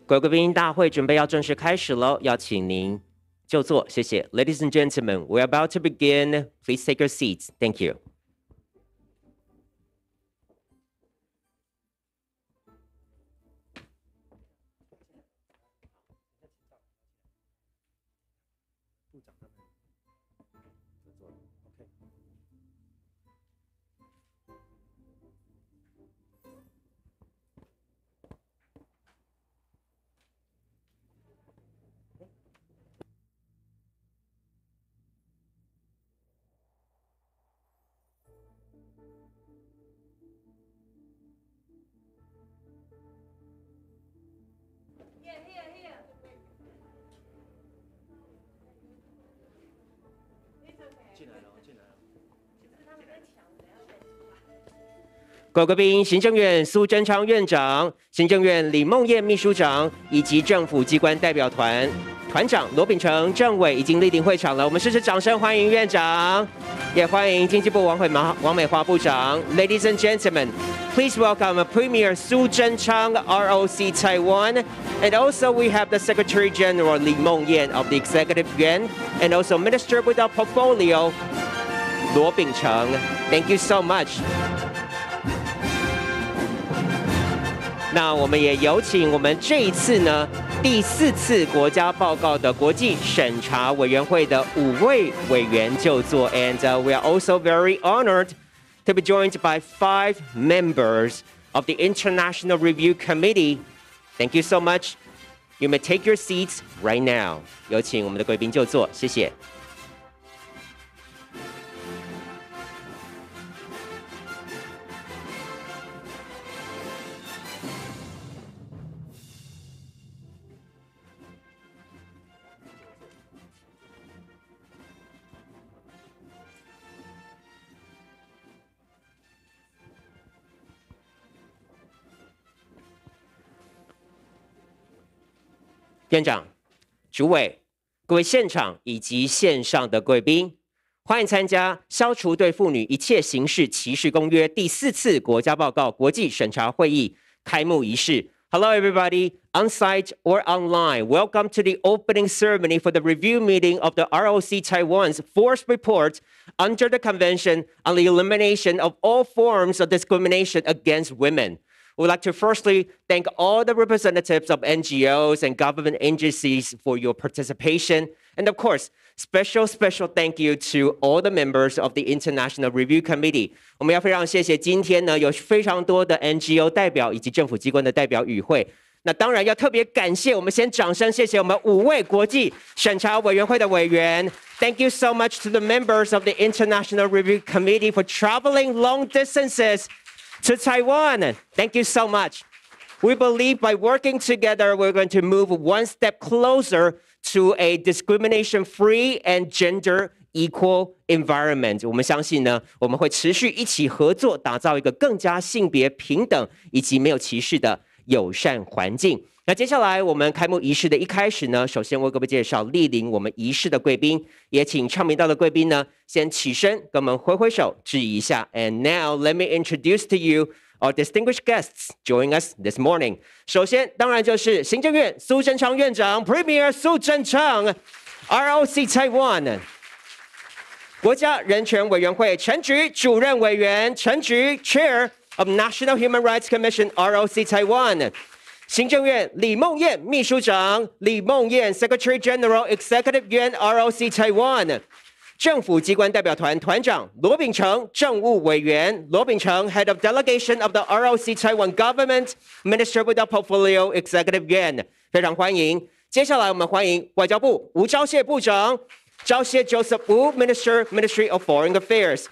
各位贵宾，大会准备要正式开始了，邀请您就座，谢谢。Ladies and gentlemen, we're about to begin. Please take your seats. Thank you. 各位贵宾，行政院苏贞昌院长、行政院李孟燕秘书长以及政府机关代表团团长罗秉成政委已经莅临会场了，我们试试掌声欢迎院长，也欢迎经济部王美花部长。Ladies and gentlemen, please welcome Premier Su Zhenchang, ROC Taiwan, and also we have the Secretary General Li Mengyan of the Executive Yuan, and also Minister without Portfolio, 罗秉成. Thank you so much. 那我们也有请我们这一次呢第4次国家报告的国际审查委员会的5位委员就座 ，and we are also very honored to be joined by 5 members of the International Review Committee. Thank you so much. You may take your seats right now. 有请我们的贵宾就座，谢谢。院长、主委、各位现场以及线上的贵宾，欢迎参加消除对妇女一切形式歧视公约第4次国家报告国际审查会议开幕仪式。Hello, everybody, on site or online. Welcome to the opening ceremony for the review meeting of the ROC Taiwan's 4th report under the Convention on the Elimination of All Forms of Discrimination Against Women. We'd like to firstly thank all the representatives of NGOs and government agencies for your participation. And of course, special thank you to all the members of the International Review Committee. 我们要非常谢谢今天呢有非常多的 NGO 代表以及政府机关的代表与会。那当然要特别感谢，我们先掌声谢谢我们5位国际审查委员会的委员。Thank you so much to the members of the International Review Committee for traveling long distances to Taiwan. Thank you so much. We believe by working together, we're going to move one step closer to a discrimination-free and gender-equal environment. 我们相信呢，我们会持续一起合作，打造一个更加性别平等以及没有歧视的友善环境。那接下来我们开幕仪式的一开始呢，首先为各位介绍莅临我们仪式的贵宾，也请唱名道的贵宾呢先起身跟我们挥挥手致意一下。And now let me introduce to you our distinguished guests joining us this morning. 首先当然就是行政院苏贞昌院长 Premier Su Zhenchang, ROC Taiwan. 国家人权委员会陈菊主任委员陈菊 Chair of National Human Rights Commission, ROC Taiwan. 行政院李孟燕秘书长李孟燕 Secretary General Executive Yuan, ROC Taiwan. 政府机关代表团团长罗秉成政务委员罗秉成 Head of Delegation of the ROC Taiwan Government, Minister without Portfolio, Executive Yuan. 非常欢迎。接下来我们欢迎外交部吴钊燮部长钊燮 Joseph Wu, Minister, Ministry of Foreign Affairs.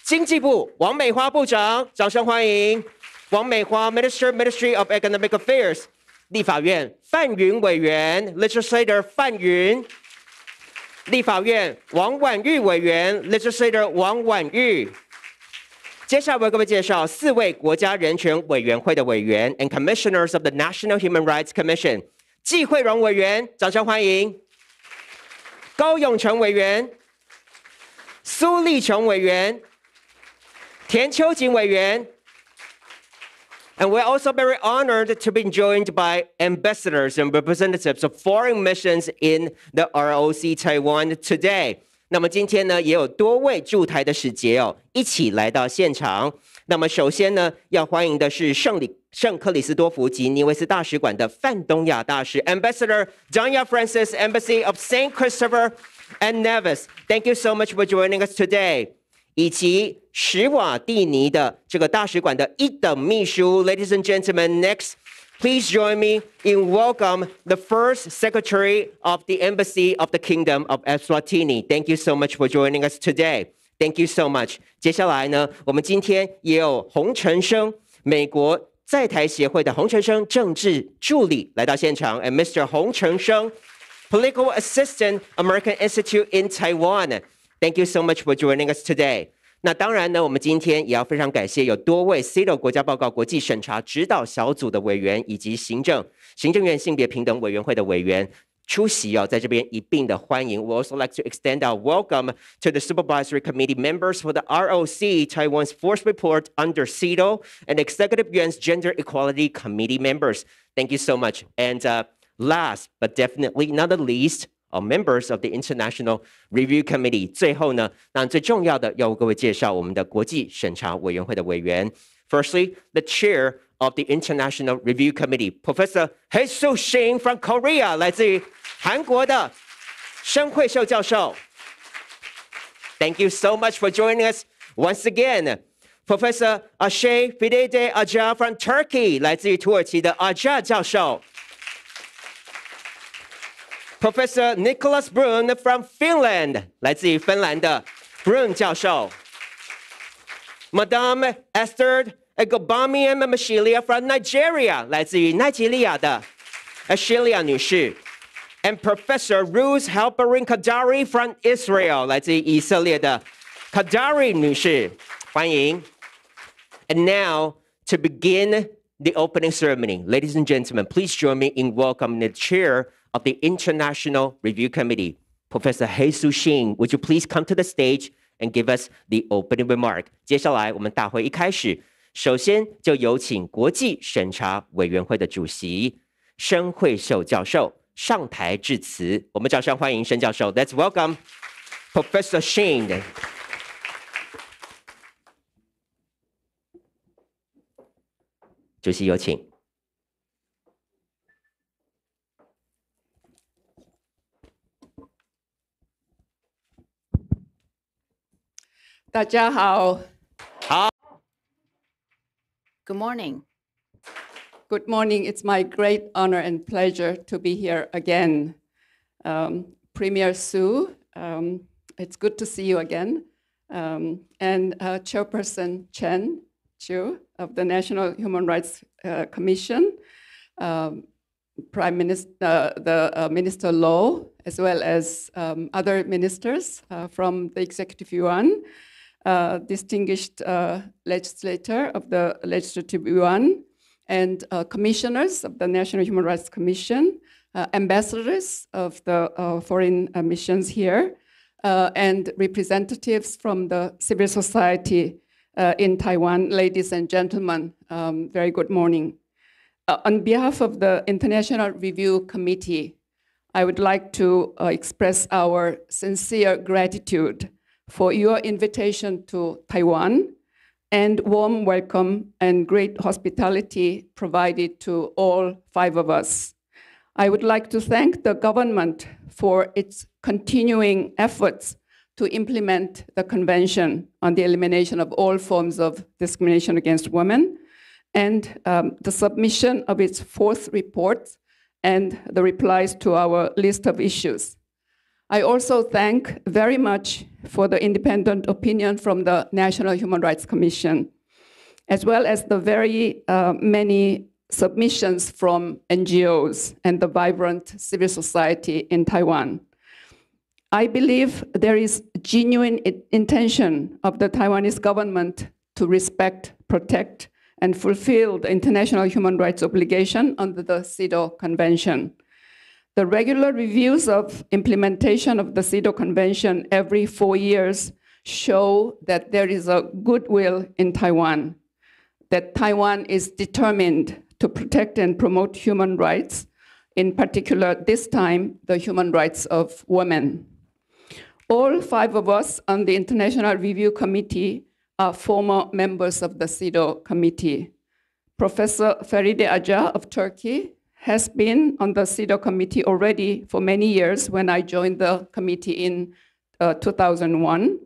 经济部王美花部长，掌声欢迎。王美花 Minister, Ministry of Economic Affairs. 立法院范云委员 Legislator 范云。立法院王婉玉委员 Legislator 王婉玉。接下来为各位介绍4位国家人权委员会的委员 and Commissioners of the National Human Rights Commission. 季惠荣委员，掌声欢迎。高永成委员，苏立琼委员，田秋瑾委员， And we're also very honored to be joined by ambassadors and representatives of foreign missions in the ROC Taiwan today. 那么今天呢，也有多位驻台的使节哦，一起来到现场。那么首先呢，要欢迎的是圣克里斯多福及尼维斯大使馆的泛东亚大使 Ambassador Danya Francis, Embassy of Saint Christopher and Nevis. Thank you so much for joining us today. 以及史瓦蒂尼的这个大使馆的一等秘书 ，Ladies and gentlemen, next, please join me in welcome the first Secretary of the Embassy of the Kingdom of Eswatini. Thank you so much for joining us today. Thank you so much. 接下来呢，我们今天也有洪承生，美国在台协会的洪承生政治助理来到现场 ，and Mr. 洪承生 ，Political Assistant, American Institute in Taiwan. Thank you so much for joining us today. 那当然呢，我们今天也要非常感谢有多位 CEDAW 国家报告国际审查指导小组的委员，以及行政院性别平等委员会的委员出席哦，在这边一并的欢迎。We also like to extend our welcome to the Supervisory Committee members for the ROC Taiwan's Fourth Report under CEDAW and Executive Yuan's Gender Equality Committee members. Thank you so much. And last but definitely not the least, members of the International Review Committee. 最后呢，那最重要的要为各位介绍我们的国际审查委员会的委员。Firstly, the chair of the International Review Committee, Professor Hae-Soo Shin from Korea, 来自于韩国的申惠秀教授。Thank you so much for joining us once again. Professor Ashe Fidede Acar from Turkey, 来自于土耳其的 Acar 教授。Professor Nicholas Brun from Finland, 来自于芬兰的 Brun 教授。Madame Esther Egobamian Mashilia from Nigeria, 来自于奈及利亚的 Ashilia 女士。And Professor Ruz Halperin Kadari from Israel, 来自于以色列的 Kadari 女士。欢迎。And now, to begin the opening ceremony, ladies and gentlemen, please join me in welcoming the chair of the International Review Committee, Professor Hae-Soo Shin. Would you please come to the stage and give us the opening remark? 接下来我们大会一开始，首先就有请国际审查委员会的主席申惠秀教授上台致辞。我们掌声欢迎申教授。Let's welcome Professor Shin. 主席有请。大家好。好。Good morning. Good morning. It's my great honor and pleasure to be here again. Premier Su, it's good to see you again. And Chairperson Chen Chu of the National Human Rights Commission, Prime Minister, Minister Lo, as well as other ministers from the Executive Yuan, distinguished legislator of the Legislative Yuan, and commissioners of the National Human Rights Commission, ambassadors of the foreign missions here, and representatives from the civil society in Taiwan. Ladies and gentlemen, very good morning. On behalf of the International Review Committee, I would like to express our sincere gratitude for your invitation to Taiwan and warm welcome and great hospitality provided to all 5 of us. I would like to thank the government for its continuing efforts to implement the Convention on the Elimination of All Forms of Discrimination Against Women and the submission of its 4th report and the replies to our list of issues. I also thank very much for the independent opinion from the National Human Rights Commission, as well as the very many submissions from NGOs and the vibrant civil society in Taiwan. I believe there is genuine intention of the Taiwanese government to respect, protect, and fulfill the international human rights obligation under the CEDAW Convention. The regular reviews of implementation of the CEDAW Convention every 4 years show that there is a goodwill in Taiwan. that Taiwan is determined to protect and promote human rights, in particular, this time, the human rights of women. All 5 of us on the International Review Committee are former members of the CEDAW committee. Professor Feride Acar of Turkey has been on the CEDAW committee already for many years when I joined the committee in 2001.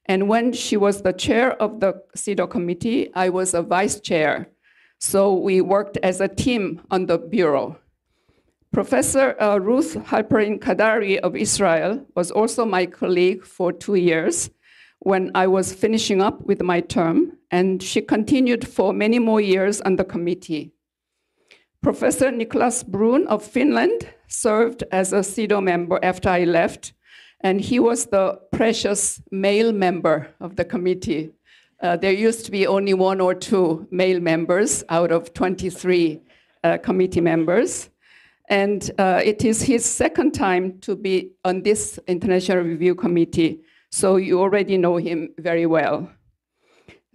And when she was the chair of the CEDAW committee, I was a vice chair. So we worked as a team on the bureau. Professor Ruth Halperin Kadari of Israel was also my colleague for 2 years when I was finishing up with my term, and she continued for many more years on the committee. Professor Niklas Brun of Finland served as a CEDAW member after I left, and he was the precious male member of the committee. There used to be only 1 or 2 male members out of 23 committee members. And it is his second time to be on this International Review Committee, so you already know him very well.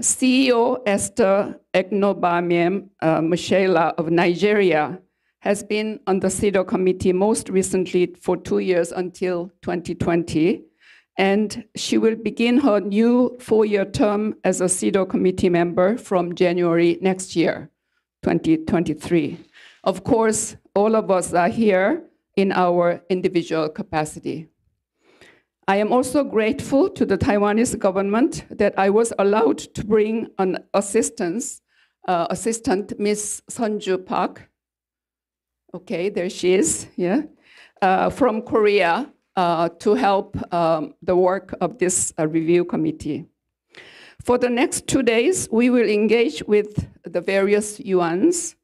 CEO Esther Egnobamiem Mushela of Nigeria has been on the CEDAW committee most recently for 2 years until 2020, and she will begin her new 4-year term as a CEDAW committee member from January next year, 2023. Of course, all of us are here in our individual capacity. I am also grateful to the Taiwanese government that I was allowed to bring an assistant, Ms. Sunju Park. Okay, there she is, yeah, from Korea to help the work of this review committee. For the next 2 days, we will engage with the various UNs,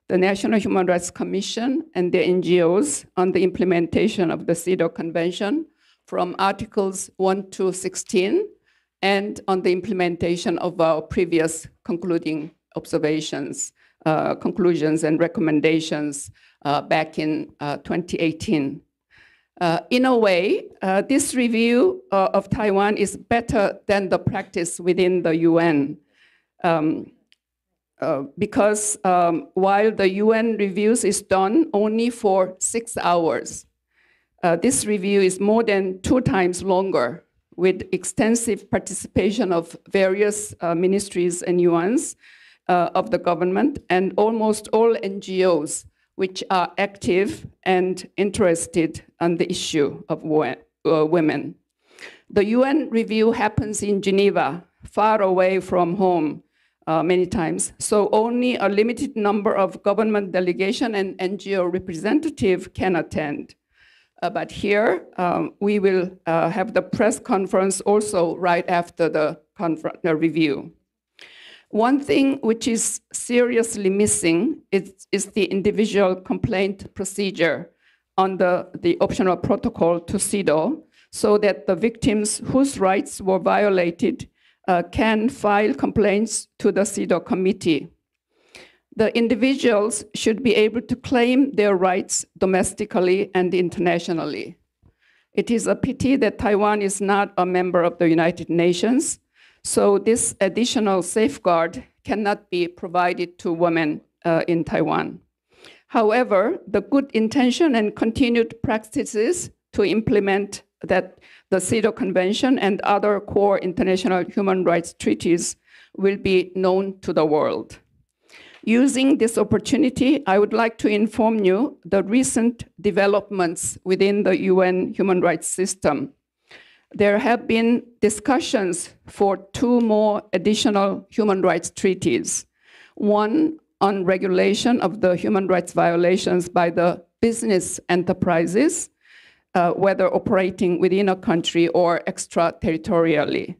the National Human Rights Commission, and the NGOs on the implementation of the CEDAW Convention from Articles 1 to 16, and on the implementation of our previous concluding observations, conclusions and recommendations back in 2018. In a way, this review of Taiwan is better than the practice within the UN. Because while the UN reviews is done only for 6 hours, this review is more than 2 times longer, with extensive participation of various ministries and UNs of the government and almost all NGOs which are active and interested on the issue of women. The UN review happens in Geneva, far away from home many times, so only a limited number of government delegation and NGO representative can attend. But here, we will have the press conference also right after the review. One thing which is seriously missing is the individual complaint procedure on the optional protocol to CEDAW, so that the victims whose rights were violated can file complaints to the CEDAW committee. The individuals should be able to claim their rights domestically and internationally. It is a pity that Taiwan is not a member of the United Nations, so this additional safeguard cannot be provided to women in Taiwan. However, the good intention and continued practices to implement the CEDAW Convention and other core international human rights treaties will be known to the world. Using this opportunity, I would like to inform you the recent developments within the UN human rights system. There have been discussions for 2 more additional human rights treaties. One on regulation of the human rights violations by the business enterprises, whether operating within a country or extraterritorially.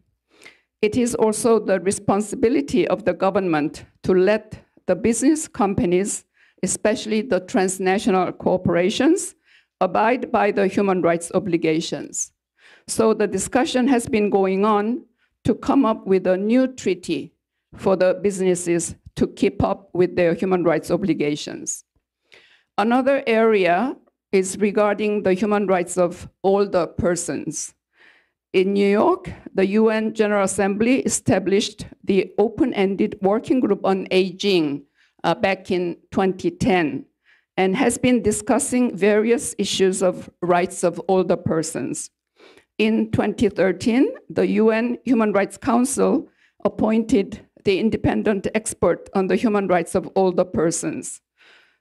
It is also the responsibility of the government to let the business companies, especially the transnational corporations, abide by the human rights obligations. So the discussion has been going on to come up with a new treaty for the businesses to keep up with their human rights obligations. Another area is regarding the human rights of older persons. In New York, the UN General Assembly established the Open-Ended Working Group on Aging back in 2010 and has been discussing various issues of rights of older persons. In 2013, the UN Human Rights Council appointed the independent expert on the human rights of older persons.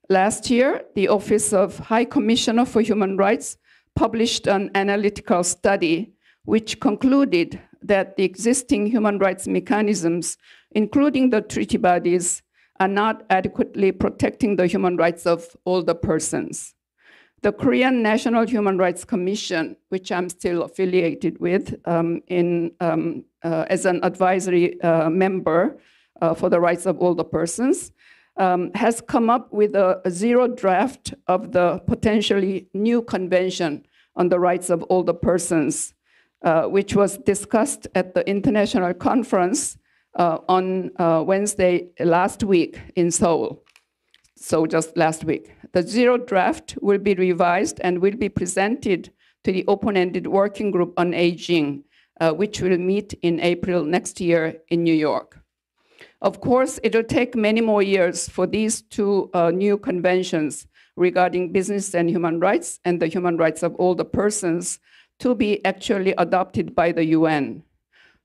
Last year, the Office of High Commissioner for Human Rights published an analytical study which concluded that the existing human rights mechanisms, including the treaty bodies, are not adequately protecting the human rights of older persons. The Korean National Human Rights Commission, which I'm still affiliated with as an advisory member for the rights of older persons, has come up with a zero draft of the potentially new convention on the rights of older persons, which was discussed at the international conference on Wednesday last week in Seoul. So just last week. The zero draft will be revised and will be presented to the Open-Ended Working Group on Aging, which will meet in April next year in New York. Of course, it'll take many more years for these two new conventions regarding business and human rights and the human rights of older persons to be actually adopted by the UN.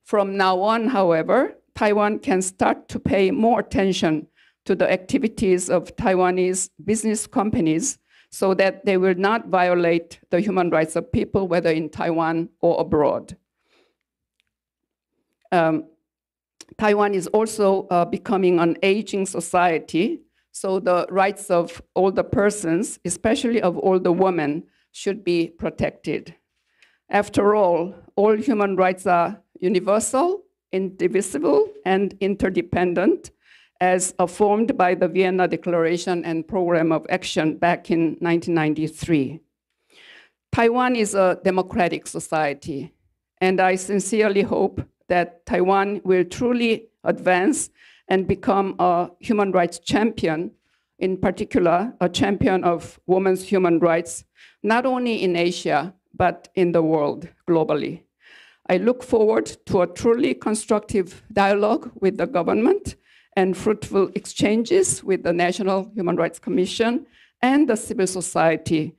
From now on, however, Taiwan can start to pay more attention to the activities of Taiwanese business companies so that they will not violate the human rights of people, whether in Taiwan or abroad. Taiwan is also becoming an aging society, so the rights of older persons, especially of older women, should be protected. After all human rights are universal, indivisible, and interdependent, as affirmed by the Vienna Declaration and Program of Action back in 1993. Taiwan is a democratic society, and I sincerely hope that Taiwan will truly advance and become a human rights champion, in particular, a champion of women's human rights, not only in Asia, but in the world globally. I look forward to a truly constructive dialogue with the government and fruitful exchanges with the National Human Rights Commission and the civil society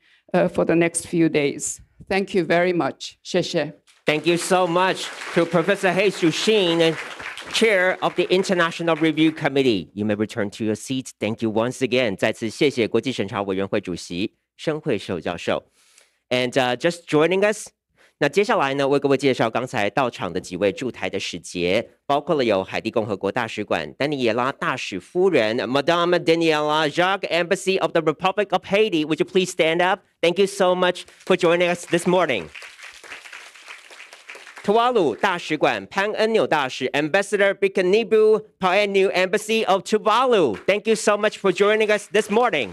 for the next few days. Thank you very much. 谢谢. Thank you so much to Professor He Shuxin, Chair of the International Review Committee. You may return to your seat. Thank you once again. 再次谢谢国际审查委员会主席申惠寿教授。And just joining us. 那接下来呢，为各位介绍刚才到场的几位驻台的使节，包括了有海地共和国大使馆丹尼耶拉大使夫人 Madame Daniela Jacques, Embassy of the Republic of Haiti. Would you please stand up? Thank you so much for joining us this morning. 图瓦鲁大使馆潘恩纽大使 Ambassador Bikanibu Paenu, Embassy of Tuvalu. Thank you so much for joining us this morning.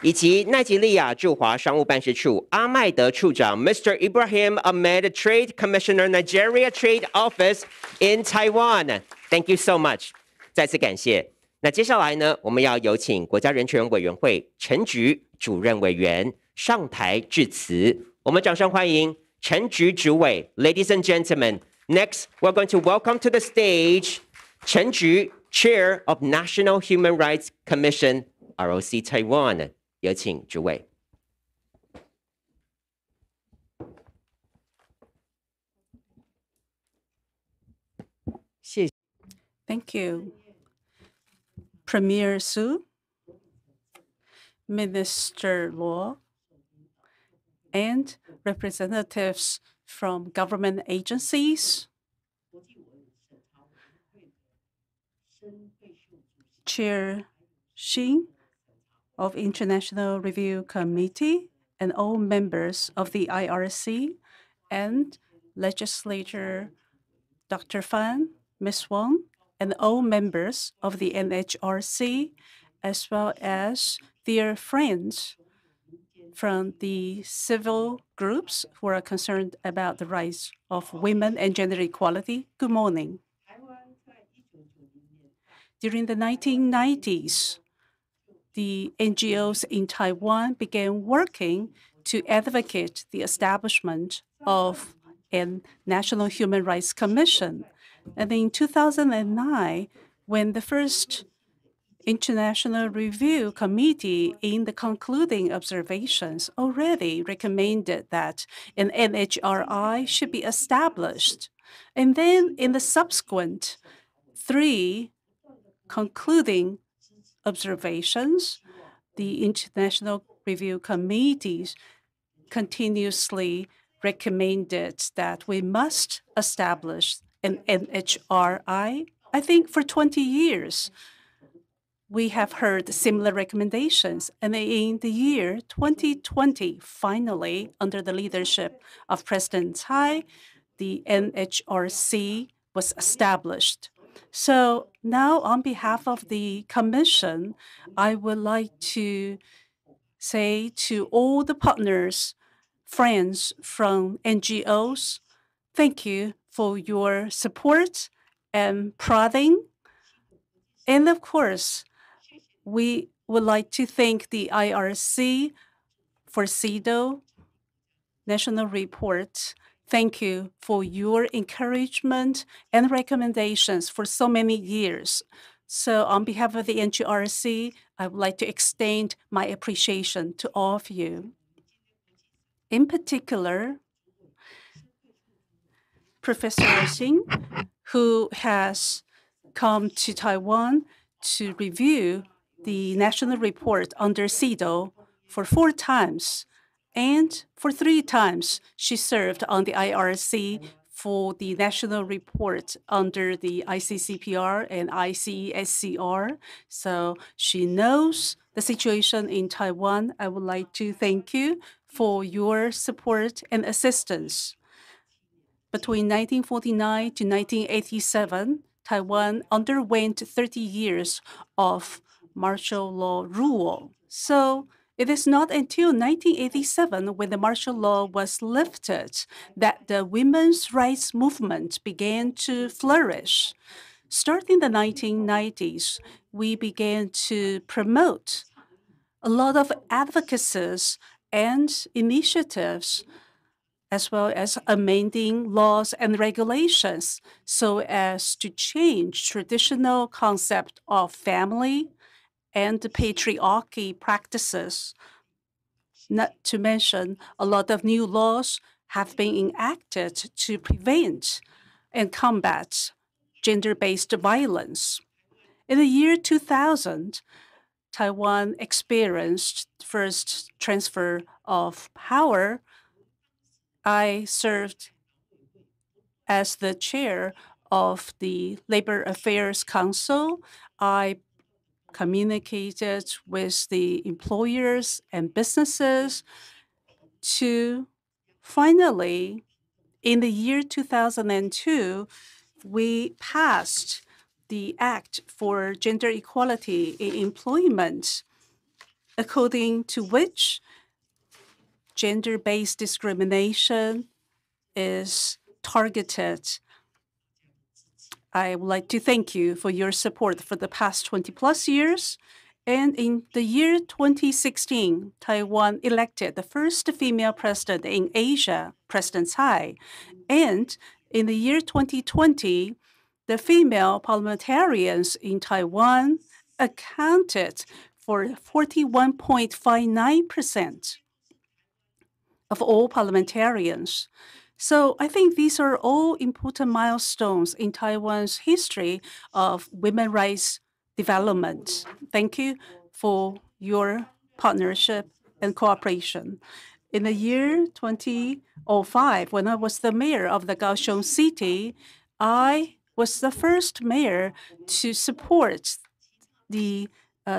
以及奈及利亚驻华商务办事处阿麦德处长 Mr. Ibrahim Ahmed, Trade Commissioner, Nigeria Trade Office in Taiwan. Thank you so much. 再次感谢。那接下来呢，我们要有请国家人权委员会陈菊主任委员上台致辞。我们掌声欢迎陈菊主委。Ladies and gentlemen, next we're going to welcome to the stage 陈菊, Chair of National Human Rights Commission, ROC Taiwan. 有请主委。谢谢。 Thank you. Premier Su, Minister Luo, and representatives from government agencies, Chair Xin of International Review Committee, and all members of the IRC, and Legislator Dr. Fan, Ms. Wong, and all members of the NHRC, as well as their friends from the civil groups who are concerned about the rights of women and gender equality. Good morning. During the 1990s, the NGOs in Taiwan began working to advocate the establishment of a National Human Rights Commission. And in 2009, when the first International Review Committee, in the concluding observations, already recommended that an NHRI should be established. And then in the subsequent 3 concluding observations, the International Review Committees continuously recommended that we must establish an NHRI. I think for 20 years, we have heard similar recommendations. And in the year 2020, finally, under the leadership of President Tsai, the NHRC was established. So now, on behalf of the Commission, I would like to say to all the partners, friends from NGOs, thank you for your support and prodding. And of course, we would like to thank the IRC for CEDAW National Report. Thank you for your encouragement and recommendations for so many years. So on behalf of the NGRC, I would like to extend my appreciation to all of you. In particular, Professor Xing, who has come to Taiwan to review the national report under CEDAW for 4 times. And for 3 times, she served on the IRC for the national report under the ICCPR and ICSCR. So she knows the situation in Taiwan. I would like to thank you for your support and assistance. Between 1949 to 1987, Taiwan underwent 30 years of martial law rule. So it is not until 1987, when the martial law was lifted, that the women's rights movement began to flourish. Starting the 1990s, we began to promote a lot of advocacies and initiatives, as well as amending laws and regulations so as to change traditional concept of family and the patriarchy practices. Not to mention, a lot of new laws have been enacted to prevent and combat gender-based violence. In the year 2000, Taiwan experienced first transfer of power. I served as the chair of the Labor Affairs Council. I communicated with the employers and businesses to finally, in the year 2002, we passed the Act for Gender Equality in Employment, according to which gender-based discrimination is targeted. I would like to thank you for your support for the past 20+ years. And in the year 2016, Taiwan elected the first female president in Asia, President Tsai. And in the year 2020, the female parliamentarians in Taiwan accounted for 41.59% of all parliamentarians. So I think these are all important milestones in Taiwan's history of women's rights development. Thank you for your partnership and cooperation. In the year 2005, when I was the mayor of the Kaohsiung City, I was the first mayor to support the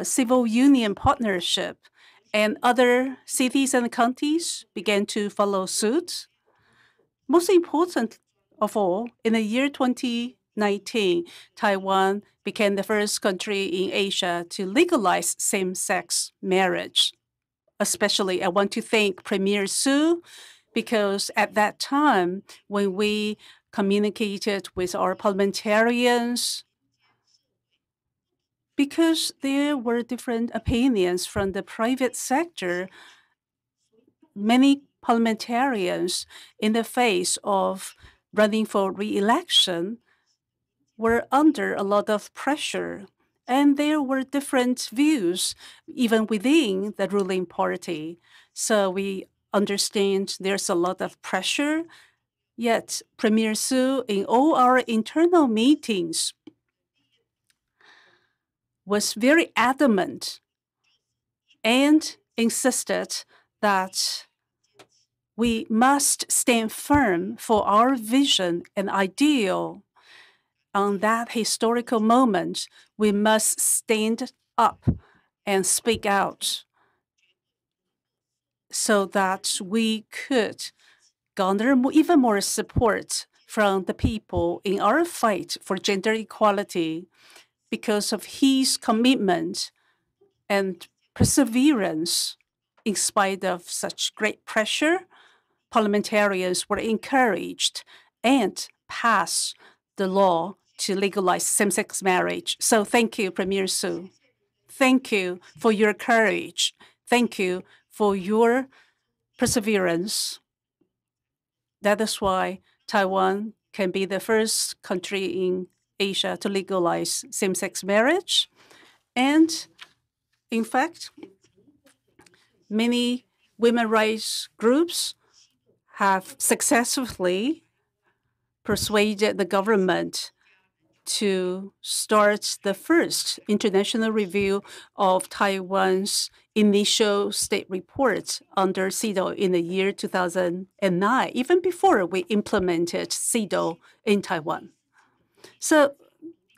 civil union partnership, and other cities and counties began to follow suit. Most important of all, in the year 2019, Taiwan became the first country in Asia to legalize same-sex marriage. Especially, I want to thank Premier Su, because at that time, when we communicated with our parliamentarians, because there were different opinions from the private sector, many parliamentarians in the face of running for re-election were under a lot of pressure, and there were different views even within the ruling party. So we understand there's a lot of pressure, yet Premier Su, in all our internal meetings, was very adamant and insisted that we must stand firm for our vision and ideal. On that historical moment, we must stand up and speak out so that we could garner even more support from the people in our fight for gender equality. Because of his commitment and perseverance, in spite of such great pressure, parliamentarians were encouraged and passed the law to legalize same-sex marriage. So thank you, Premier Su. Thank you for your courage. Thank you for your perseverance. That is why Taiwan can be the first country in Asia to legalize same-sex marriage. And in fact, many women's rights groups have successfully persuaded the government to start the first international review of Taiwan's initial state report under CEDAW in the year 2009, even before we implemented CEDAW in Taiwan. So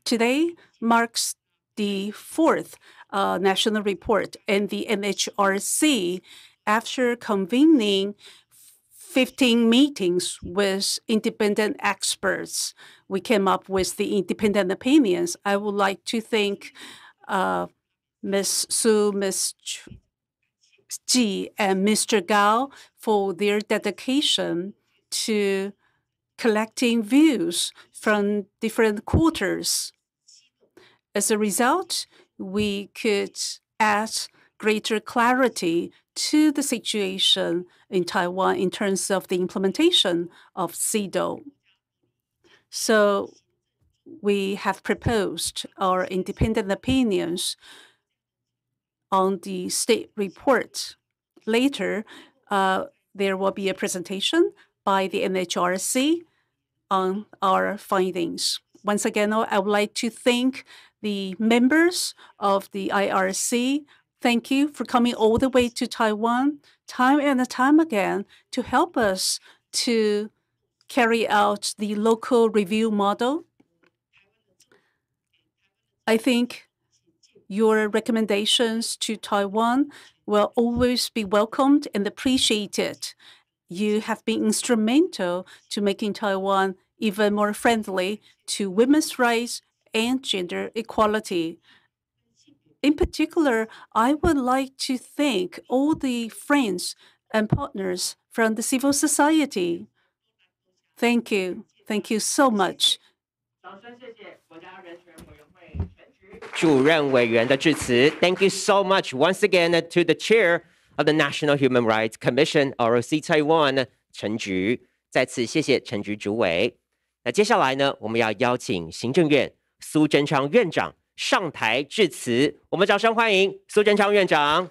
today marks the fourth national report, and the NHRC, after convening 15 meetings with independent experts, we came up with the independent opinions. I would like to thank Ms. Su, Ms. Ji, and Mr. Gao for their dedication to collecting views from different quarters. As a result, we could add greater clarity to the situation in Taiwan in terms of the implementation of CEDAW. So we have proposed our independent opinions on the state report. Later, there will be a presentation by the NHRC on our findings. Once again, I would like to thank the members of the IRC. Thank you for coming all the way to Taiwan, time and time again, to help us to carry out the local review model. I think your recommendations to Taiwan will always be welcomed and appreciated. You have been instrumental to making Taiwan even more friendly to women's rights and gender equality. In particular, I would like to thank all the friends and partners from the civil society. Thank you. Thank you so much. 主任委员的致辞 Thank you so much once again to the chair of the National Human Rights Commission, ROC Taiwan, 陈菊。再次谢谢陈菊主委。那接下来呢，我们要邀请行政院苏贞昌院长上台致辞，我们掌声欢迎苏贞昌院长。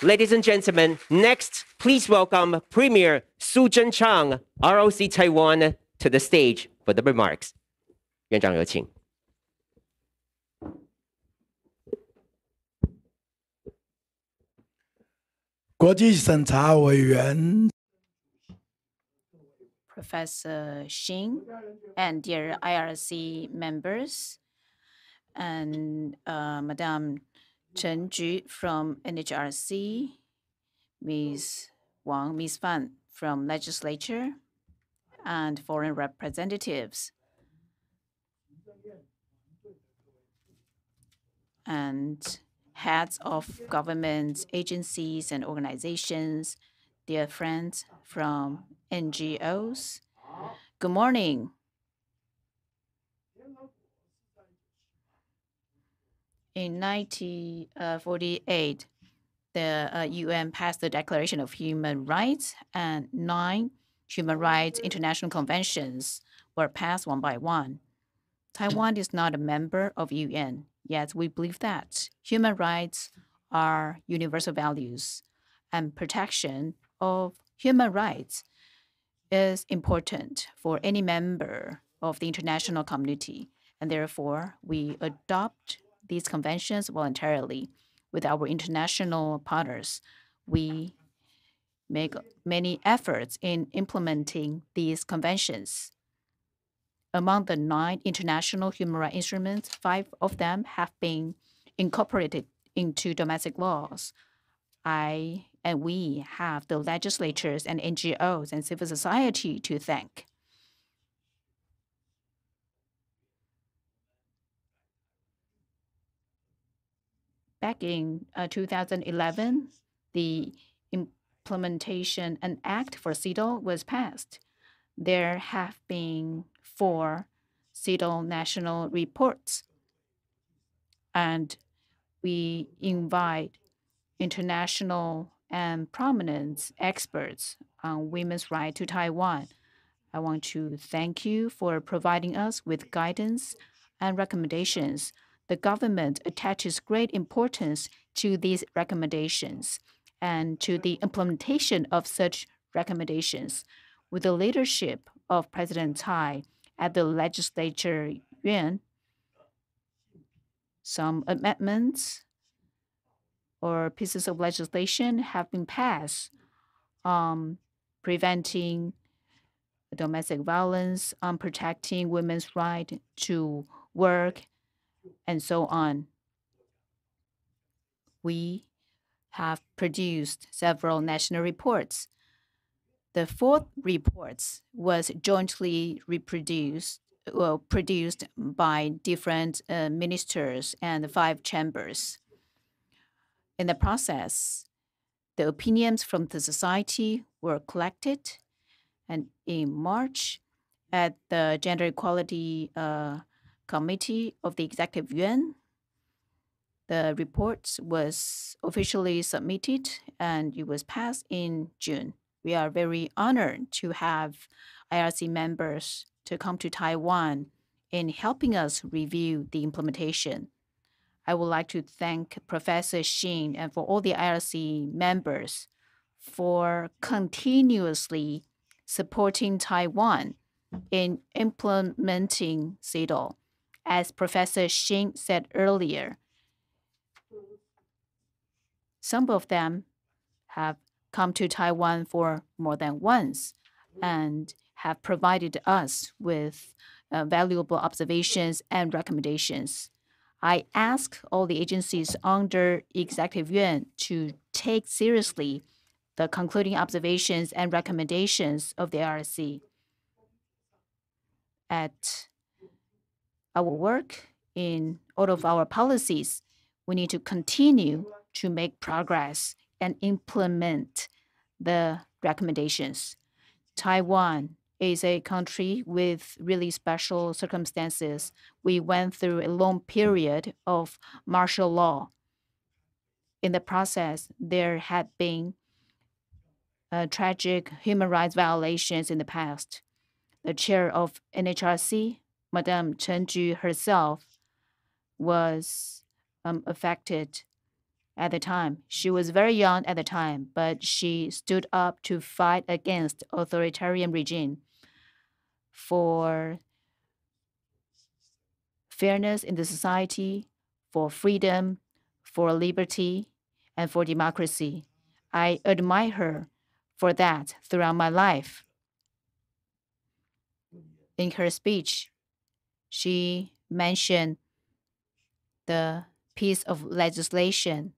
Ladies and gentlemen, next, please welcome Premier Su Zhenchang, ROC Taiwan, to the stage for the remarks. 院长有请。国际审查委员 Professor Xin and dear IRC members and Madame Chen Ju from NHRC, Ms. Wang, Ms. Fan from legislature, and foreign representatives, and heads of government agencies and organizations, dear friends from NGOs. Good morning. In 1948, the UN passed the Declaration of Human Rights, and 9 human rights international conventions were passed one by one. Taiwan is not a member of UN, yet we believe that human rights are universal values, and protection of human rights is important for any member of the international community, and therefore we adopt these conventions voluntarily with our international partners. We make many efforts in implementing these conventions. Among the 9 international human rights instruments, 5 of them have been incorporated into domestic laws. We have the legislatures and NGOs and civil society to thank. Back in 2011, the Implementation and Act for CEDAW was passed. There have been 4 CEDAW national reports, and we invite international and prominent experts on women's rights to Taiwan. I want to thank you for providing us with guidance and recommendations. The government attaches great importance to these recommendations and to the implementation of such recommendations. With the leadership of President Tsai at the legislature yuan, some amendments or pieces of legislation have been passed preventing domestic violence, on protecting women's right to work, and so on. We have produced several national reports. The 4th report was jointly produced by different ministers and 5 chambers. In the process, the opinions from the society were collected, and in March, at the Gender Equality Committee of the Executive Yuan, the report was officially submitted and it was passed in June. We are very honored to have IRC members to come to Taiwan in helping us review the implementation. I would like to thank Professor Xin and for all the IRC members for continuously supporting Taiwan in implementing CEDAW. As Professor Xin said earlier, some of them have come to Taiwan for more than once and have provided us with valuable observations and recommendations. I ask all the agencies under Executive Yuan to take seriously the concluding observations and recommendations of the IRC. At our work in all of our policies, we need to continue to make progress and implement the recommendations. Taiwan is a country with really special circumstances. We went through a long period of martial law. In the process, there had been tragic human rights violations in the past. The chair of NHRC, Madame Chen Ju herself, was affected at the time. She was very young at the time, but she stood up to fight against authoritarian regime for fairness in the society, for freedom, for liberty, and for democracy. I admire her for that throughout my life. In her speech, she mentioned the piece of legislation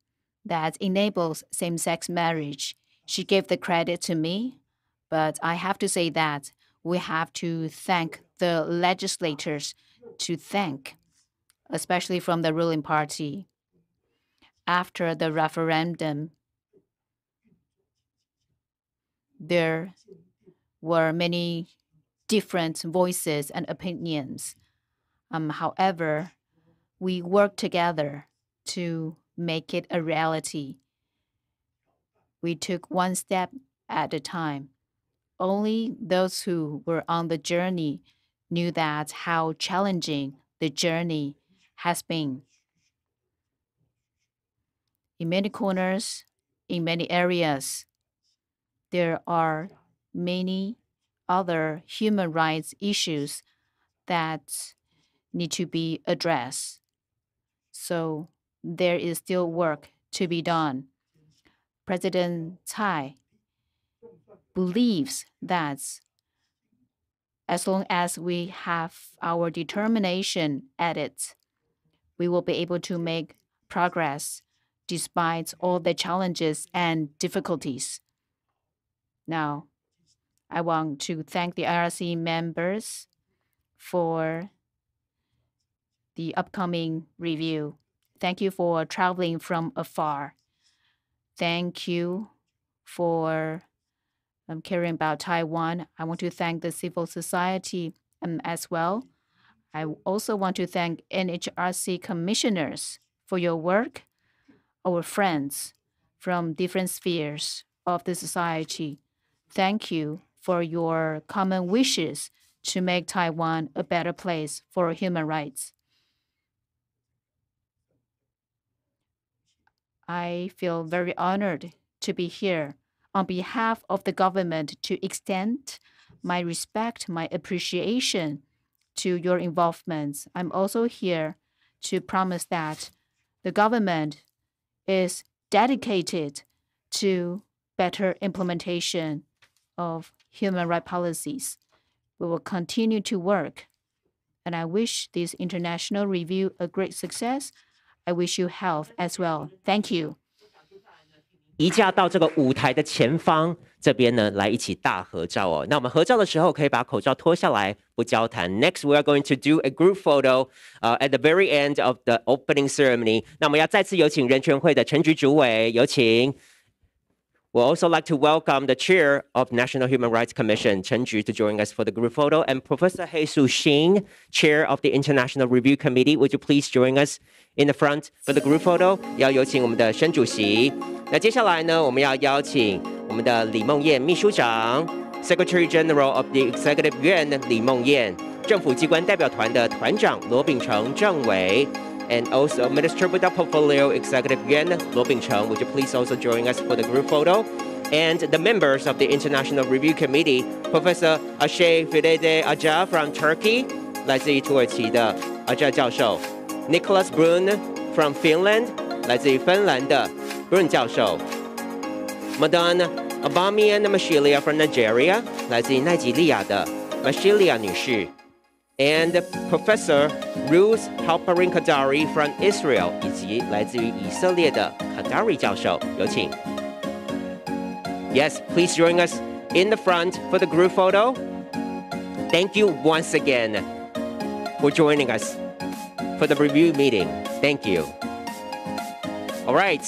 that enables same-sex marriage. She gave the credit to me, but I have to say that we have to thank the legislators especially from the ruling party. After the referendum, there were many different voices and opinions. However, we worked together to make it a reality. we took one step at a time. Only those who were on the journey knew that how challenging the journey has been. In many corners, in many areas, there are many other human rights issues that need to be addressed. So there is still work to be done. President Tsai believes that as long as we have our determination at it, we will be able to make progress despite all the challenges and difficulties. Now, I want to thank the IRC members for the upcoming review. Thank you for traveling from afar. Thank you for caring about Taiwan. I want to thank the civil society as well. I also want to thank NHRC commissioners for your work, our friends from different spheres of the society. Thank you for your common wishes to make Taiwan a better place for human rights. I feel very honored to be here on behalf of the government to extend my respect, my appreciation to your involvement. I'm also here to promise that the government is dedicated to better implementation of human rights policies. We will continue to work, and I wish this international review a great success. I wish you health as well. Thank you. 移驾到这个舞台的前方这边呢，来一起大合照哦。那我们合照的时候可以把口罩脱下来，不交谈。Next, we are going to do a group photo at the very end of the opening ceremony. 那我们要再次有请人权会的陈菊主委，有请。We'd also like to welcome the chair of National Human Rights Commission, Chen Ju, to join us for the group photo, and Professor Heisu Xing, chair of the International Review Committee. Would you please join us in the front for the group photo? 要有请我们的申主席。那接下来呢，我们要邀请我们的李梦燕秘书长 ，Secretary General of the Executive Yuan 李梦燕，政府机关代表团的团长罗秉成政委。And also Minister with the Portfolio Executive Yuan Luo Bingcheng. Would you please also join us for the group photo? And the members of the International Review Committee, Professor Ashe Fidede Aja from Turkey, 来自于土耳其的 Aja 教授 ，Nicholas Brun from Finland, 来自于芬兰的 Brun 教授 ，Madame Abamian Mashilia from Nigeria, 来自于奈及利亚的 Mashilia 女士。And Professor Ruth Halperin Kadari from Israel, 以及来自于以色列的 Kadari 教授，有请。Yes, please join us in the front for the group photo. Thank you once again for joining us for the review meeting. Thank you. All right,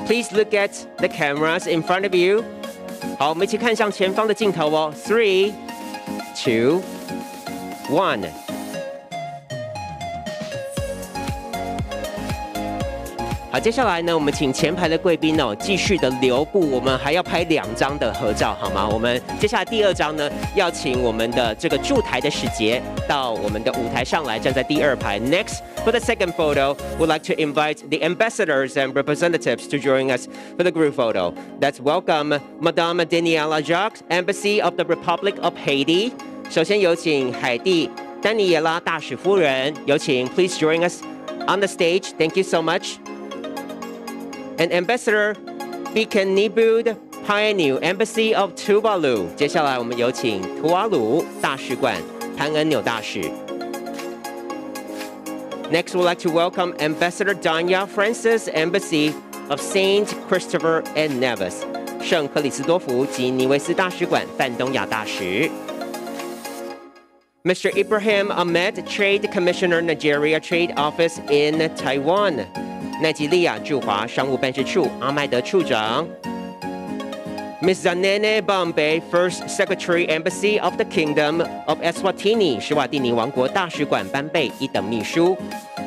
please look at the cameras in front of you. 好，我们一起看向前方的镜头哦。3, 2, 1。好，接下来呢，我们请前排的贵宾哦，继续的留步，我们还要拍2张的合照，好吗？我们接下来第2张呢，要请我们的这个驻台的使节到我们的舞台上来，站在第2排。Next, for the second photo, we'd like to invite the ambassadors and representatives to join us for the group photo. Let's welcome Madame Daniela Jacques, Embassy of the Republic of Haiti. 首先有请海地丹尼耶拉大使夫人，有请 please join us on the stage. Thank you so much. And Ambassador Bikan Nibud Pioneer, Embassy of Tuvalu. 接下来我们有请图瓦鲁大使馆潘恩纽大使。Next, we'd like to welcome Ambassador Danya Francis, Embassy of Saint Christopher and Nevis. 圣克里斯多福及尼维斯大使馆泛东亚大使。Mr. Ibrahim Ahmed, Trade Commissioner, Nigeria Trade Office in Taiwan. 奈及利亚驻华商务办事处阿麦德处长。Ms. Zanene Bambe, First Secretary, Embassy of the Kingdom of Eswatini, 史瓦蒂尼王国大使馆班贝一等秘书。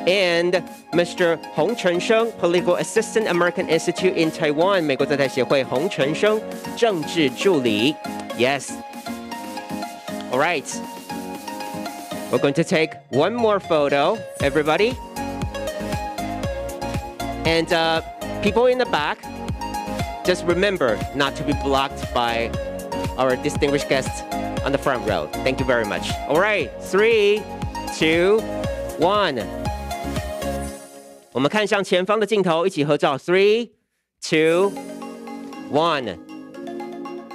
and Mr. 洪承生 Political Assistant American Institute in Taiwan 美国在台协会洪承生政治助理 Yes All right We're going to take one more photo everybody and people in the back just remember not to be blocked by our distinguished guests on the front row. Thank you very much. All right, 3, 2, 1. 我们看向前方的镜头，一起合照。3, 2, 1.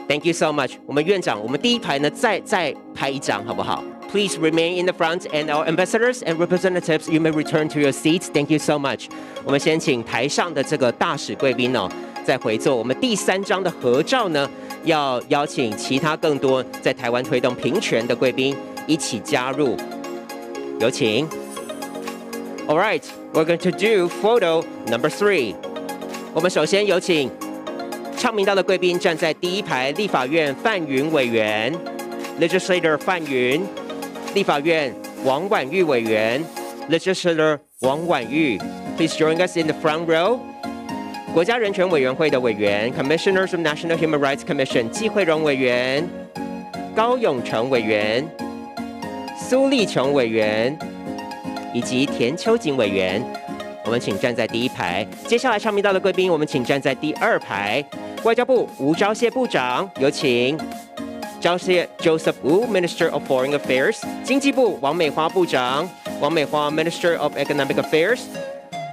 Thank you so much. 我们院长，我们第一排呢，再拍一张，好不好？Please remain in the front, and our ambassadors and representatives, you may return to your seats. Thank you so much. 我们先请台上的这个大使贵宾哦，再回座。我们第3张的合照呢，要邀请其他更多在台湾推动平权的贵宾一起加入。有请。All right, we're going to do photo number 3. 我们首先有请倡民道的贵宾站在第一排，立法院范云委员 ，Legislator 范云。立法院王婉玉委员 ，Legislator 王婉玉 ，Please join us in the front row。国家人权委员会的委员 ，Commissioners of National Human Rights Commission 季惠荣委员、高永成委员、苏立琼委员以及田秋瑾委员，我们请站在第一排。接下来倡民道的贵宾，我们请站在第2排。外交部吴钊燮部长，有请。钊燮 Joseph Wu, Minister of Foreign Affairs. 经济部王美花部长，王美花 Minister of Economic Affairs.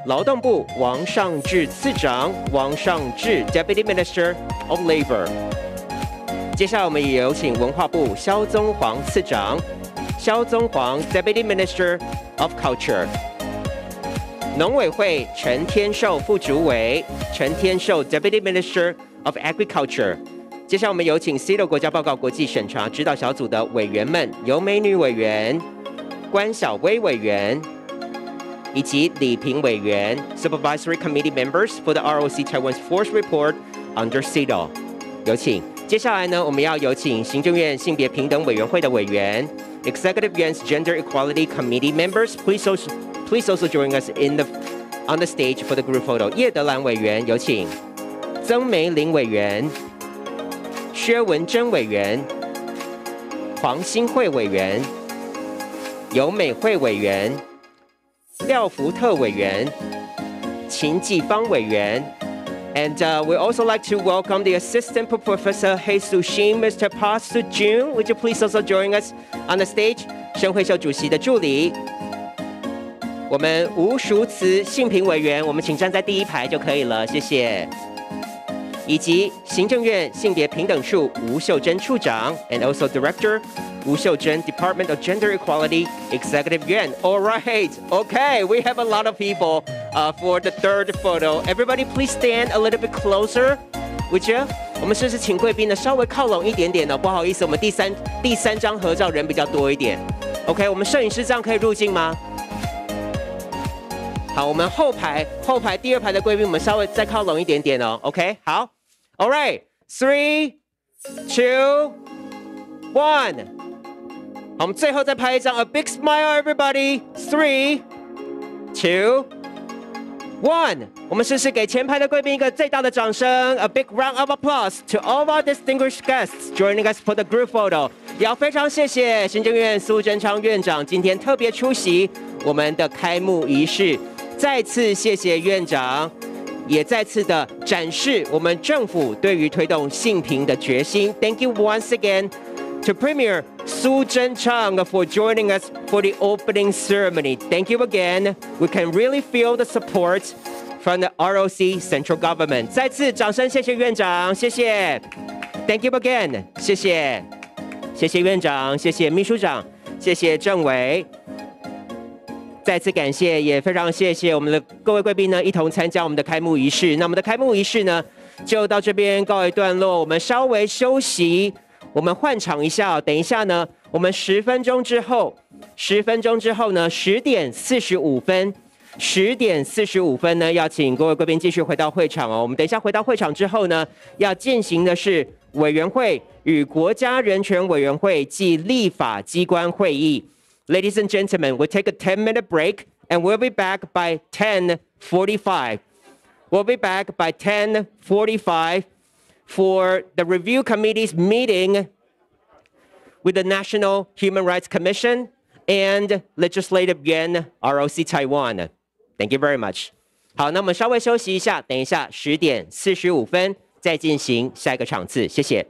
劳动部王尚志次长，王尚志 Deputy Minister of Labor. 接下来我们也有请文化部萧宗煌次长，萧宗煌 Deputy Minister of Culture. 农委会陈天寿副主委，陈天寿 Deputy Minister of Agriculture. 接下来我们有请 CEDAW 国家报告国际审查指导小组的委员们，尤美女委员、关晓薇委员以及李平委员 Supervisory Committee members for the ROC Taiwan's fourth report under CEDAW. 有请。接下来呢，我们要有请行政院性别平等委员会的委员 Executive Yuan's Gender Equality Committee members. Please also join us on the stage for the group photo. 叶德兰委员有请。曾梅玲委员。薛文珍委员、黄新惠委员、尤美惠委员、廖福特委员、秦继芳委员 ，and we also like to welcome the Assistant Professor Jesus Shin, Mr. Pa Su-jun. Would you please also join us on the stage? 申惠秀主席的助理，我们吴淑慈性平委员，我们请站在第一排就可以了，谢谢。以及行政院性别平等处吴秀珍处长 and also Director 吴秀珍 Department of Gender Equality Executive Yuan. All right, okay, we have a lot of people for the third photo. Everybody please stand a little bit closer, would you? 我们是不是请贵宾呢稍微靠拢一点点呢？不好意思，我们第三张合照人比较多一点。OK， 我们摄影师这样可以入镜吗？好，我们后排第2排的贵宾，我们稍微再靠拢一点点哦。OK， 好 ，All right, 3, 2, 1。好，我们最后再拍一张 A big smile, everybody. 3, 2, 1。我们试试给前排的贵宾一个最大的掌声 ，A big round of applause to all of our distinguished guests joining us for the group photo。也要非常谢谢行政院苏贞昌院长今天特别出席我们的开幕仪式。再次谢谢院长，也再次的展示我们政府对于推动性平的决心。Thank you once again to Premier Su Zhenchang for joining us for the opening ceremony. Thank you again. We can really feel the support from the ROC central government. 再次掌声，谢谢院长，谢谢。Thank you again. 谢谢，谢谢院长，谢谢秘书长，谢谢政委。再次感谢，也非常谢谢我们的各位贵宾呢，一同参加我们的开幕仪式。那我们的开幕仪式呢，就到这边告一段落。我们稍微休息，我们换场一下。等一下呢，我们10分钟之后呢，10点45分呢，要请各位贵宾继续回到会场哦。我们等一下回到会场之后呢，要进行的是委员会与国家人权委员会暨立法机关会议。Ladies and gentlemen, we'll take a 10-minute break and we'll be back by 10:45. We'll be back by 10:45 for the review committee's meeting with the National Human Rights Commission and Legislative Yuan ROC Taiwan. Thank you very much. 好，那我们稍微休息一下，等一下10:45再进行下一个场次，谢谢。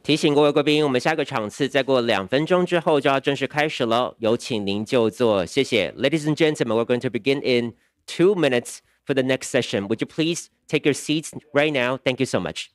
提醒各位贵宾，我们下个场次再过2分钟之后就要正式开始了，有请您就座，谢谢。Ladies and gentlemen, we're going to begin in 2 minutes for the next session. Would you please take your seats right now? Thank you so much.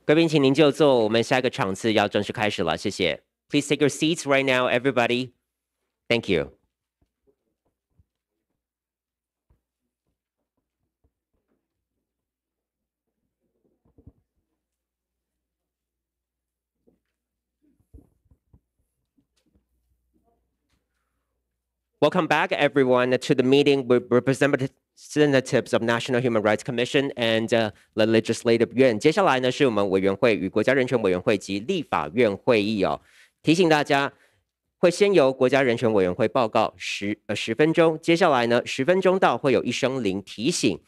贵宾，请您就座，我们下一个场次要正式开始了，谢谢。Please take your seats right now, everybody. Thank you. Welcome back, everyone, to the meeting with representatives of National Human Rights Commission and the Legislative Yuan. 接下来呢，是我们委员会与国家人权委员会及立法院会议哦。提醒大家，会先由国家人权委员会报告10分钟，接下来呢10分钟到会有1声铃提醒，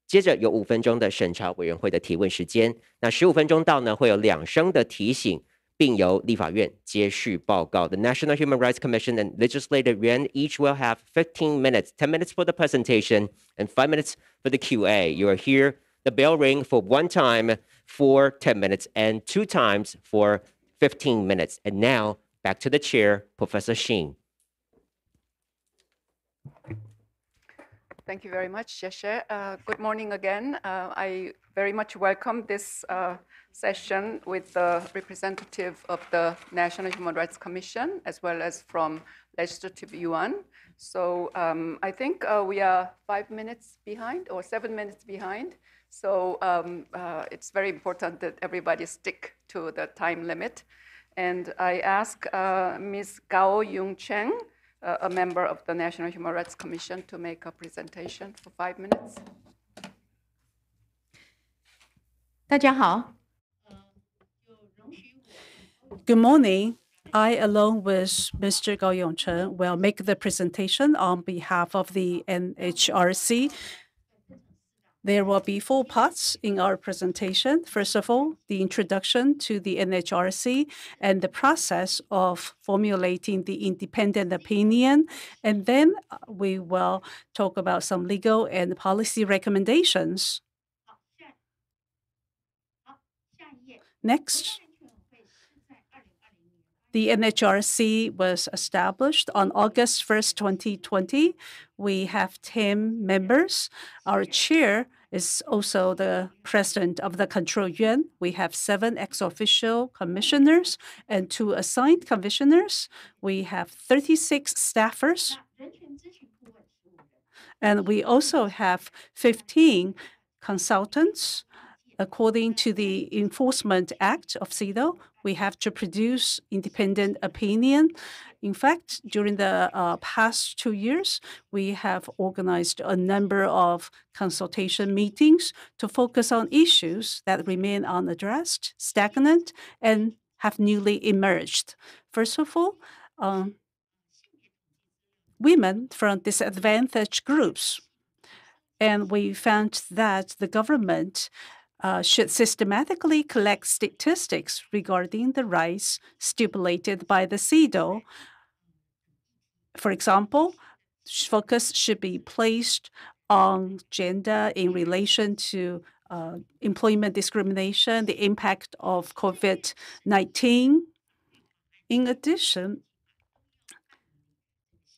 接着有5分钟的审查委员会的提问时间。那15分钟到呢会有2声的提醒。并由立法院接续报告。The National Human Rights Commission and Legislative Yuan each will have 15 minutes, 10 minutes for the presentation and 5 minutes for the QA. You are here. The bell ring for 1 time for 10 minutes and 2 times for 15 minutes. And now back to the chair, Professor Shin. Thank you very much, Yeshe. Good morning again. I very much welcome this session with the representative of the National Human Rights Commission, as well as from Legislative Yuan. So I think we are 5 minutes behind or 7 minutes behind. So it's very important that everybody stick to the time limit. And I ask Ms. Gao Yung Cheng, a member of the National Human Rights Commission, to make a presentation for 5 minutes. 大家好。有荣 Good morning. I, along with Mr. Gao Yongchen, will make the presentation on behalf of the NHRC. There will be 4 parts in our presentation. First of all, the introduction to the NHRC and the process of formulating the independent opinion. And then we will talk about some legal and policy recommendations. Next. The NHRC was established on August 1st, 2020. We have 10 members. Our chair is also the president of the Control Yuan. We have 7 ex-officio commissioners and 2 assigned commissioners. We have 36 staffers. And we also have 15 consultants. According to the Enforcement Act of CEDAW, we have to produce independent opinion. In fact, during the past 2 years, we have organized a number of consultation meetings to focus on issues that remain unaddressed, stagnant, and have newly emerged. First of all, women from disadvantaged groups. And we found that the government should systematically collect statistics regarding the rights stipulated by the CEDAW. For example, focus should be placed on gender in relation to employment discrimination, the impact of COVID-19. In addition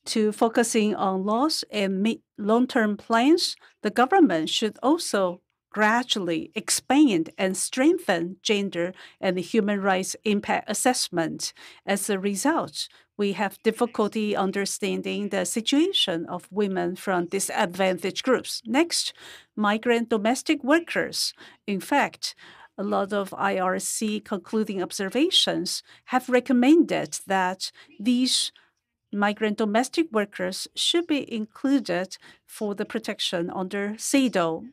to focusing on laws and long-term plans, the government should also gradually expand and strengthen gender and human rights impact assessment. As a result, we have difficulty understanding the situation of women from disadvantaged groups. Next, migrant domestic workers. In fact, a lot of IRC concluding observations have recommended that these migrant domestic workers should be included for the protection under CEDAW.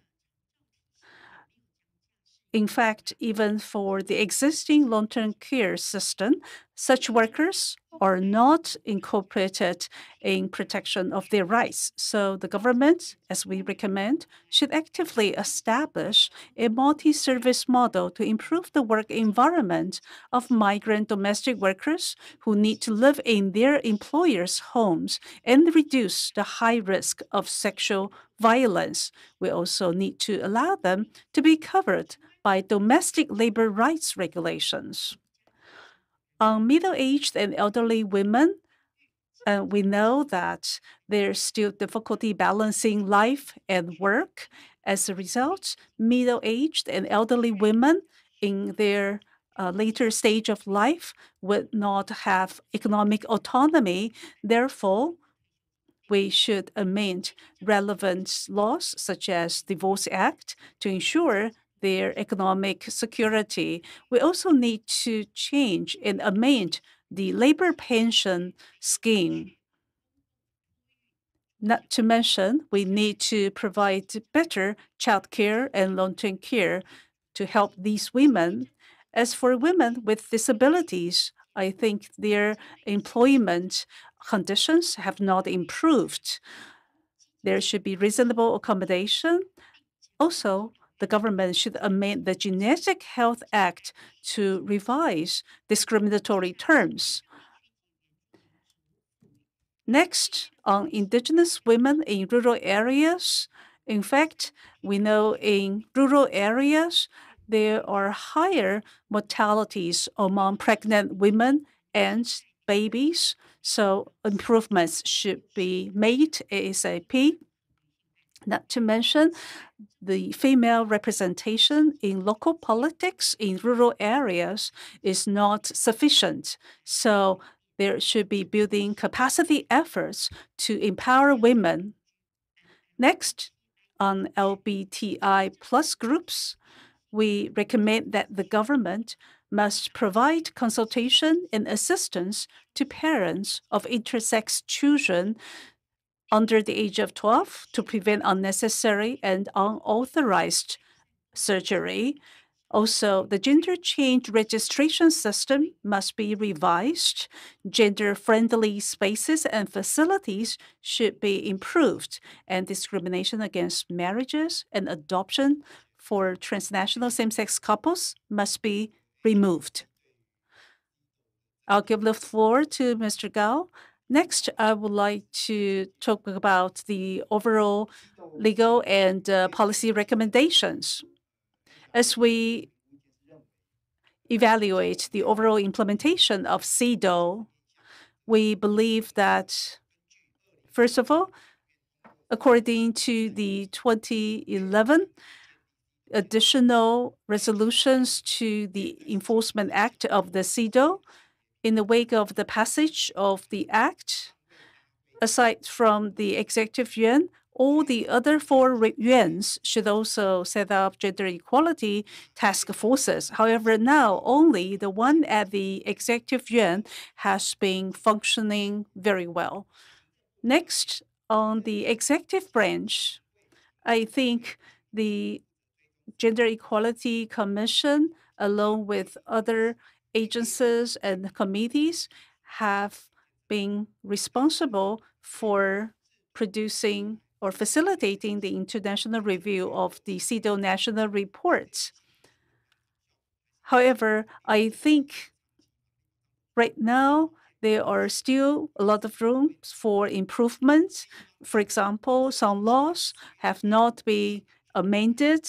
In fact, even for the existing long-term care system, such workers are not incorporated in protection of their rights. So the government, as we recommend, should actively establish a multi-service model to improve the work environment of migrant domestic workers who need to live in their employers' homes and reduce the high risk of sexual violence. We also need to allow them to be covered by domestic labor rights regulations. On middle-aged and elderly women, we know that there's still difficulty balancing life and work. As a result, middle-aged and elderly women in their later stage of life would not have economic autonomy. Therefore, we should amend relevant laws such as Divorce Act to ensure their economic security. We also need to change and amend the labor pension scheme. Not to mention, we need to provide better child care and long-term care to help these women. As for women with disabilities, I think their employment conditions have not improved. There should be reasonable accommodation. Also, the government should amend the Genetic Health Act to revise discriminatory terms. Next, on indigenous women in rural areas. In fact, we know in rural areas, there are higher mortalities among pregnant women and babies, so improvements should be made ASAP. Not to mention, the female representation in local politics in rural areas is not sufficient. So there should be building capacity efforts to empower women. Next, on LGBTI plus groups, we recommend that the government must provide consultation and assistance to parents of intersex children under the age of 12 to prevent unnecessary and unauthorized surgery. Also, the gender change registration system must be revised. Gender-friendly spaces and facilities should be improved, and discrimination against marriages and adoption for transnational same-sex couples must be removed. I'll give the floor to Mr. Gao. Next, I would like to talk about the overall legal and policy recommendations. As we evaluate the overall implementation of CEDAW, we believe that, first of all, according to the 2011 additional resolutions to the Enforcement Act of the CEDAW, in the wake of the passage of the Act, aside from the Executive Yuan, all the other 4 yuans should also set up gender equality task forces. However, now only the one at the Executive Yuan has been functioning very well. Next, on the executive branch, I think the Gender Equality Commission, along with other agencies and committees, have been responsible for producing or facilitating the international review of the CEDAW national reports. However, I think right now there are still a lot of room for improvement. For example, some laws have not been amended.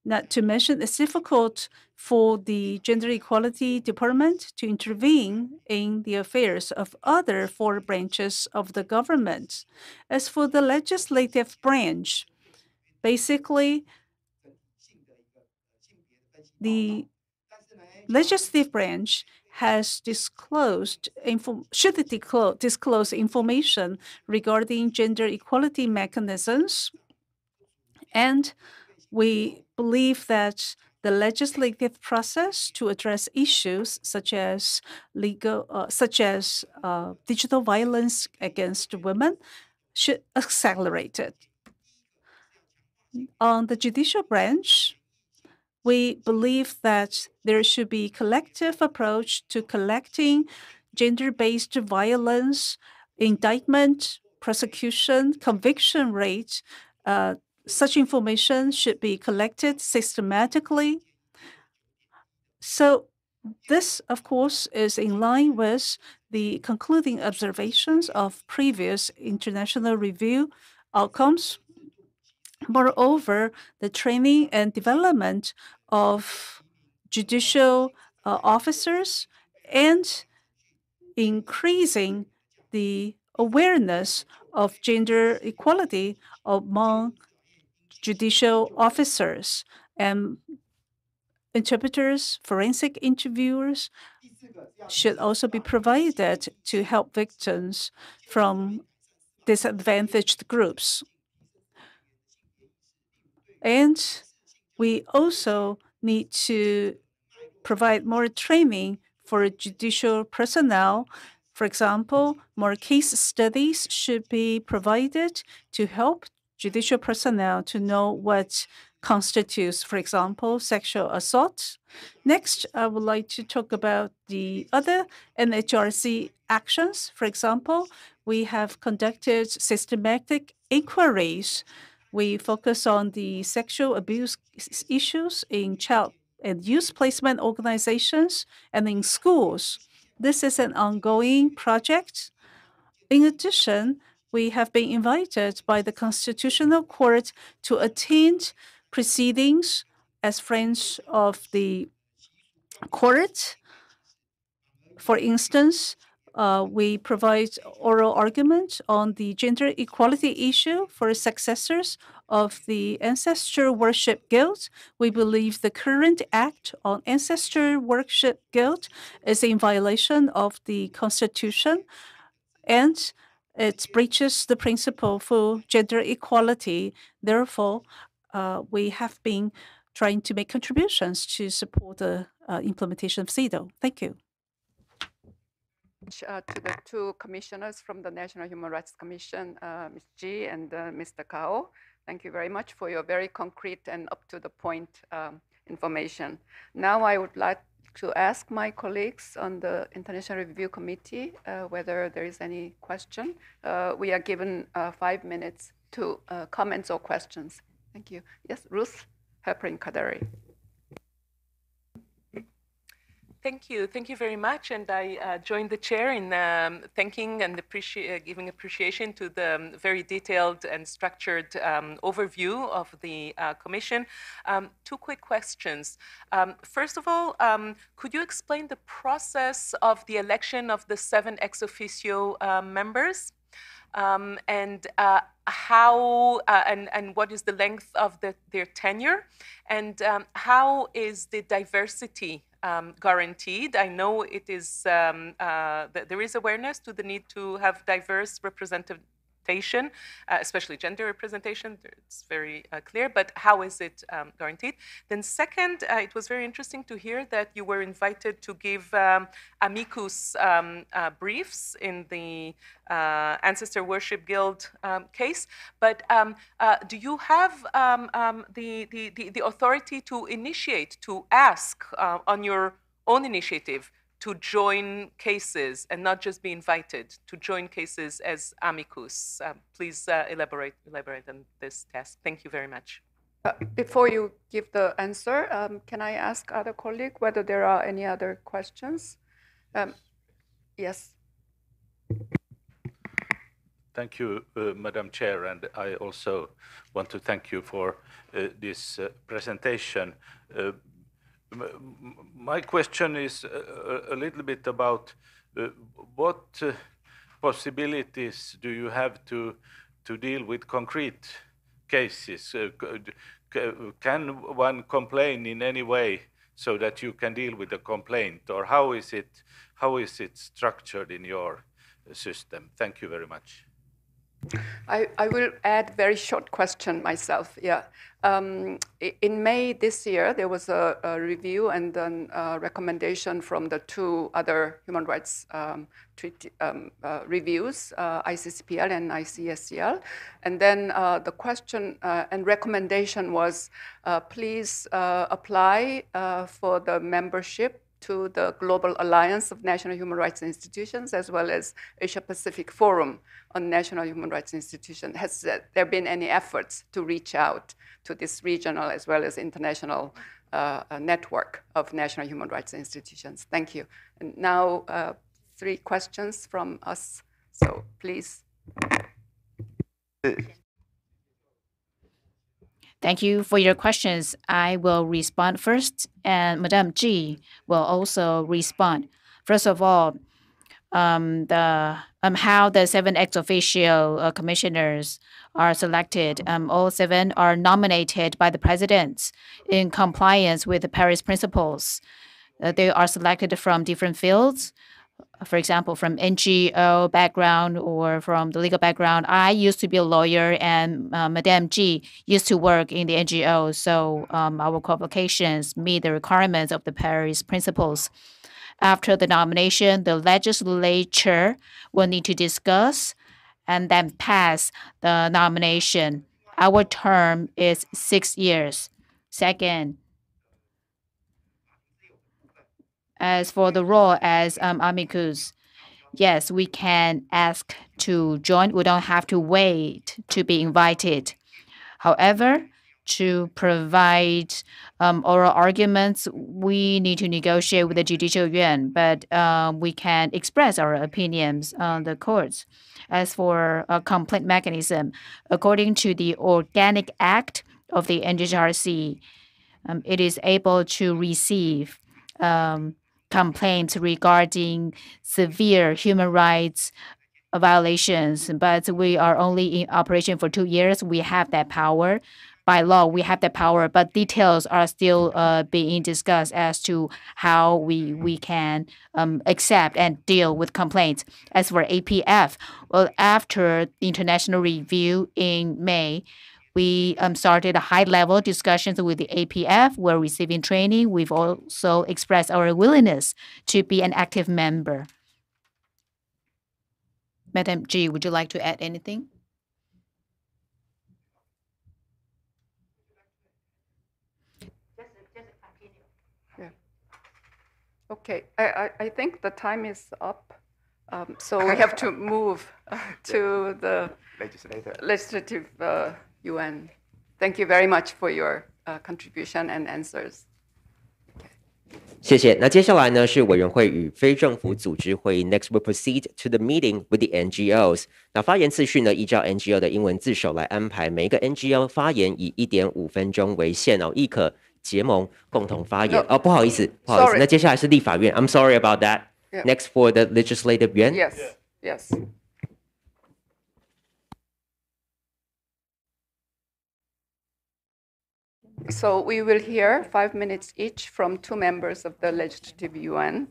Not to mention, it's difficult for the Gender Equality Department to intervene in the affairs of other 4 branches of the government. As for the legislative branch, basically, the legislative branch has should disclose information regarding gender equality mechanisms, and we believe that the legislative process to address issues such as digital violence against women should accelerate it. On the judicial branch, we believe that there should be collective approach to collecting gender-based violence, indictment, prosecution, conviction rate. Such information should be collected systematically. So this, of course, is in line with the concluding observations of previous international review outcomes. Moreover, the training and development of judicial officers and increasing the awareness of gender equality among judicial officers and interpreters, forensic interviewers should also be provided to help victims from disadvantaged groups. And we also need to provide more training for judicial personnel. For example, more case studies should be provided to help judicial personnel to know what constitutes, for example, sexual assault. Next, I would like to talk about the other NHRC actions. For example, we have conducted systematic inquiries. We focus on the sexual abuse issues in child and youth placement organizations and in schools. This is an ongoing project. In addition, we have been invited by the Constitutional Court to attend proceedings as friends of the court. For instance, we provide oral argument on the gender equality issue for successors of the Ancestor Worship Guild. We believe the current act on Ancestor Worship Guild is in violation of the Constitution, and it breaches the principle for gender equality. Therefore, we have been trying to make contributions to support the implementation of CEDAW. Thank you. To the 2 commissioners from the National Human Rights Commission, Ms. Ji and Mr. Gao, Thank you very much for your very concrete and up-to-the-point information. Now I would like to ask my colleagues on the International Review Committee whether there is any question. We are given 5 minutes to comments or questions. Thank you. Yes, Ruth Herpring-Kaderi. Thank you. Thank you very much. And I joined the chair in thanking and giving appreciation to the very detailed and structured overview of the Commission. 2 quick questions. First of all, could you explain the process of the election of the 7 ex officio members? And how and what is the length of their tenure? And how is the diversity guaranteed? I know it is there is awareness to the need to have diverse representation, especially gender representation. It's very clear, but how is it guaranteed? Then second, it was very interesting to hear that you were invited to give amicus briefs in the Ancestor Worship Guild case, but do you have the authority to initiate, to ask on your own initiative to join cases and not just be invited to join cases as amicus? Please elaborate on this task. Thank you very much. Before you give the answer, can I ask other colleagues whether there are any other questions? Yes. Thank you, Madam Chair, and I also want to thank you for this presentation. My question is a little bit about what possibilities do you have to deal with concrete cases? Can one complain in any way so that you can deal with the complaint, or how is it structured in your system? Thank you very much. I will add very short question myself. Yeah, in May this year, there was a review and then a recommendation from the 2 other human rights treaty reviews, ICCPR and ICSCR. And then the question and recommendation was, please apply for the membership to the Global Alliance of National Human Rights Institutions, as well as Asia Pacific Forum on National Human Rights Institutions. Has there been any efforts to reach out to this regional as well as international network of national human rights institutions? Thank you. And now 3 questions from us, so please. Thank you for your questions. I will respond first, and Madame Ji will also respond. First of all, how the 7 ex officio commissioners are selected. All 7 are nominated by the president in compliance with the Paris Principles. They are selected from different fields. For example, from NGO background or from the legal background. I used to be a lawyer, and Madame Ji used to work in the NGO, so our qualifications meet the requirements of the Paris Principles. After the nomination, the legislature will need to discuss and then pass the nomination. Our term is 6 years. Second, as for the role as amicus, yes, we can ask to join. We don't have to wait to be invited. However, to provide oral arguments, we need to negotiate with the Judicial Yuan, but we can express our opinions on the courts. As for a complaint mechanism, according to the Organic Act of the NHRC, it is able to receive complaints regarding severe human rights violations, but we are only in operation for 2 years. We have that power. By law, we have that power, but details are still being discussed as to how we can accept and deal with complaints. As for APF, well, after the international review in May, we started high-level discussions with the APF. We're receiving training. We've also expressed our willingness to be an active member. Madam Ji, would you like to add anything? Okay, I think the time is up. So we have to move to the legislative UN. Thank you very much for your contribution and answers. 谢谢。那接下来呢是委员会与非政府组织会议。Next, we'll proceed to the meeting with the NGOs. 那发言次序呢，依照 NGO 的英文字首来安排，每一个 NGO 发言以1.5分钟为限哦，亦可结盟共同发言。不好意思，那接下来是立法院。I'm sorry about that. Yeah. Next for the legislative yuan. Yes, yes. So we will hear 5 minutes each from 2 members of the Legislative Yuan.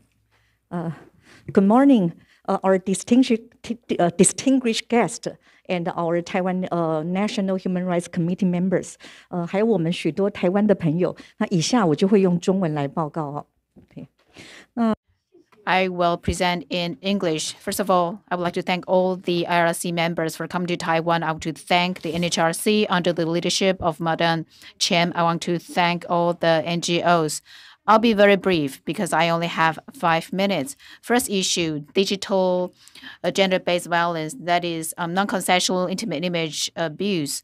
Good morning, our distinguished guest and our Taiwan National Human Rights Committee members. 还有我们许多台湾的朋友。那以下我就会用中文来报告哦。Okay. I will present in English. First of all, I would like to thank all the IRC members for coming to Taiwan. I want to thank the NHRC under the leadership of Madam Chen. I want to thank all the NGOs. I'll be very brief because I only have 5 minutes. First issue, digital gender-based violence, that is non-consensual intimate image abuse.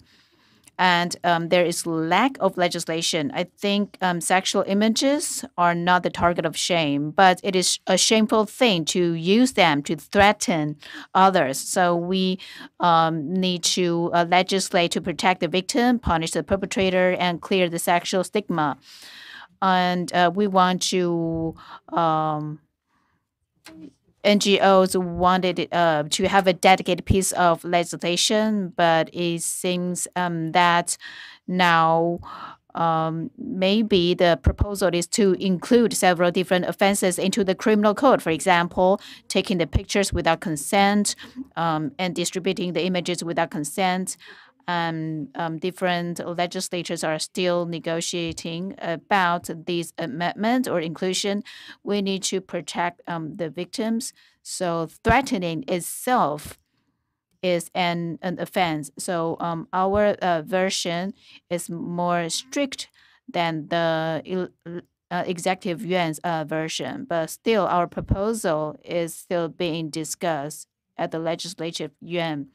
And there is lack of legislation. I think sexual images are not the target of shame, but it is a shameful thing to use them to threaten others. So we need to legislate to protect the victim, punish the perpetrator, and clear the sexual stigma. And we want to NGOs wanted to have a dedicated piece of legislation, but it seems that now maybe the proposal is to include several different offenses into the criminal code. For example, taking the pictures without consent and distributing the images without consent. Different legislators are still negotiating about this amendment or inclusion. We need to protect the victims. So threatening itself is an offense. So our version is more strict than the executive yuan's version, but still our proposal is still being discussed at the legislative yuan.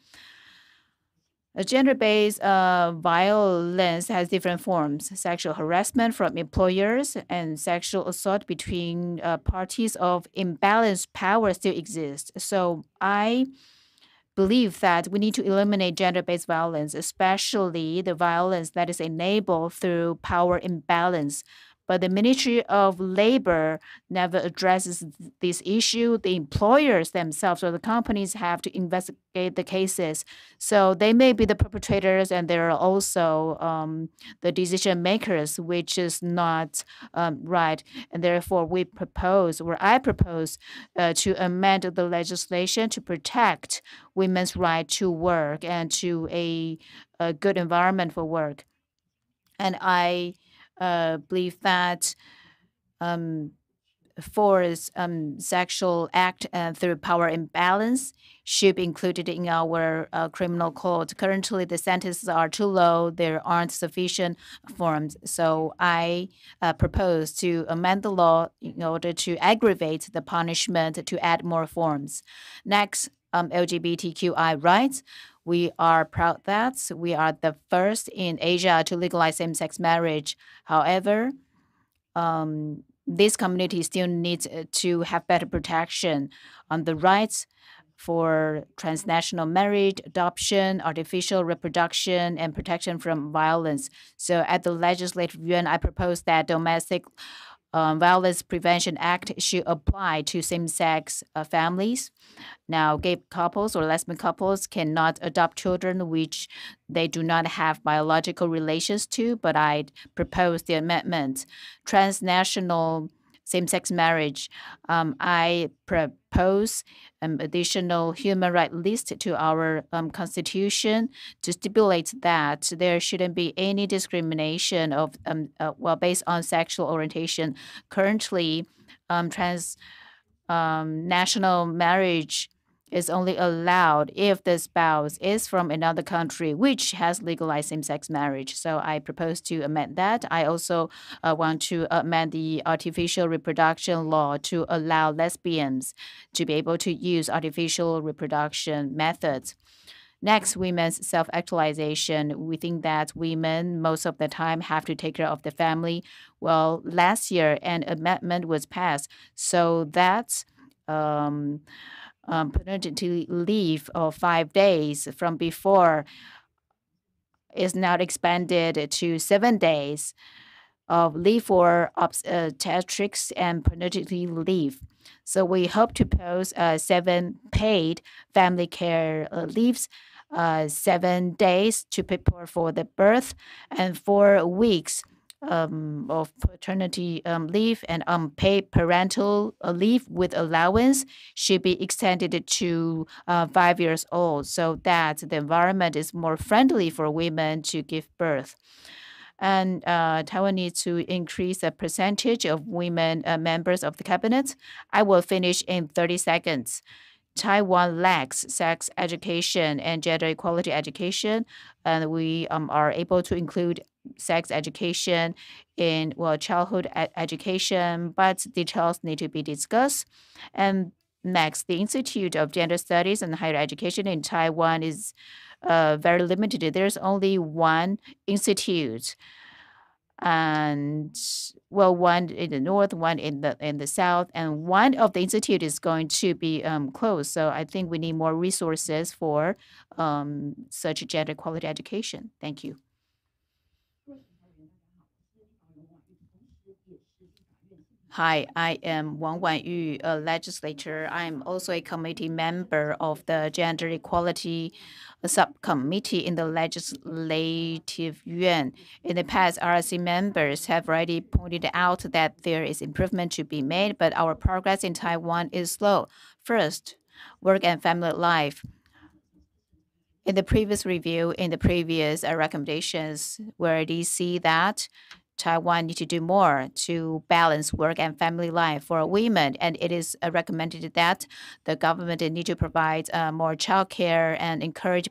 Gender-based violence has different forms. Sexual harassment from employers and sexual assault between parties of imbalanced power still exist. So I believe that we need to eliminate gender-based violence, especially the violence that is enabled through power imbalance. But the Ministry of Labor never addresses this issue. The employers themselves or the companies have to investigate the cases. So they may be the perpetrators and they're also the decision makers, which is not right. And therefore, I propose to amend the legislation to protect women's right to work and to a good environment for work. And I believe that forced sexual act through power imbalance should be included in our criminal code. Currently, the sentences are too low. There aren't sufficient forms. So I propose to amend the law in order to aggravate the punishment to add more forms. Next, LGBTQI rights. We are proud that we are the first in Asia to legalize same-sex marriage. However, this community still needs to have better protection on the rights for transnational marriage, adoption, artificial reproduction, and protection from violence. So at the Legislative Yuan, I propose that Domestic Violence Prevention Act should apply to same-sex families. Now, gay couples or lesbian couples cannot adopt children which they do not have biological relations to, but I propose the amendment. Transnational same-sex marriage, I propose additional human rights list to our constitution to stipulate that there shouldn't be any discrimination of based on sexual orientation. Currently, transnational marriage is only allowed if the spouse is from another country which has legalized same-sex marriage. So I propose to amend that. I also want to amend the artificial reproduction law to allow lesbians to be able to use artificial reproduction methods. Next, women's self-actualization. We think that women most of the time have to take care of the family. Well, last year an amendment was passed so that paternity leave of 5 days from before is now expanded to 7 days of leave for obstetrics and paternity leave. So we hope to post 7 paid family care leaves, 7 days to prepare for the birth, and 4 weeks of paternity leave and unpaid parental leave with allowance should be extended to 5 years old so that the environment is more friendly for women to give birth. And Taiwan needs to increase the percentage of women members of the cabinet. I will finish in 30 seconds. Taiwan lacks sex education and gender equality education, and we are able to include sex education in childhood education, but details need to be discussed. And next, the Institute of Gender Studies and Higher Education in Taiwan is very limited. There's only one institute, and one in the north, one in the south, and one of the institute is going to be closed. So I think we need more resources for such gender equality education. Thank you. Hi, I am Wang Wanyu, a legislator. I'm also a committee member of the Gender Equality Subcommittee in the Legislative Yuan. In the past, RRC members have already pointed out that there is improvement to be made, but our progress in Taiwan is slow. First, work and family life. In the previous review, in the previous recommendations, we already see that Taiwan needs to do more to balance work and family life for women, and it is recommended that the government need to provide more childcare and encourage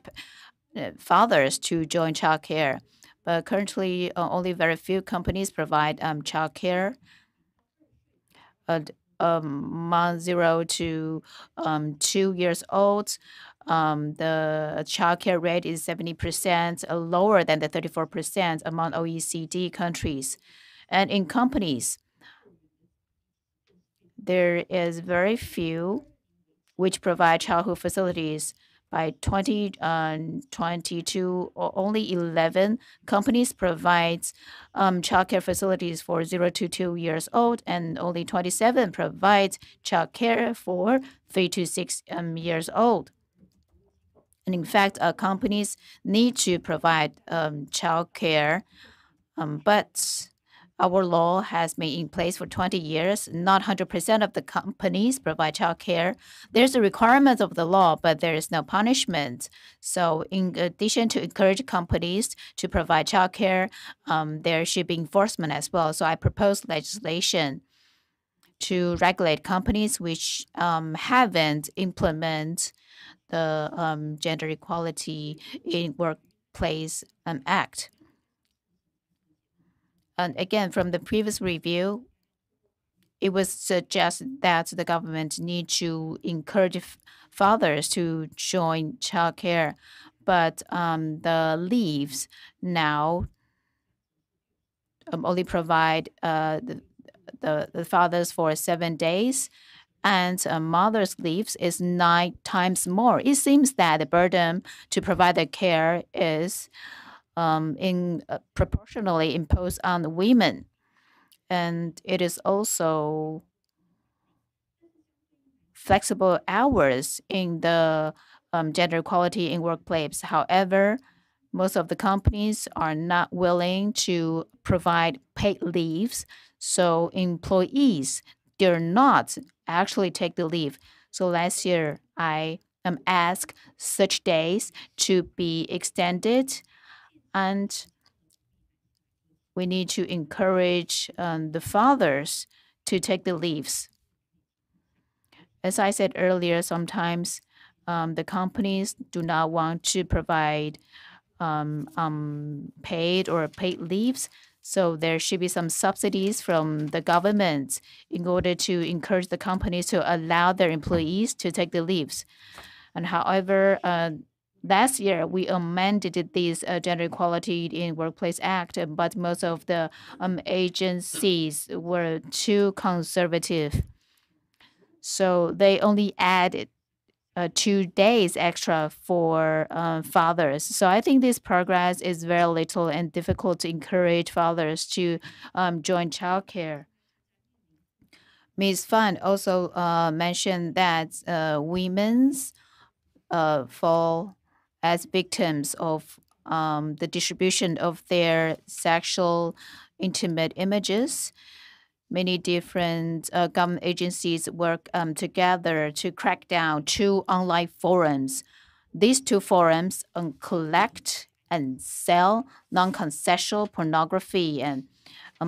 fathers to join childcare. But currently, only very few companies provide childcare. Month 0 to 2 years old. The childcare rate is 70% lower than the 34% among OECD countries. And in companies, there is very few which provide childhood facilities. By 2022, only 11 companies provide childcare facilities for 0 to 2 years old, and only 27 provide childcare for 3 to 6 years old. And in fact, companies need to provide childcare, but our law has been in place for 20 years. Not 100% of the companies provide childcare. There's a requirement of the law, but there is no punishment. So in addition to encourage companies to provide childcare, there should be enforcement as well. So I propose legislation to regulate companies which haven't implemented the Gender Equality in Workplace Act. And again, from the previous review, it was suggested that the government need to encourage fathers to join childcare, but the leaves now only provide the fathers for 7 days, and mother's leaves is 9 times more. It seems that the burden to provide the care is proportionally imposed on the women, and it is also flexible hours in the gender equality in workplace. However, most of the companies are not willing to provide paid leaves, so employees dare not actually take the leave. So last year, I asked such days to be extended, and we need to encourage the fathers to take the leaves. As I said earlier, sometimes the companies do not want to provide paid or paid leaves. So there should be some subsidies from the government in order to encourage the companies to allow their employees to take the leaves. And however, last year we amended this Gender Equality in Workplace Act, but most of the agencies were too conservative. So they only added 2 days extra for fathers. So I think this progress is very little and difficult to encourage fathers to join childcare. Ms. Fan also mentioned that women's fall as victims of the distribution of their sexual intimate images. Many different government agencies work together to crack down 2 online forums. These 2 forums collect and sell non-consensual pornography and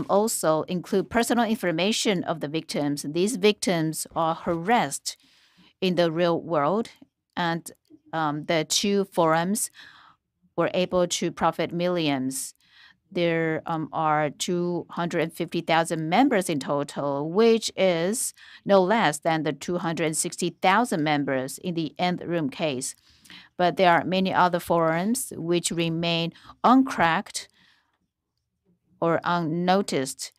also include personal information of the victims. These victims are harassed in the real world, and the 2 forums were able to profit millions. There are 250,000 members in total, which is no less than the 260,000 members in the Nth Room case. But there are many other forums which remain uncracked or unnoticed.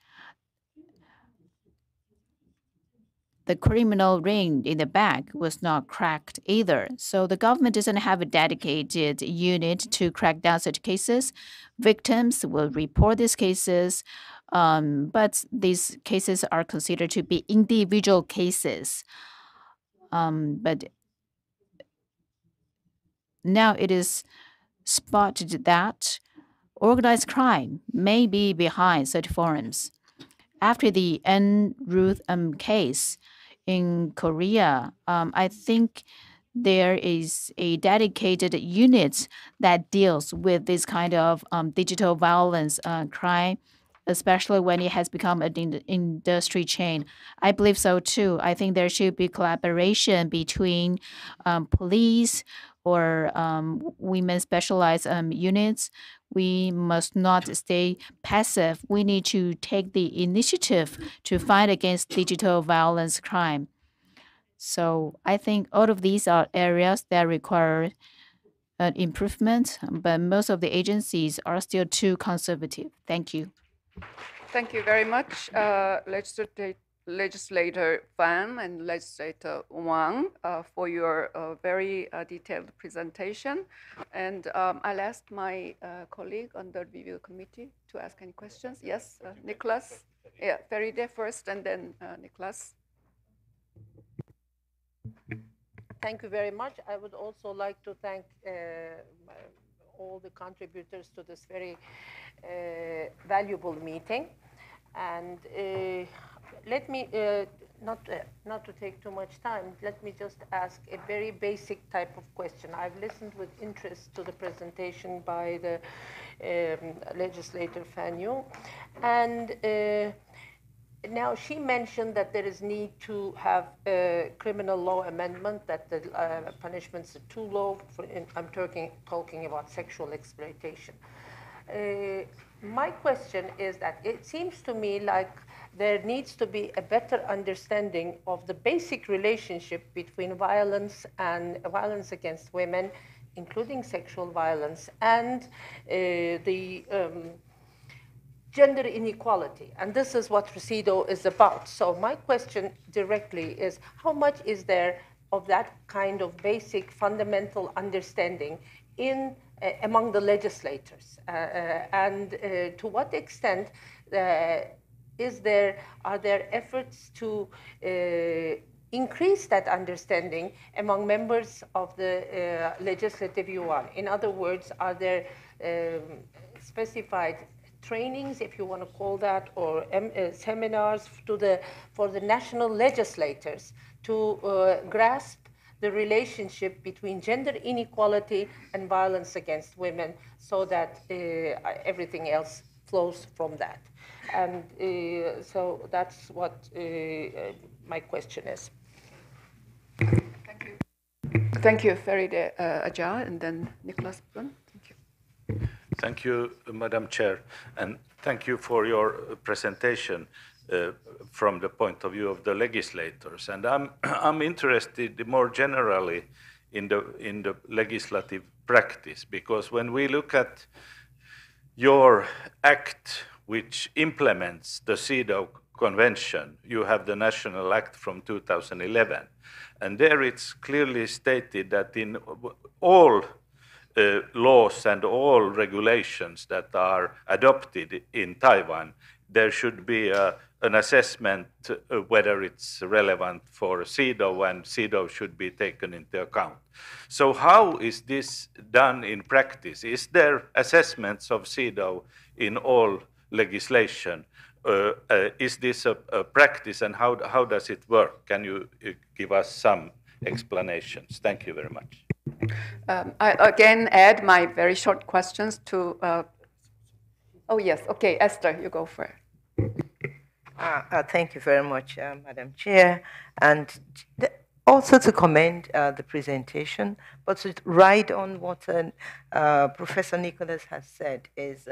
The criminal ring in the back was not cracked either. So the government doesn't have a dedicated unit to crack down such cases. Victims will report these cases, but these cases are considered to be individual cases. But now it is spotted that organized crime may be behind such forums. After the N. Ruth case in Korea, I think there is a dedicated unit that deals with this kind of digital violence crime, especially when it has become an industry chain. I believe so too. I think there should be collaboration between police or women specialized units. We must not stay passive. We need to take the initiative to fight against digital violence crime. So I think all of these are areas that require an improvement, but most of the agencies are still too conservative. Thank you. Thank you very much, Legislator Fan and Legislator Wang, for your very detailed presentation. And I'll ask my colleague on the review committee to ask any questions. Yes, Nicholas? Yeah, Feride first, and then Nicholas. Thank you very much. I would also like to thank all the contributors to this very valuable meeting. And let me, not to take too much time, let me just ask a very basic type of question. I've listened with interest to the presentation by the legislator Fan Yu. And now she mentioned that there is need to have a criminal law amendment, that the punishments are too low. I'm talking about sexual exploitation. My question is that it seems to me like there needs to be a better understanding of the basic relationship between violence and violence against women, including sexual violence, and the gender inequality. And this is what RECIDO is about. So my question directly is, how much is there of that kind of basic fundamental understanding in among the legislators, and to what extent are there efforts to increase that understanding among members of the Legislative Yuan? In other words, are there specified trainings, if you want to call that, or seminars for the national legislators to grasp the relationship between gender inequality and violence against women, so that everything else flows from that? And so that's what my question is. Thank you. Thank you, Feride Ajar, and then Nicholas Brun. Thank you. Thank you, Madam Chair, and thank you for your presentation from the point of view of the legislators. And I'm interested more generally in the legislative practice, because when we look at your act which implements the CEDAW Convention, you have the National Act from 2011, and there it's clearly stated that in all laws and all regulations that are adopted in Taiwan, there should be an assessment whether it's relevant for CEDAW, and CEDAW should be taken into account. So how is this done in practice? Is there assessments of CEDAW in all legislation? Is this a practice, and how does it work? Can you give us some explanations? Thank you very much. I again add my very short questions to. Oh yes, okay, Esther, you go for it. Thank you very much, Madam Chair, and also to commend the presentation, but to ride on what Professor Nicholas has said is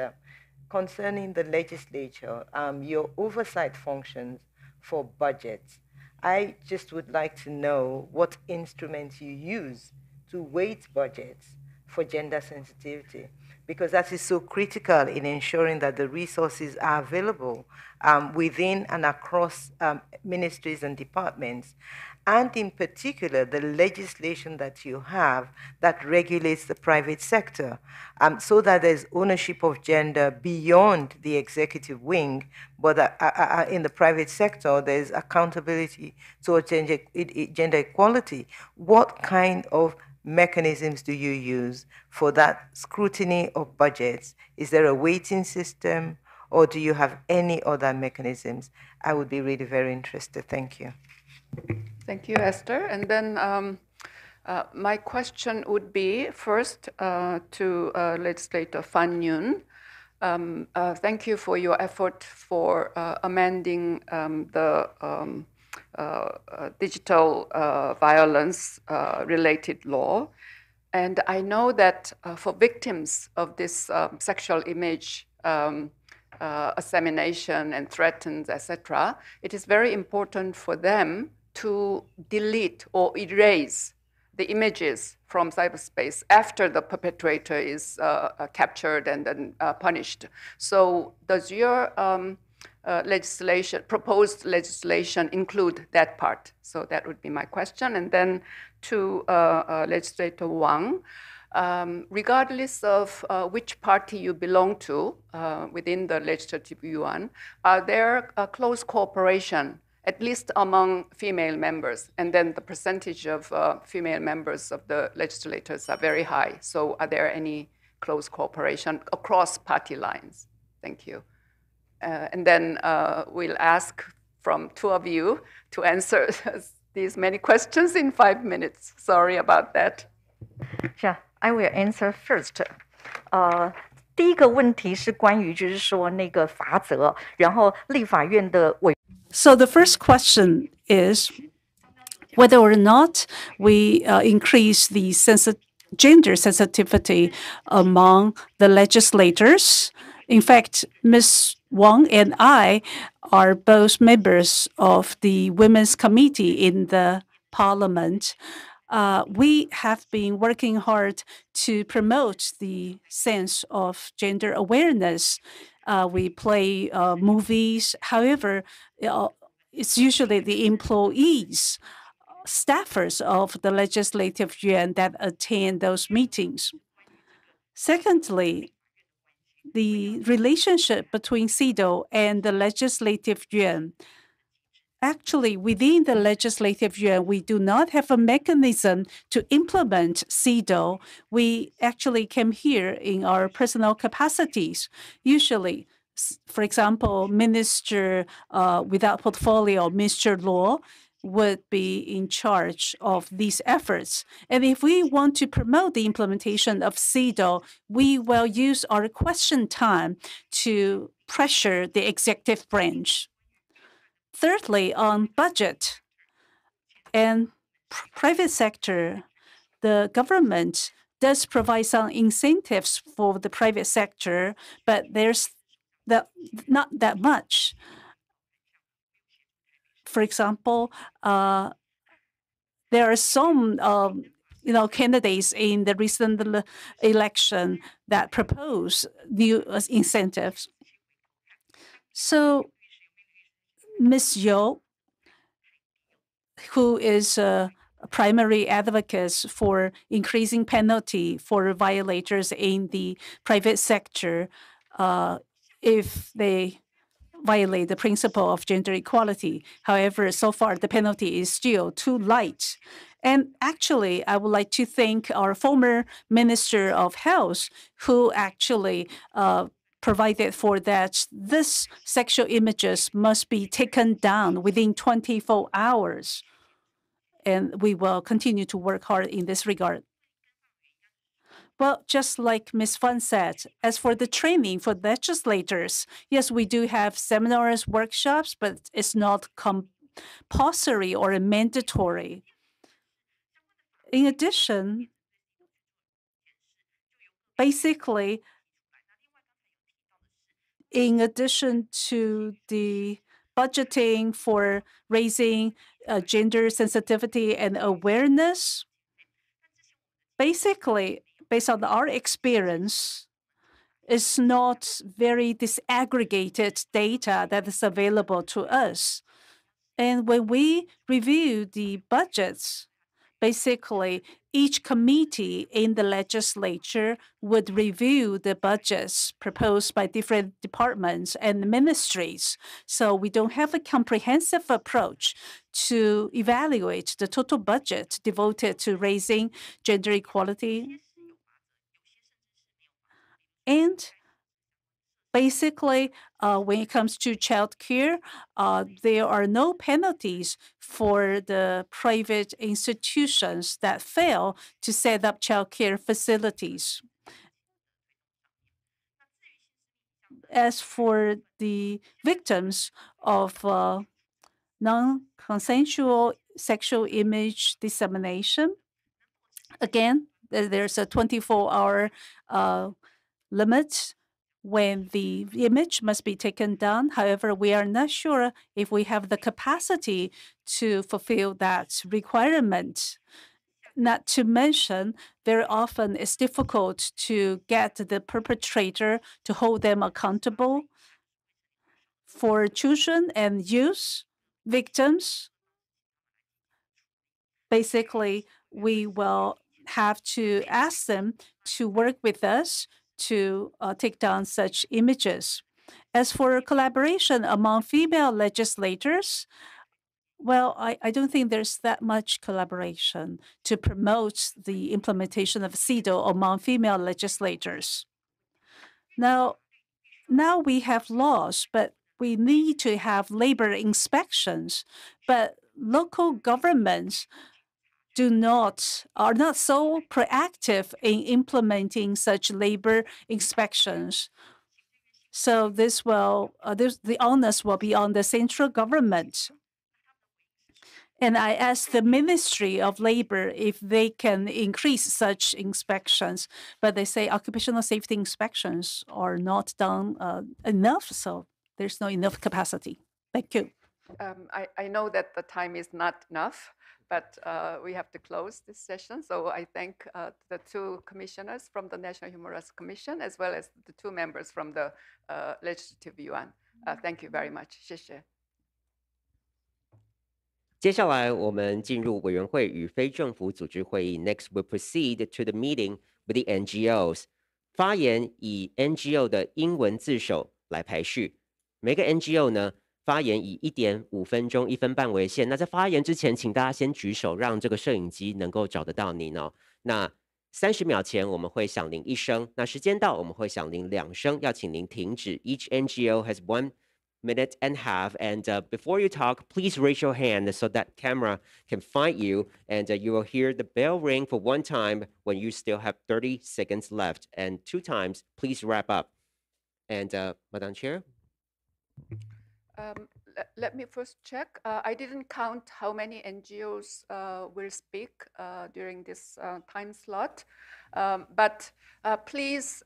concerning the legislature, your oversight functions for budgets. I just would like to know what instruments you use to weight budgets for gender sensitivity, because that is so critical in ensuring that the resources are available within and across ministries and departments, and in particular, the legislation that you have that regulates the private sector, so that there's ownership of gender beyond the executive wing, but in the private sector, there's accountability towards gender equality. What kind of mechanisms do you use for that scrutiny of budgets? Is there a weighting system, or do you have any other mechanisms? I would be really very interested. Thank you. Thank you, Esther. And then my question would be first to Legislator Fan Yun. Thank you for your effort for amending the digital violence related law. And I know that for victims of this sexual image assimilation and threatens, etc., it is very important for them to delete or erase the images from cyberspace after the perpetrator is captured and then punished. So does your proposed legislation include that part? So that would be my question. And then to Legislator Wang, regardless of which party you belong to within the Legislative Yuan, are there a close cooperation, at least among female members? And then the percentage of female members of the legislators are very high. So are there any close cooperation across party lines? Thank you. And then we'll ask from two of you to answer these many questions in 5 minutes. Sorry about that. Sure, I will answer first. 第一个问题是关于就是说那个法则，然后立法院的委。So the first question is whether or not we increase the gender sensitivity among the legislators. In fact, Ms. Wang and I are both members of the Women's Committee in the Parliament. We have been working hard to promote the sense of gender awareness. We play movies. However, it's usually the employees, staffers of the Legislative Yuan that attend those meetings. Secondly, the relationship between CEDAW and the Legislative Yuan. Actually, within the Legislative Yuan, we do not have a mechanism to implement CEDAW. We actually came here in our personal capacities. Usually, for example, Minister without portfolio, Mr. Luo, would be in charge of these efforts. And if we want to promote the implementation of CEDAW, we will use our question time to pressure the executive branch. Thirdly, on budget and private sector the government does provide some incentives for the private sector, but there's not that much. For example, there are some candidates in the recent election that propose new incentives. So Ms. Yo, who is a primary advocate for increasing penalty for violators in the private sector if they violate the principle of gender equality. However, so far the penalty is still too light. And actually, I would like to thank our former Minister of Health, who actually provided for that this sexual images must be taken down within 24 hours. And we will continue to work hard in this regard. Well, just like Ms. Fun said, as for the training for legislators, yes, we do have seminars, workshops, but it's not compulsory or mandatory. In addition, basically, in addition to the budgeting for raising gender sensitivity and awareness, basically, based on our experience, it's not very disaggregated data that is available to us. And when we review the budgets, basically, each committee in the legislature would review the budgets proposed by different departments and ministries. So we don't have a comprehensive approach to evaluate the total budget devoted to raising gender equality. And basically, when it comes to childcare, there are no penalties for the private institutions that fail to set up childcare facilities. As for the victims of non-consensual sexual image dissemination, again, there's a 24-hour limit when the image must be taken down. However, we are not sure if we have the capacity to fulfill that requirement. Not to mention, very often it's difficult to get the perpetrator to hold them accountable. For children and youth victims, basically, we will have to ask them to work with us to take down such images. As for collaboration among female legislators, well, I don't think there's that much collaboration to promote the implementation of CEDAW among female legislators. Now we have laws, but we need to have labor inspections. But local governments are not so proactive in implementing such labor inspections. So the onus will be on the central government. And I asked the Ministry of Labor if they can increase such inspections, but they say occupational safety inspections are not done enough, so there's not enough capacity. Thank you. I know that the time is not enough, but we have to close this session. So I thank the two commissioners from the National Human Rights Commission, as well as the two members from the Legislative Yuan. Thank you very much. 谢谢。接下来我们进入委员会与非政府组织会议。Next, we proceed to the meeting with the NGOs. 发言以 NGO 的英文字首来排序。每个 NGO 呢，发言以1.5分钟、1分半为限。那在发言之前，请大家先举手，让这个摄影机能够找得到您哦。那30秒前我们会响铃1声，那时间到我们会响铃2声，要请您停止。Each NGO has 1 minute and a half, and before you talk, please raise your hand so that camera can find you, and you will hear the bell ring for 1 time when you still have 30 seconds left, and 2 times, please wrap up. And Madam Chair? let me first check. I didn't count how many NGOs will speak during this time slot, but please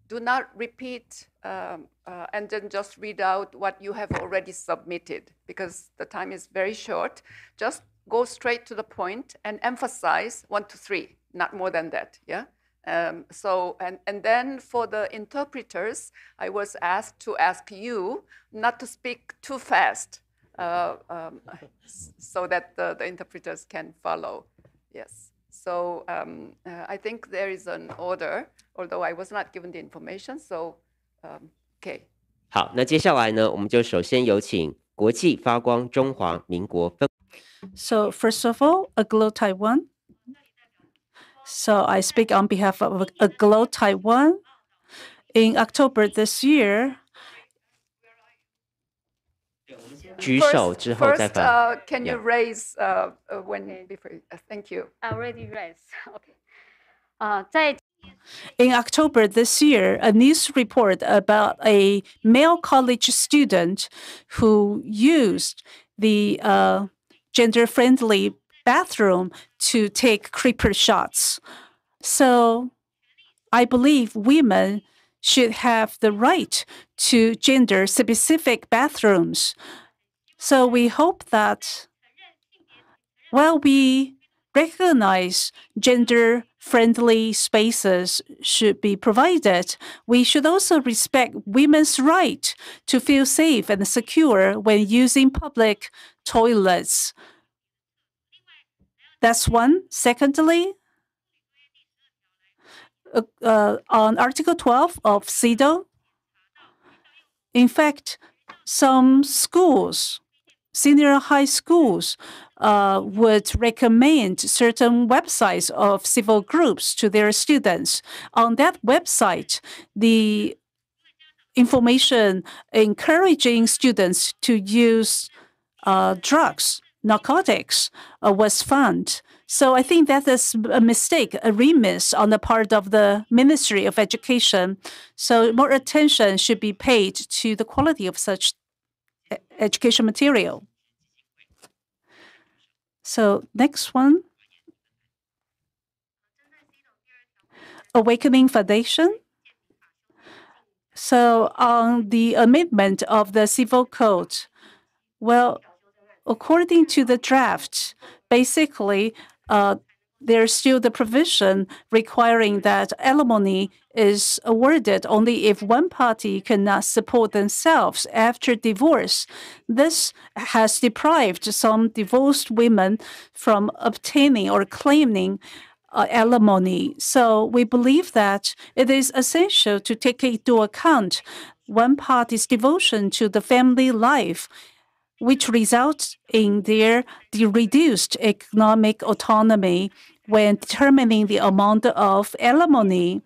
do not repeat and then just read out what you have already submitted, because the time is very short. Just go straight to the point and emphasize 1 to 3, not more than that, yeah? And then for the interpreters, I was asked to ask you not to speak too fast so that the interpreters can follow. Yes. So I think there is an order, although I was not given the information. So, okay. 好，那接下来呢，我们就首先有请国际发光中华民国分。So first of all, Aglow Taiwan. So I speak on behalf of Aglow Taiwan. In October this year, 举手之后再发。 Can you raise when before? Thank you. I already raised. Okay. in October this year, a news report about a male college student who used the gender-friendly bathroom to take creeper shots. So I believe women should have the right to gender-specific bathrooms. So we hope that while we recognize gender-friendly spaces should be provided, we should also respect women's right to feel safe and secure when using public toilets. That's one. Secondly, on Article 12 of CEDAW, in fact, some schools, senior high schools, would recommend certain websites of civil groups to their students. On that website, the information encouraging students to use drugs, narcotics, was found. So I think that is a mistake, a remiss on the part of the Ministry of Education. So more attention should be paid to the quality of such education material. So next one, Awakening Foundation. So on the amendment of the Civil Code, well, according to the draft, basically, there's still the provision requiring that alimony is awarded only if one party cannot support themselves after divorce. This has deprived some divorced women from obtaining or claiming alimony. So we believe that it is essential to take into account one party's devotion to the family life, which results in their reduced economic autonomy when determining the amount of alimony.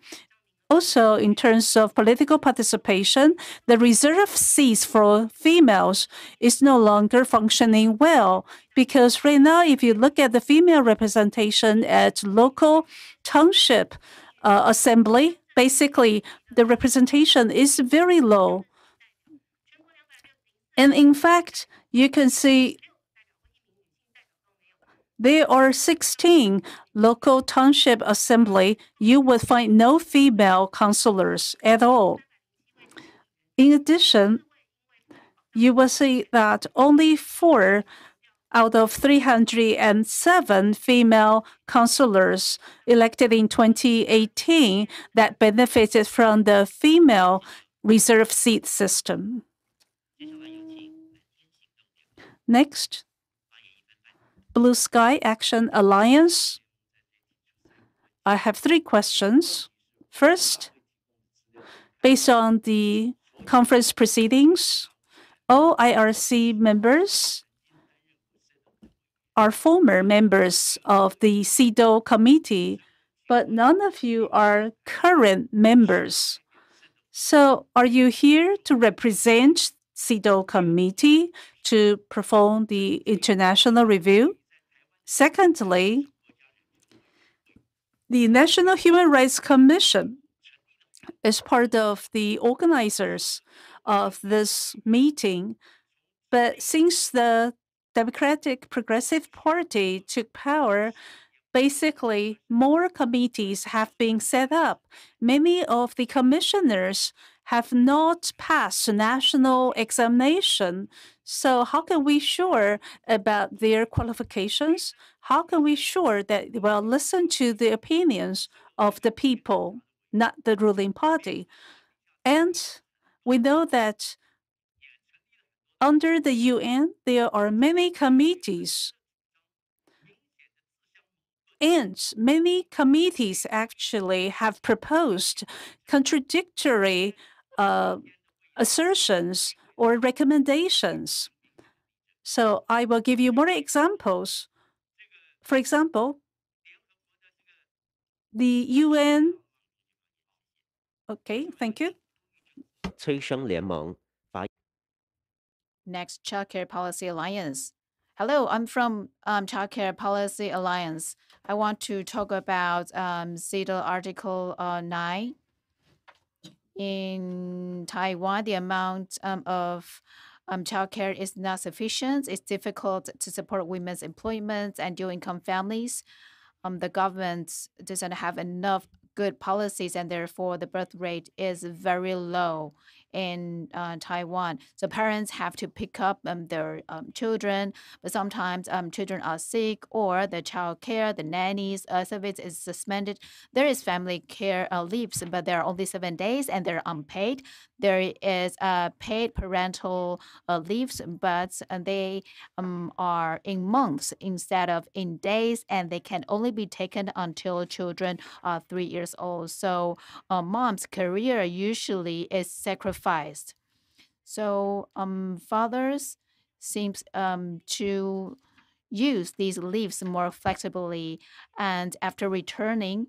Also, in terms of political participation, the reserved seats for females is no longer functioning well, because right now, if you look at the female representation at local township assembly, basically the representation is very low. And in fact, you can see there are 16 local township assembly. You would find no female councillors at all. In addition, you will see that only 4 out of 307 female councillors elected in 2018 that benefited from the female reserve seat system. Next, Blue Sky Action Alliance. I have 3 questions. First, based on the conference proceedings, all IRC members are former members of the CEDAW committee, but none of you are current members. So are you here to represent CEDAW committee to perform the international review? Secondly, the National Human Rights Commission is part of the organizers of this meeting, But since the Democratic Progressive Party took power, basically more committees have been set up. Many of the commissioners have not passed national examination. So how can we sure about their qualifications? How can we sure that they will listen to the opinions of the people, not the ruling party? And we know that under the UN, there are many committees, and many committees actually have proposed contradictory assertions or recommendations. So I will give you more examples. For example, the UN. Okay, thank you. 催生联盟 Next, Childcare Policy Alliance. Hello, I'm from Childcare Policy Alliance. I want to talk about CEDAW Article 9. In Taiwan, the amount of childcare is not sufficient. It's difficult to support women's employment and dual-income families. The government doesn't have enough good policies, and therefore the birth rate is very low in Taiwan. So parents have to pick up their children, but sometimes children are sick or the child care, the nannies service is suspended. There is family care leaves, but there are only 7 days and they're unpaid. There is paid parental leaves, but they are in months instead of in days, and they can only be taken until children are 3 years old. So mom's career usually is sacrificed. So fathers seems to use these leaves more flexibly, and after returning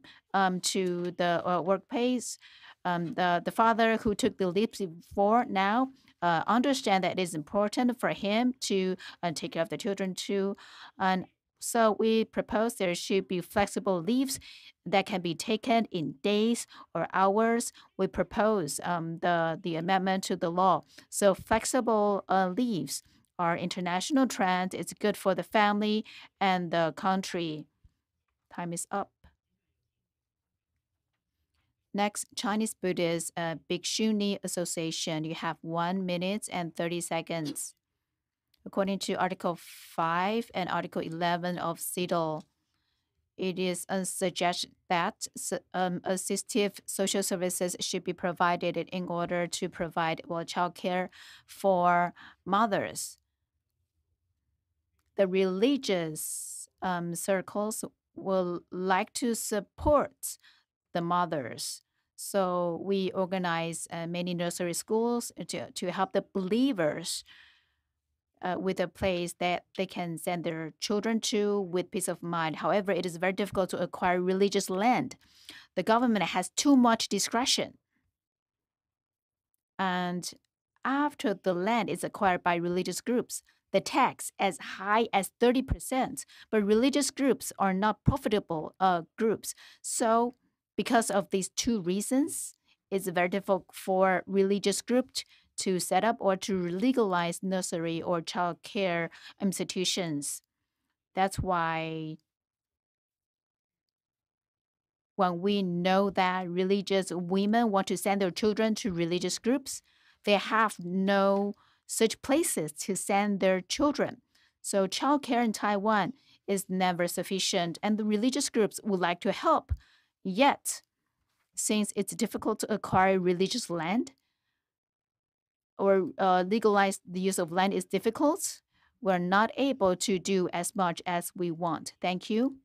to the workplace, the father who took the leaves before now understand that it is important for him to take care of the children too. And so we propose there should be flexible leaves that can be taken in days or hours. We propose the amendment to the law. So flexible leaves are international trend. It's good for the family and the country. Time is up. Next, Chinese Buddhist Bhikshuni Association. You have 1 minute and 30 seconds. According to Article 5 and Article 11 of CEDAW, it is suggested that assistive social services should be provided in order to provide child care for mothers. The religious circles will like to support the mothers. So we organize many nursery schools to help the believers with a place that they can send their children to with peace of mind. However, it is very difficult to acquire religious land. The government has too much discretion. And after the land is acquired by religious groups, the tax as high as 30%, but religious groups are not profitable groups. So because of these two reasons, it's very difficult for religious groups to set up or to legalize nursery or child care institutions. That's why when we know that religious women want to send their children to religious groups, they have no such places to send their children. So child care in Taiwan is never sufficient, and the religious groups would like to help. Yet, since it's difficult to acquire religious land or legalize the use of land is difficult, we're not able to do as much as we want. Thank you.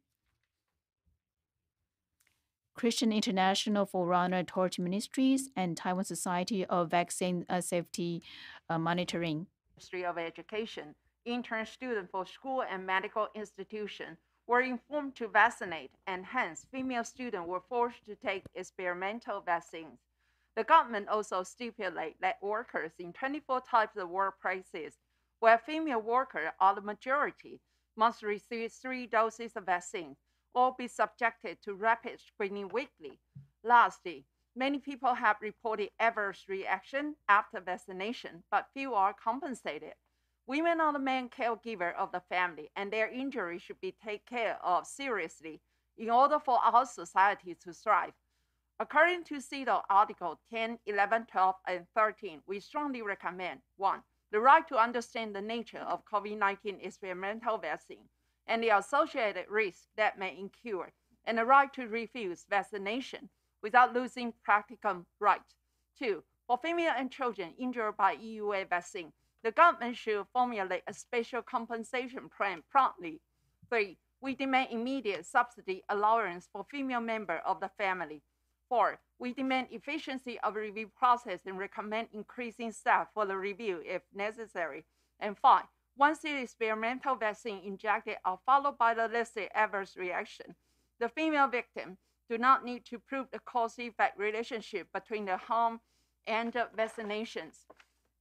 Christian International Forerunner Torch Ministries and Taiwan Society of Vaccine Safety Monitoring. Ministry of Education, intern students for school and medical institution were informed to vaccinate, and hence female students were forced to take experimental vaccines. The government also stipulated that workers in 24 types of workplaces where female workers are the majority must receive 3 doses of vaccine or be subjected to rapid screening weekly. Lastly, many people have reported adverse reaction after vaccination, but few are compensated. Women are the main caregiver of the family, and their injury should be taken care of seriously in order for our society to thrive. According to CEDAW Article 10, 11, 12, and 13, we strongly recommend 1. The right to understand the nature of COVID-19 experimental vaccine and the associated risks that may incur, and the right to refuse vaccination without losing practical rights. 2. For female and children injured by EUA vaccine, the government should formulate a special compensation plan promptly. 3. We demand immediate subsidy allowance for female members of the family. 4. We demand efficiency of review process and recommend increasing staff for the review if necessary. And 5. Once the experimental vaccine injected are followed by the listed adverse reaction, the female victim do not need to prove the cause-effect relationship between the harm and the vaccinations.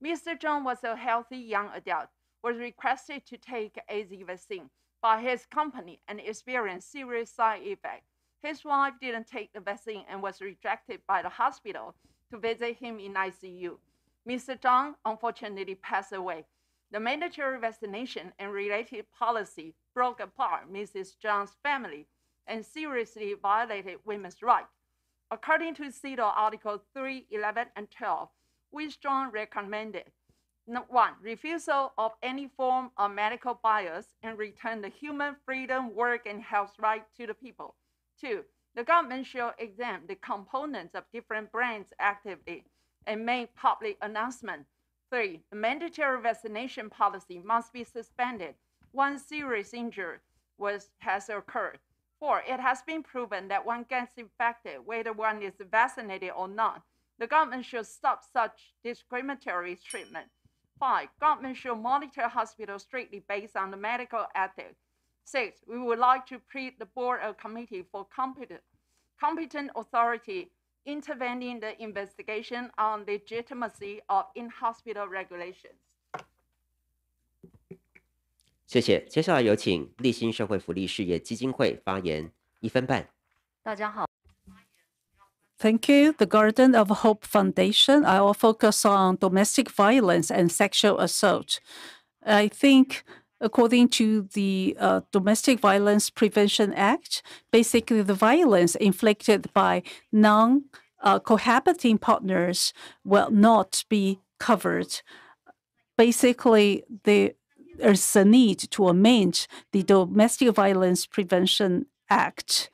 Mr. Zhang was a healthy young adult, was requested to take AZ vaccine by his company and experienced serious side effects. His wife didn't take the vaccine and was rejected by the hospital to visit him in ICU. Mr. Zhang unfortunately passed away. The mandatory vaccination and related policy broke apart Mrs. Zhang's family and seriously violated women's rights. According to CEDAW Article 3, 11, and 12, we strongly recommended 1. Refusal of any form of medical bias and return the human freedom, work, and health right to the people. 2. The government should examine the components of different brands actively and make public announcement. 3. The mandatory vaccination policy must be suspended once serious injury has occurred. 4. It has been proven that one gets infected whether one is vaccinated or not. The government should stop such discriminatory treatment. 5. Government should monitor hospitals strictly based on the medical ethics. 6. We would like to create the board or committee for competent authority intervening the investigation on legitimacy of in-hospital regulations. 谢谢。接下来有请立新社会福利事业基金会发言1分半。大家好。 Thank you. The Garden of Hope Foundation. I will focus on domestic violence and sexual assault. I think according to the Domestic Violence Prevention Act, basically the violence inflicted by non-cohabiting partners will not be covered. Basically, there's a need to amend the Domestic Violence Prevention Act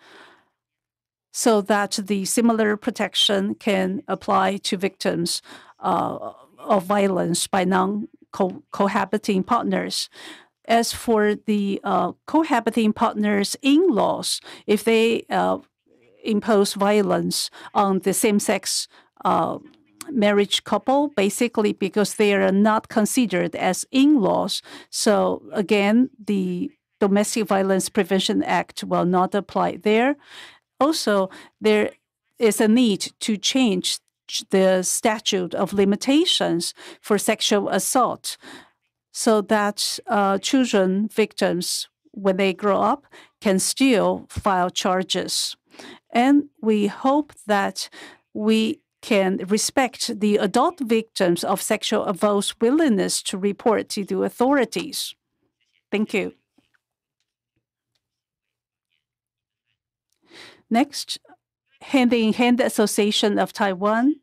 so that the similar protection can apply to victims of violence by non-cohabiting partners. As for the cohabiting partners' in-laws, if they impose violence on the same-sex marriage couple, basically because they are not considered as in-laws. So again, the Domestic Violence Prevention Act will not apply there. Also, there is a need to change the statute of limitations for sexual assault so that children victims, when they grow up, can still file charges. And we hope that we can respect the adult victims of sexual assault's willingness to report to the authorities. Thank you. Next, Hand in Hand Association of Taiwan.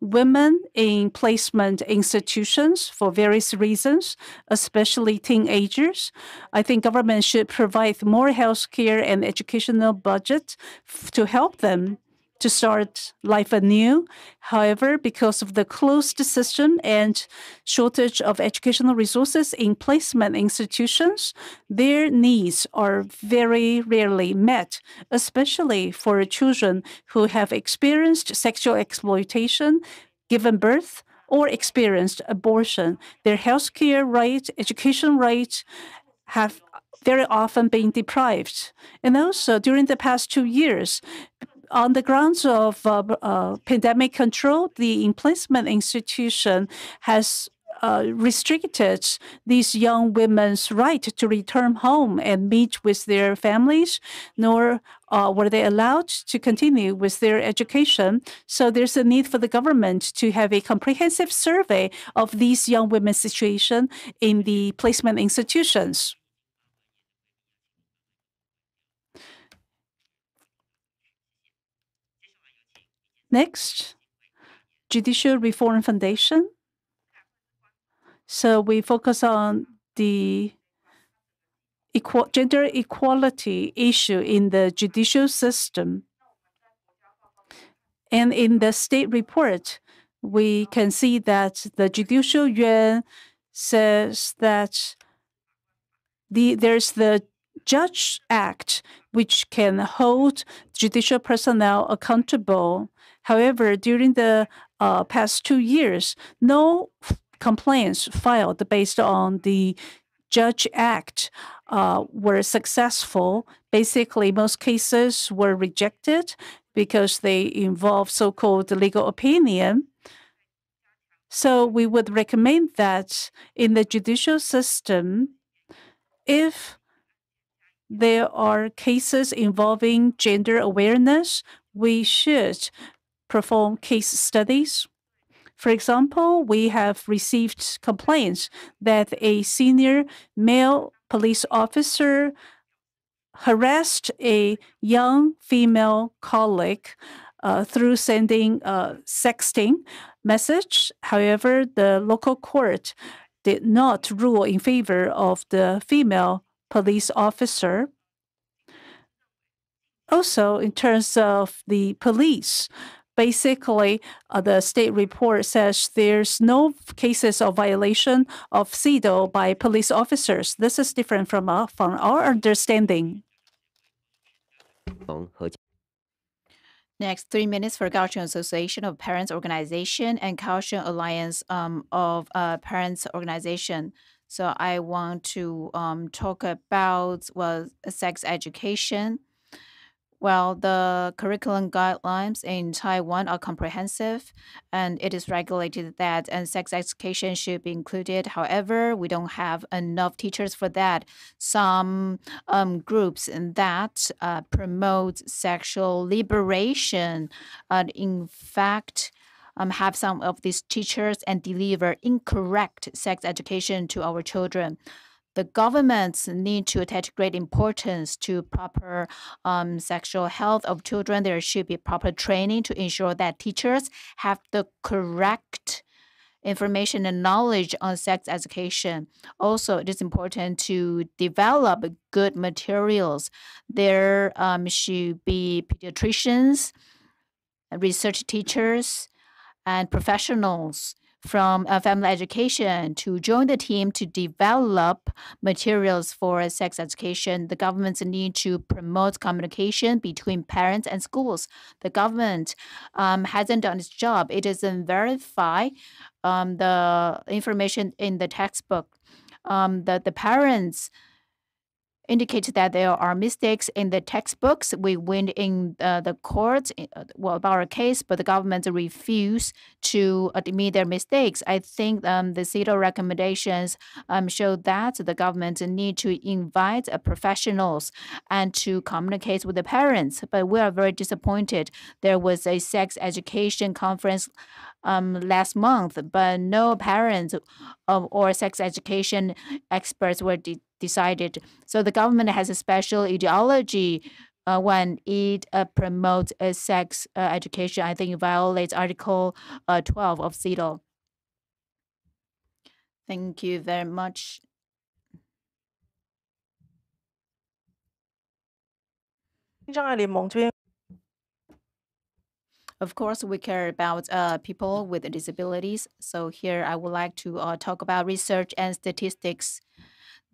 Women in placement institutions for various reasons, especially teenagers. I think government should provide more health care and educational budget to help them to start life anew. However, because of the closed system and shortage of educational resources in placement institutions, their needs are very rarely met, especially for children who have experienced sexual exploitation, given birth, or experienced abortion. Their healthcare rights, education rights have very often been deprived. And also, during the past 2 years, on the grounds of pandemic control, the placement institution has restricted these young women's right to return home and meet with their families, nor were they allowed to continue with their education. So there's a need for the government to have a comprehensive survey of these young women's situation in the placement institutions. Next, Judicial Reform Foundation. So we focus on the gender equality issue in the judicial system. And in the state report, we can see that the Judicial Yuan says that there's the Judge Act, which can hold judicial personnel accountable. However, during the past 2 years, no complaints filed based on the Judge Act were successful. Basically, most cases were rejected because they involve so-called legal opinion. So we would recommend that in the judicial system, if there are cases involving gender awareness, we should perform case studies. For example, we have received complaints that a senior male police officer harassed a young female colleague through sending a sexting message. However, the local court did not rule in favor of the female police officer. Also, in terms of the police, basically, the state report says there's no cases of violation of CEDAW by police officers. This is different from our understanding. Next, 3 minutes for Kaohsiung Association of Parents Organization and Kaohsiung Alliance of Parents Organization. So I want to talk about sex education. Well, the curriculum guidelines in Taiwan are comprehensive, and it is regulated that sex education should be included. However, we don't have enough teachers for that. Some groups that promote sexual liberation, in fact, have some of these teachers and deliver incorrect sex education to our children. The governments need to attach great importance to proper sexual health of children. There should be proper training to ensure that teachers have the correct information and knowledge on sex education. Also, it is important to develop good materials. There should be pediatricians, research teachers, and professionals from family education to join the team to develop materials for sex education. The governments need to promote communication between parents and schools. The government hasn't done its job. It doesn't verify the information in the textbook. The parents indicates that there are mistakes in the textbooks. We win in the courts about our case, but the government refused to admit their mistakes. I think the CEDAW recommendations show that the government need to invite professionals and to communicate with the parents. But we are very disappointed. There was a sex education conference last month, but no parents or sex education experts were decided. So the government has a special ideology when it promotes sex education. I think it violates Article 12 of CEDAW. Thank you very much. Of course, we care about people with disabilities. So here I would like to talk about research and statistics.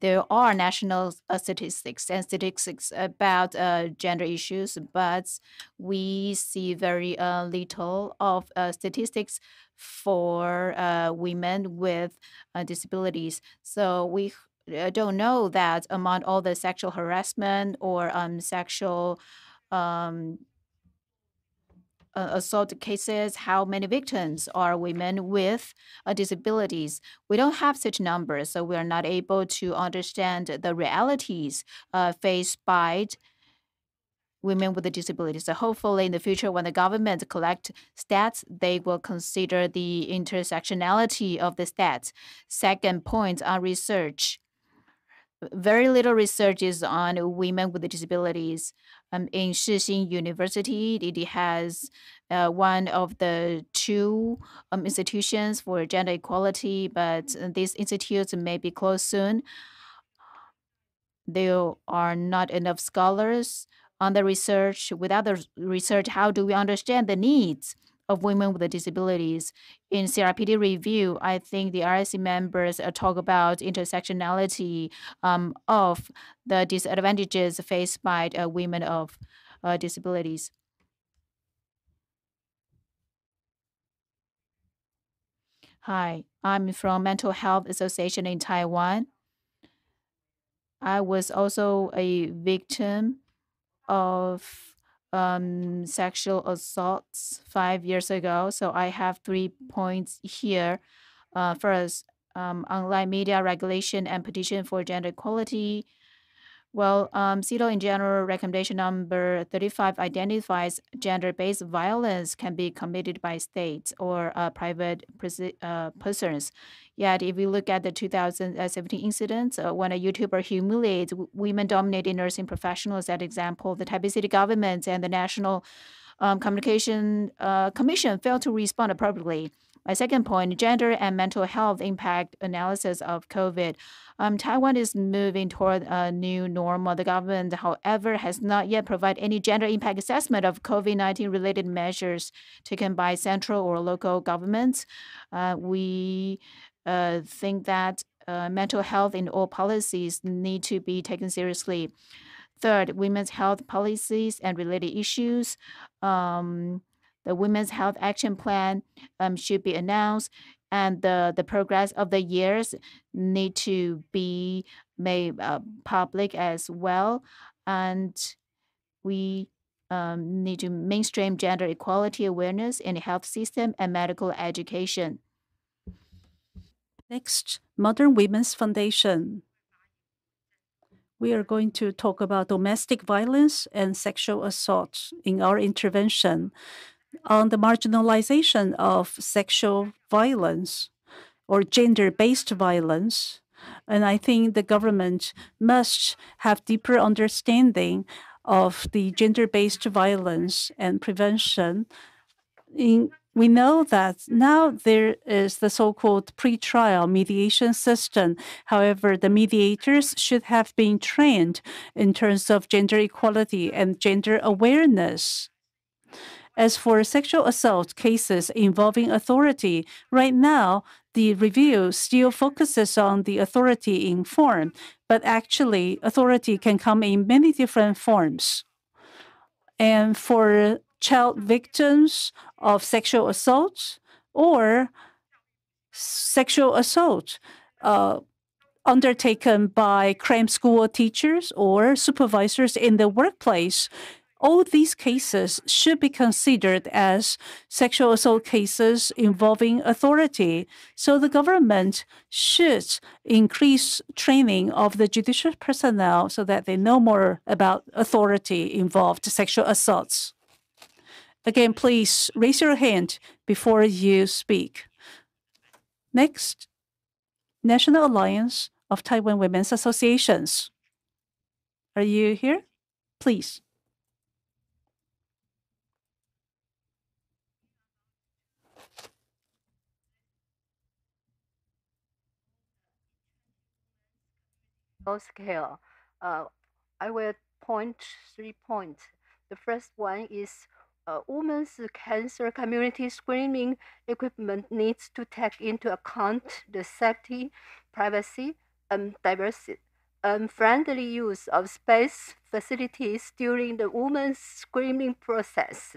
There are national statistics and statistics about gender issues, but we see very little of statistics for women with disabilities. So we don't know that among all the sexual harassment or sexual assault cases, how many victims are women with disabilities. We don't have such numbers, so we are not able to understand the realities faced by women with disabilities. So hopefully in the future, when the government collect stats, they will consider the intersectionality of the stats. Second point on research. Very little research is on women with disabilities. In Shixing University, it has one of the two institutions for gender equality, but these institutes may be closed soon. There are not enough scholars on the research. Without the research, how do we understand the needs of women with disabilities? In CRPD review, I think the RSC members talk about intersectionality of the disadvantages faced by women of disabilities. Hi, I'm from Mental Health Association in Taiwan. I was also a victim of sexual assaults 5 years ago. So I have 3 points here. First, online media regulation and petition for gender equality. Well, CEDAW in general recommendation number 35 identifies gender-based violence can be committed by states or private persons. Yet, if we look at the 2017 incidents, when a YouTuber humiliates women-dominated nursing professionals, as example, the Taipei City government and the National Communication Commission failed to respond appropriately. My second point, gender and mental health impact analysis of COVID. Taiwan is moving toward a new normal. The government, however, has not yet provided any gender impact assessment of COVID-19 related measures taken by central or local governments. We think that mental health in all policies need to be taken seriously. Third, women's health policies and related issues. The Women's Health Action Plan should be announced, and the progress of the years need to be made public as well. And we need to mainstream gender equality awareness in the health system and medical education. Next, Modern Women's Foundation. We are going to talk about domestic violence and sexual assault in our intervention on the marginalization of sexual violence or gender-based violence. And I think the government must have deeper understanding of the gender-based violence and prevention. We know that now there is the so-called pre-trial mediation system. However, the mediators should have been trained in terms of gender equality and gender awareness. As for sexual assault cases involving authority, right now, the review still focuses on the authority in form, but actually, authority can come in many different forms. And for child victims of sexual assault or sexual assault undertaken by crime school teachers or supervisors in the workplace, all these cases should be considered as sexual assault cases involving authority. So the government should increase training of the judicial personnel so that they know more about authority-involved sexual assaults. Again, please raise your hand before you speak. Next, National Alliance of Taiwan Women's Associations. Are you here? Please. Scale. I will point 3 points. The first one is women's cancer community screening equipment needs to take into account the safety, privacy, and diversity, and friendly use of space facilities during the women's screening process.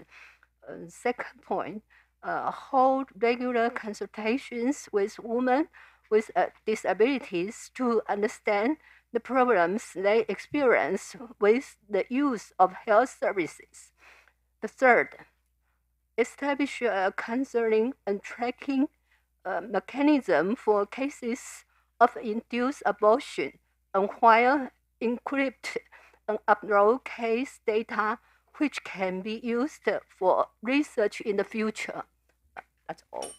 Second point, hold regular consultations with women with disabilities to understand the problems they experience with the use of health services. The third, establish a counseling and tracking mechanism for cases of induced abortion, and while encrypt and upload case data which can be used for research in the future. That's all.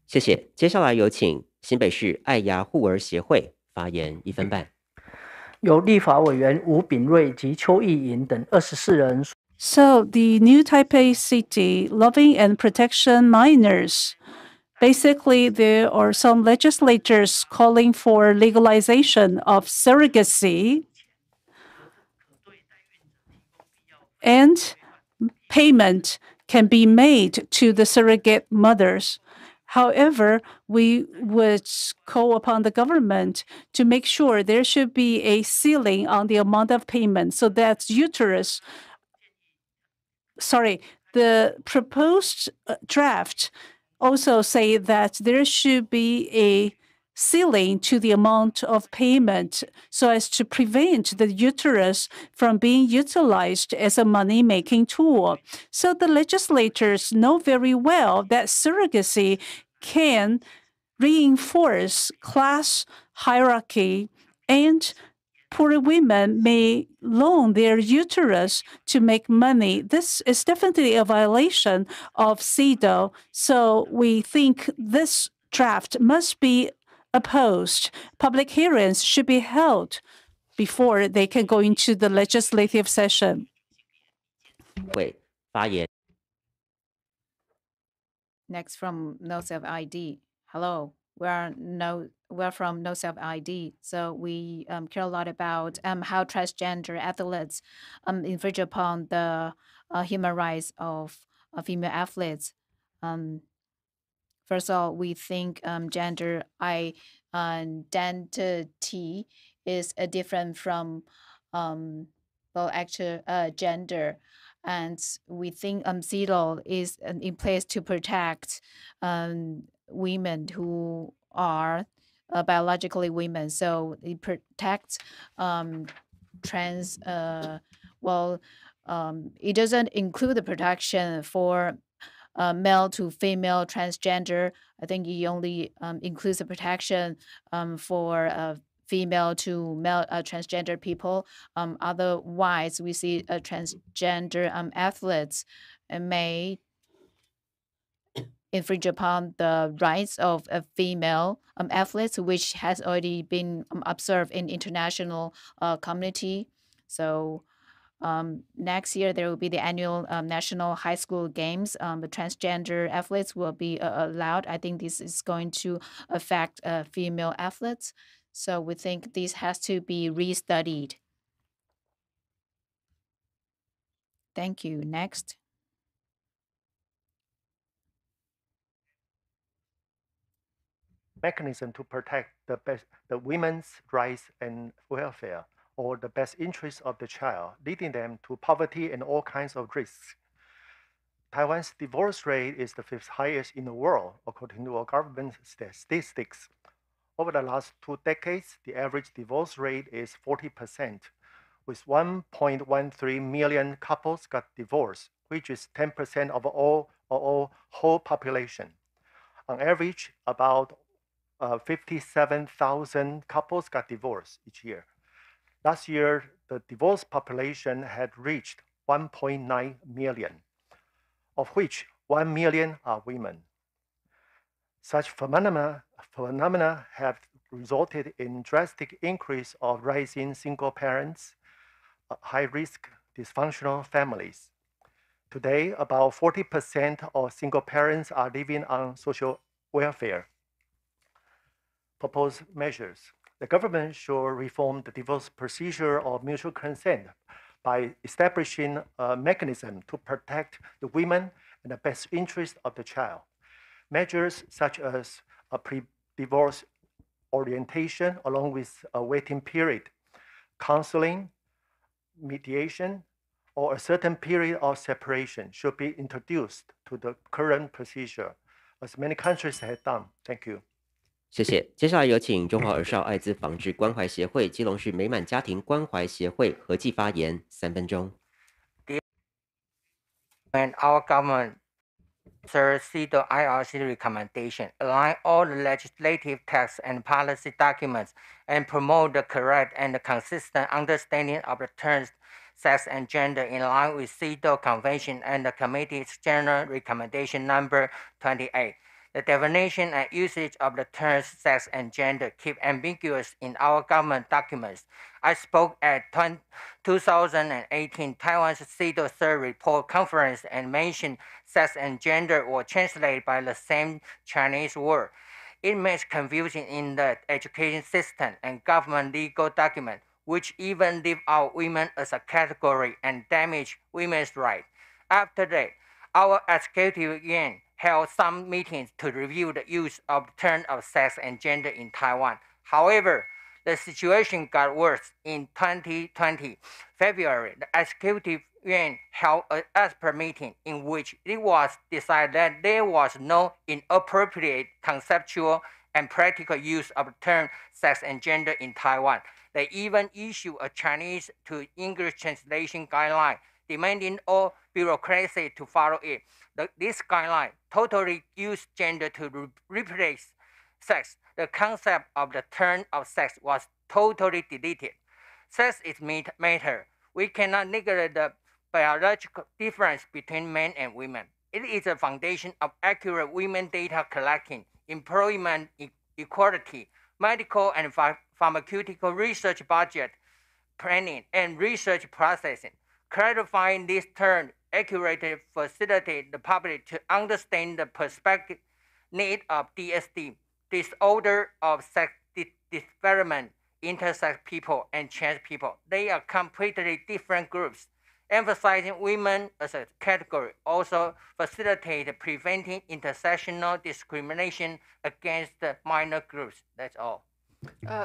谢谢。接下来有请新北市爱牙护儿协会发言1分半。由立法委员吴秉瑞及邱意莹等24人。So the New Taipei City Loving and Protection Minors. Basically, there are some legislators calling for legalization of surrogacy and payment can be made to the surrogate mothers. However, we would call upon the government to make sure there should be a ceiling on the amount of payment so that the proposed draft also say that there should be a ceiling to the amount of payment so as to prevent the uterus from being utilized as a money-making tool. So the legislators know very well that surrogacy can reinforce class hierarchy, and poor women may loan their uterus to make money. This is definitely a violation of CEDAW. So we think this draft must be opposed. Public hearings should be held before they can go into the legislative session. 会发言。 Next from No Self ID. Hello, we're from No Self ID. So we care a lot about how transgender athletes infringe upon the human rights of female athletes. First of all, we think gender identity is different from actual gender. And we think CEDAW is in place to protect women who are biologically women. So it protects trans. It doesn't include the protection for male to female transgender. I think it only includes the protection for female to male transgender people. Otherwise, we see transgender athletes may infringe upon the rights of female athletes, which has already been observed in international community. So next year, there will be the annual National High School Games. The transgender athletes will be allowed. I think this is going to affect female athletes. So we think this has to be restudied. Thank you. Next. Mechanism to protect the women's rights and welfare, or the best interests of the child, leading them to poverty and all kinds of risks. Taiwan's divorce rate is the 5th highest in the world, according to our government statistics. Over the last 2 decades, the average divorce rate is 40%, with 1.13 million couples got divorced, which is 10% of all whole population. On average, about 57,000 couples got divorced each year. Last year, the divorced population had reached 1.9 million, of which 1 million are women. Such phenomena have resulted in drastic increase of rising single parents, high-risk dysfunctional families. Today, about 40% of single parents are living on social welfare. Proposed measures. The government should reform the divorce procedure of mutual consent by establishing a mechanism to protect the women and the best interest of the child. Measures such as a pre-divorce orientation along with a waiting period, counseling, mediation, or a certain period of separation should be introduced to the current procedure, as many countries have done. Thank you. 谢谢。接下来有请中华儿少艾滋防治关怀协会基隆市美满家庭关怀协会合计发言3分钟。when our government CEDAW IRC recommendation, align all the legislative texts and policy documents, and promote the correct and consistent understanding of the terms sex and gender in line with CEDAW Convention and the Committee's General Recommendation number 28. The definition and usage of the terms sex and gender keep ambiguous in our government documents. I spoke at 2018 Taiwan's CEDAW Third Report Conference and mentioned sex and gender were translated by the same Chinese word. It makes confusion in the education system and government legal document, which even leave out women as a category and damage women's rights. After that, our executive yuan held some meetings to review the use of the term of sex and gender in Taiwan. However, the situation got worse in 2020. February, the executive yuan held an expert meeting in which it was decided that there was no inappropriate conceptual and practical use of the term sex and gender in Taiwan. They even issued a Chinese to English translation guideline demanding all bureaucracy to follow it. This guideline totally used gender to replace sex. The concept of the term of sex was totally deleted. Sex is matter. We cannot neglect the biological difference between men and women. It is the foundation of accurate women data collecting, employment equality, medical and pharmaceutical research budget planning, and research processing. Clarifying this term accurately facilitates the public to understand the perspective need of DSD, disorder of sex development, intersex people, and trans people. They are completely different groups. Emphasizing women as a category also facilitates preventing intersectional discrimination against the minor groups. That's all.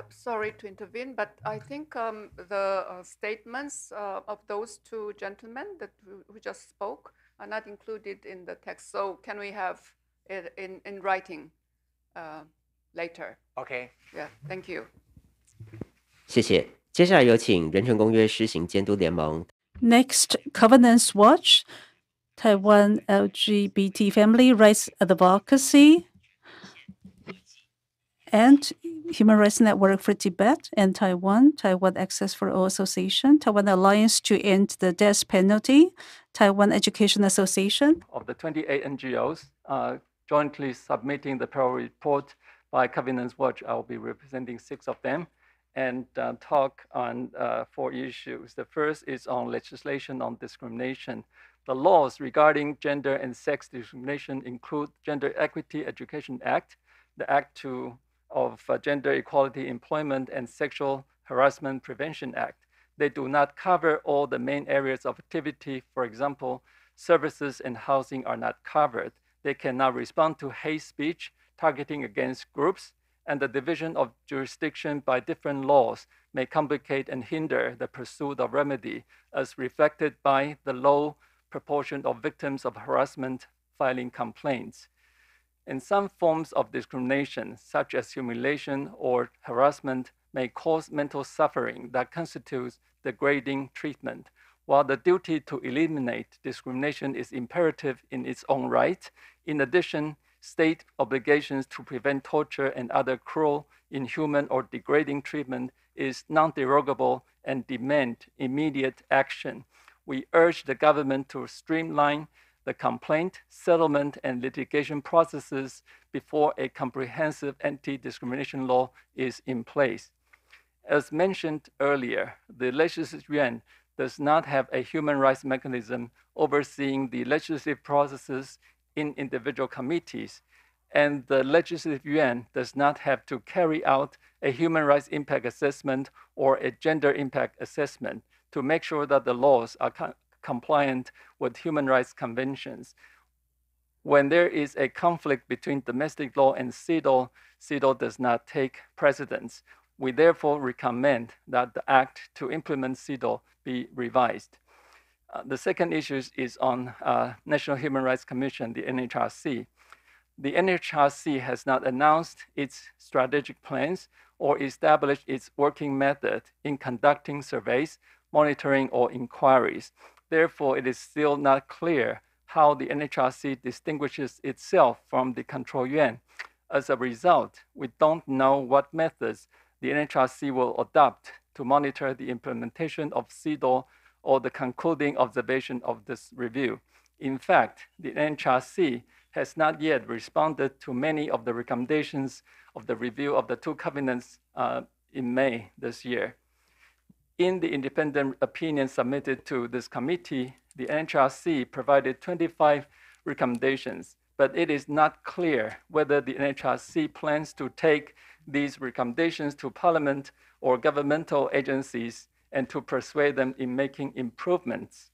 Sorry to intervene, but I think the statements of those two gentlemen who just spoke are not included in the text. So can we have it in writing later? Okay. Yeah, thank you. 谢谢。接下来有请人权公约施行监督联盟。Next, Covenants Watch, Taiwan LGBT Family Rights Advocacy, and Human Rights Network for Tibet and Taiwan, Taiwan Access for All Association, Taiwan Alliance to End the Death Penalty, Taiwan Education Association. Of the 28 NGOs jointly submitting the Pearl report by Covenants Watch, I will be representing 6 of them and talk on 4 issues. The first is on legislation on discrimination. The laws regarding gender and sex discrimination include Gender Equity Education Act, the Act of Gender Equality Employment and Sexual Harassment Prevention Act. They do not cover all the main areas of activity. For example, services and housing are not covered. They cannot respond to hate speech targeting against groups, and the division of jurisdiction by different laws may complicate and hinder the pursuit of remedy, as reflected by the low proportion of victims of harassment filing complaints. And some forms of discrimination, such as humiliation or harassment, may cause mental suffering that constitutes degrading treatment. While the duty to eliminate discrimination is imperative in its own right, in addition, state obligations to prevent torture and other cruel, inhuman, or degrading treatment is non-derogable and demand immediate action. We urge the government to streamline the complaint, settlement, and litigation processes before a comprehensive anti-discrimination law is in place. As mentioned earlier, the Legislative Yuan does not have a human rights mechanism overseeing the legislative processes in individual committees, and the Legislative Yuan does not have to carry out a human rights impact assessment or a gender impact assessment to make sure that the laws are compliant with human rights conventions. When there is a conflict between domestic law and CEDAW, CEDAW does not take precedence. We therefore recommend that the act to implement CEDAW be revised. The second issue is on National Human Rights Commission, the NHRC. The NHRC has not announced its strategic plans or established its working method in conducting surveys, monitoring, or inquiries. Therefore, it is still not clear how the NHRC distinguishes itself from the control yuan. As a result, we don't know what methods the NHRC will adopt to monitor the implementation of CEDAW or the concluding observation of this review. In fact, the NHRC has not yet responded to many of the recommendations of the review of the two covenants in May this year. In the independent opinion submitted to this committee, the NHRC provided 25 recommendations, but it is not clear whether the NHRC plans to take these recommendations to Parliament or governmental agencies and to persuade them in making improvements.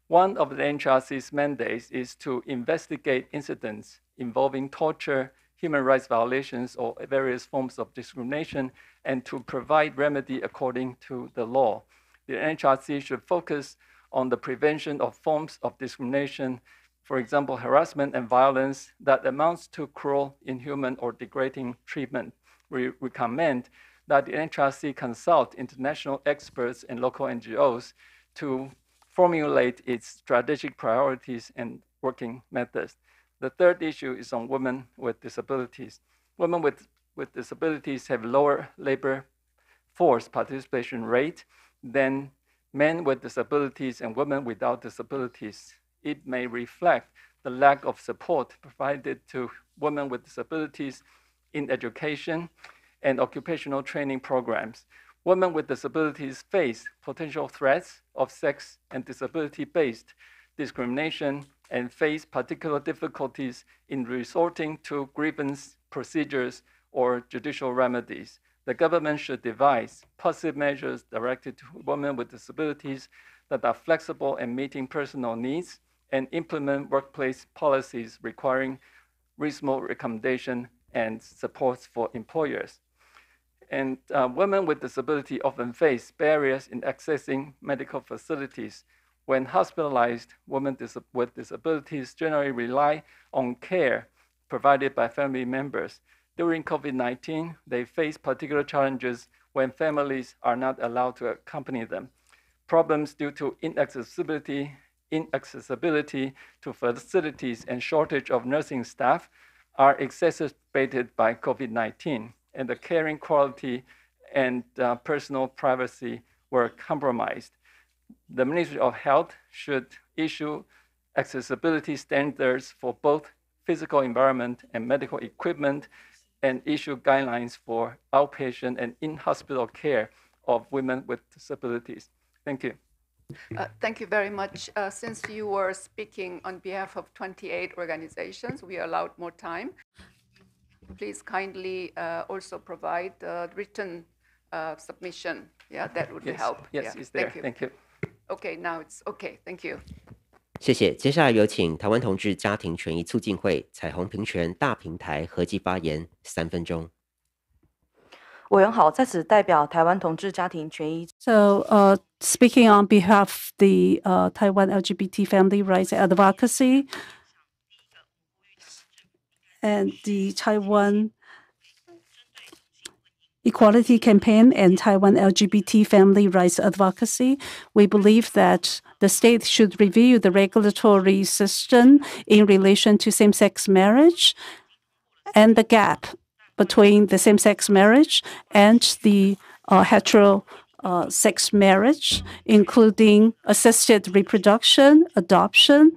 One of the NHRC's mandates is to investigate incidents involving torture, human rights violations, or various forms of discrimination, and to provide remedy according to the law. The NHRC should focus on the prevention of forms of discrimination, for example, harassment and violence that amounts to cruel, inhuman, or degrading treatment. We recommend that the NHRC consult international experts and local NGOs to formulate its strategic priorities and working methods. The third issue is on women with disabilities. Women with disabilities have lower labor force participation rate than men with disabilities and women without disabilities. It may reflect the lack of support provided to women with disabilities in education and occupational training programs. Women with disabilities face potential threats of sex and disability-based discrimination and face particular difficulties in resorting to grievance procedures or judicial remedies. The government should devise positive measures directed to women with disabilities that are flexible and meeting personal needs, and implement workplace policies requiring reasonable recommendation and supports for employers. And women with disability often face barriers in accessing medical facilities. When hospitalized, women with disabilities generally rely on care provided by family members. During COVID-19, they face particular challenges when families are not allowed to accompany them. Problems due to inaccessibility to facilities and shortage of nursing staff are exacerbated by COVID-19, and the caring quality and personal privacy were compromised. The Ministry of Health should issue accessibility standards for both physical environment and medical equipment, and issue guidelines for outpatient and in-hospital care of women with disabilities. Thank you. Thank you very much. Since you were speaking on behalf of 28 organizations, we allowed more time. Please kindly also provide written submission. Yeah, that would help. Yes, yeah. it's there. Thank you. Okay, now it's okay. Thank you. 谢谢。接下来有请台湾同志家庭权益促进会彩虹平权大平台合计发言3分钟。委员好，在此代表台湾同志家庭权益。So, speaking on behalf of the Taiwan LGBT Family Rights Advocacy and the Taiwan Equality Campaign and Taiwan LGBT Family Rights Advocacy, we believe that the state should review the regulatory system in relation to same-sex marriage and the gap between the same-sex marriage and the heterosex marriage, including assisted reproduction, adoption.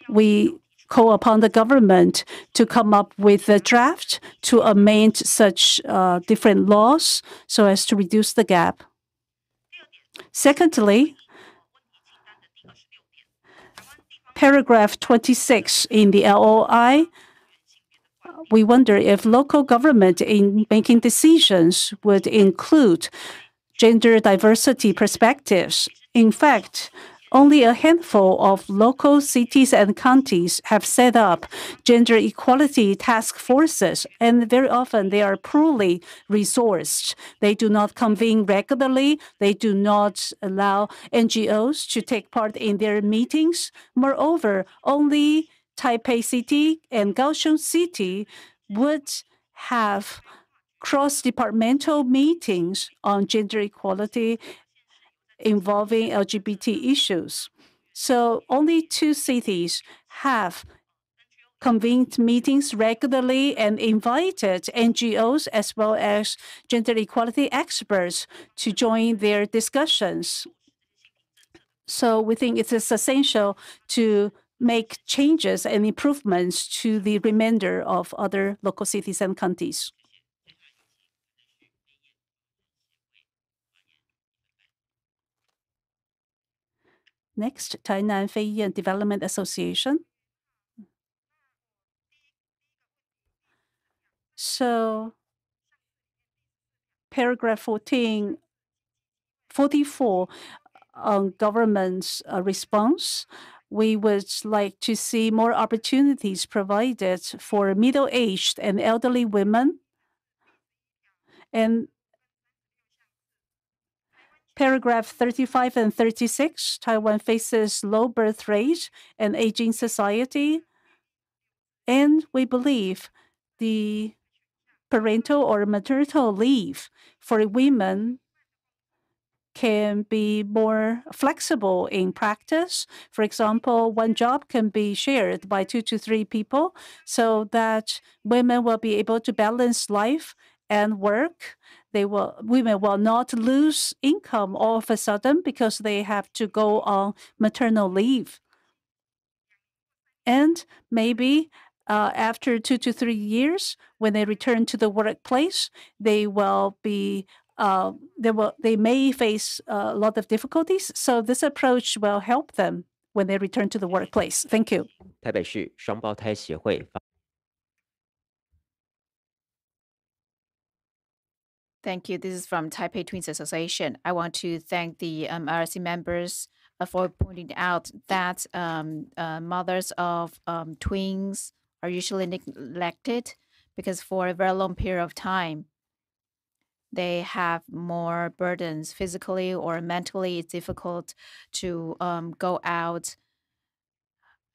We call upon the government to come up with a draft to amend such different laws so as to reduce the gap. Secondly, paragraph 26 in the LOI, we wonder if local government in making decisions would include gender diversity perspectives. In fact, only a handful of local cities and counties have set up gender equality task forces, and very often they are poorly resourced. They do not convene regularly. They do not allow NGOs to take part in their meetings. Moreover, only Taipei City and Kaohsiung City would have cross-departmental meetings on gender equality involving LGBT issues. So only 2 cities have convened meetings regularly and invited NGOs as well as gender equality experts to join their discussions. So we think it is essential to make changes and improvements to the remainder of other local cities and counties. Next, Tainan Feiyan Development Association. So paragraph 44 on government's response, we would like to see more opportunities provided for middle-aged and elderly women. And paragraph 35 and 36, Taiwan faces low birth rate and aging society. And we believe the parental or maternal leave for women can be more flexible in practice. For example, one job can be shared by 2 to 3 people so that women will be able to balance life and work. Women will not lose income all of a sudden because they have to go on maternal leave. And maybe after 2 to 3 years, when they return to the workplace, they will be they may face a lot of difficulties. So this approach will help them when they return to the workplace. Thank you. 台北市双胞胎协会。Thank you. This is from Taipei Twins Association. I want to thank the IRC members for pointing out that mothers of twins are usually neglected because for a very long period of time, they have more burdens physically or mentally. It's difficult to go out.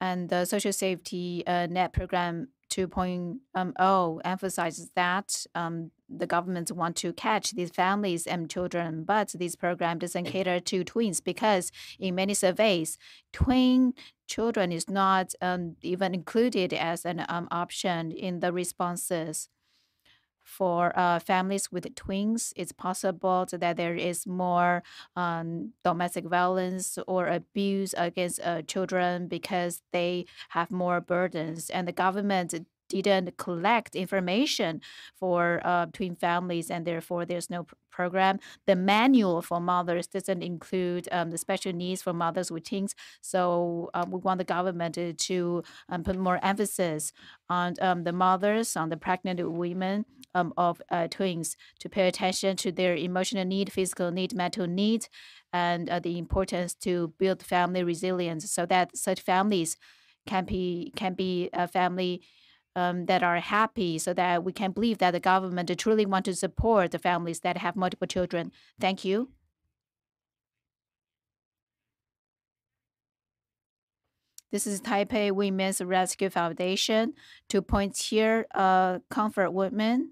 And the Social Safety Net Program 2.0 emphasizes that the governments want to catch these families and children, but this program doesn't cater to twins because in many surveys, twin children is not even included as an option in the responses. For families with twins, it's possible that there is more domestic violence or abuse against children because they have more burdens, and the government didn't collect information for twin families, and therefore there's no program. The manual for mothers doesn't include the special needs for mothers with twins. So we want the government to put more emphasis on the mothers, on the pregnant women of twins, to pay attention to their emotional need, physical need, mental need, and the importance to build family resilience so that such families can be a family that are happy, so that we can believe that the government truly want to support the families that have multiple children. Thank you. This is Taipei Women's Rescue Foundation. 2 points here, comfort women,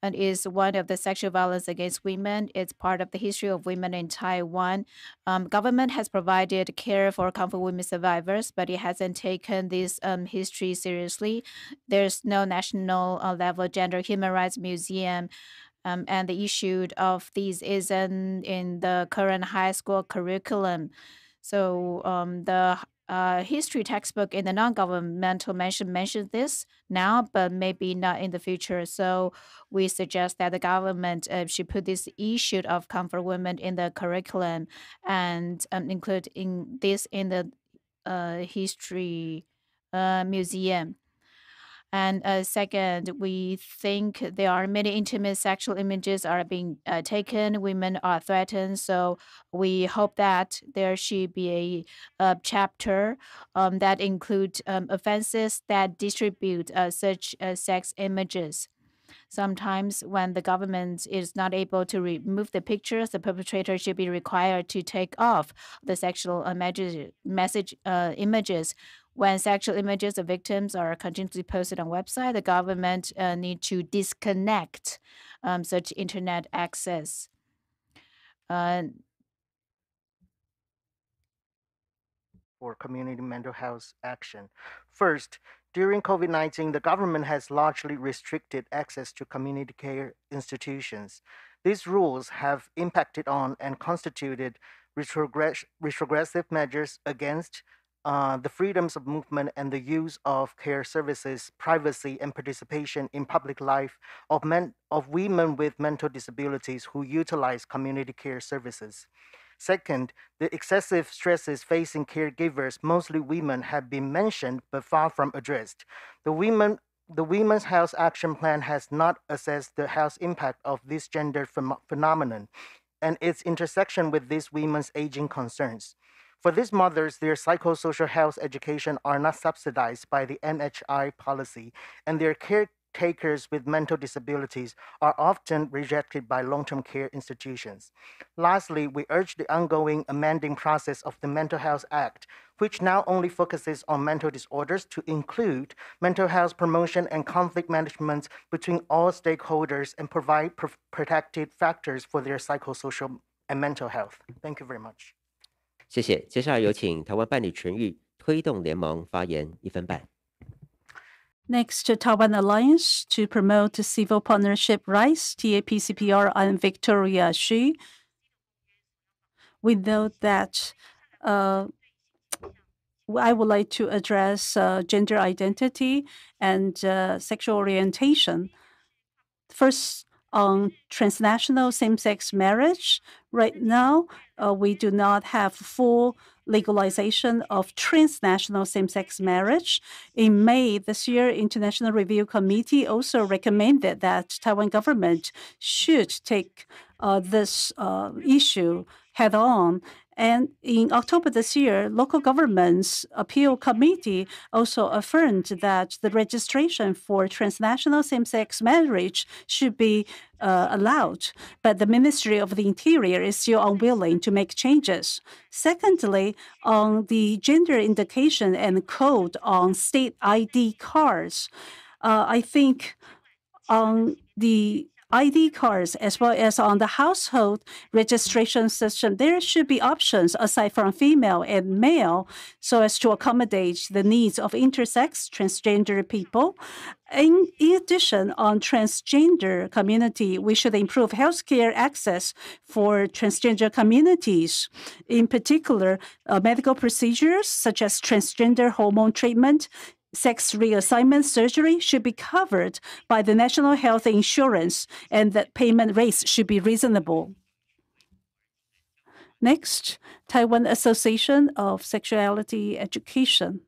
and is one of the sexual violence against women. It's part of the history of women in Taiwan. Government has provided care for comfort women survivors, but it hasn't taken this history seriously. There's no national level gender human rights museum, and the issue of these isn't in the current high school curriculum. So the history textbook in the non-governmental mentions this now, but maybe not in the future. So we suggest that the government should put this issue of comfort women in the curriculum and include this in the history museum. And second, we think there are many intimate sexual images are being taken. Women are threatened. So we hope that there should be a chapter that includes offenses that distribute such sex images. Sometimes when the government is not able to remove the pictures, the perpetrator should be required to take off the sexual images. When sexual images of victims are continuously posted on website, the government need to disconnect such internet access. for community mental health action. First, during COVID-19, the government has largely restricted access to community care institutions. These rules have impacted on and constituted retrogressive measures against the freedoms of movement and the use of care services, privacy, and participation in public life of women with mental disabilities who utilize community care services. Second, the excessive stresses facing caregivers, mostly women, have been mentioned but far from addressed. The Women's Health Action Plan has not assessed the health impact of this gender phenomenon and its intersection with these women's aging concerns. For these mothers, their psychosocial health education are not subsidized by the NHI policy, and their caretakers with mental disabilities are often rejected by long-term care institutions. Lastly, we urge the ongoing amending process of the Mental Health Act, which now only focuses on mental disorders, to include mental health promotion and conflict management between all stakeholders and provide protected factors for their psychosocial and mental health. Thank you very much. 谢谢。接下来有请台湾伴侣权益推动联盟发言1分半。Next, Taiwan Alliance to Promote Civil Partnership Rights, TAPCPR, and Victoria Xu. We know that I would like to address gender identity and sexual orientation. First, on transnational same-sex marriage, right now, we do not have full legalization of transnational same-sex marriage. In May this year, International Review Committee also recommended that Taiwan government should take this issue head on. And in October this year, local government's appeal committee also affirmed that the registration for transnational same-sex marriage should be allowed, but the Ministry of the Interior is still unwilling to make changes. Secondly, on the gender indication and code on state ID cards, I think on the ID cards as well as on the household registration system, there should be options aside from female and male so as to accommodate the needs of intersex, transgender people. In addition, on transgender community, we should improve healthcare access for transgender communities. In particular, medical procedures such as transgender hormone treatment, sex reassignment surgery should be covered by the National Health Insurance, and that payment rates should be reasonable. Next, Taiwan Association of Sexuality Education.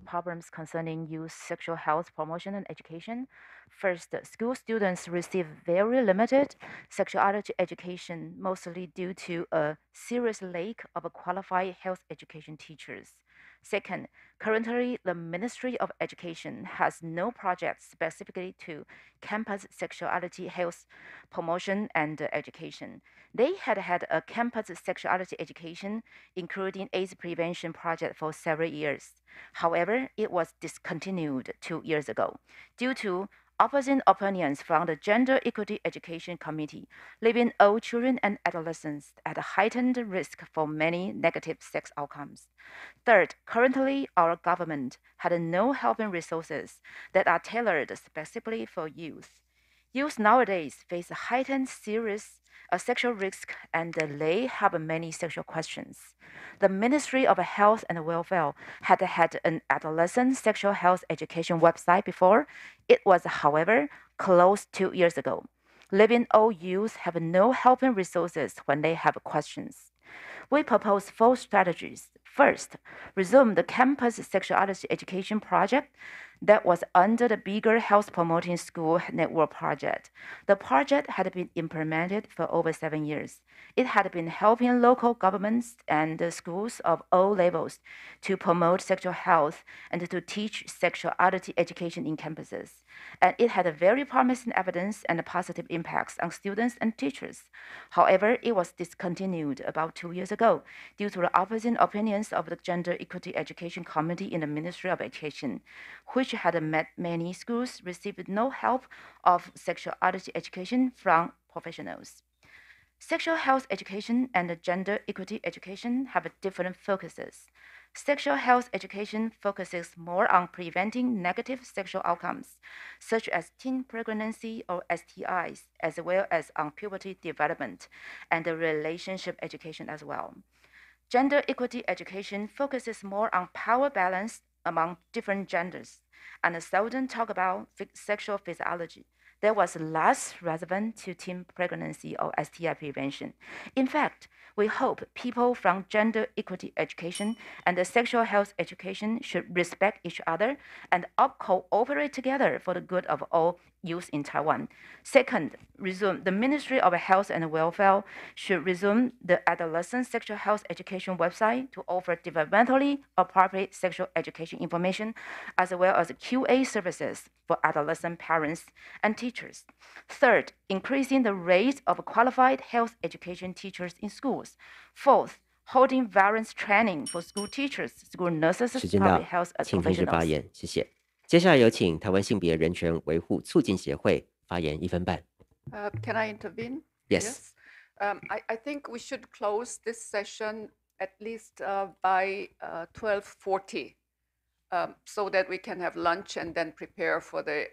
Problems concerning youth sexual health promotion and education. First, school students receive very limited sexuality education, mostly due to a serious lack of qualified health education teachers. Second, currently the Ministry of Education has no project specifically to campus sexuality health promotion and education. They had a campus sexuality education, including AIDS prevention project for several years. However, it was discontinued 2 years ago due to opposing opinions from the Gender Equity Education Committee, leaving all children and adolescents at a heightened risk for many negative sex outcomes. Third, currently our government had no helping resources that are tailored specifically for youth. Youth nowadays face heightened serious sexual risk, and they have many sexual questions. The Ministry of Health and Welfare had an adolescent sexual health education website before. It was, however, closed 2 years ago, leaving all youth have no helping resources when they have questions. We propose 4 strategies. First, resume the campus sexuality education project that was under the bigger health promoting school network project. The project had been implemented for over 7 years. It had been helping local governments and schools of all levels to promote sexual health and to teach sexuality education in campuses. And it had a very promising evidence and positive impacts on students and teachers. However, it was discontinued about 2 years ago due to the opposing opinions of the Gender Equity Education Committee in the Ministry of Education, which had met many schools received no help of sexuality education from professionals. Sexual health education and gender equity education have different focuses. Sexual health education focuses more on preventing negative sexual outcomes, such as teen pregnancy or STIs, as well as on puberty development and relationship education as well. Gender equity education focuses more on power balance among different genders and seldom talk about sexual physiology. That was less relevant to teen pregnancy or STI prevention. In fact, we hope people from gender equity education and the sexual health education should respect each other and cooperate together for the good of all youth in Taiwan. Second, the Ministry of Health and Welfare should resume the adolescent sexual health education website to offer developmentally appropriate sexual education information, as well as QA services for adolescent parents and teachers. Third, increasing the rate of qualified health education teachers in schools. Fourth, holding various training for school teachers, school nurses, 时间到 public health 请停止发 professionals. 言，谢谢。接下来有请台湾性别人权维护促进协会发言1分半。 Can I intervene? Yes. I think we should close this session at least by 12:40, so that we can have lunch and then prepare for the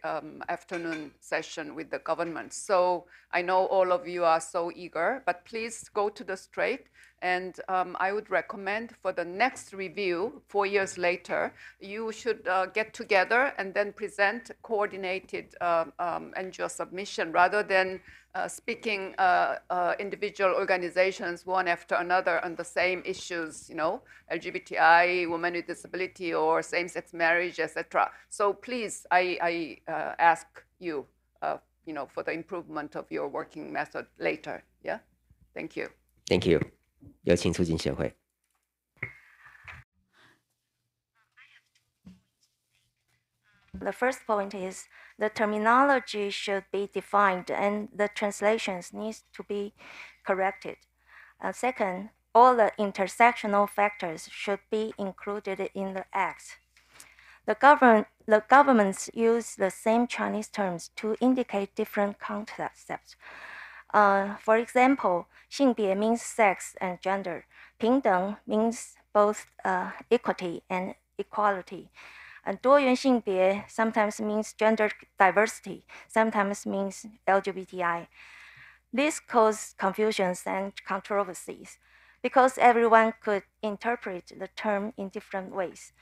afternoon session with the government. So I know all of you are so eager, but please go to the straight. And I would recommend for the next review, 4 years later, you should get together and then present coordinated NGO submission rather than speaking individual organizations one after another on the same issues, you know, LGBTI, women with disability, or same-sex marriage, etc. So please, I ask you, you know, for the improvement of your working method later. Yeah, thank you. Thank you. 有请促进协会。 The first point is the terminology should be defined and the translations needs to be corrected. Second, all the intersectional factors should be included in the act. The governments use the same Chinese terms to indicate different concepts. For example, 性别 means sex and gender. 平等 means both equity and equality. And 多元性别 sometimes means gender diversity, sometimes means LGBTI. This causes confusions and controversies because everyone could interpret the term in different ways.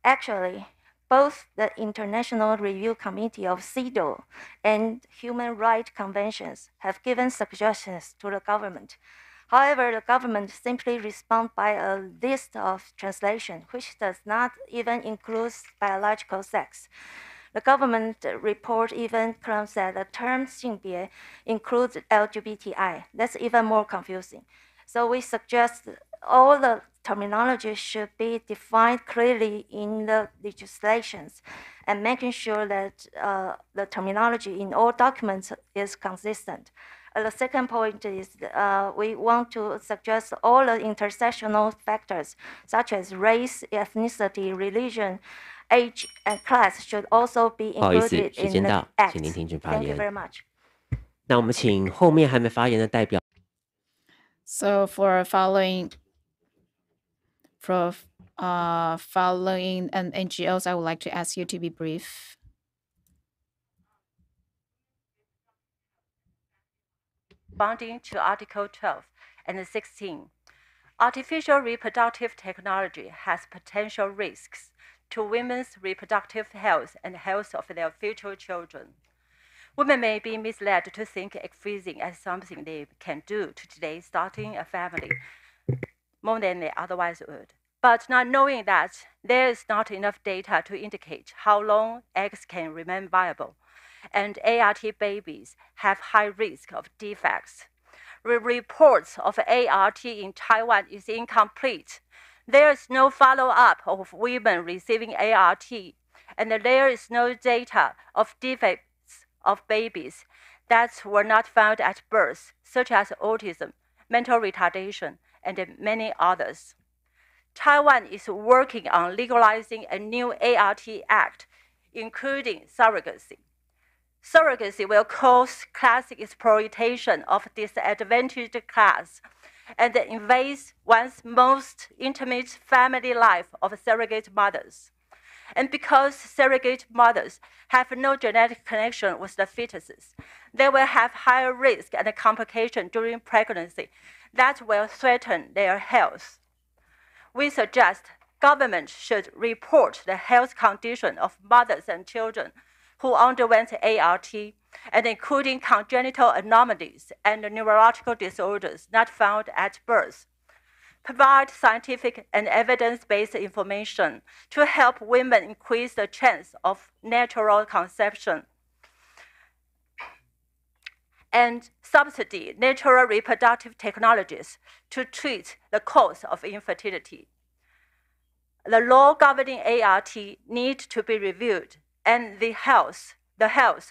Actually, both the International Review Committee of CEDAW and Human Rights Conventions have given suggestions to the government. However, the government simply responds by a list of translation, which does not even include biological sex. The government report even claims that the term 性别 includes LGBTI. That's even more confusing. So we suggest all the terminology should be defined clearly in the legislations and making sure that the terminology in all documents is consistent. The second point is we want to suggest all the intersectional factors such as race, ethnicity, religion, age, and class should also be 不好意思， included 时 in 间 the 到， act. 请您停止发 Thank you 言。 very much. 那我们请后面还没发言的代表。 So for following an NGOs, I would like to ask you to be brief. Responding to Article 12 and 16, artificial reproductive technology has potential risks to women's reproductive health and health of their future children. Women may be misled to think egg freezing as something they can do to today starting a family more than they otherwise would, but not knowing that there is not enough data to indicate how long eggs can remain viable, and ART babies have high risk of defects. The reports of ART in Taiwan is incomplete. There is no follow-up of women receiving ART, and there is no data of defects of babies that were not found at birth, such as autism, mental retardation, and many others. Taiwan is working on legalizing a new ART act, including surrogacy. Surrogacy will cause classic exploitation of disadvantaged class and invades one's most intimate family life of surrogate mothers. And because surrogate mothers have no genetic connection with the fetuses, they will have higher risk and complication during pregnancy that will threaten their health. We suggest government should report the health condition of mothers and children who underwent ART, and including congenital anomalies and neurological disorders not found at birth. Provide scientific and evidence-based information to help women increase the chance of natural conception. And subsidy natural reproductive technologies to treat the cause of infertility. The law governing ART needs to be reviewed, and the health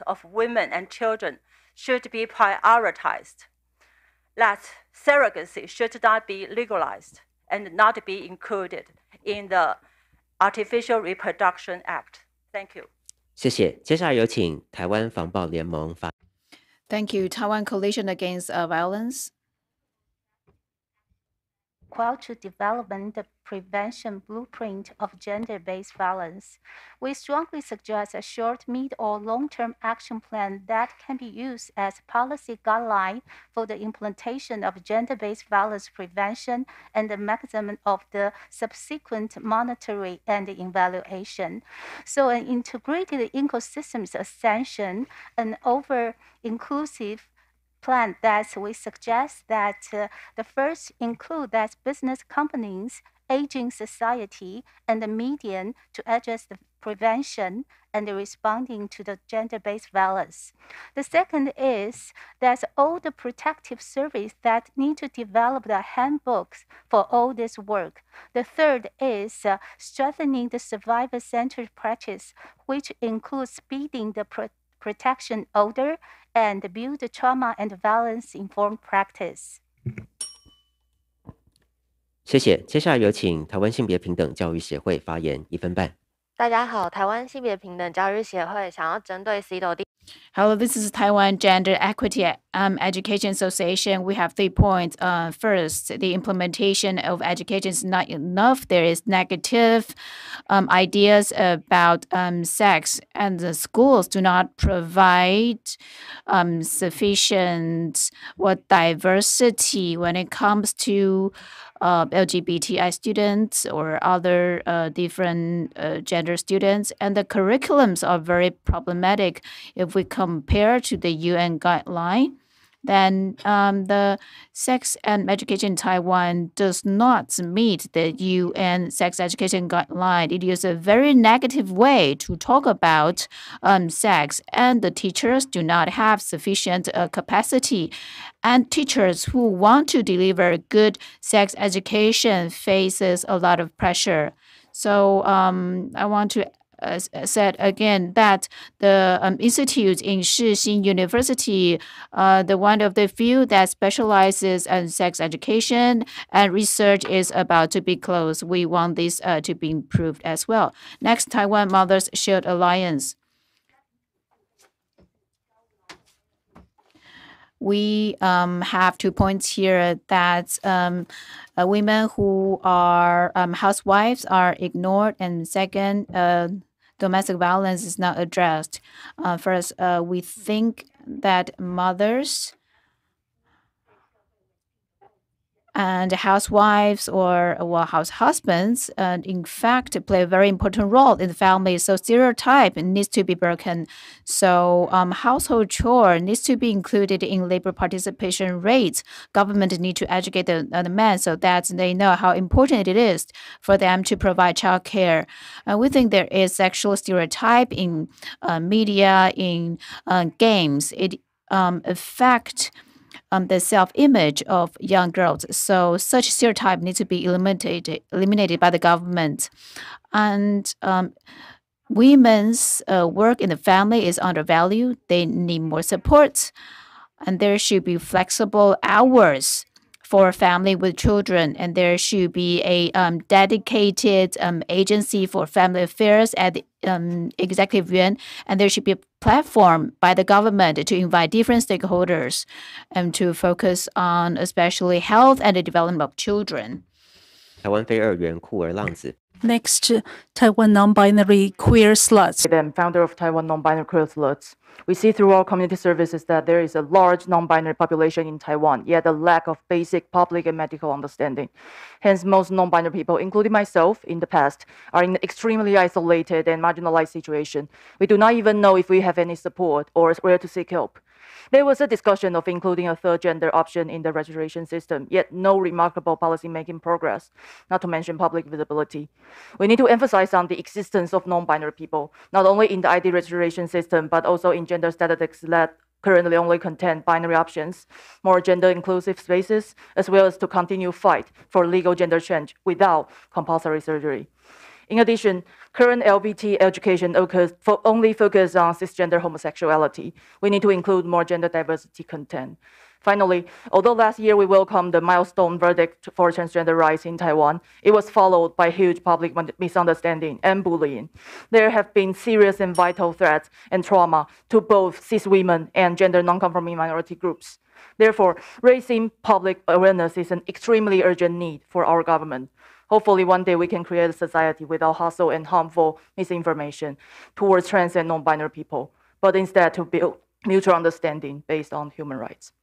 of women and children should be prioritized. That surrogacy should not be legalized and not be included in the Artificial Reproduction Act. Thank you. 谢谢。接下来有请台湾防暴联盟发。Thank you. Taiwan Coalition Against Violence. Equal to development the prevention blueprint of gender-based violence. We strongly suggest a short, mid, or long-term action plan that can be used as policy guideline for the implementation of gender-based violence prevention and the mechanism of the subsequent monitoring and evaluation. So an integrated ecosystems ascension, an over-inclusive plan that we suggest that the first include that business companies, aging society, and the media to address the prevention and the responding to the gender-based violence. The second is that all the protective service that need to develop the handbooks for all this work. The third is strengthening the survivor-centered practice, which includes speeding the protection order and build the trauma and violence-informed practice. 谢谢。接下来有请台湾性别平等教育协会发言1分半。大家好，台湾性别平等教育协会想要针对 Hello, this is Taiwan Gender Equity Education Association. We have 3 points. First, the implementation of education is not enough. There is negative ideas about sex, and the schools do not provide sufficient diversity when it comes to LGBTI students or other different gender students, and the curriculums are very problematic. If we compare to the UN guideline, then the sex and education in Taiwan does not meet the UN sex education guideline. It is a very negative way to talk about sex, and the teachers do not have sufficient capacity. And teachers who want to deliver good sex education faces a lot of pressure. So I want to said again that the institute in Shixin University, the one of the few that specializes in sex education and research, is about to be closed. We want this to be improved as well. Next, Taiwan Mothers Shield Alliance. We have 2 points here that women who are housewives are ignored, and second, domestic violence is not addressed. First, we think that mothers and housewives or house husbands, in fact, play a very important role in the family. So stereotype needs to be broken. So household chore needs to be included in labor participation rates. Government need to educate the men so that they know how important it is for them to provide child care. We think there is sexual stereotype in media, in games. It affects the self-image of young girls. So such stereotype needs to be eliminated by the government. And women's work in the family is undervalued. They need more support. And there should be flexible hours for family with children, and there should be a dedicated agency for family affairs at the Executive Yuan, and there should be a platform by the government to invite different stakeholders to focus on especially health and the development of children. 台湾非二元酷儿浪子。 Next, Taiwan non-binary queer sluts. I'm founder of Taiwan non-binary queer sluts. We see through our community services that there is a large non-binary population in Taiwan, yet a lack of basic public and medical understanding. Hence, most non-binary people, including myself in the past, are in an extremely isolated and marginalized situation. We do not even know if we have any support or where to seek help. There was a discussion of including a third gender option in the registration system, yet no remarkable policy-making progress, not to mention public visibility. We need to emphasize on the existence of non-binary people, not only in the ID registration system, but also in gender statistics that currently only contain binary options, more gender-inclusive spaces, as well as to continue fight for legal gender change without compulsory surgery. In addition, current LGBT education only focuses on cisgender homosexuality. We need to include more gender diversity content. Finally, although last year we welcomed the milestone verdict for transgender rights in Taiwan, it was followed by huge public misunderstanding and bullying. There have been serious and vital threats and trauma to both cis women and gender non-conforming minority groups. Therefore, raising public awareness is an extremely urgent need for our government. Hopefully, one day we can create a society without hostile and harmful misinformation towards trans and non-binary people, but instead to build mutual understanding based on human rights.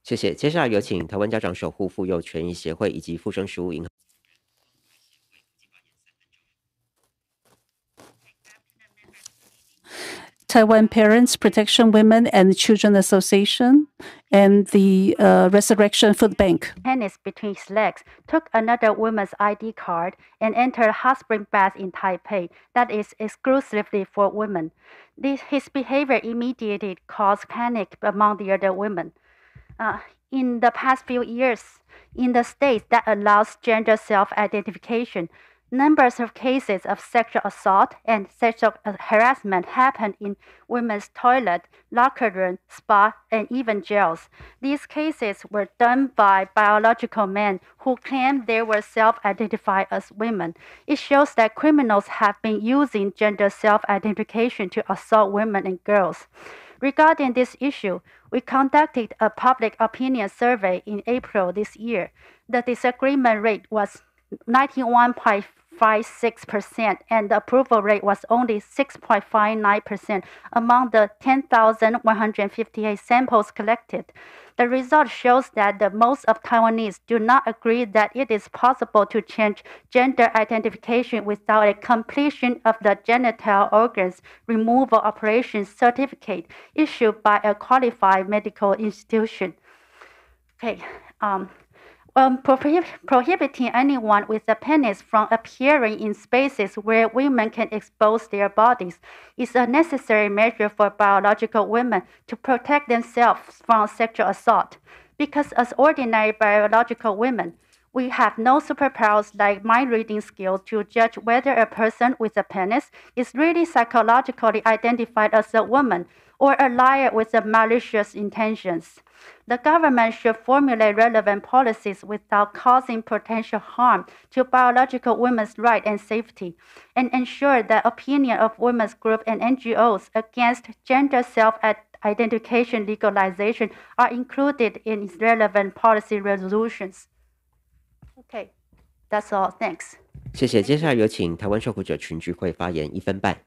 谢谢。接下来有请台湾家长守护妇幼权益协会以及附生食物银行。 Taiwan Parents Protection Women and Children Association, and the Resurrection Food Bank. Penis between his legs, took another woman's ID card, and entered a hot spring bath in Taipei that is exclusively for women. His behavior immediately caused panic among the other women. In the past few years, in the states that allows gender self-identification, numbers of cases of sexual assault and sexual harassment happen in women's toilet, locker room, spa, and even jails. These cases were done by biological men who claimed they were self-identified as women. It shows that criminals have been using gender self-identification to assault women and girls. Regarding this issue, we conducted a public opinion survey in April this year. The disagreement rate was 91.56%, and the approval rate was only 6.59% among the 10,158 samples collected. The result shows that the most of Taiwanese do not agree that it is possible to change gender identification without a completion of the genital organs removal operation certificate issued by a qualified medical institution. Okay. Prohibiting anyone with a penis from appearing in spaces where women can expose their bodies is a necessary measure for biological women to protect themselves from sexual assault. Because as ordinary biological women, we have no superpowers like mind-reading skills to judge whether a person with a penis is really psychologically identified as a woman or a liar with malicious intentions. The government should formulate relevant policies without causing potential harm to biological women's rights and safety, and ensure that opinion of women's groups and NGOs against gender self-identification legalization are included in its relevant policy resolutions. Okay, that's all. Thanks. 谢谢。接下来有请台湾受苦者群聚会发言1分半。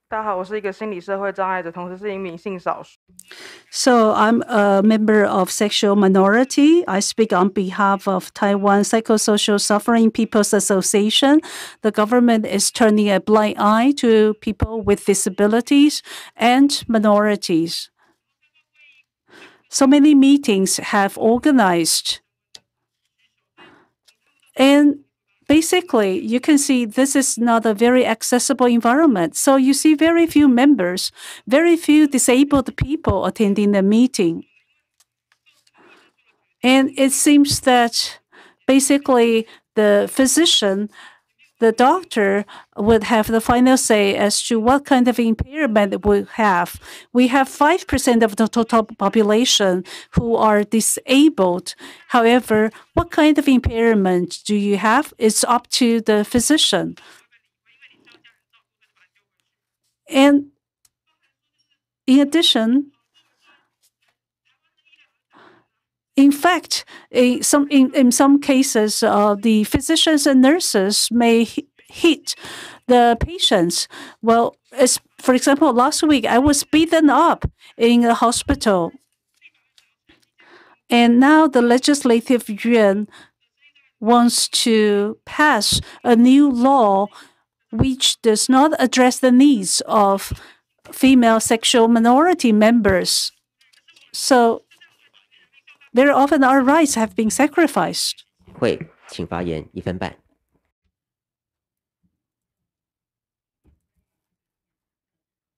大家好，我是一个心理社会障碍者，同时是一名性少数。 So I'm a member of sexual minority. I speak on behalf of Taiwan Psychosocial Suffering People's Association. The government is turning a blind eye to people with disabilities and minorities. So many meetings have organized. And basically, you can see this is not a very accessible environment. So you see very few members, very few disabled people attending the meeting. And it seems that basically the physician the doctor would have the final say as to what kind of impairment we have. We have 5% of the total population who are disabled. However, what kind of impairment do you have? It's up to the physician. And in addition, in fact, in some cases, the physicians and nurses may hit the patients. Well, for example, last week I was beaten up in a hospital. And now the Legislative Yuan wants to pass a new law which does not address the needs of female sexual minority members. So very often our rights have been sacrificed. 会，请发言1分半。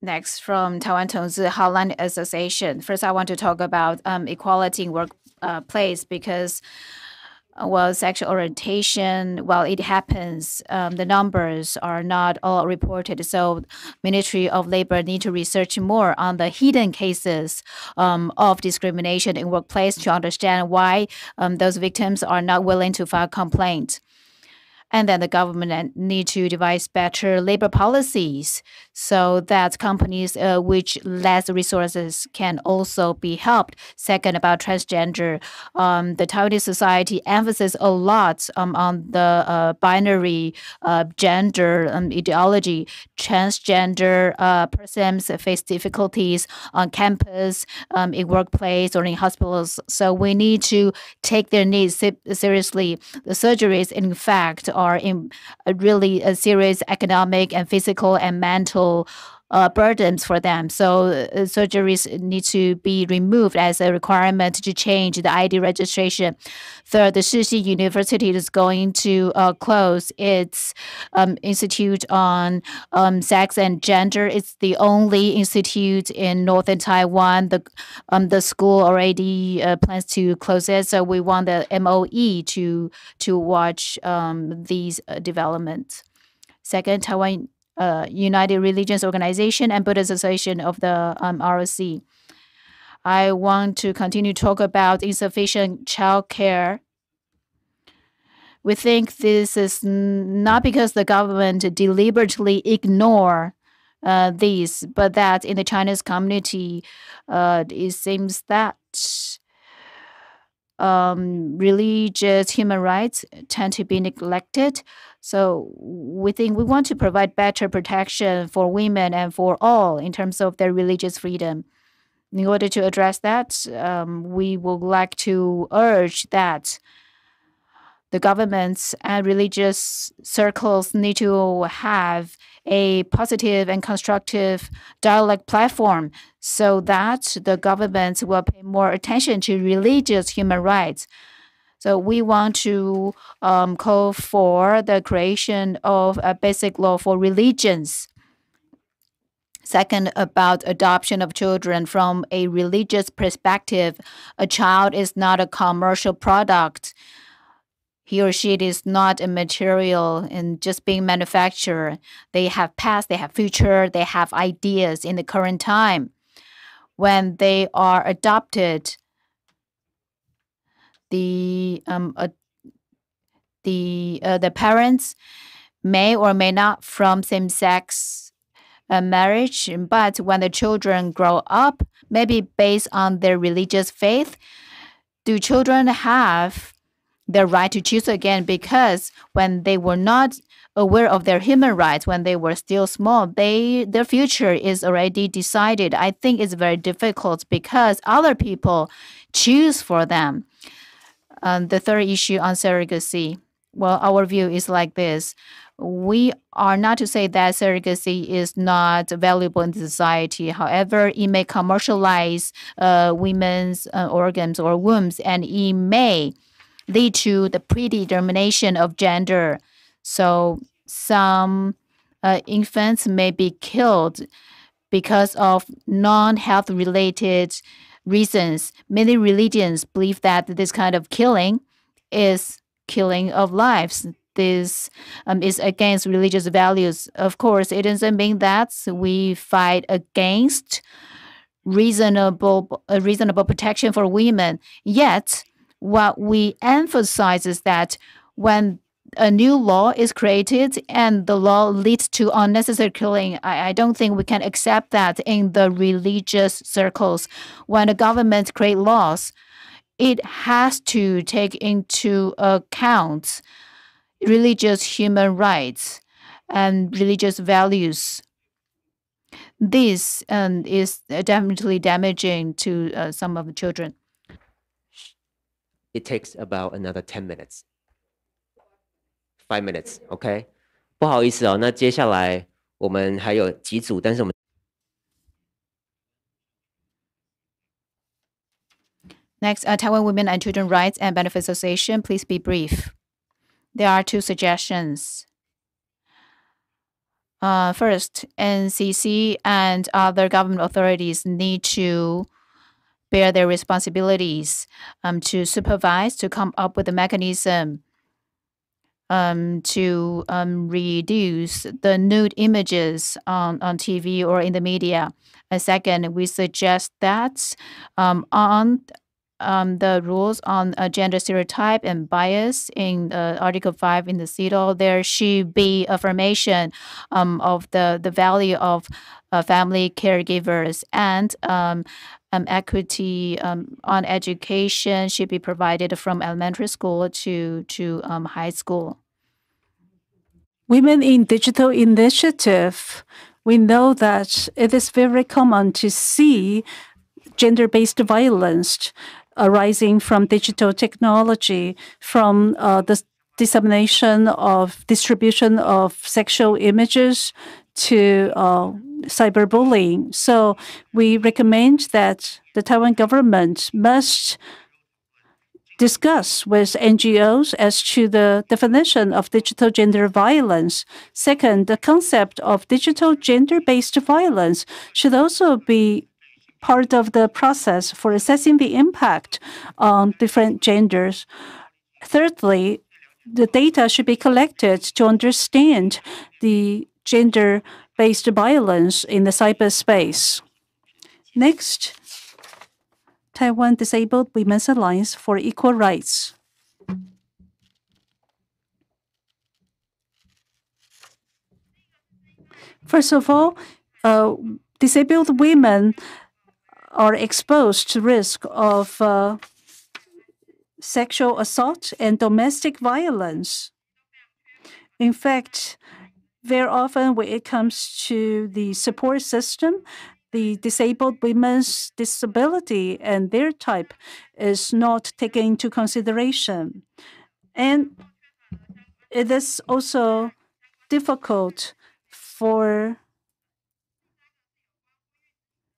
Next, from Taiwan Tongzi Hotline Association. First, I want to talk about equality in workplace because, well, sexual orientation, while it happens, the numbers are not all reported. So, Ministry of Labor need to research more on the hidden cases of discrimination in workplace to understand why those victims are not willing to file complaint. And then the government need to devise better labor policies so that companies which less resources can also be helped. Second, about transgender, the Taiwanese society emphasizes a lot on the binary gender ideology. Transgender persons face difficulties on campus, in workplace, or in hospitals. So we need to take their needs seriously. The surgeries, in fact, are in really a serious economic and physical and mental burdens for them. So surgeries need to be removed as a requirement to change the ID registration. Third, the Shixi University is going to close its institute on sex and gender. It's the only institute in northern Taiwan. The school already plans to close it. So we want the MOE to watch these developments. Second, Taiwan United Religions Organization and Buddhist Association of the ROC. I want to continue to talk about insufficient child care. We think this is not because the government deliberately ignore these, but that in the Chinese community, it seems that religious human rights tend to be neglected. So we think we want to provide better protection for women and for all in terms of their religious freedom. In order to address that, we would like to urge that the governments and religious circles need to have a positive and constructive dialogue platform so that the governments will pay more attention to religious human rights. So we want to call for the creation of a basic law for religions. Second, about adoption of children from a religious perspective. A child is not a commercial product. He or she is not a material and just being manufactured. They have past, they have future, they have ideas in the current time. When they are adopted, the parents may or may not from same-sex marriage, but when the children grow up, maybe based on their religious faith, do children have the right to choose again? Because when they were not aware of their human rights, when they were still small, their future is already decided. I think it's very difficult because other people choose for them. The third issue on surrogacy. Well, our view is like this. We are not to say that surrogacy is not valuable in society. However, it may commercialize women's organs or wombs, and it may lead to the predetermination of gender. So some infants may be killed because of non-health related reasons. Many religions believe that this kind of killing is killing of lives. this is against religious values. Of course, it doesn't mean that we fight against reasonable protection for women. Yet, what we emphasize is that when a new law is created and the law leads to unnecessary killing, I don't think we can accept that in the religious circles. When the government create laws, it has to take into account religious human rights and religious values. This is definitely damaging to some of the children. It takes about another 10 minutes. 5 minutes, OK？ 不好意思哦，那接下来我们还有几组，但是我们 Next, Taiwan Women and Children Rights and Benefits Association, please be brief. There are 2 suggestions. First, NCC and other government authorities need to bear their responsibilities to supervise, to come up with a mechanism to reduce the nude images on TV or in the media. And second, we suggest that on the rules on gender stereotype and bias in Article 5 in the CEDAW, there should be affirmation of the value of family caregivers, and equity on education should be provided from elementary school to high school. Women in Digital Initiative, we know that it is very common to see gender-based violence arising from digital technology, from the dissemination of distribution of sexual images to cyberbullying. So we recommend that the Taiwan government must discuss with NGOs as to the definition of digital gender violence. Second, the concept of digital gender-based violence should also be part of the process for assessing the impact on different genders. Thirdly, the data should be collected to understand the gender-based violence in the cyberspace. Next, Taiwan Disabled Women's Alliance for Equal Rights. First of all, disabled women are exposed to risk of sexual assault and domestic violence. In fact, very often when it comes to the support system, the disabled women's disability and their type is not taken into consideration. And it is also difficult for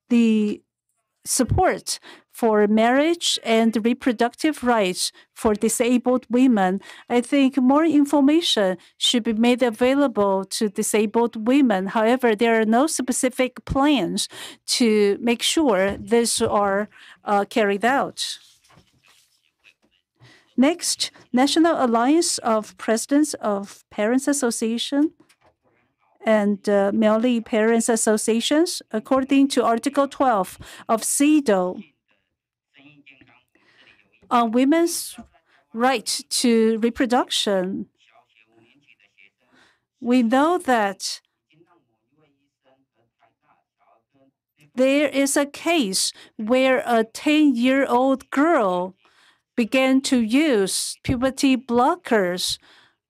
the support for marriage and reproductive rights for disabled women. I think more information should be made available to disabled women. However, there are no specific plans to make sure these are carried out. Next, National Alliance of Presidents of Parents Association and Miaoli Parents Associations, according to Article 12 of CEDAW, on women's right to reproduction, we know that there is a case where a 10-year-old girl began to use puberty blockers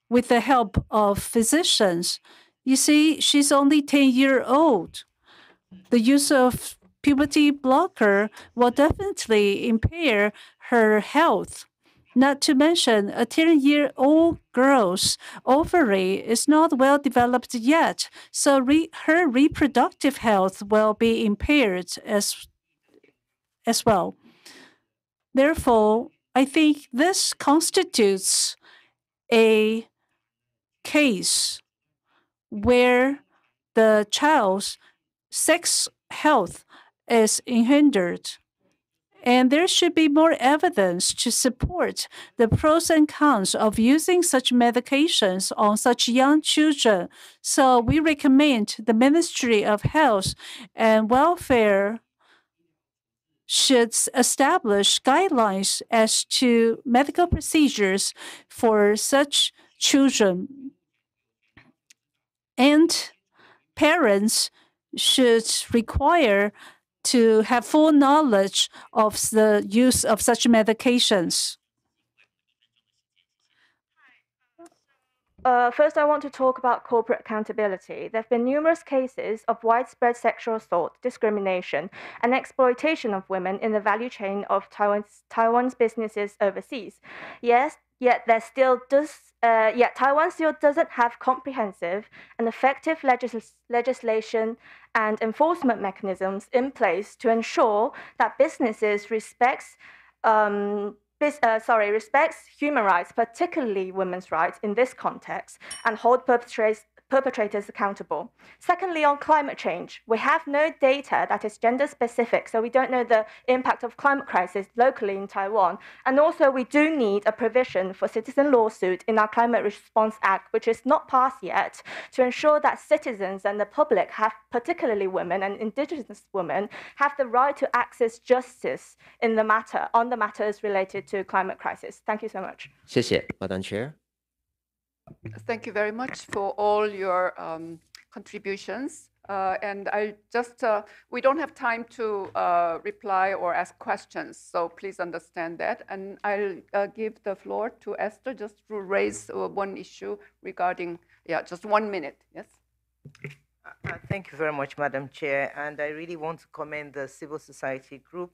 with the help of physicians. You see, she's only 10-years-old. The use of puberty blocker will definitely impair her health. Not to mention, a 10-year-old girl's ovary is not well developed yet, so her reproductive health will be impaired as well. Therefore, I think this constitutes a case where the child's sex health is hindered. And there should be more evidence to support the pros and cons of using such medications on such young children. So we recommend the Ministry of Health and Welfare should establish guidelines as to medical procedures for such children. And parents should require to have full knowledge of the use of such medications. First, I want to talk about corporate accountability. There have been numerous cases of widespread sexual assault, discrimination, and exploitation of women in the value chain of Taiwan's businesses overseas. Yet Taiwan still doesn't have comprehensive and effective legislation and enforcement mechanisms in place to ensure that businesses respects human rights, particularly women's rights in this context, and hold perpetrators accountable. Secondly, on climate change, we have no data that is gender specific, so we don't know the impact of climate crisis locally in Taiwan. And also we do need a provision for citizen lawsuit in our Climate Response Act, which is not passed yet, to ensure that citizens and the public have, particularly women and indigenous women, have the right to access justice on the matters related to climate crisis. Thank you so much. 谢谢 Madam Chair. Thank you very much for all your contributions. And I just, we don't have time to reply or ask questions, so please understand that. And I'll give the floor to Esther just to raise one issue regarding, just 1 minute, yes? Thank you very much, Madam Chair. And I really want to commend the civil society group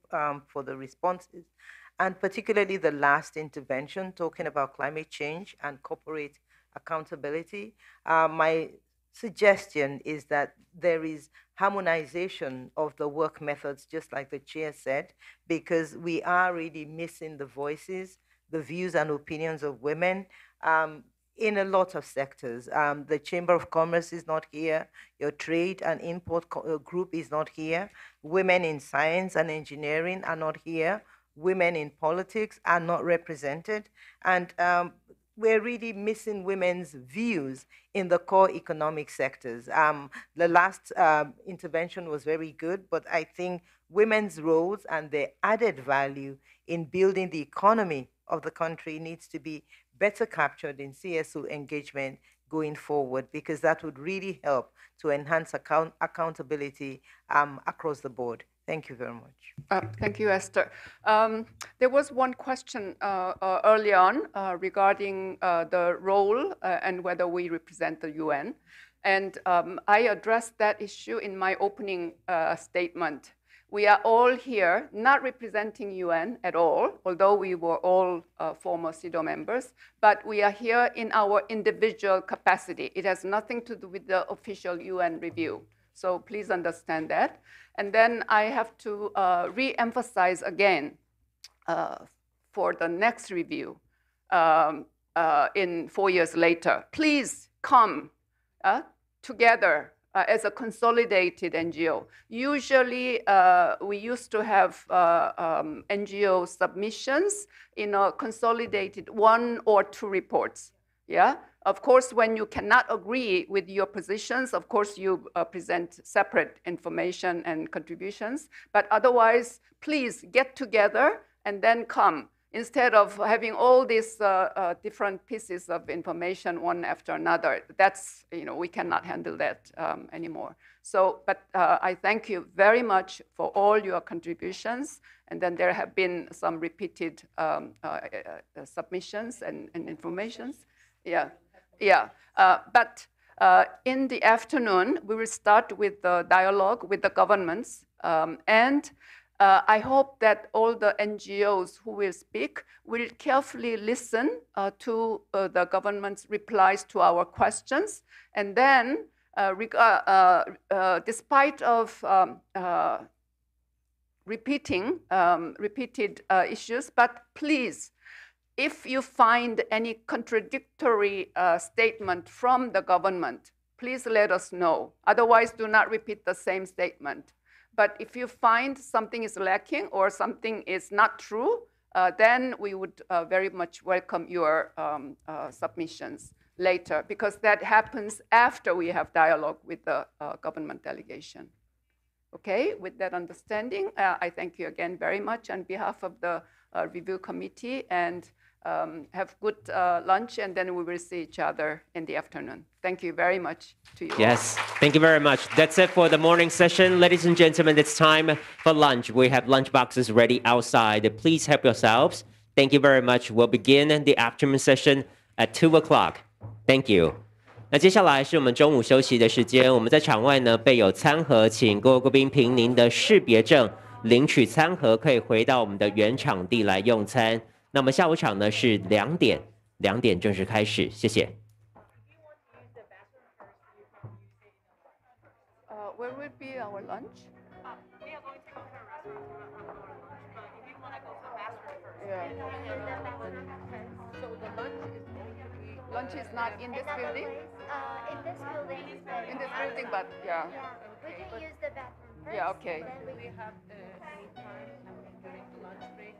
for the responses, and particularly the last intervention talking about climate change and corporate accountability. My suggestion is that there is harmonization of the work methods, just like the chair said, because we are really missing the voices, the views and opinions of women in a lot of sectors. The Chamber of Commerce is not here. Your trade and import group is not here. Women in science and engineering are not here. Women in politics are not represented. And we're really missing women's views in the core economic sectors. The last intervention was very good, but I think women's roles and their added value in building the economy of the country needs to be better captured in CSO engagement going forward, because that would really help to enhance accountability across the board. Thank you very much. Thank you, Esther. There was one question early on regarding the role and whether we represent the UN. And I addressed that issue in my opening statement. We are all here not representing UN at all, although we were all former CEDAW members, but we are here in our individual capacity. It has nothing to do with the official UN review. So please understand that. And then I have to re-emphasize again for the next review in 4 years later. Please come together as a consolidated NGO. Usually, we used to have NGO submissions in a consolidated 1 or 2 reports. Yeah. Of course, when you cannot agree with your positions, of course, you present separate information and contributions. But otherwise, please get together and then come, instead of having all these different pieces of information one after another. That's, we cannot handle that anymore. So, but I thank you very much for all your contributions. And then there have been some repeated submissions and informations. Yeah. Yeah, but in the afternoon, we will start with the dialogue with the governments. And I hope that all the NGOs who will speak will carefully listen to the government's replies to our questions. And then, despite of repeated issues, but please, if you find any contradictory statement from the government, please let us know. Otherwise, do not repeat the same statement. But if you find something is lacking or something is not true, then we would very much welcome your submissions later, because that happens after we have dialogue with the government delegation. Okay, with that understanding, I thank you again very much on behalf of the review committee, and have good lunch, and then we will see each other in the afternoon. Thank you very much to you. Yes, thank you very much. That's it for the morning session. Ladies and gentlemen, it's time for lunch. We have lunch boxes ready outside. Please help yourselves. Thank you very much. We'll begin the afternoon session at 2 o'clock. Thank you. 那接下来是我们中午休息的时间，我们在场外呢备有餐盒，请各位贵宾凭您的识别证领取餐盒，可以回到我们的原场地来用餐。那么下午场呢是2点，2点正式开始，谢谢。Where will be our lunch? We are going to go to a restaurant for lunch, but if you want to go to the bathroom first. Yeah. So the Lunch is not in this building? In this building. In this building, but yeah. We can use the bathroom first. Yeah, okay. Do we have any time during the lunch break?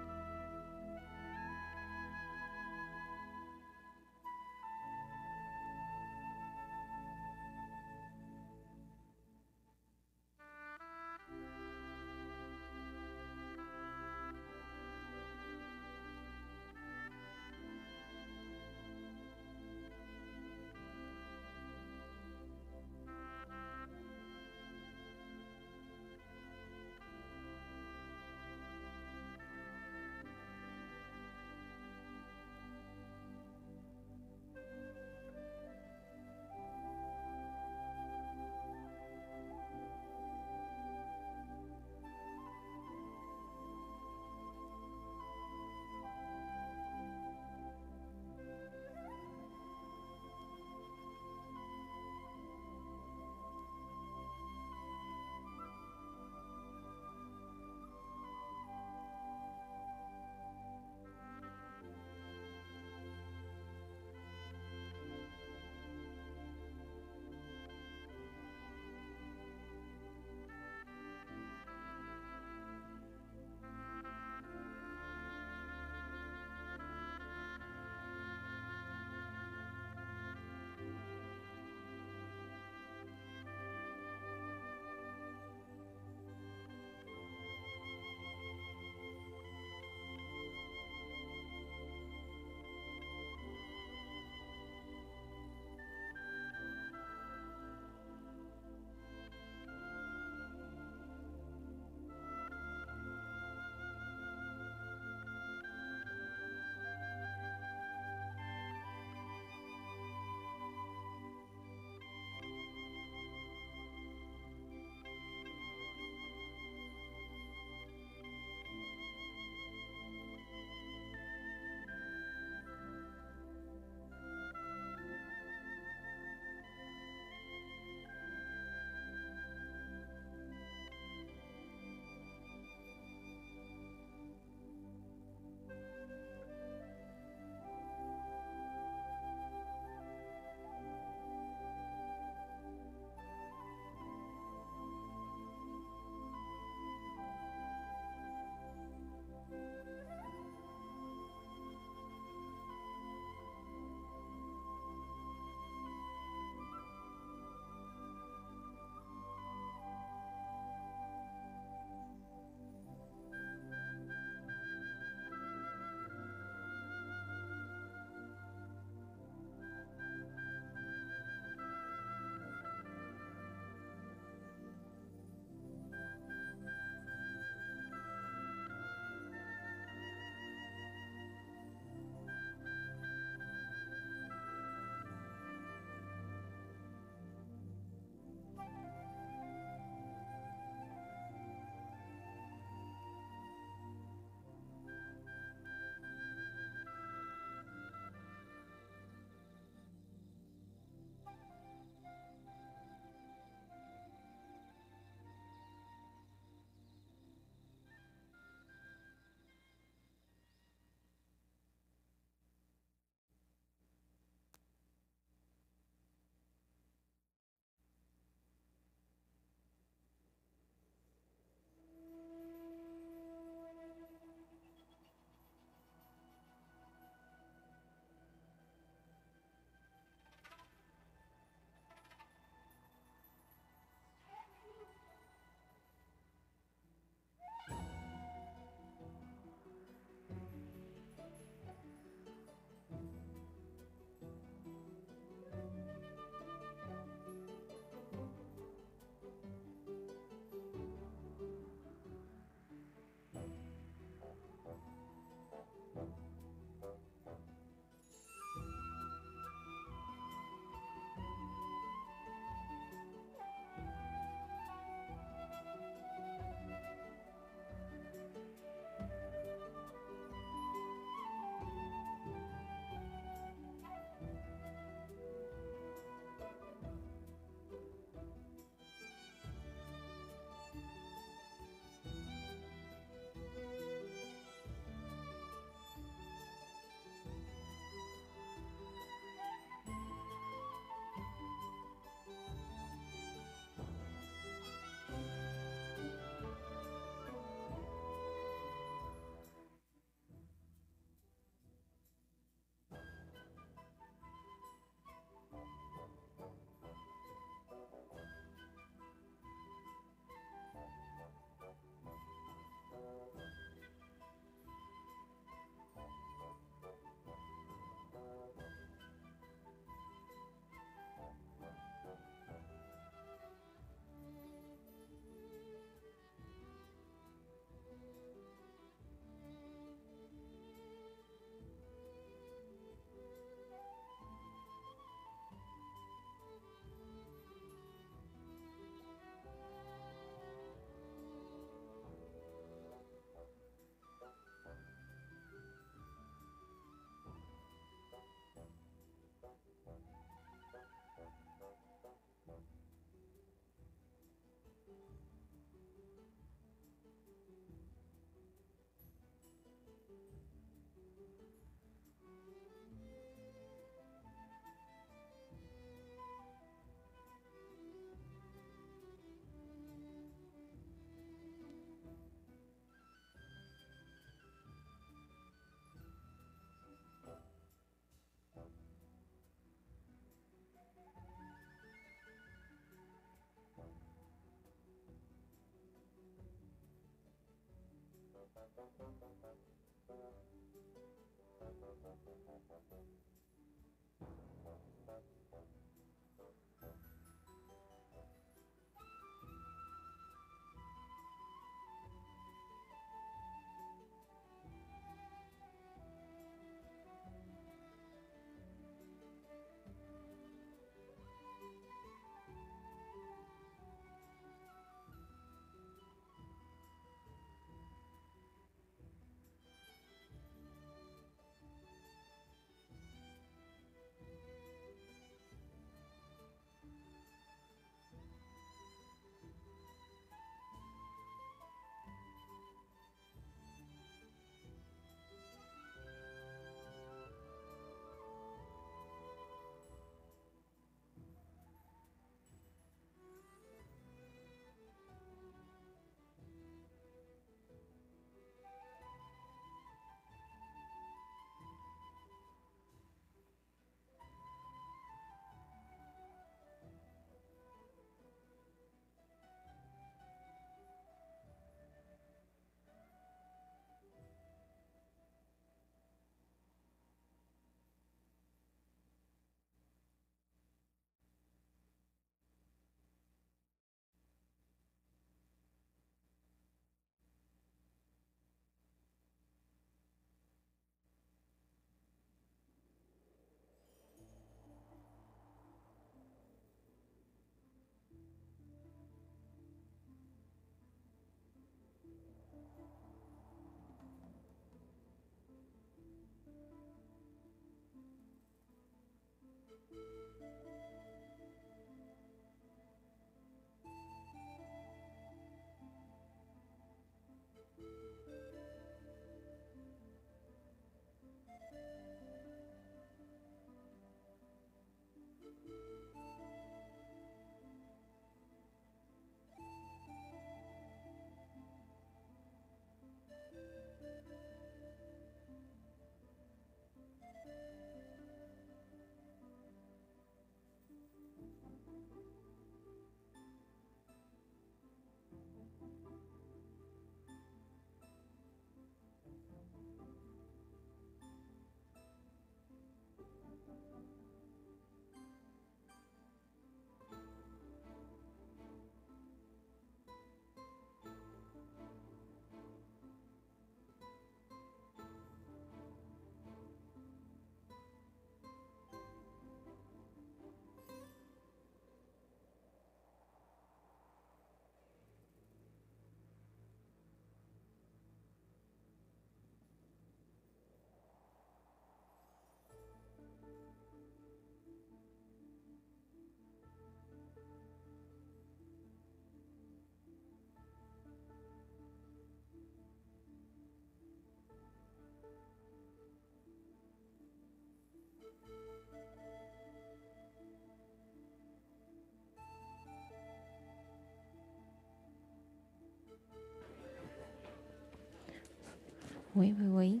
喂喂喂。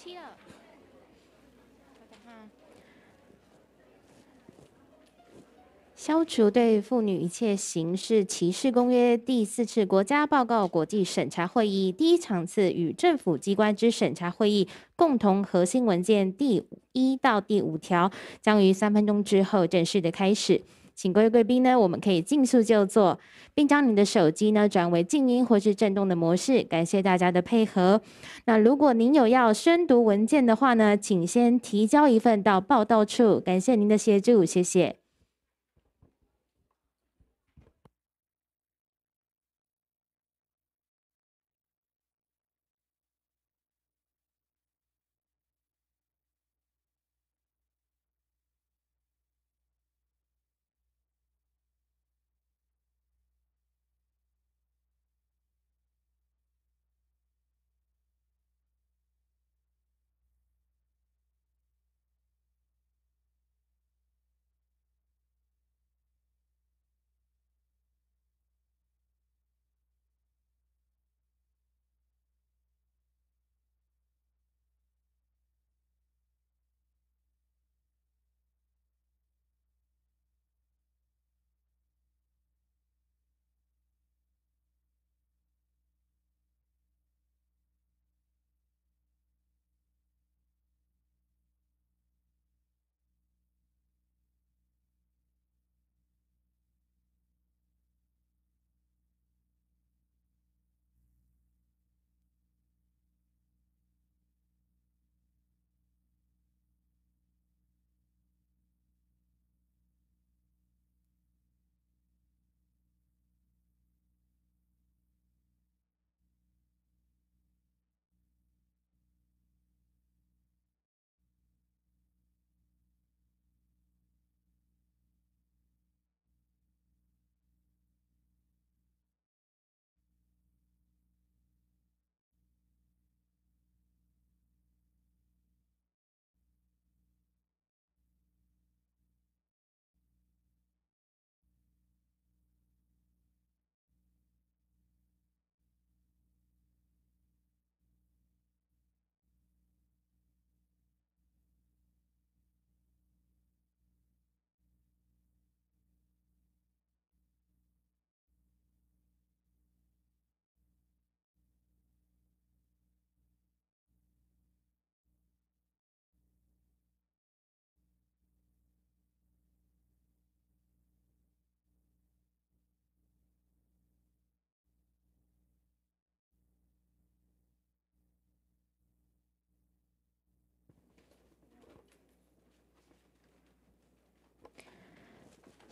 7了。消除对妇女一切形式歧视公约第4次国家报告国际审查会议第1场次与政府机关之审查会议共同核心文件第1到第5条将于3分钟之后正式的开始。请各位贵宾呢，我们可以尽速就座，并将您的手机呢转为静音或是震动的模式。感谢大家的配合。那如果您有要宣读文件的话呢，请先提交一份到报到处。感谢您的协助，谢谢。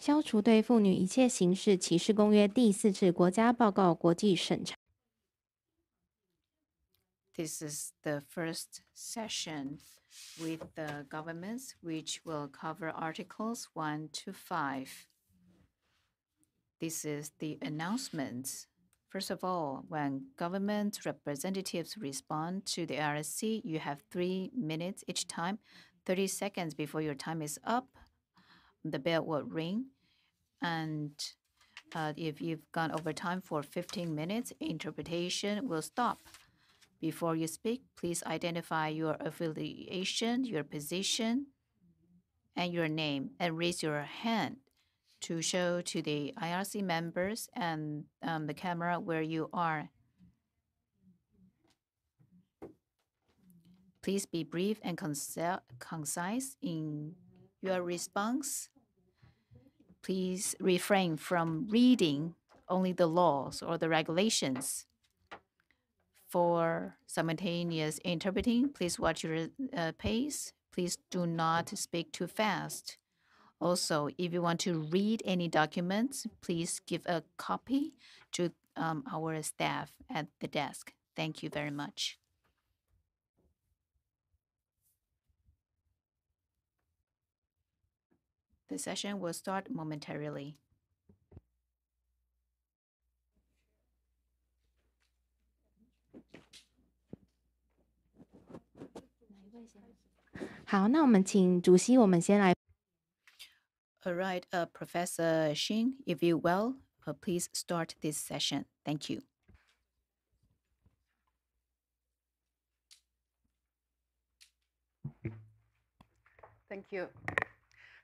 消除对妇女一切形式歧视公约第4次国家报告国际审查。This is the first session with the governments, which will cover Articles 1 to 5. This is the announcements. First of all, when government representatives respond to the RSC, you have 3 minutes each time. 30 seconds before your time is up, the bell will ring. And if you've gone over time for 15 minutes, interpretation will stop. Before you speak, please identify your affiliation, your position, and your name, and raise your hand to show to the IRC members and the camera where you are. Please be brief and concise in your response. Please refrain from reading only the laws or the regulations. For simultaneous interpreting, please watch your pace. Please do not speak too fast. Also, if you want to read any documents, please give a copy to our staff at the desk. Thank you very much. The session will start momentarily. All right, Professor Xin, if you will, please start this session. Thank you. Thank you.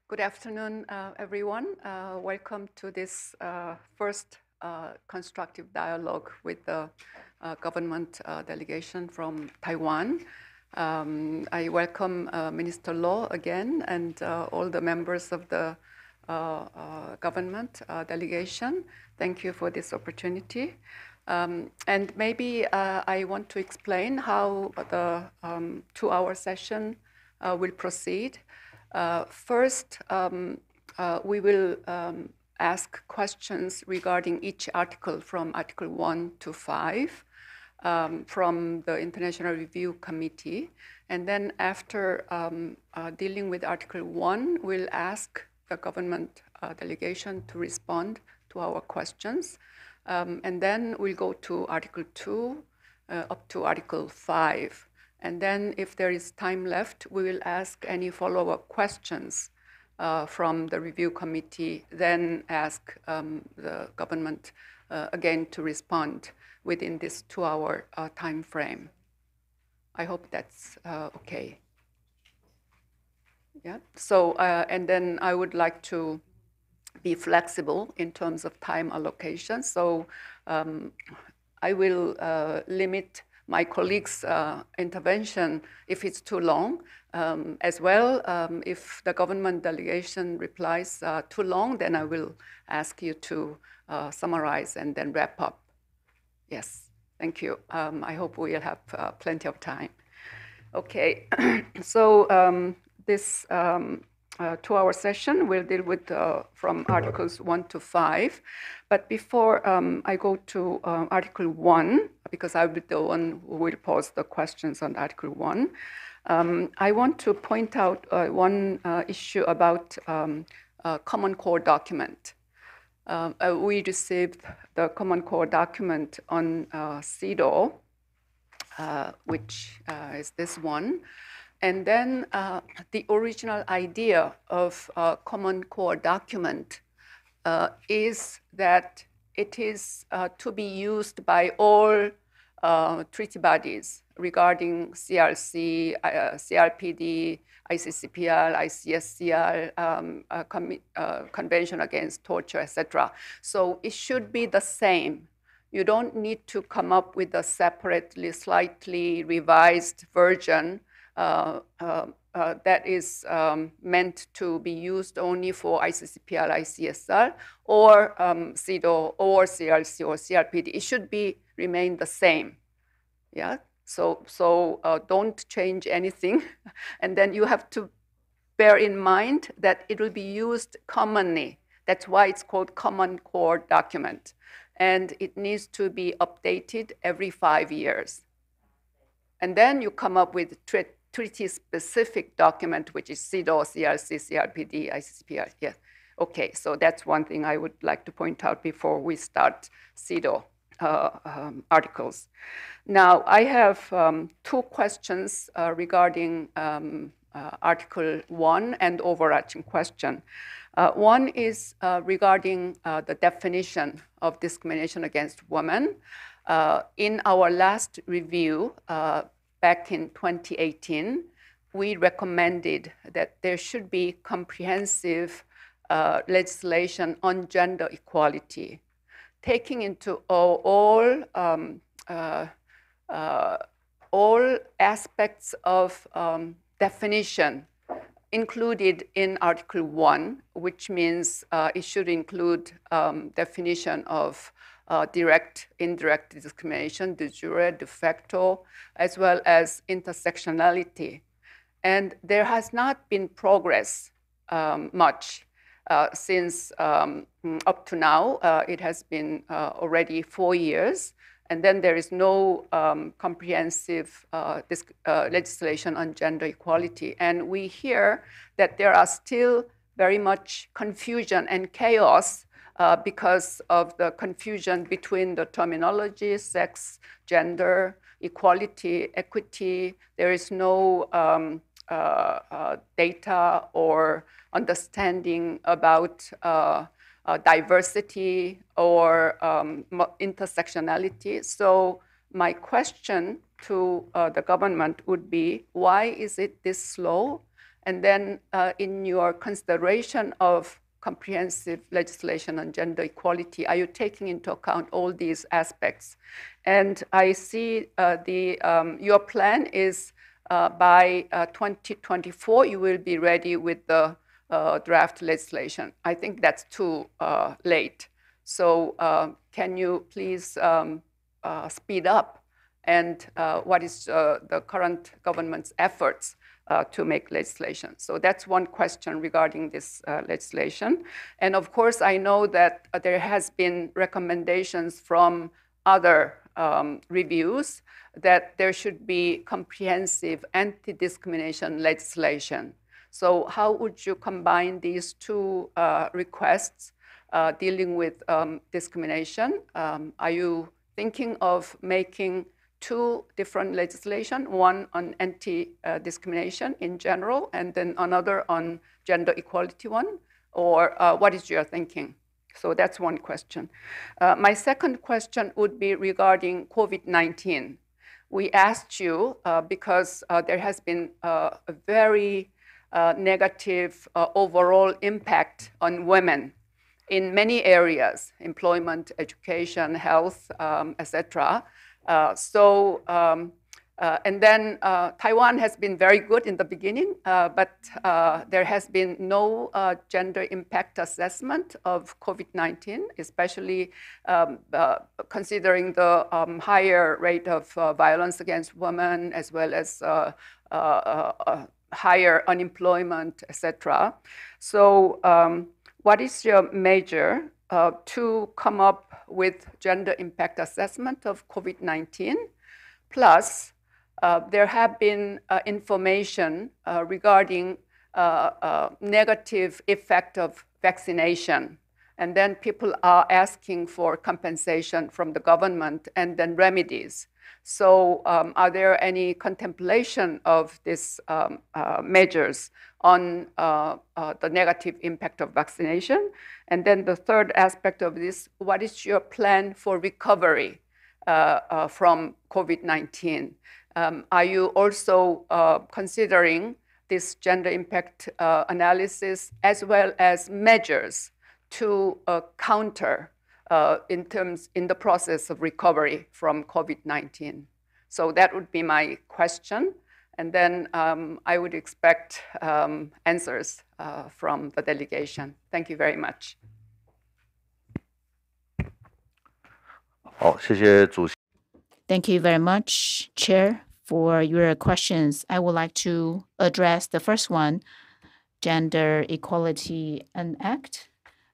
Good afternoon, everyone. Welcome to this first constructive dialogue with the government delegation from Taiwan. I welcome Minister Law again and all the members of the government delegation. Thank you for this opportunity. And maybe I want to explain how the 2-hour session will proceed. First, we will ask questions regarding each article from Article 1 to 5 from the International Review Committee. And then after dealing with Article 1, we'll ask the government delegation to respond to our questions. And then we'll go to Article 2 up to Article 5. And then if there is time left, we will ask any follow-up questions from the review committee, then ask the government again to respond within this 2-hour time frame. I hope that's okay. Yeah, so, and then I would like to be flexible in terms of time allocation. So I will limit my colleagues' intervention if it's too long. As well, if the government delegation replies too long, then I will ask you to summarize and then wrap up. Yes, thank you. I hope we'll have plenty of time. Okay, so this 2-hour session will deal with from Articles 1 to 5. But before I go to Article 1, because I'll be the one who will pose the questions on Article 1, I want to point out one issue about Common Core document. We received the Common Core document on CEDAW, which is this one. And then the original idea of Common Core document is that it is to be used by all treaty bodies regarding CRC, CRPD, ICCPR, ICSCR, Convention Against Torture, etc. So it should be the same. You don't need to come up with a separately, slightly revised version that is meant to be used only for ICCPR, ICSR, or CEDAW, or CRC, or CRPD. It should remain the same. Yeah. So don't change anything, and then you have to bear in mind that it will be used commonly. That's why it's called Common Core document, and it needs to be updated every 5 years. And then you come up with treaty-specific document, which is CEDAW, CRC, CRPD, ICCPR. Yeah. Okay, so that's one thing I would like to point out before we start CEDAW articles. Now, I have 2 questions regarding Article 1 and overarching question. One is regarding the definition of discrimination against women. In our last review, back in 2018, we recommended that there should be comprehensive legislation on gender equality, taking into all aspects of definition included in Article 1, which means it should include definition of direct, indirect discrimination, de jure, de facto, as well as intersectionality. And there has not been progress much since up to now. It has been already 4 years. And then there is no comprehensive legislation on gender equality. And we hear that there are still very much confusion and chaos because of the confusion between the terminology, sex, gender, equality, equity. There is no data or understanding about diversity or intersectionality. So my question to the government would be, why is it this slow? And then in your consideration of comprehensive legislation on gender equality, are you taking into account all these aspects? And I see your plan is by 2024, you will be ready with the draft legislation. I think that's too late. So can you please speed up? And what is the current government's efforts to make legislation? So that's one question regarding this legislation. And of course, I know that there has been recommendations from other reviews that there should be comprehensive anti-discrimination legislation. So how would you combine these two requests dealing with discrimination? Are you thinking of making two different legislation, one on anti-discrimination in general, and then another on gender equality one? Or what is your thinking? So that's one question. My second question would be regarding COVID-19. We asked you because there has been a very negative overall impact on women in many areas, employment, education, health, etc. And then Taiwan has been very good in the beginning, but there has been no gender impact assessment of COVID-19, especially considering the higher rate of violence against women, as well as higher unemployment, etc. So what is your measure to come up with gender impact assessment of COVID-19? Plus, there have been information regarding negative effect of vaccination. And then people are asking for compensation from the government and then remedies. So are there any contemplation of these measures on the negative impact of vaccination? And then the third aspect of this, what is your plan for recovery from COVID-19? Are you also considering this gender impact analysis as well as measures to counter in the process of recovery from COVID-19? So that would be my question. And then I would expect answers from the delegation. Thank you very much. 好，谢谢主席。 Thank you very much, Chair, for your questions. I would like to address the first one, Gender Equality Act.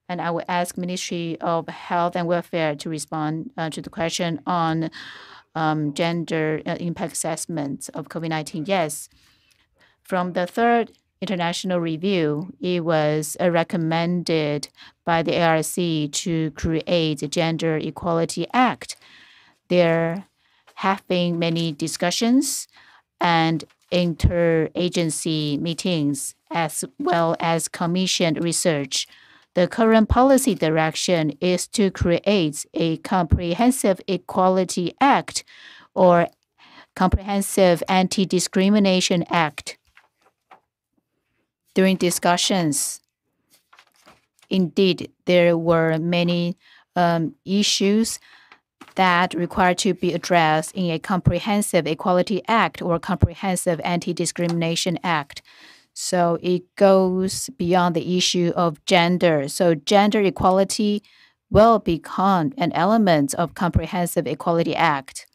And I will ask Ministry of Health and Welfare to respond to the question on gender impact assessment of COVID-19. Yes, from the third international review, it was recommended by the ARC to create the Gender Equality Act. There have been many discussions and interagency meetings, as well as commissioned research. The current policy direction is to create a comprehensive equality act or comprehensive anti-discrimination act. During discussions, indeed, there were many issues that require to be addressed in a comprehensive equality act or comprehensive anti-discrimination act. So it goes beyond the issue of gender. So gender equality will become an element of comprehensive equality act.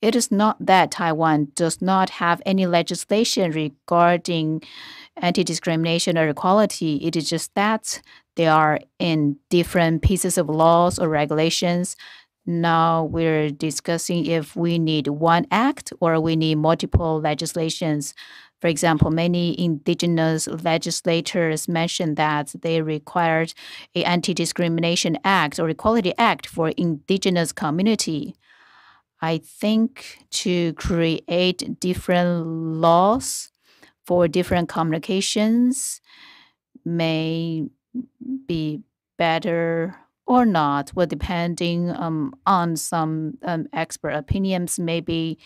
It is not that Taiwan does not have any legislation regarding anti-discrimination or equality. It is just that they are in different pieces of laws or regulations. Now we're discussing if we need one act or we need multiple legislations. For example, many indigenous legislators mentioned that they required an anti-discrimination act or equality act for indigenous community. I think to create different laws for different communications may be better or not, well, depending on some expert opinions. Maybe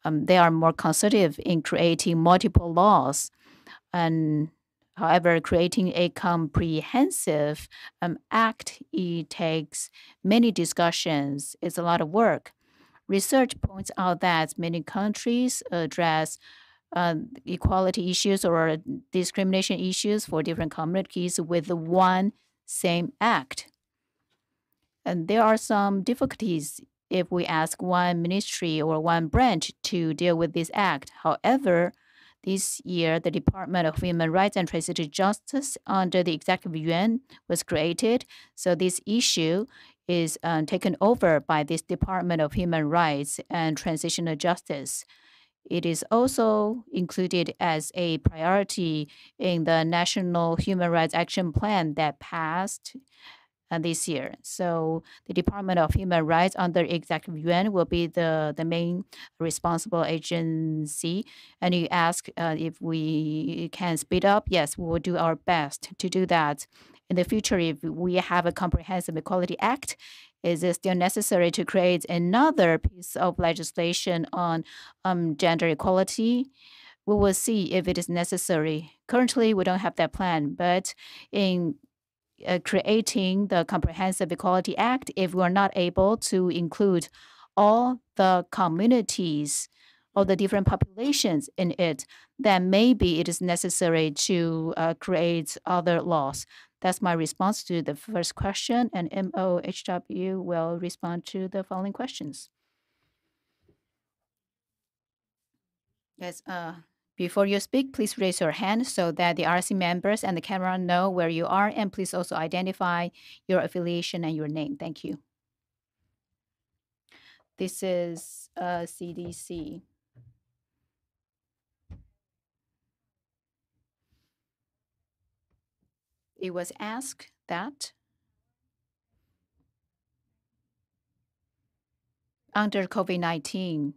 they are more conservative in creating multiple laws. And however, creating a comprehensive act, it takes many discussions. It's a lot of work. Research points out that many countries address equality issues or discrimination issues for different communities with one same act. And there are some difficulties if we ask one ministry or one branch to deal with this act. However, this year, the Department of Human Rights and Transitional Justice under the Executive Yuan was created. So this issue is taken over by this Department of Human Rights and Transitional Justice. It is also included as a priority in the National Human Rights Action Plan that passed this year. So the Department of Human Rights under Executive Yuan will be the main responsible agency. And you ask if we can speed up. Yes, we will do our best to do that. In the future, if we have a comprehensive equality act, is it still necessary to create another piece of legislation on gender equality? We will see if it is necessary. Currently, we don't have that plan, but in creating the Comprehensive Equality Act, if we're not able to include all the communities or the different populations in it, then maybe it is necessary to create other laws. That's my response to the first question, and MOHW will respond to the following questions. Yes, before you speak, please raise your hand so that the RC members and the camera know where you are, and please also identify your affiliation and your name. Thank you. This is CDC. It was asked that under COVID-19,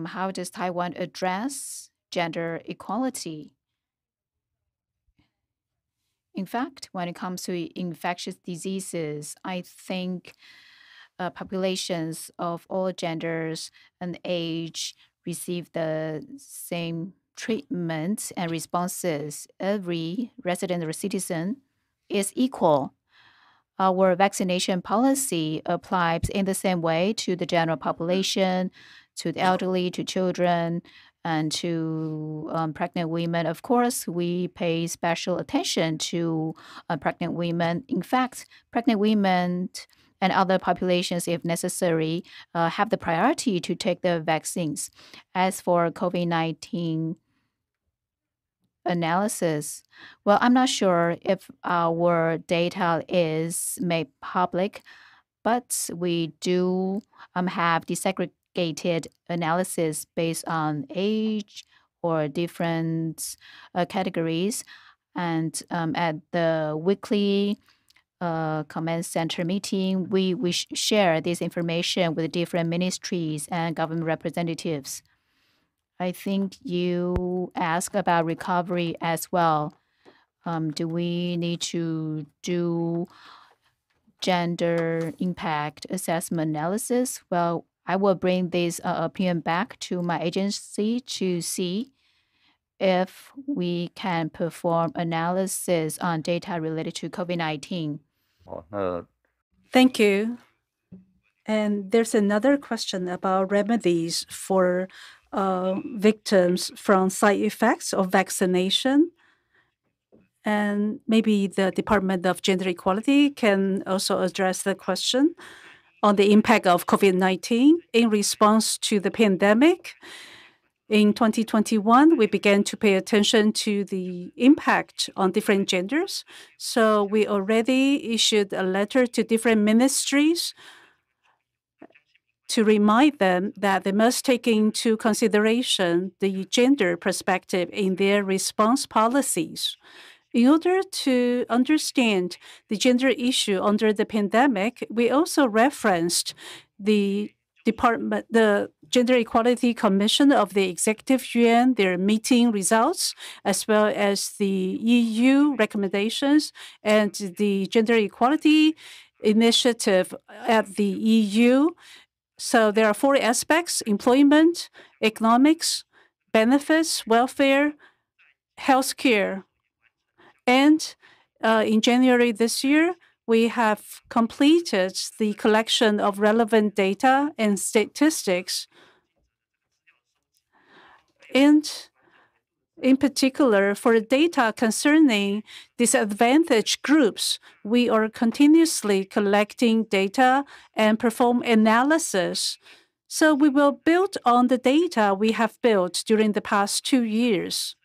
how does Taiwan address gender equality? In fact, when it comes to infectious diseases, I think populations of all genders and age receive the same treatment and responses. Every resident or citizen is equal. Our vaccination policy applies in the same way to the general population, to the elderly, to children, and to pregnant women. Of course, we pay special attention to pregnant women. In fact, pregnant women and other populations, if necessary, have the priority to take the vaccines. As for COVID-19 analysis, well, I'm not sure if our data is made public, but we do have disaggregated analysis based on age or different categories. And at the weekly command center meeting, we share this information with different ministries and government representatives. I think you asked about recovery as well. Do we need to do gender impact assessment analysis? Well, I will bring this opinion back to my agency to see if we can perform analysis on data related to COVID-19. Thank you. And there's another question about remedies for victims from side effects of vaccination. And maybe the Department of Gender Equality can also address the question on the impact of COVID-19 in response to the pandemic. In 2021, we began to pay attention to the impact on different genders. So we already issued a letter to different ministries to remind them that they must take into consideration the gender perspective in their response policies. In order to understand the gender issue under the pandemic, we also referenced the Gender Equality Commission of the Executive Yuan, their meeting results, as well as the EU recommendations and the Gender Equality Initiative at the EU. So there are 4 aspects: employment, economics, benefits, welfare, healthcare. And in January this year, we have completed the collection of relevant data and statistics. And in particular, for data concerning disadvantaged groups, we are continuously collecting data and perform analysis. So we will build on the data we have built during the past 2 years.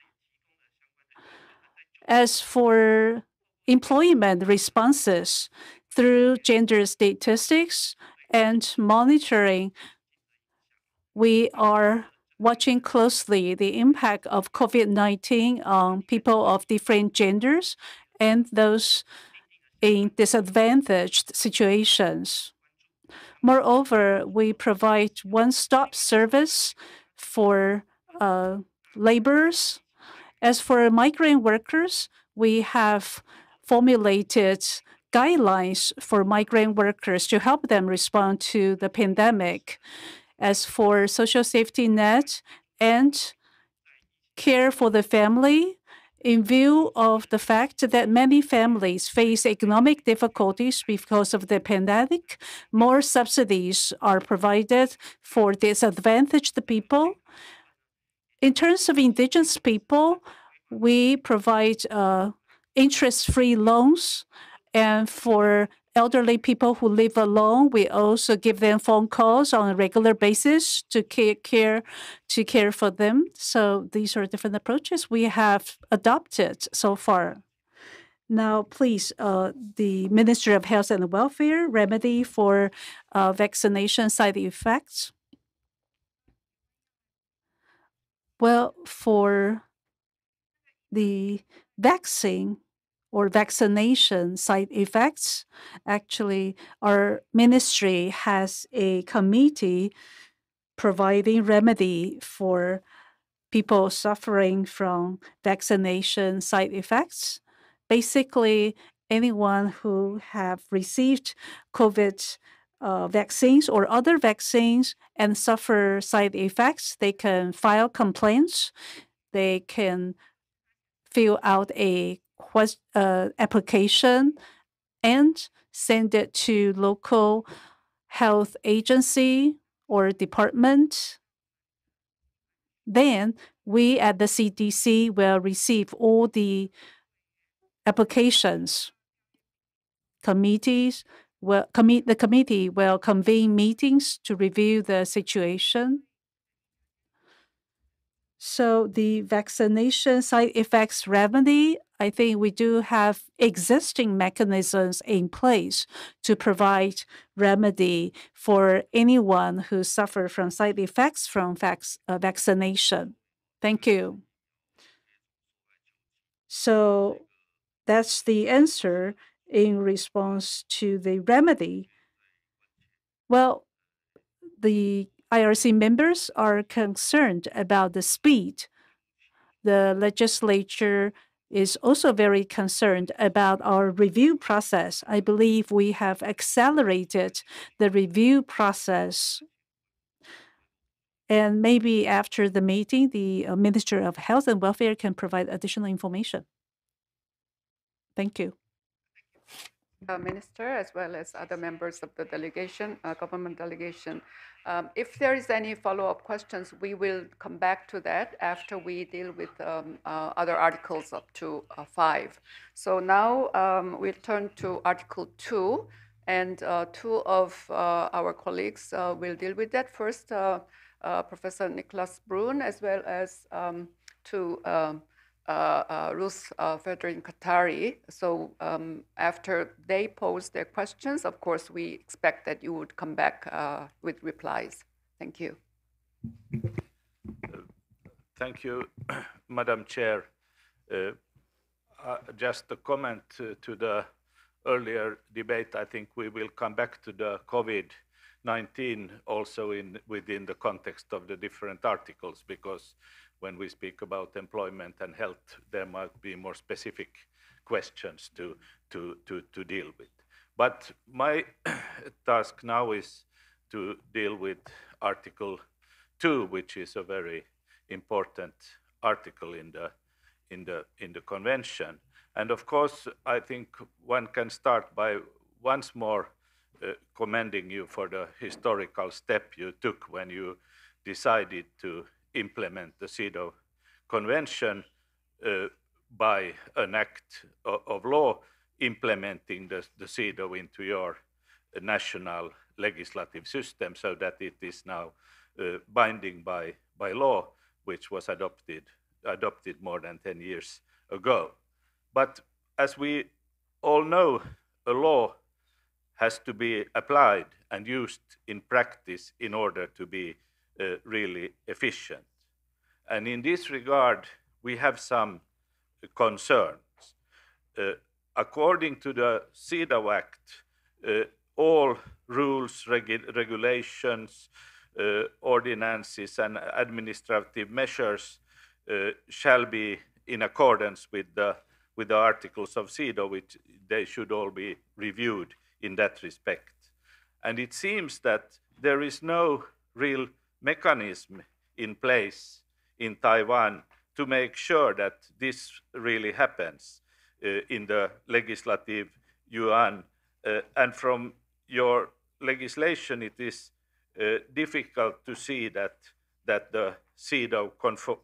As for employment responses through gender statistics and monitoring, we are watching closely the impact of COVID-19 on people of different genders and those in disadvantaged situations. Moreover, we provide one-stop service for laborers. As for migrant workers, we have formulated guidelines for migrant workers to help them respond to the pandemic. As for social safety net and care for the family, in view of the fact that many families face economic difficulties because of the pandemic, more subsidies are provided for disadvantaged people. In terms of indigenous people, we provide interest-free loans, and for elderly people who live alone, we also give them phone calls on a regular basis to care for them. So these are different approaches we have adopted so far. Now, please, the Ministry of Health and Welfare, remedy for vaccination side effects. Well, for the vaccine or vaccination side effects, actually, our ministry has a committee providing remedy for people suffering from vaccination side effects. Basically, anyone who have received COVID vaccines or other vaccines and suffer side effects, they can file complaints. They can fill out a application and send it to local health agency or department. Then we at the CDC will receive all the applications. The committee will convene meetings to review the situation. So the vaccination side effects remedy, I think we do have existing mechanisms in place to provide remedy for anyone who suffers from side effects from vaccination. Thank you. So that's the answer in response to the remedy. Well, the IRC members are concerned about the speed. The legislature is also very concerned about our review process. I believe we have accelerated the review process. And maybe after the meeting, the Minister of Health and Welfare can provide additional information. Thank you. Minister, as well as other members of the delegation, government delegation. If there is any follow-up questions, we will come back to that after we deal with other articles up to 5. So now we'll turn to Article 2, and 2 of our colleagues will deal with that. First, Professor Nicholas Brun, as well as to Ruth Fedrin-Katari. So after they pose their questions, of course, we expect that you would come back with replies. Thank you. Thank you, Madam Chair. Just a comment to the earlier debate. I think we will come back to the COVID-19 also within the context of the different articles, because when we speak about employment and health, there might be more specific questions to deal with. But my task now is to deal with Article 2, which is a very important article in the convention. And of course, I think one can start by once more commending you for the historical step you took when you decided to implement the CEDAW Convention by an act of law, implementing the CEDAW into your national legislative system so that it is now binding by law, which was adopted more than 10 years ago. But as we all know, a law has to be applied and used in practice in order to be really efficient. And in this regard, we have some concerns. According to the CEDAW Act, all rules, regulations, ordinances, and administrative measures shall be in accordance with the articles of CEDAW, which they should all be reviewed in that respect. And it seems that there is no real mechanism in place in Taiwan to make sure that this really happens in the legislative yuan. And from your legislation, it is difficult to see that the CEDAW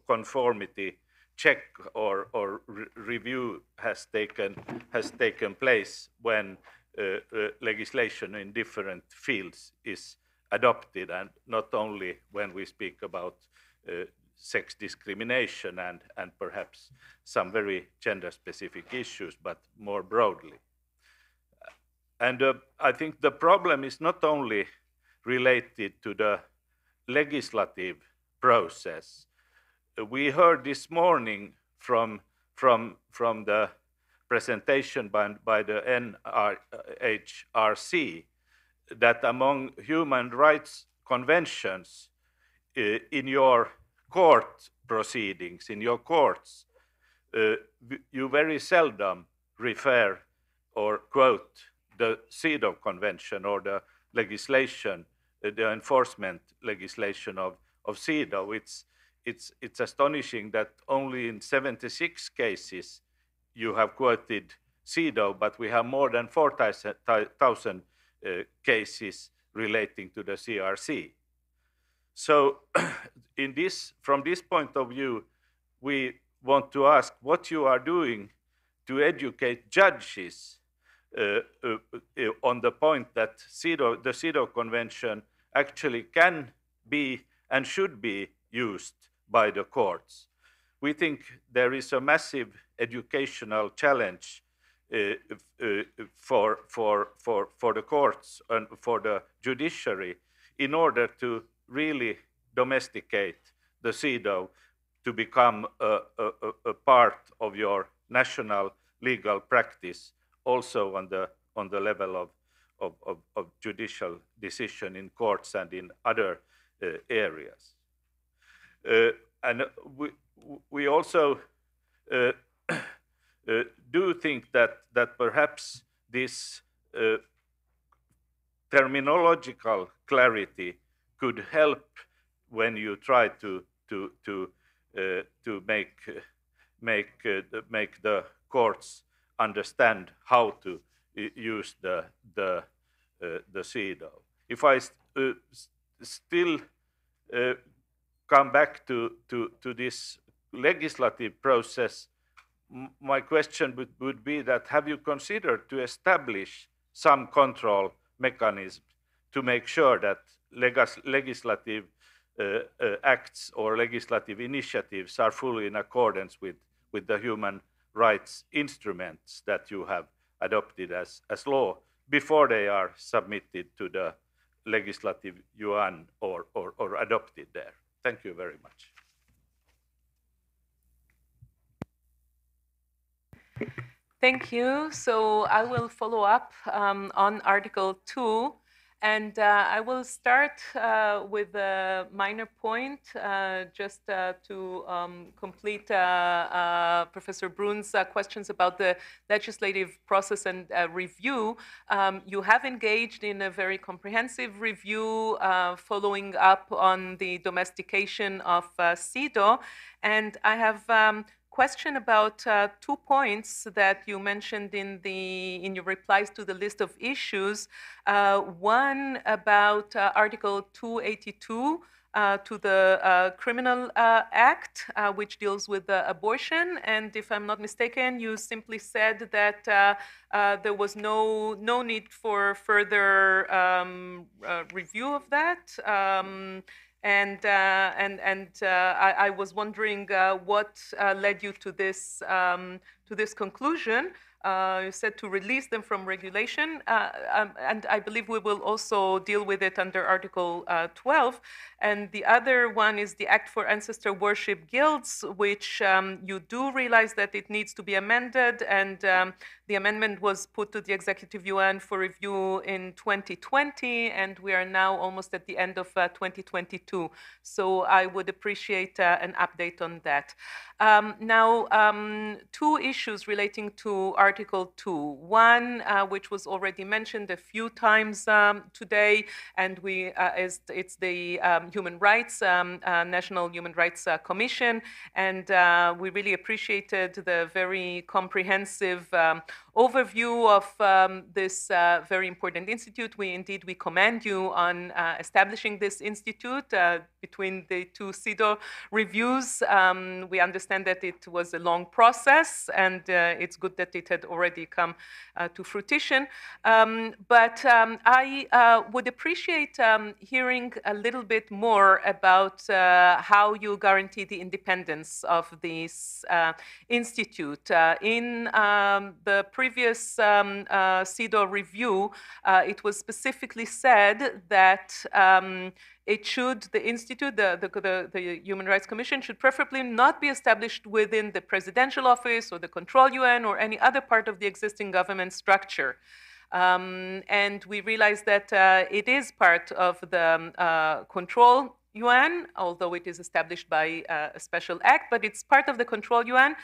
conformity check or review has taken place when legislation in different fields is adopted, and not only when we speak about sex discrimination and perhaps some very gender-specific issues, but more broadly. And I think the problem is not only related to the legislative process. We heard this morning from the presentation by the NHRC that among human rights conventions in your court proceedings, in your courts, you very seldom refer or quote the CEDAW Convention or the legislation, the enforcement legislation of CEDAW. It's astonishing that only in 76 cases you have quoted CEDAW, but we have more than 4,000 cases relating to the CRC. So from this point of view, we want to ask what you are doing to educate judges on the point that the CEDAW Convention actually can be and should be used by the courts. We think there is a massive educational challenge for the courts and for the judiciary in order to really domesticate the CEDAW to become a part of your national legal practice, also on the level of judicial decision in courts and in other areas. And we also do think that perhaps this terminological clarity could help when you try to make the courts understand how to use the CEDAW. If I still come back to this legislative process, my question would be that have you considered to establish some control mechanism to make sure that legislative acts or legislative initiatives are fully in accordance with the human rights instruments that you have adopted as law before they are submitted to the legislative yuan or adopted there? Thank you very much. Thank you. So I will follow up on Article 2 And I will start with a minor point, just to complete Professor Brun's questions about the legislative process and review. You have engaged in a very comprehensive review following up on the domestication of CEDAW. And I have question about 2 points that you mentioned in your replies to the list of issues. One about Article 282 to the Criminal Act, which deals with abortion. And if I'm not mistaken, you simply said that there was no need for further review of that. I was wondering what led you to this conclusion. You said to release them from regulation, and I believe we will also deal with it under Article 12. And the other one is the Act for Ancestor Worship Guilds, which you do realize that it needs to be amended, and the amendment was put to the Executive Yuan for review in 2020, and we are now almost at the end of 2022. So I would appreciate an update on that. Now, 2 issues relating to Article 2. One, which was already mentioned a few times today, and it's the Human Rights, National Human Rights Commission, and we really appreciated the very comprehensive overview of this very important institute. We commend you on establishing this institute between the 2 CEDAW reviews. We understand that it was a long process, and it's good that it had already come to fruition. But I would appreciate hearing a little bit more about how you guarantee the independence of this institute. In the previous CEDAW review, it was specifically said that the institute, the Human Rights Commission, should preferably not be established within the presidential office or the Control Yuan or any other part of the existing government structure. And we realize that it is part of the Control Yuan, although it is established by a special act, but it's part of the Control Yuan.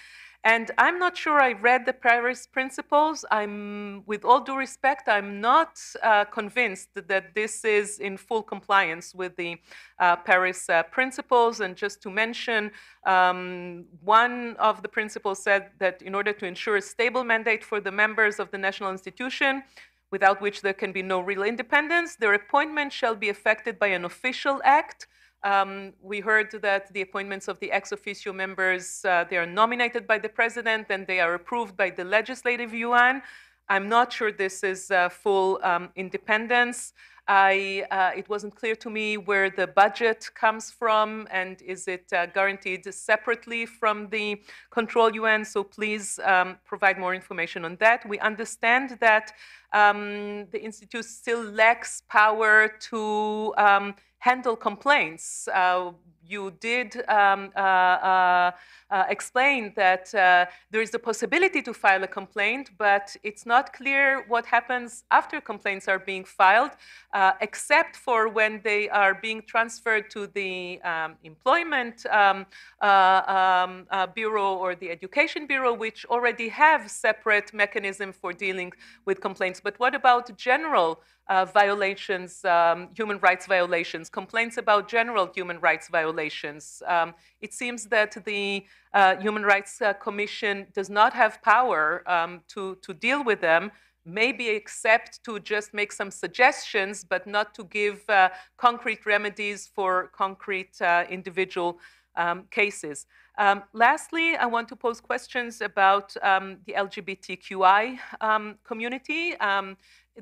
And I'm not sure I read the Paris Principles. With all due respect, I'm not convinced that this is in full compliance with the Paris Principles. And just to mention, one of the principles said that in order to ensure a stable mandate for the members of the national institution, without which there can be no real independence, their appointment shall be effected by an official act. We heard that the appointments of the ex officio members, they are nominated by the president and they are approved by the Legislative Yuan. I'm not sure this is full independence. It wasn't clear to me where the budget comes from, and is it guaranteed separately from the Control Yuan? So please provide more information on that. We understand that the Institute still lacks power to handle complaints. You did explain that there is the possibility to file a complaint, but it's not clear what happens after complaints are being filed, except for when they are being transferred to the Employment Bureau or the Education Bureau, which already have separate mechanism for dealing with complaints. But what about general violations, human rights violations, complaints about general human rights violations? It seems that the Human Rights Commission does not have power to deal with them, maybe except to just make some suggestions, but not to give concrete remedies for concrete individual cases. Lastly, I want to pose questions about the LGBTQI community.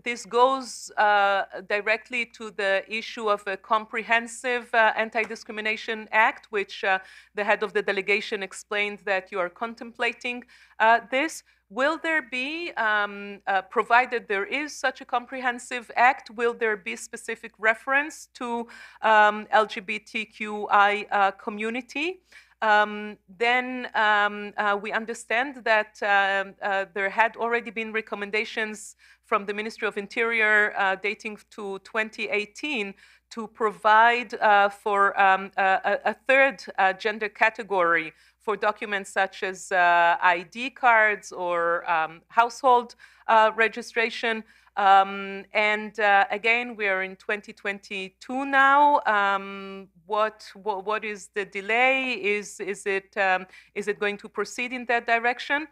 This goes directly to the issue of a comprehensive anti-discrimination act, which the head of the delegation explained that you are contemplating this. Will there be, provided there is such a comprehensive act, will there be specific reference to LGBTQI community? We understand that there had already been recommendations from the Ministry of Interior dating to 2018 to provide for a third gender category for documents such as ID cards or household registration. Again, we are in 2022 now. What is the delay? Is it going to proceed in that direction?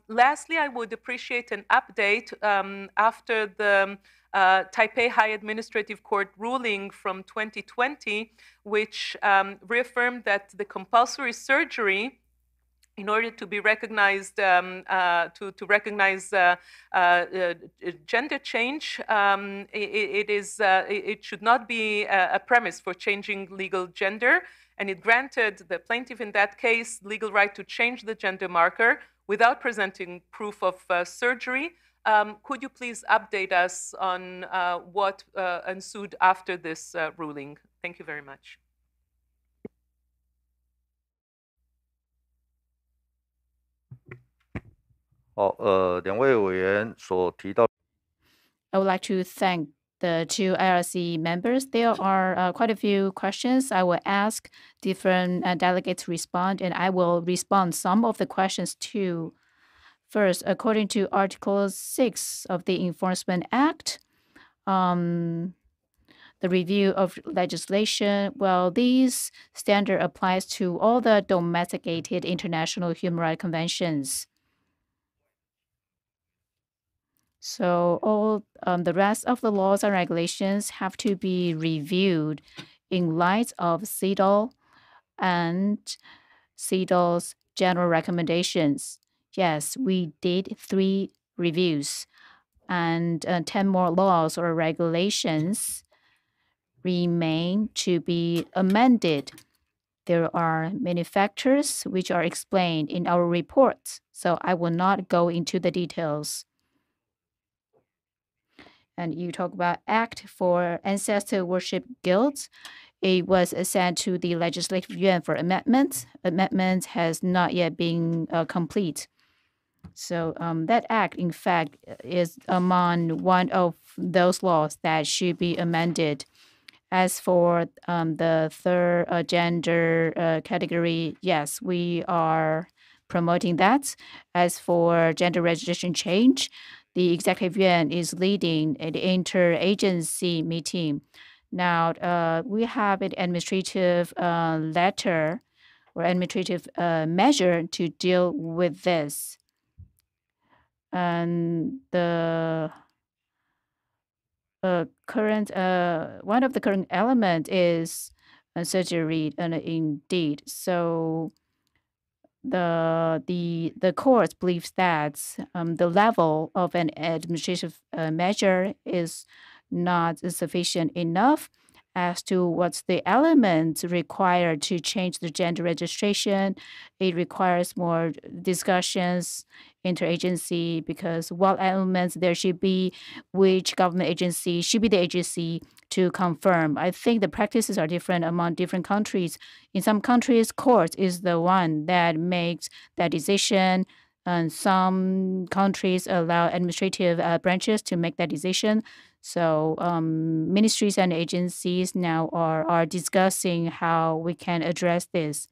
Lastly, I would appreciate an update after the Taipei High Administrative Court ruling from 2020, which reaffirmed that the compulsory surgery, in order to be recognized, to recognize gender change, it should not be a premise for changing legal gender, and it granted the plaintiff in that case legal right to change the gender marker without presenting proof of surgery. Could you please update us on what ensued after this ruling? Thank you very much.两位委员所提到。I would like to thank the two IRC members. There are quite a few questions. I will ask different delegates to respond, and I will respond some of the questions too. First, according to Article 6 of the Enforcement Act, the review of legislation, well, these standard applies to all the domesticated international human rights conventions. So all the rest of the laws and regulations have to be reviewed in light of CEDAW and CEDAW's general recommendations. Yes, we did 3 reviews, and 10 more laws or regulations remain to be amended. There are many factors which are explained in our reports, so I will not go into the details. And you talk about Act for Ancestor Worship Guilds. It was sent to the Legislative Yuan for amendment. Amendment has not yet been complete. So that act, in fact, is among one of those laws that should be amended. As for the third gender category, yes, we are promoting that. As for gender registration change, the Executive Yuan is leading an interagency meeting. Now, we have an administrative letter or administrative measure to deal with this. And the current one of the current element is surgery, and indeed, so the court believes that the level of an administrative measure is not sufficient enough as to what's the elements required to change the gender registration. It requires more discussions, interagency, because what elements there should be, which government agency should be the agency to confirm. I think the practices are different among different countries. In some countries, court is the one that makes that decision, and some countries allow administrative branches to make that decision. So ministries and agencies now are discussing how we can address this.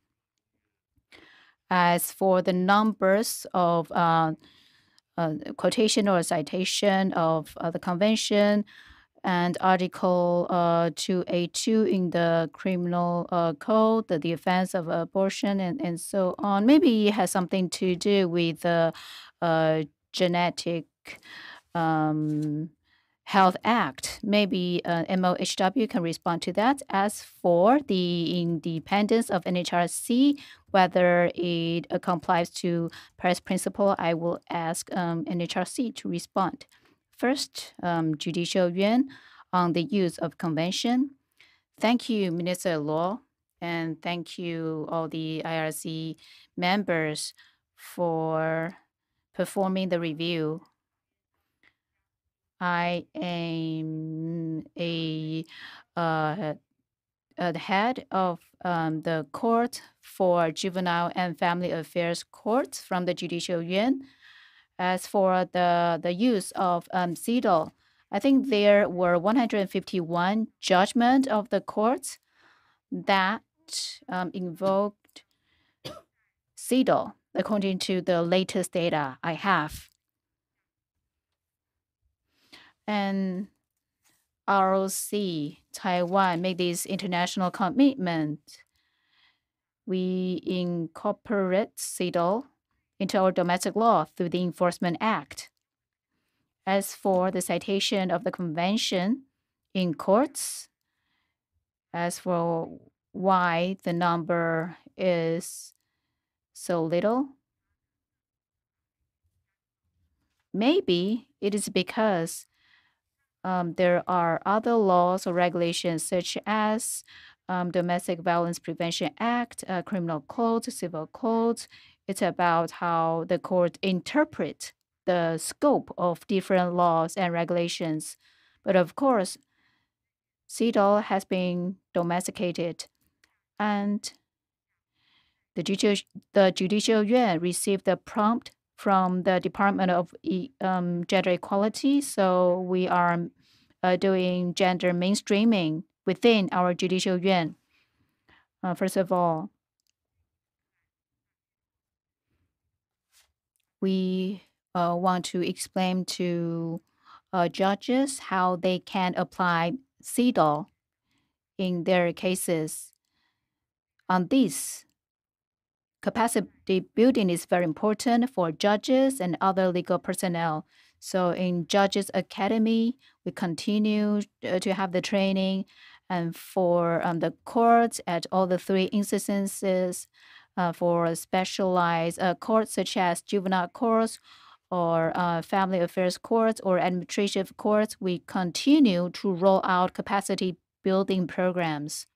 As for the numbers of quotation or citation of the convention and Article 282 in the criminal code, the offense of abortion and so on, maybe it has something to do with the genetic Health Act. Maybe MOHW can respond to that. As for the independence of NHRC, whether it complies to Paris Principle, I will ask NHRC to respond. First, Judicial Yuan on the use of convention. Thank you, Minister Luo, and thank you all the IRC members for performing the review. I am a the head of the court for juvenile and family affairs courts from the Judicial Yuan. As for the use of CEDAW, I think there were 151 judgments of the courts that invoked CEDAW, according to the latest data I have. And ROC, Taiwan, made this international commitment. We incorporate CEDAW into our domestic law through the Enforcement Act. As for the citation of the convention in courts, as for why the number is so little, maybe it is because there are other laws or regulations such as Domestic Violence Prevention Act, criminal codes, civil codes. It's about how the court interpret the scope of different laws and regulations. But of course, CEDAW has been domesticated, and the Judicial Yuan received the prompt from the Department of Gender Equality, so we are doing gender mainstreaming within our Judicial Yuan. First of all, we want to explain to judges how they can apply CEDAW in their cases. On this, capacity building is very important for judges and other legal personnel. So in Judges Academy, we continue to have the training, and for the courts at all the 3 instances, for specialized courts such as juvenile courts or family affairs courts or administrative courts, we continue to roll out capacity building programs.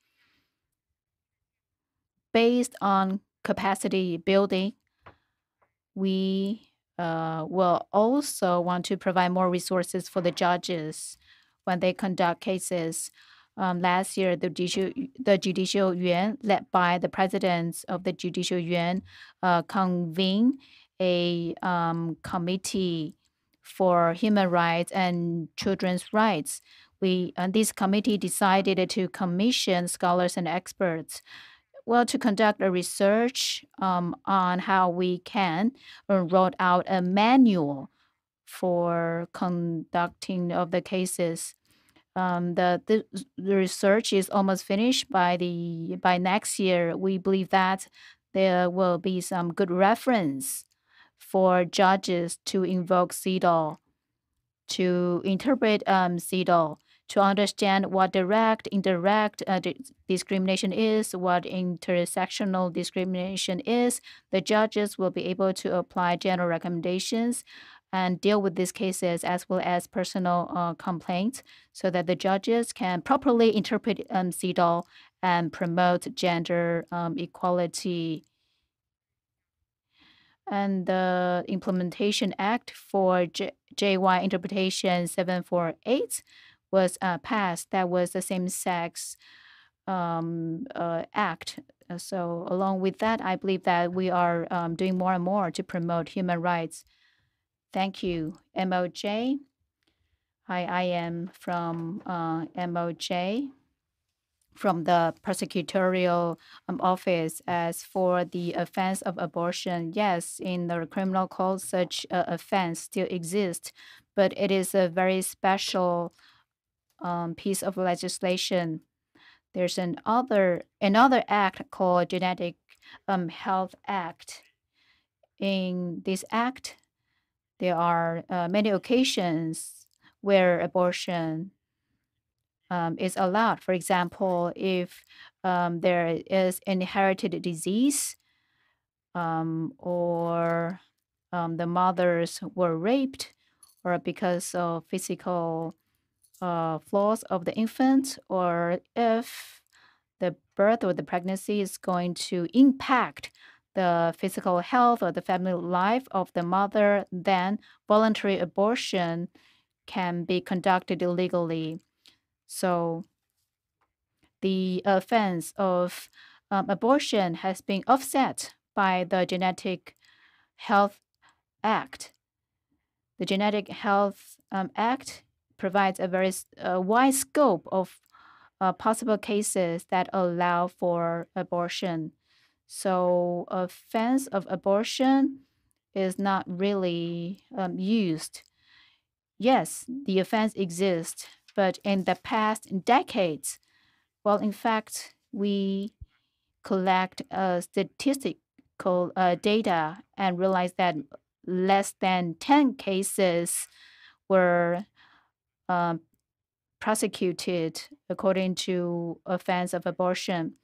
Based on capacity building, we will also want to provide more resources for the judges when they conduct cases. Last year, the Judicial Yuan, led by the presidents of the Judicial Yuan, convened a committee for human rights and children's rights. This committee decided to commission scholars and experts to conduct a research on how we can roll out a manual for conducting of the cases. The research is almost finished by next year. We believe that there will be some good reference for judges to invoke CEDAW, to interpret CEDAW, to understand what direct, indirect discrimination is, what intersectional discrimination is. The judges will be able to apply general recommendations and deal with these cases as well as personal complaints, so that the judges can properly interpret CEDAW and promote gender equality. And the Implementation Act for JY Interpretation 748 was passed. That was the same-sex act. So along with that, I believe that we are doing more and more to promote human rights. Thank you. MOJ. Hi, I am from MOJ, from the prosecutorial office. As for the offense of abortion, yes, in the criminal code, such offense still exists, but it is a very special piece of legislation. There's another act called Genetic Health Act. In this act, there are many occasions where abortion is allowed. For example, if there is inherited disease, or the mothers were raped, or because of physical flaws of the infant, or if the birth or the pregnancy is going to impact the physical health or the family life of the mother, then voluntary abortion can be conducted illegally. So the offense of abortion has been offset by the Genetic Health Act. The Genetic Health Act provides a very wide scope of possible cases that allow for abortion. So offense of abortion is not really used. Yes, the offense exists, but in the past decades, well, in fact, we collect statistical data and realize that less than 10 cases were prosecuted according to offense of abortion.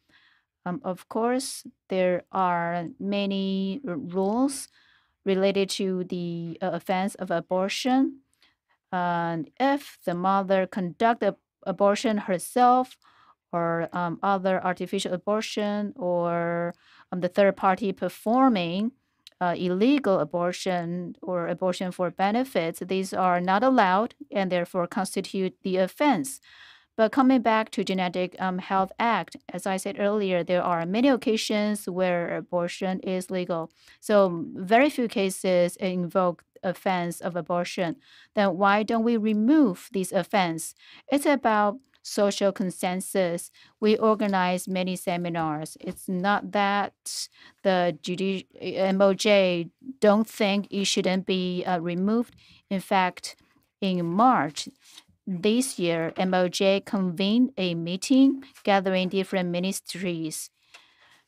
Of course, there are many rules related to the offense of abortion. And if the mother conduct the abortion herself, or other artificial abortion, or the third party performing illegal abortion or abortion for benefits, these are not allowed and therefore constitute the offense. But coming back to Genetic Health Act, as I said earlier, there are many occasions where abortion is legal. So very few cases invoke offense of abortion. Then why don't we remove this offense? It's about social consensus. We organize many seminars. It's not that the MOJ don't think it shouldn't be removed. In fact, in March this year, MOJ convened a meeting gathering different ministries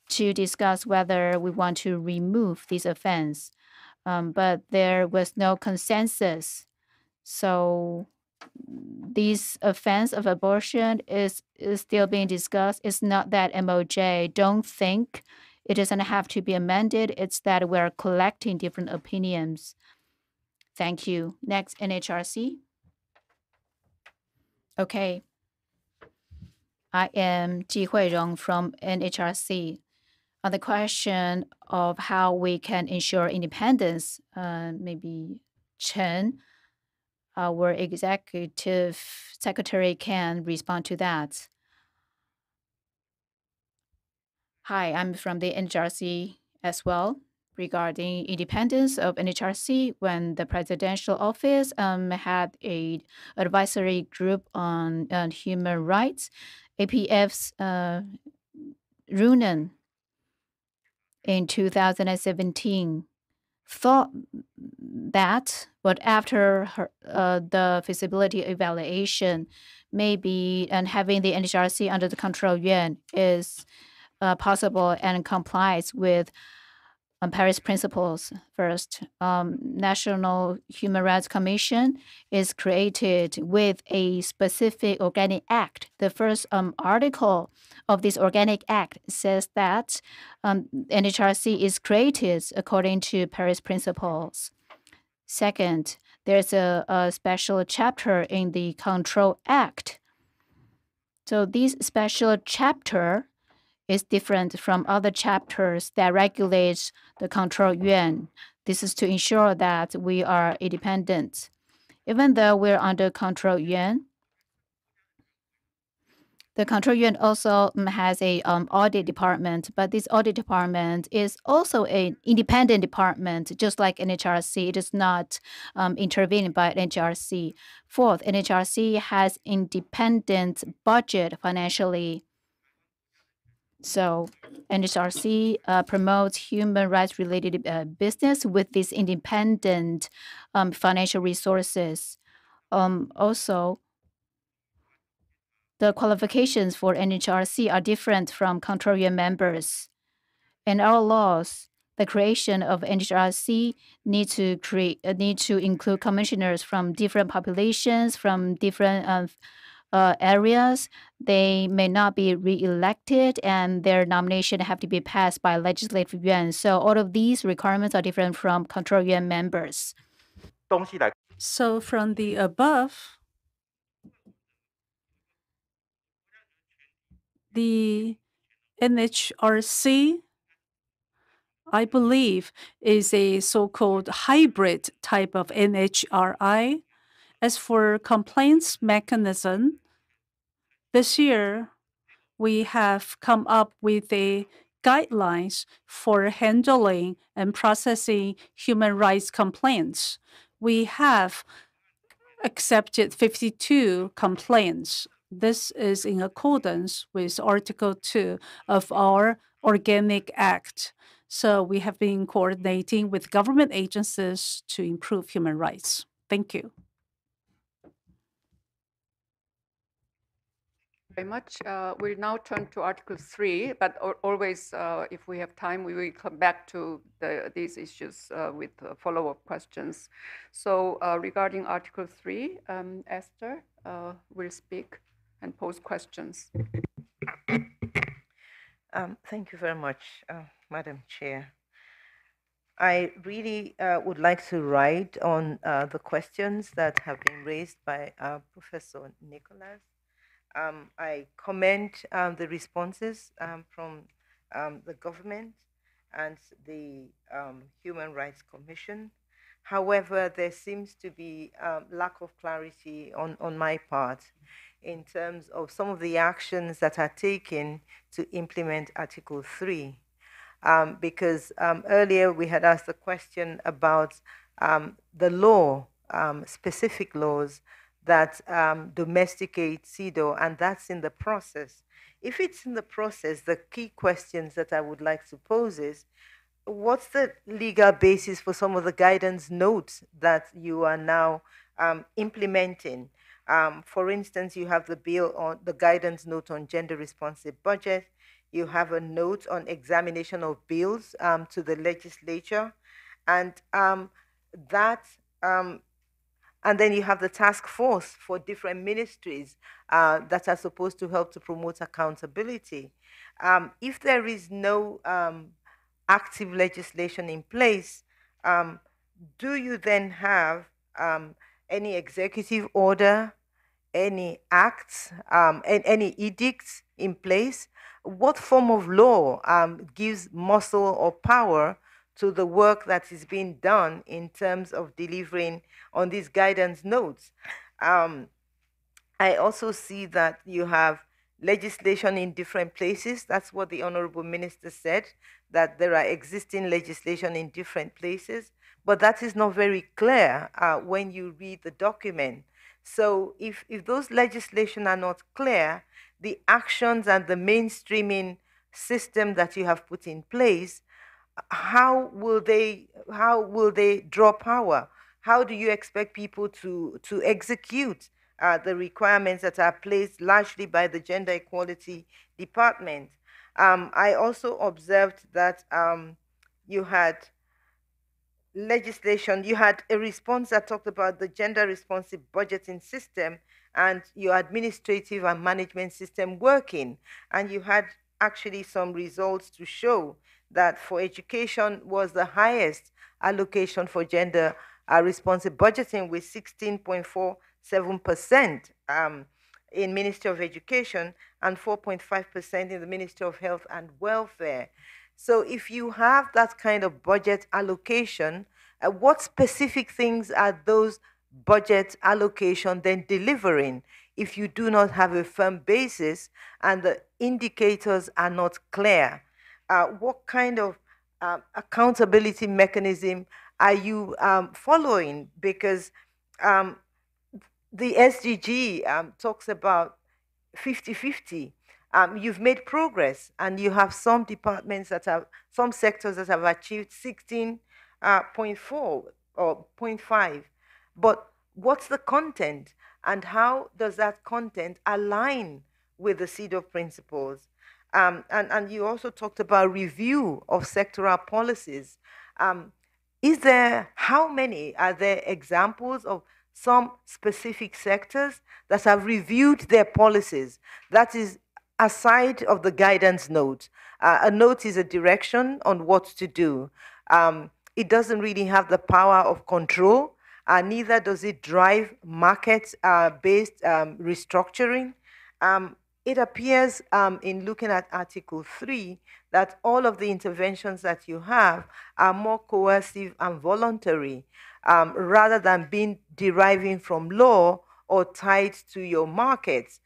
to discuss whether we want to remove this offense. But there was no consensus. So this offense of abortion is still being discussed. It's not that MOJ don't think it doesn't have to be amended. It's that we're collecting different opinions. Thank you. Next, NHRC. Okay. I am Ji Huirong from NHRC. On the question of how we can ensure independence, maybe Chen, our executive secretary, can respond to that. Hi, I'm from the NHRC as well. Regarding independence of NHRC, when the presidential office had a advisory group on human rights, APF's Runan in 2017 thought that, but after the feasibility evaluation, maybe and having the NHRC under the control yuan is possible and complies with Paris principles. First, National Human Rights Commission is created with a specific organic act. The first article of this organic act says that NHRC is created according to Paris principles. Second, there's a special chapter in the Control Act. So this special chapter is different from other chapters that regulate the control yuan. This is to ensure that we are independent. Even though we're under control yuan, the control yuan also has a audit department, but this audit department is also an independent department, just like NHRC. It is not intervened by NHRC. Fourth, NHRC has independent budget financially. So NHRC promotes human rights related business with these independent financial resources. Also, the qualifications for NHRC are different from control yuan members. In our laws, the creation of NHRC need to include commissioners from different populations, from different areas. They may not be re-elected, and their nomination have to be passed by legislative yuan. So all of these requirements are different from control yuan members. So from the above, the NHRC, I believe, is a so-called hybrid type of NHRI. As for complaints mechanism, this year we have come up with the guidelines for handling and processing human rights complaints. We have accepted 52 complaints. This is in accordance with Article 2 of our Organic Act. So we have been coordinating with government agencies to improve human rights. Thank you. Very much. We'll now turn to Article 3, but always, if we have time, we will come back to these issues with follow-up questions. So regarding Article 3, Esther will speak and pose questions. Thank you very much, Madam Chair. I really would like to write on the questions that have been raised by Professor Nicholas. I commend the responses from the government and the Human Rights Commission. However, there seems to be lack of clarity on my part in terms of some of the actions that are taken to implement Article 3. Because earlier we had asked the question about the law, specific laws that domesticate CEDAW, and that's in the process. If it's in the process, the key questions that I would like to pose is, what's the legal basis for some of the guidance notes that you are now implementing? For instance, you have the bill on the guidance note on gender responsive budget. You have a note on examination of bills to the legislature, and and then you have the task force for different ministries that are supposed to help to promote accountability. If there is no active legislation in place, do you then have any executive order, any acts, any edicts in place? What form of law gives muscle or power to the work that is being done in terms of delivering on these guidance notes? I also see that you have legislation in different places. That's what the Honorable Minister said, that there are existing legislation in different places, but that is not very clear when you read the document. So if those legislation are not clear, the actions and the mainstreaming system that you have put in place, how will they draw power? How do you expect people to execute the requirements that are placed largely by the Gender Equality Department? I also observed that you had legislation, you had a response that talked about the gender responsive budgeting system and your administrative and management system working. And you had actually some results to show that for education was the highest allocation for gender responsive budgeting, with 16.47% in Ministry of Education and 4.5% in the Ministry of Health and Welfare. So if you have that kind of budget allocation, what specific things are those budget allocation then delivering if you do not have a firm basis and the indicators are not clear? What kind of accountability mechanism are you following? Because the SDG talks about 50-50. You've made progress, and you have some departments that have, some sectors that have achieved 16.4 or 0.5. But what's the content, and how does that content align with the CEDAW principles? And you also talked about review of sectoral policies. How many are there examples of some specific sectors that have reviewed their policies? That is aside of the guidance note. A note is a direction on what to do. It doesn't really have the power of control, neither does it drive market-based restructuring. It appears in looking at Article 3 that all of the interventions that you have are more coercive and voluntary, rather than deriving from law or tied to your markets.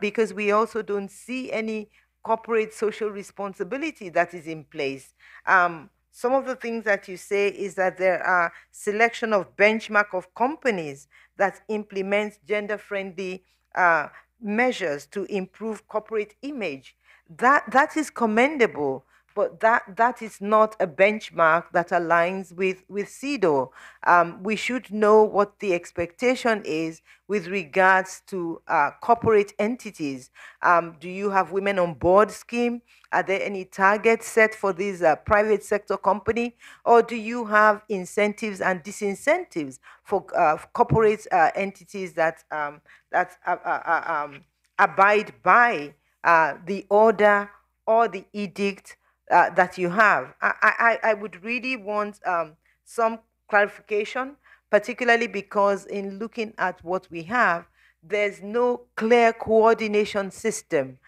because we also don't see any corporate social responsibility that is in place. Some of the things that you say is that there are selection of benchmark of companies that implement gender-friendly measures to improve corporate image. That is commendable, but that is not a benchmark that aligns with CEDAW. We should know what the expectation is with regards to corporate entities. Do you have women on board scheme? Are there any targets set for these private sector company? Or do you have incentives and disincentives for corporate entities that abide by the order or the edict that you have? I would really want some clarification, particularly because in looking at what we have, there's no clear coordination system,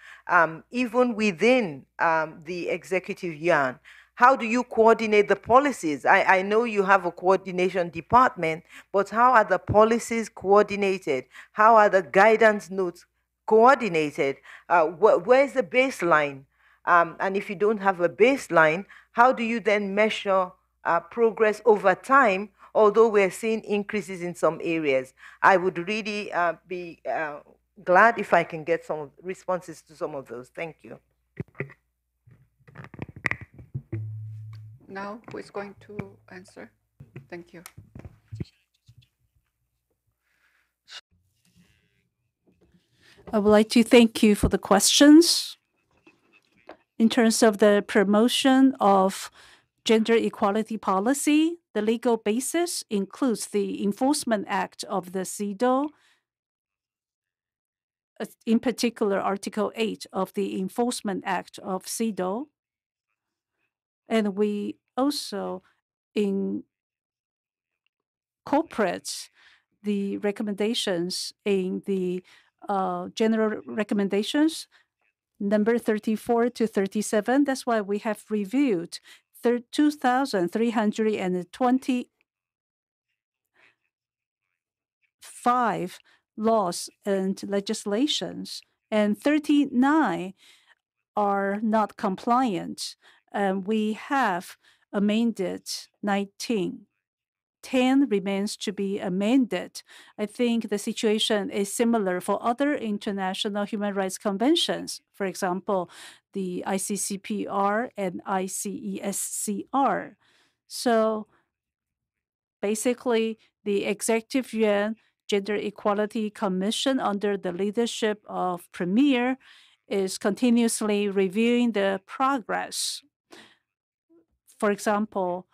even within the executive yuan. How do you coordinate the policies? I know you have a coordination department, but how are the policies coordinated? How are the guidance notes coordinated? Where's the baseline? And if you don't have a baseline, how do you then measure progress over time, although we're seeing increases in some areas? I would really be glad if I can get some responses to some of those. Thank you. Now, who is going to answer? Thank you. I would like to thank you for the questions. In terms of the promotion of gender equality policy, the legal basis includes the Enforcement Act of the CEDAW, in particular Article 8 of the Enforcement Act of CEDAW. And we also incorporate the recommendations in the general recommendations number 34 to 37. That's why we have reviewed 2,325 laws and legislations, and 39 are not compliant. And we have amended 19. 10 remains to be amended. I think the situation is similar for other international human rights conventions. For example, the ICCPR and ICESCR. So basically, the Executive Yuan Gender Equality Commission under the leadership of Premier is continuously reviewing the progress. For example,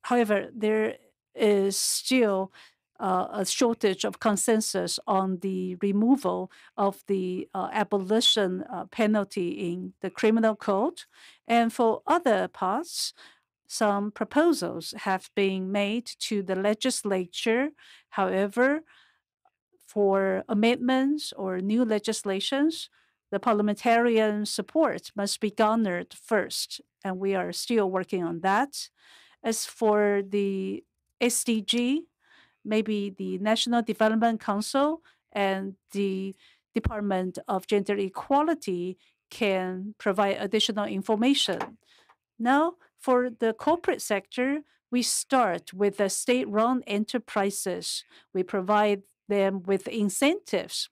however, there is still a shortage of consensus on the removal of the abolition penalty in the criminal code. And for other parts, some proposals have been made to the legislature. However, for amendments or new legislations, the parliamentarian support must be garnered first, and we are still working on that. As for the SDG, maybe the National Development Council and the Department of Gender Equality can provide additional information. Now, for the corporate sector, we start with the state-run enterprises. We provide them with incentives.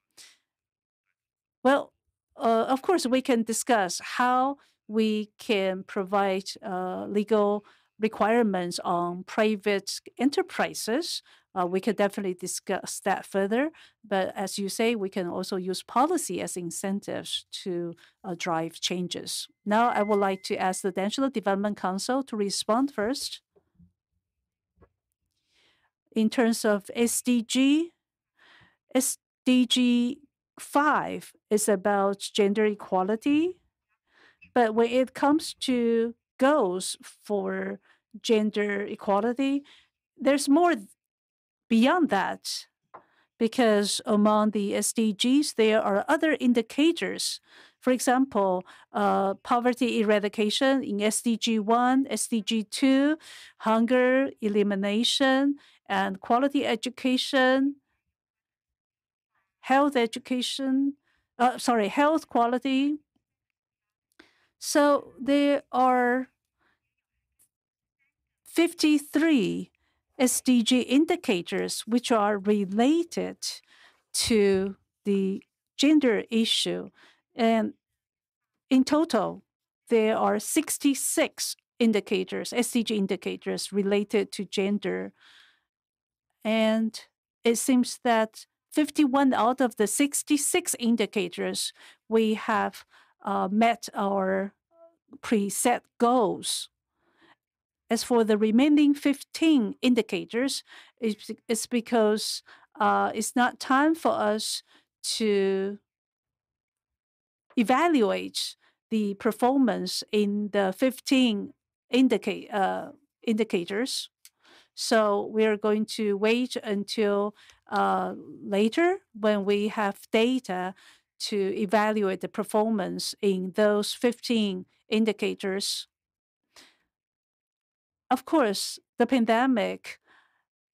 Well, of course, we can discuss how we can provide legal requirements on private enterprises. We can definitely discuss that further. But as you say, we can also use policy as incentives to drive changes. Now, I would like to ask the National Development Council to respond first. In terms of SDG, SDG 5 is about gender equality. But when it comes to goals for gender equality, there's more beyond that, because among the SDGs, there are other indicators. For example, poverty eradication in SDG 1, SDG 2, hunger elimination, and quality education, health education, health quality. So there are 53 SDG indicators which are related to the gender issue. And in total, there are 66 indicators, SDG indicators related to gender. And it seems that 51 out of the 66 indicators, we have met our preset goals. As for the remaining 15 indicators, it's because it's not time for us to evaluate the performance in the 15 indicators. So we are going to wait until later when we have data to evaluate the performance in those 15 indicators. Of course, the pandemic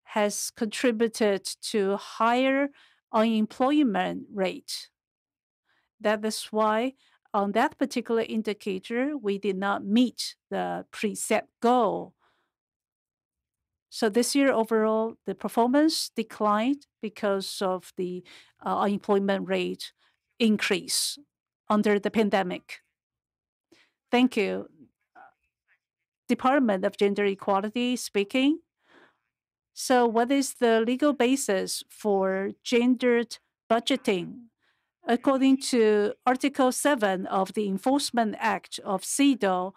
has contributed to higher unemployment rate. That is why on that particular indicator, we did not meet the preset goal. So this year overall, the performance declined because of the unemployment rate increase under the pandemic. Thank you. Department of Gender Equality speaking. So what is the legal basis for gendered budgeting? According to Article 7 of the Enforcement Act of CEDAW,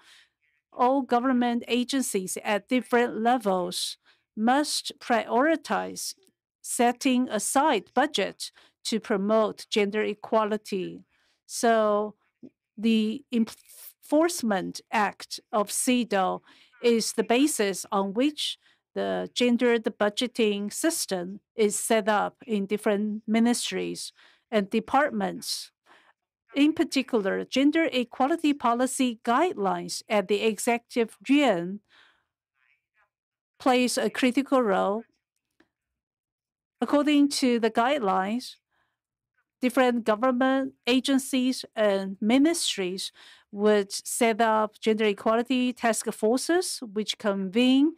all government agencies at different levels must prioritize setting aside budget to promote gender equality. So the Enforcement Act of CEDAW is the basis on which the gendered budgeting system is set up in different ministries and departments. In particular, gender equality policy guidelines at the executive yuan plays a critical role. According to the guidelines, different government agencies and ministries would set up gender equality task forces, which convene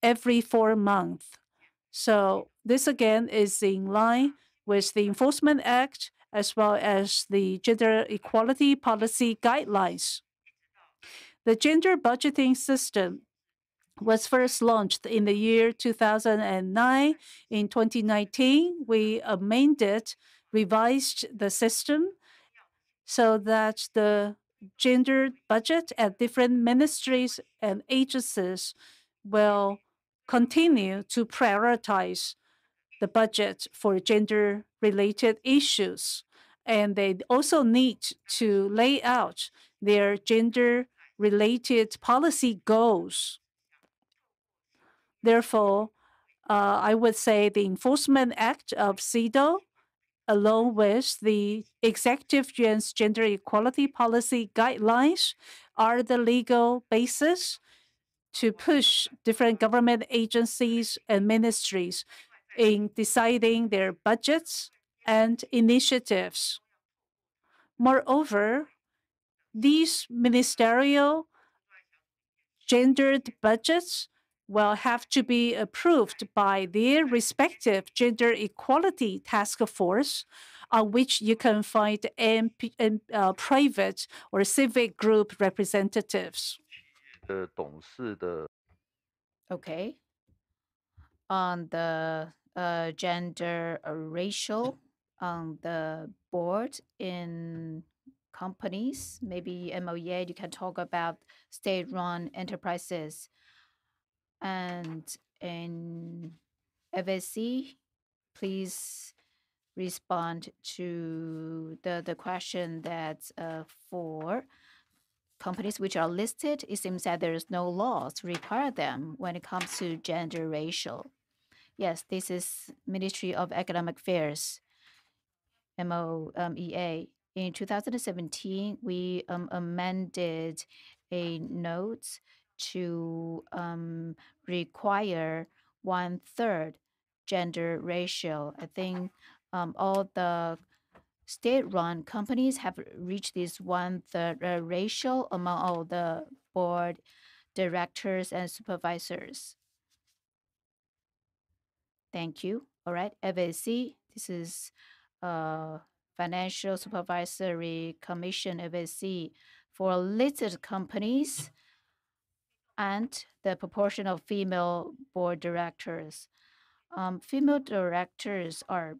every 4 months. So this again is in line with the Enforcement Act as well as the gender equality policy guidelines. The gender budgeting system was first launched in the year 2009. In 2019, we amended, revised the system so that the gender budget at different ministries and agencies will continue to prioritize the budget for gender-related issues. And they also need to lay out their gender-related policy goals. Therefore, I would say the Enforcement Act of CEDAW, along with the Executive Yuan's Gender Equality Policy Guidelines, are the legal basis to push different government agencies and ministries in deciding their budgets and initiatives. Moreover, these ministerial gendered budgets will have to be approved by their respective gender equality task force, on which you can find private or civic group representatives. Okay. On the gender ratio on the board in companies, maybe MOEA, you can talk about state-run enterprises. And in FSC, please respond to the question that for companies which are listed, it seems that there is no law to require them when it comes to gender ratio. Yes, this is Ministry of Economic Affairs, MOEA. In 2017, we amended a note to require 1/3 gender ratio. I think all the state-run companies have reached this 1/3 ratio among all the board directors and supervisors. Thank you. All right, FSC, this is Financial Supervisory Commission, FSC, for listed companies and the proportion of female board directors. Female directors are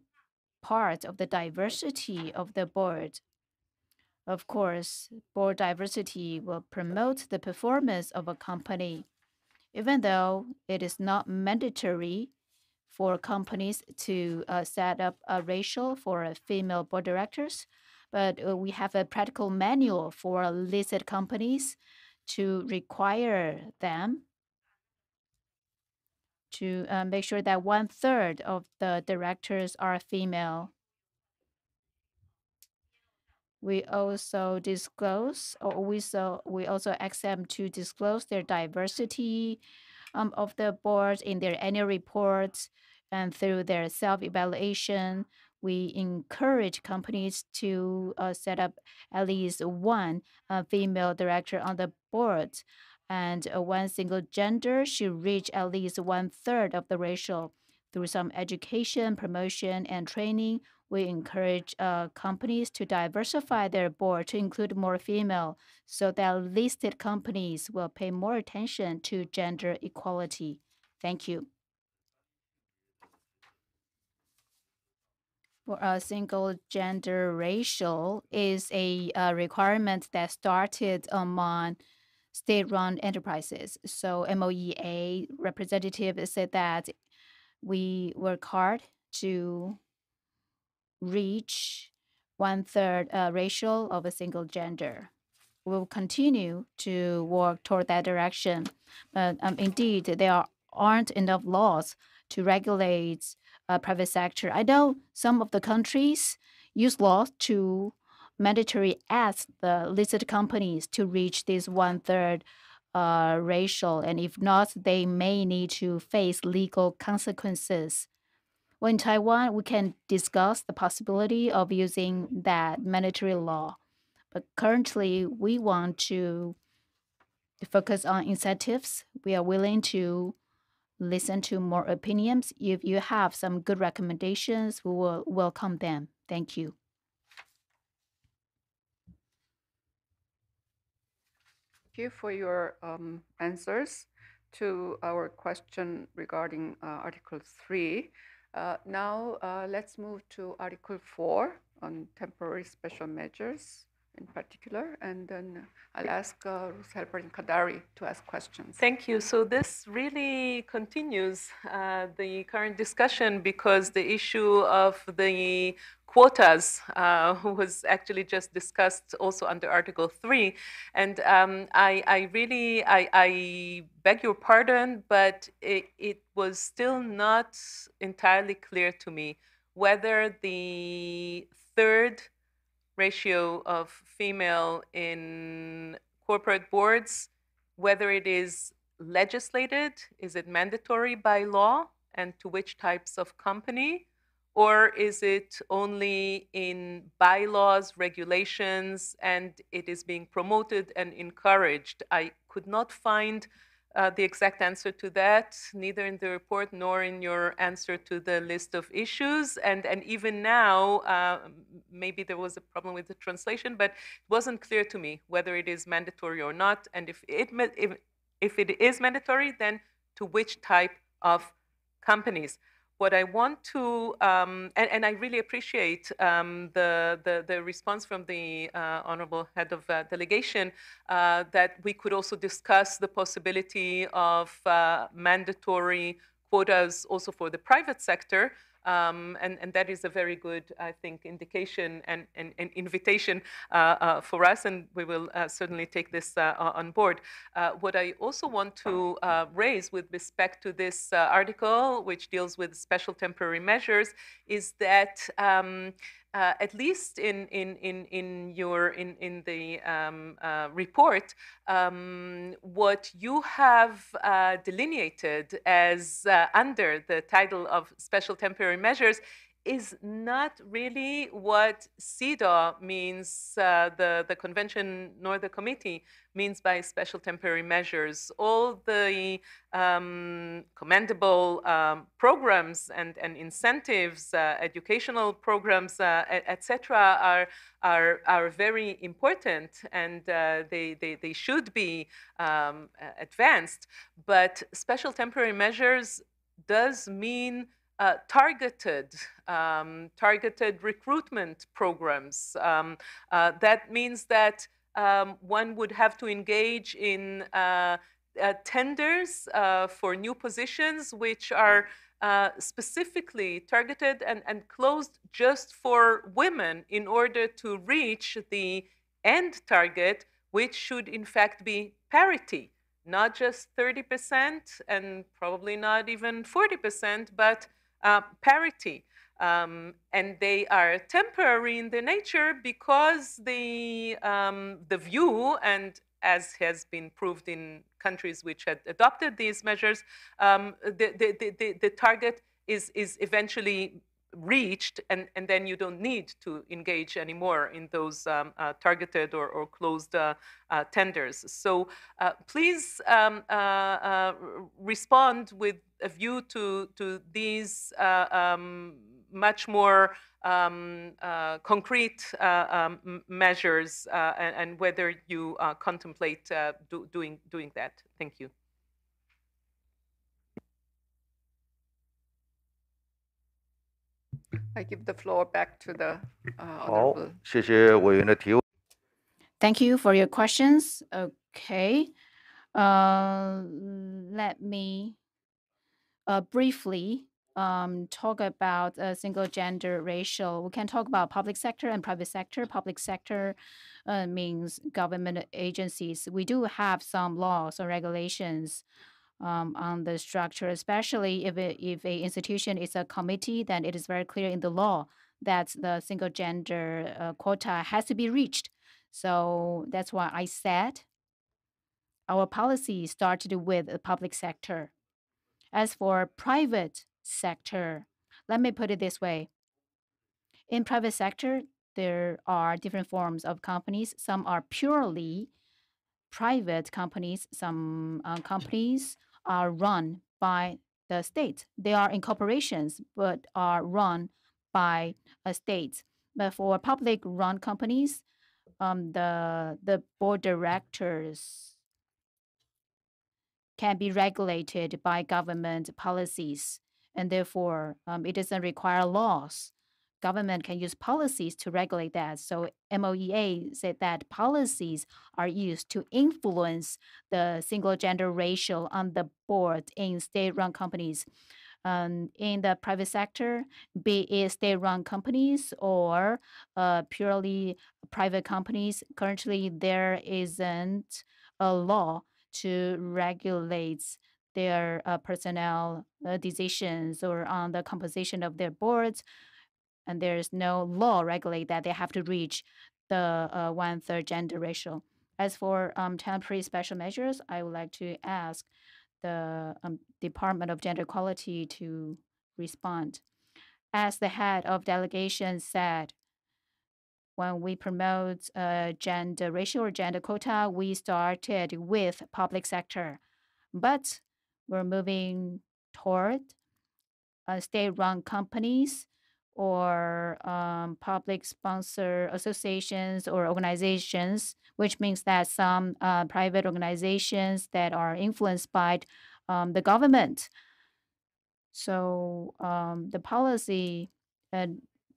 part of the diversity of the board. Of course, board diversity will promote the performance of a company, even though it is not mandatory for companies to set up a ratio for female board directors, but we have a practical manual for listed companies to require them to make sure that 1/3 of the directors are female. We also disclose, or we also ask them to disclose their diversity of the board in their annual reports and through their self-evaluation. We encourage companies to set up at least one female director on the board, and one single gender should reach at least 1/3 of the ratio. Through some education, promotion, and training, we encourage companies to diversify their board to include more female, so that listed companies will pay more attention to gender equality. Thank you. For a single gender ratio is a requirement that started among state-run enterprises. So MOEA representative said that we work hard to reach 1/3 ratio of a single gender. We will continue to work toward that direction. But indeed, there aren't enough laws to regulate private sector. I know some of the countries use laws to mandatory ask the listed companies to reach this 1/3 ratio, and if not, they may need to face legal consequences. Well, in Taiwan, we can discuss the possibility of using that mandatory law. But currently, we want to focus on incentives. We are willing to listen to more opinions. If you have some good recommendations, we will welcome them. Thank you. Thank you for your answers to our question regarding Article 3. Now, let's move to Article 4 on temporary special measures in particular, and then I'll ask Ruth Halperin Kadari to ask questions. Thank you. So this really continues the current discussion, because the issue of the quotas was actually just discussed also under Article 3. And I beg your pardon, but it was still not entirely clear to me whether the third ratio of female in corporate boards, whether it is legislated, is it mandatory by law, and to which types of company, or is it only in bylaws, regulations, and it is being promoted and encouraged? I could not find the exact answer to that, neither in the report nor in your answer to the list of issues. And even now, maybe there was a problem with the translation, but it wasn't clear to me whether it is mandatory or not. And if it is mandatory, then to which type of companies? What I want to, and I really appreciate the response from the Honorable Head of Delegation, that we could also discuss the possibility of mandatory quotas also for the private sector. And that is a very good, I think, indication and invitation for us, and we will certainly take this on board. What I also want to raise with respect to this article, which deals with special temporary measures, is that at least in the report, what you have delineated as under the title of special temporary measures is not really what CEDAW means, the convention nor the committee means by special temporary measures. All the commendable programs and incentives, educational programs, etc., are very important, and they should be advanced. But special temporary measures does mean targeted recruitment programs. That means that one would have to engage in tenders for new positions, which are specifically targeted and closed just for women in order to reach the end target, which should in fact be parity. Not just 30% and probably not even 40%, but parity. And they are temporary in their nature because the view, and as has been proved in countries which had adopted these measures, the target is eventually reached, and then you don't need to engage anymore in those targeted or closed tenders. So please respond with a view to these much more concrete measures and whether you contemplate doing that. Thank you. I give the floor back to the 好 honorable. 谢谢委员的提问。 Thank you for your questions. Okay. Let me briefly talk about a single gender ratio. We can talk about public sector and private sector. Public sector means government agencies. We do have some laws or regulations on the structure, especially if a institution is a committee, then it is very clear in the law that the single gender quota has to be reached. So that's why I said our policy started with the public sector. As for private sector, let me put it this way. In private sector, there are different forms of companies. Some are purely private companies. Some companies are run by the state. They are incorporations, but are run by a state. But for public-run companies, the board directors can be regulated by government policies, and therefore it doesn't require laws. Government can use policies to regulate that. So MOEA said that policies are used to influence the single gender ratio on the board in state-run companies. In the private sector, be it state-run companies or purely private companies, currently there isn't a law to regulate their personnel decisions or on the composition of their boards. And there's no law regulate that they have to reach the 1/3 gender ratio. As for temporary special measures, I would like to ask the Department of Gender Equality to respond. As the head of delegation said, when we promote gender ratio or gender quota, we started with public sector, but we're moving toward state-run companies or public sponsor associations or organizations, which means that some private organizations that are influenced by the government. So the policy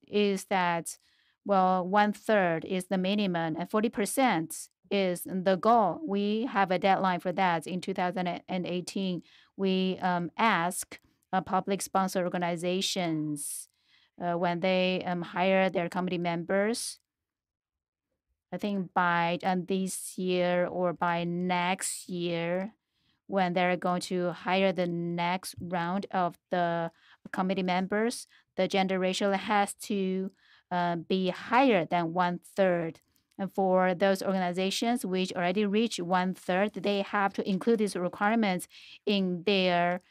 is that, well, 1/3 is the minimum and 40% is the goal. We have a deadline for that. In 2018, we ask public sponsor organizations when they hire their committee members, I think by this year or by next year, when they're going to hire the next round of the committee members, the gender ratio has to be higher than 1/3. And for those organizations which already reach 1/3, they have to include these requirements in their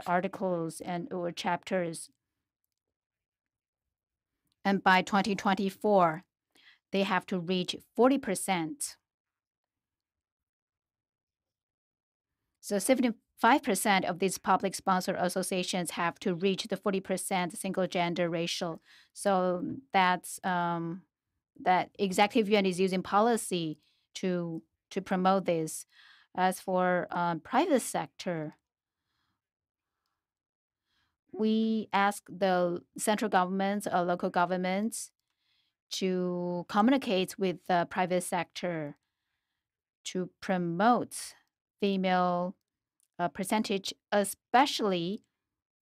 articles and or chapters. And by 2024, they have to reach 40%. So 75% of these public sponsor associations have to reach the 40% single gender ratio. So that's that Executive Yuan is using policy to promote this. As for private sector, we ask the central governments or local governments to communicate with the private sector to promote female percentage, especially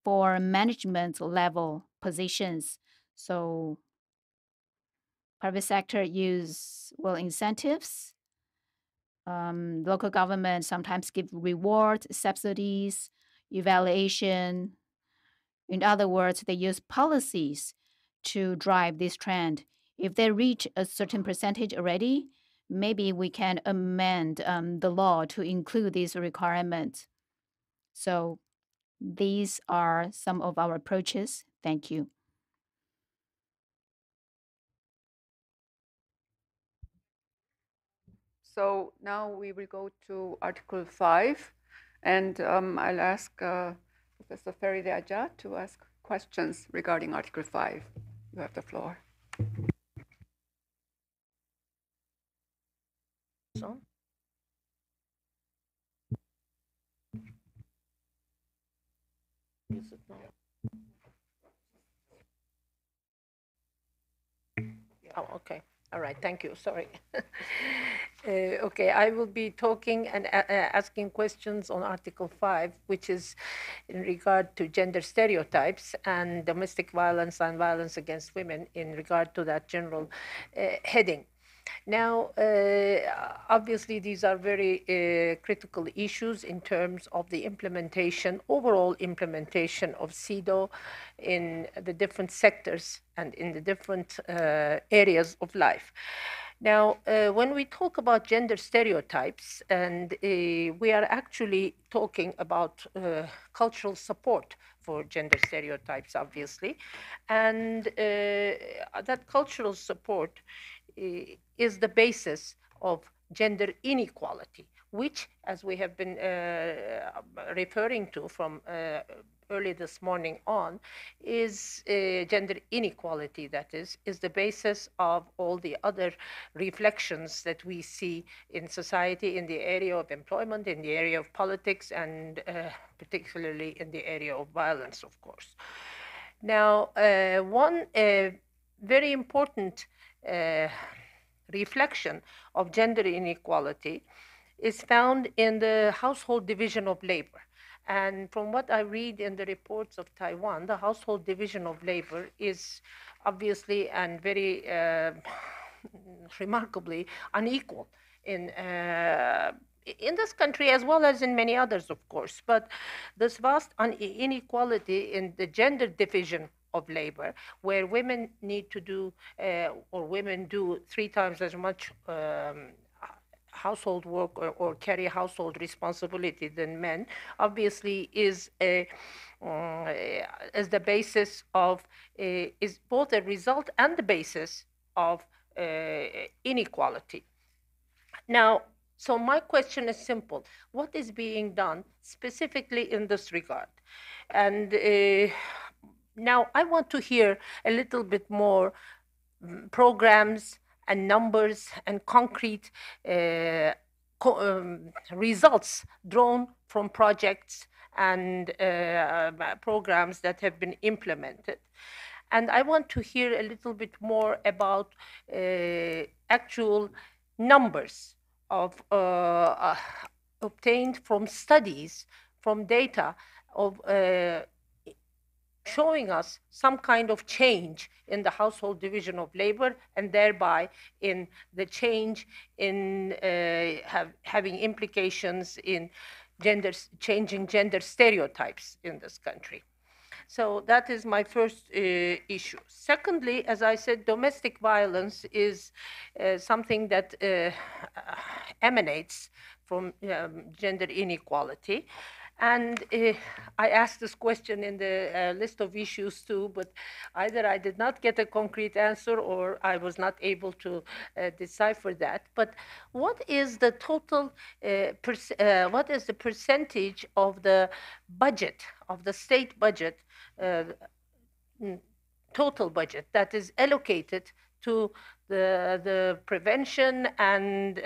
for management level positions. So private sector use incentives. Local government sometimes give rewards, subsidies, evaluation. In other words, they use policies to drive this trend. If they reach a certain percentage already, maybe we can amend the law to include these requirements. So these are some of our approaches. Thank you. So now we will go to Article 5, and I'll ask Professor Ferry-Diajah to ask questions regarding Article 5. You have the floor. So. Is it not? Oh, okay. All right. Thank you. Sorry. Okay, I will be talking and asking questions on Article 5, which is in regard to gender stereotypes and domestic violence and violence against women in regard to that general heading. Now, obviously, these are very critical issues in terms of the implementation, overall implementation of CEDAW in the different sectors and in the different areas of life. Now, when we talk about gender stereotypes, and we are actually talking about cultural support for gender stereotypes, obviously, and that cultural support is the basis of gender inequality, which, as we have been referring to from early this morning on, is gender inequality, that is the basis of all the other reflections that we see in society in the area of employment, in the area of politics, and particularly in the area of violence, of course. Now, one very important reflection of gender inequality is found in the household division of labor. And from what I read in the reports of Taiwan, the household division of labor is obviously and very remarkably unequal in this country as well as in many others, of course. But this vast inequality in the gender division of labor, where women need to do, or women do 3 times as much household work or carry household responsibility than men, obviously is the basis of, is both a result and the basis of inequality. Now, so my question is simple. What is being done specifically in this regard? And now I want to hear a little bit more programs and numbers and concrete results drawn from projects and programs that have been implemented. And I want to hear a little bit more about actual numbers of obtained from studies, from data of showing us some kind of change in the household division of labor, and thereby in the change in having implications in changing gender stereotypes in this country. So that is my first issue. Secondly, as I said, domestic violence is something that emanates from gender inequality. And I asked this question in the list of issues too, but either I did not get a concrete answer or I was not able to decipher that. But what is the total, what is the percentage of the budget, of the state budget, total budget that is allocated to the prevention and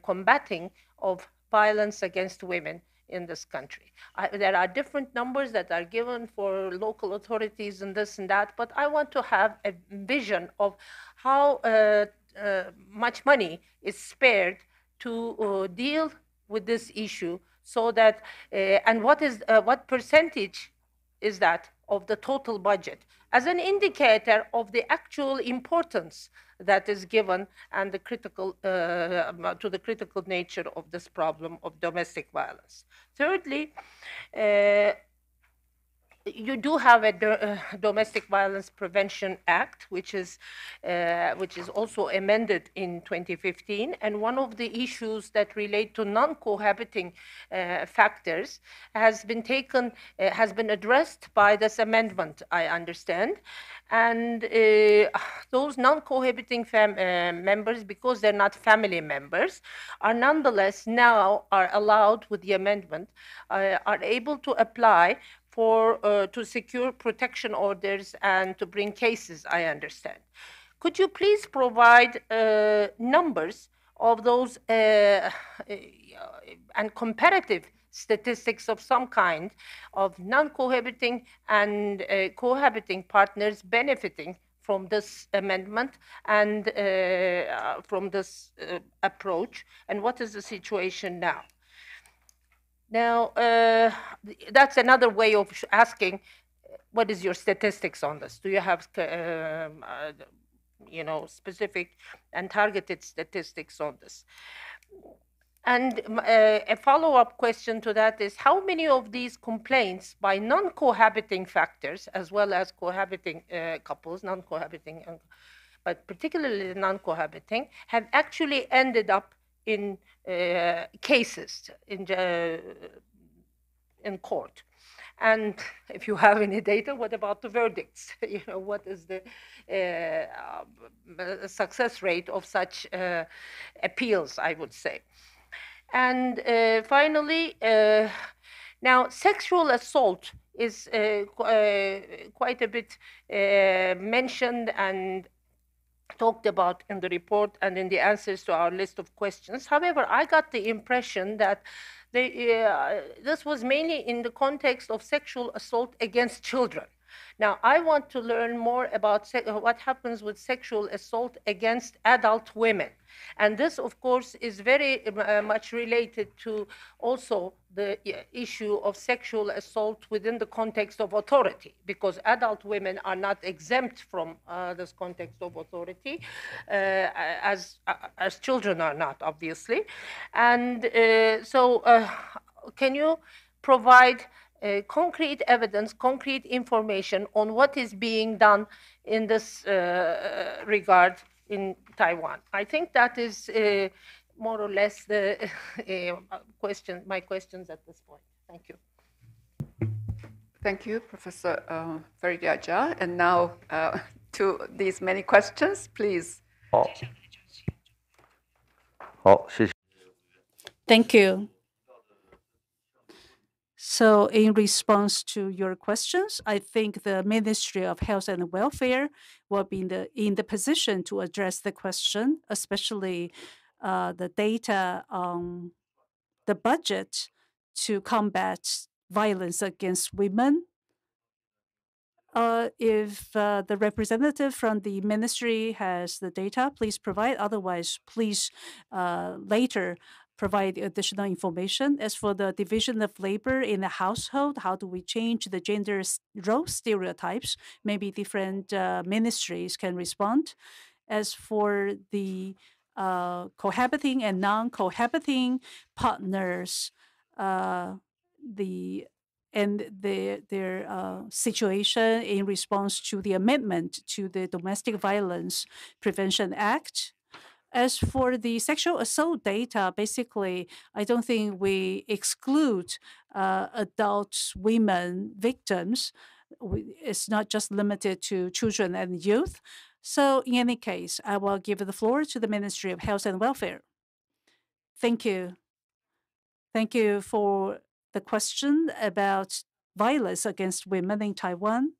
combating of violence against women in this country? There are different numbers that are given for local authorities and this and that, but I want to have a vision of how much money is spared to deal with this issue, so that and what percentage is that of the total budget, as an indicator of the actual importance that is given and the critical to the critical nature of this problem of domestic violence. Thirdly, you do have a Domestic Violence Prevention Act, which is also amended in 2015, and one of the issues that relate to non-cohabiting factors has been addressed by this amendment, I understand. And those non-cohabiting members, because they're not family members, are nonetheless now allowed with the amendment, are able to apply for to secure protection orders and to bring cases, I understand. Could you please provide numbers of those and comparative statistics of some kind of non-cohabiting and cohabiting partners benefiting from this amendment and from this approach, and what is the situation now? Now, that's another way of asking, what is your statistics on this? Do you have, specific and targeted statistics on this? And a follow-up question to that is, how many of these complaints by non-cohabiting factors, as well as cohabiting couples, non-cohabiting, but particularly non-cohabiting, have actually ended up in cases in court? And if you have any data, what about the verdicts? What is the success rate of such appeals, I would say? And finally, now sexual assault is quite a bit mentioned and talked about in the report and in the answers to our list of questions. However, I got the impression that this was mainly in the context of sexual assault against children. Now, I want to learn more about what happens with sexual assault against adult women. And this, of course, is very much related to also the issue of sexual assault within the context of authority, because adult women are not exempt from this context of authority, as children are not, obviously. And so can you provide concrete evidence, concrete information on what is being done in this regard in Taiwan? I think that is more or less the my questions at this point. Thank you. Thank you, Professor Farida Jia. And now to these many questions, please. Thank you. So in response to your questions, I think the Ministry of Health and Welfare will be in the position to address the question, especially the data on the budget to combat violence against women. If the representative from the ministry has the data, please provide. Otherwise, please later provide additional information. As for the division of labor in the household, how do we change the gender role stereotypes? Maybe different ministries can respond. As for the cohabiting and non-cohabiting partners, their situation in response to the amendment to the Domestic Violence Prevention Act, As for the sexual assault data, basically, I don't think we exclude adult women victims. It's not just limited to children and youth. So in any case, I will give the floor to the Ministry of Health and Welfare. Thank you. Thank you for the question about violence against women in Taiwan.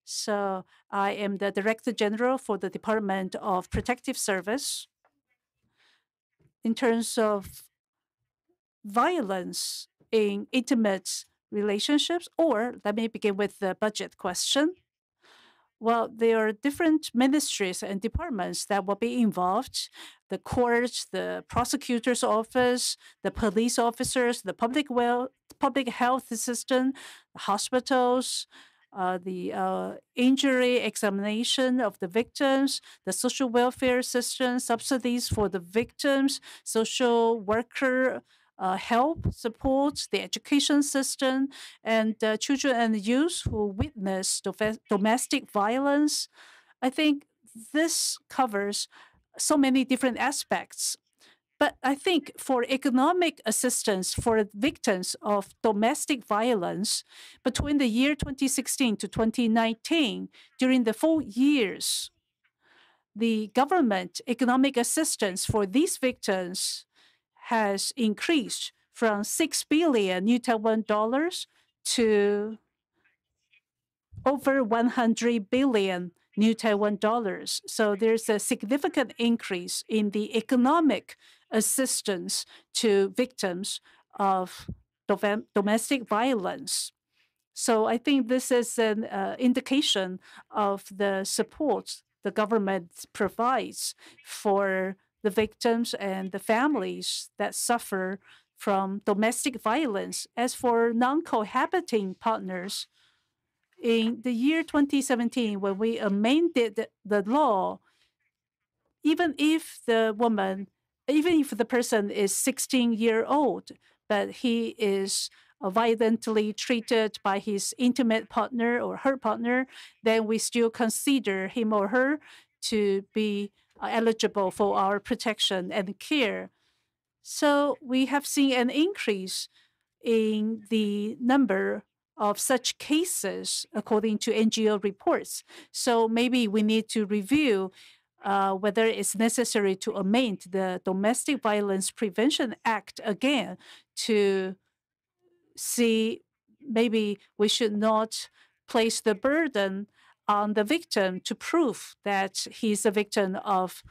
So I am the Director General for the Department of Protective Service. In terms of violence in intimate relationships, or let me begin with the budget question. Well, there are different ministries and departments that will be involved: the court, the prosecutor's office, the police officers, the public health assistant, the hospitals, the injury examination of the victims, the social welfare system, subsidies for the victims, social worker help, support, the education system, and children and youth who witness domestic violence. I think this covers so many different aspects. But I think for economic assistance for victims of domestic violence between the year 2016 to 2019, during the 4 years, the government economic assistance for these victims has increased from 6 billion New Taiwan dollars to over 100 billion New Taiwan dollars. So there's a significant increase in the economic assistance to victims of domestic violence. So I think this is an indication of the support the government provides for the victims and the families that suffer from domestic violence. As for non-cohabiting partners, in the year 2017, when we amended the law, even if the person is 16-year-old, but he is violently treated by his intimate partner or her partner, then we still consider him or her to be eligible for our protection and care. So we have seen an increase in the number of such cases according to NGO reports. So maybe we need to review whether it's necessary to amend the Domestic Violence Prevention Act again to see maybe we should not place the burden on the victim to prove that he's a victim of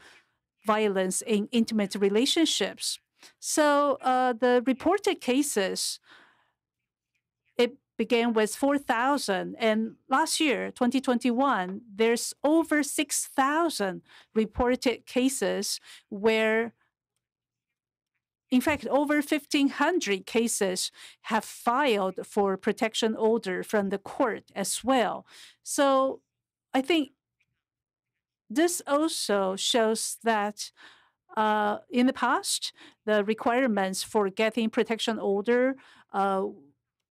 violence in intimate relationships. So the reported cases, it began with 4,000. And last year, 2021, there's over 6,000 reported cases where, in fact, over 1,500 cases have filed for protection order from the court as well. So I think this also shows that in the past, the requirements for getting protection order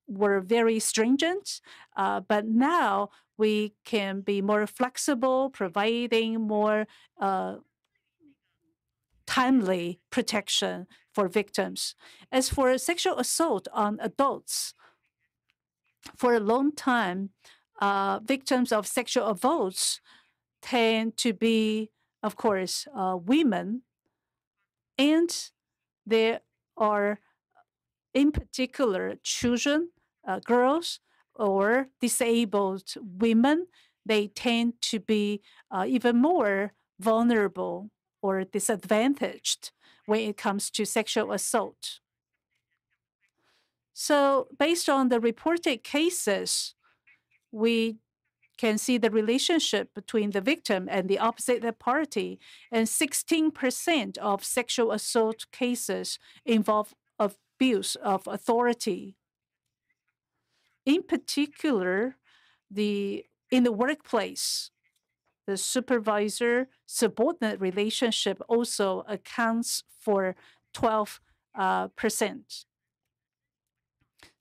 were very stringent, but now we can be more flexible, providing more timely protection for victims. As for sexual assault on adults, for a long time, victims of sexual assaults tend to be, of course, women, and there are, in particular, children, girls, or disabled women. They tend to be even more vulnerable or disadvantaged when it comes to sexual assault. So based on the reported cases, we can see the relationship between the victim and the opposite party, and 16% of sexual assault cases involve abuse of authority. In particular, in the workplace, the supervisor-subordinate relationship also accounts for 12%.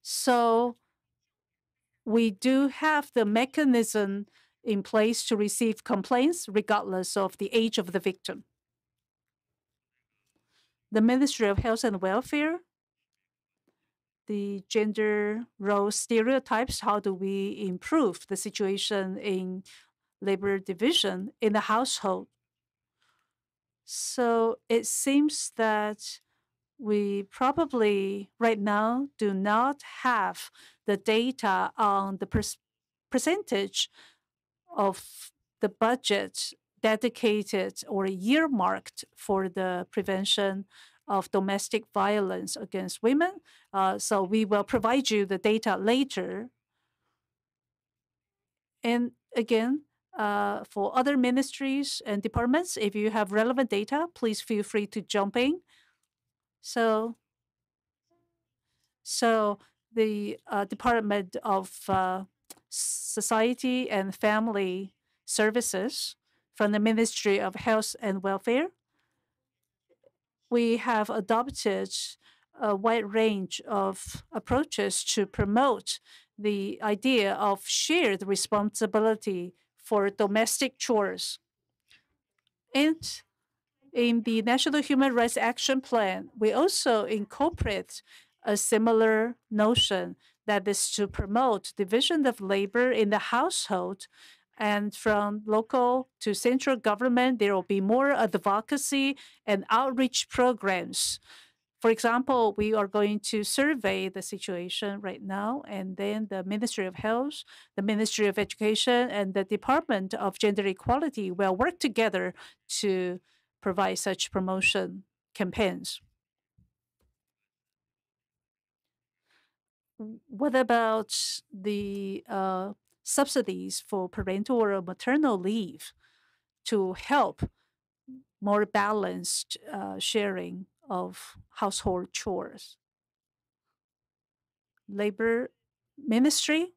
So we do have the mechanism in place to receive complaints regardless of the age of the victim. the Ministry of Health and Welfare, the gender role stereotypes, how do we improve the situation in labor division in the household? So it seems that we probably right now do not have the data on the percentage of the budget dedicated or earmarked for the prevention of domestic violence against women. So we will provide you the data later. And again, for other ministries and departments, if you have relevant data, please feel free to jump in. So the Department of Society and Family Services from the Ministry of Health and Welfare, we have adopted a wide range of approaches to promote the idea of shared responsibility for domestic chores. And in the National Human Rights Action Plan, we also incorporate a similar notion that is to promote division of labor in the household. And from local to central government, there will be more advocacy and outreach programs. For example, we are going to survey the situation right now, and then the Ministry of Health, the Ministry of Education, and the Department of Gender Equality will work together to provide such promotion campaigns. What about the subsidies for parental or maternal leave to help more balanced sharing of household chores? Labor Ministry.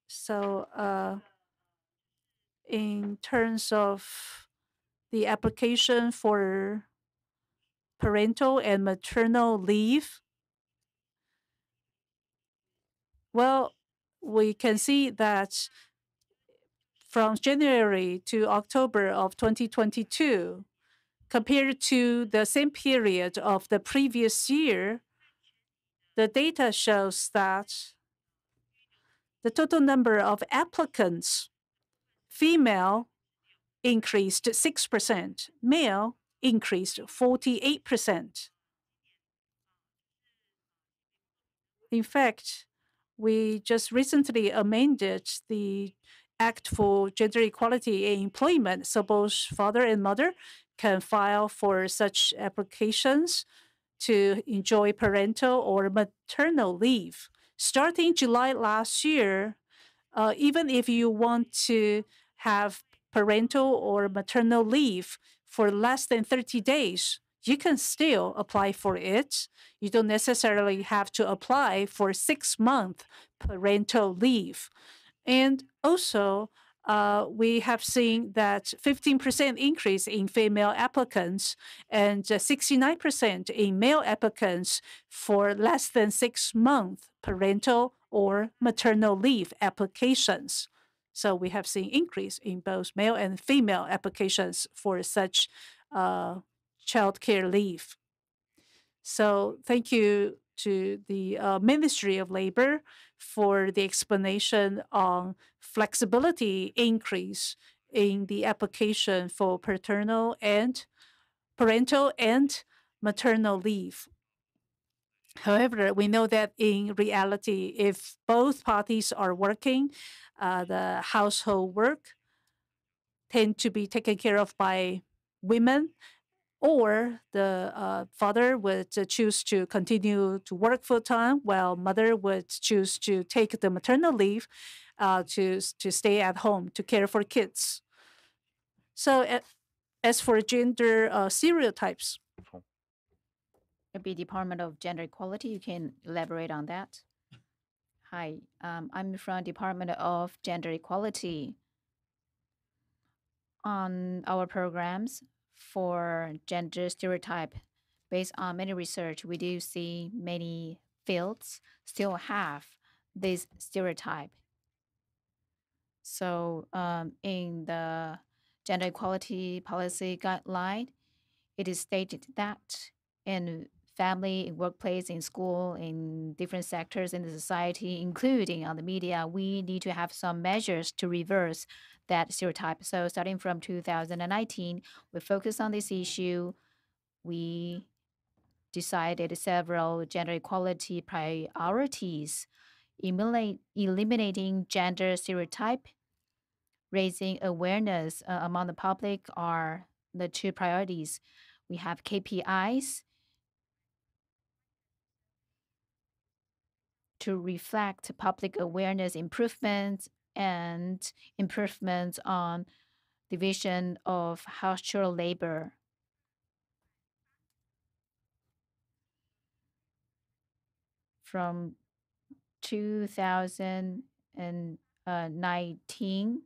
So in terms of the application for parental and maternal leave, well, we can see that from January to October of 2022, compared to the same period of the previous year, the data shows that the total number of applicants, female increased 6%, male increased 48%. In fact, we just recently amended the Act for Gender Equality in Employment, so both father and mother can file for such applications to enjoy parental or maternal leave. Starting July last year, even if you want to have parental or maternal leave for less than 30 days, you can still apply for it. You don't necessarily have to apply for 6-month parental leave. And also, we have seen that 15% increase in female applicants and 69% in male applicants for less than 6-month parental or maternal leave applications. So we have seen increase in both male and female applications for such child care leave. So thank you to the Ministry of Labor for the explanation on flexibility increase in the application for parental and maternal leave. However, we know that in reality, if both parties are working, the household work tend to be taken care of by women, or the father would choose to continue to work full-time, while mother would choose to take the maternal leave to stay at home to care for kids. So as for gender stereotypes, maybe Department of Gender Equality, you can elaborate on that. Hi, I'm from Department of Gender Equality. On our programs for gender stereotype, based on many research, we do see many fields still have this stereotype. So in the gender equality policy guideline, it is stated that in family, in workplace, in school, in different sectors in the society, including on the media, we need to have some measures to reverse that stereotype. So starting from 2019, we focus on this issue. We decided several gender equality priorities, eliminating gender stereotype, raising awareness among the public are the two priorities. We have KPIs to reflect public awareness improvements and improvements on division of household labor. From 2019,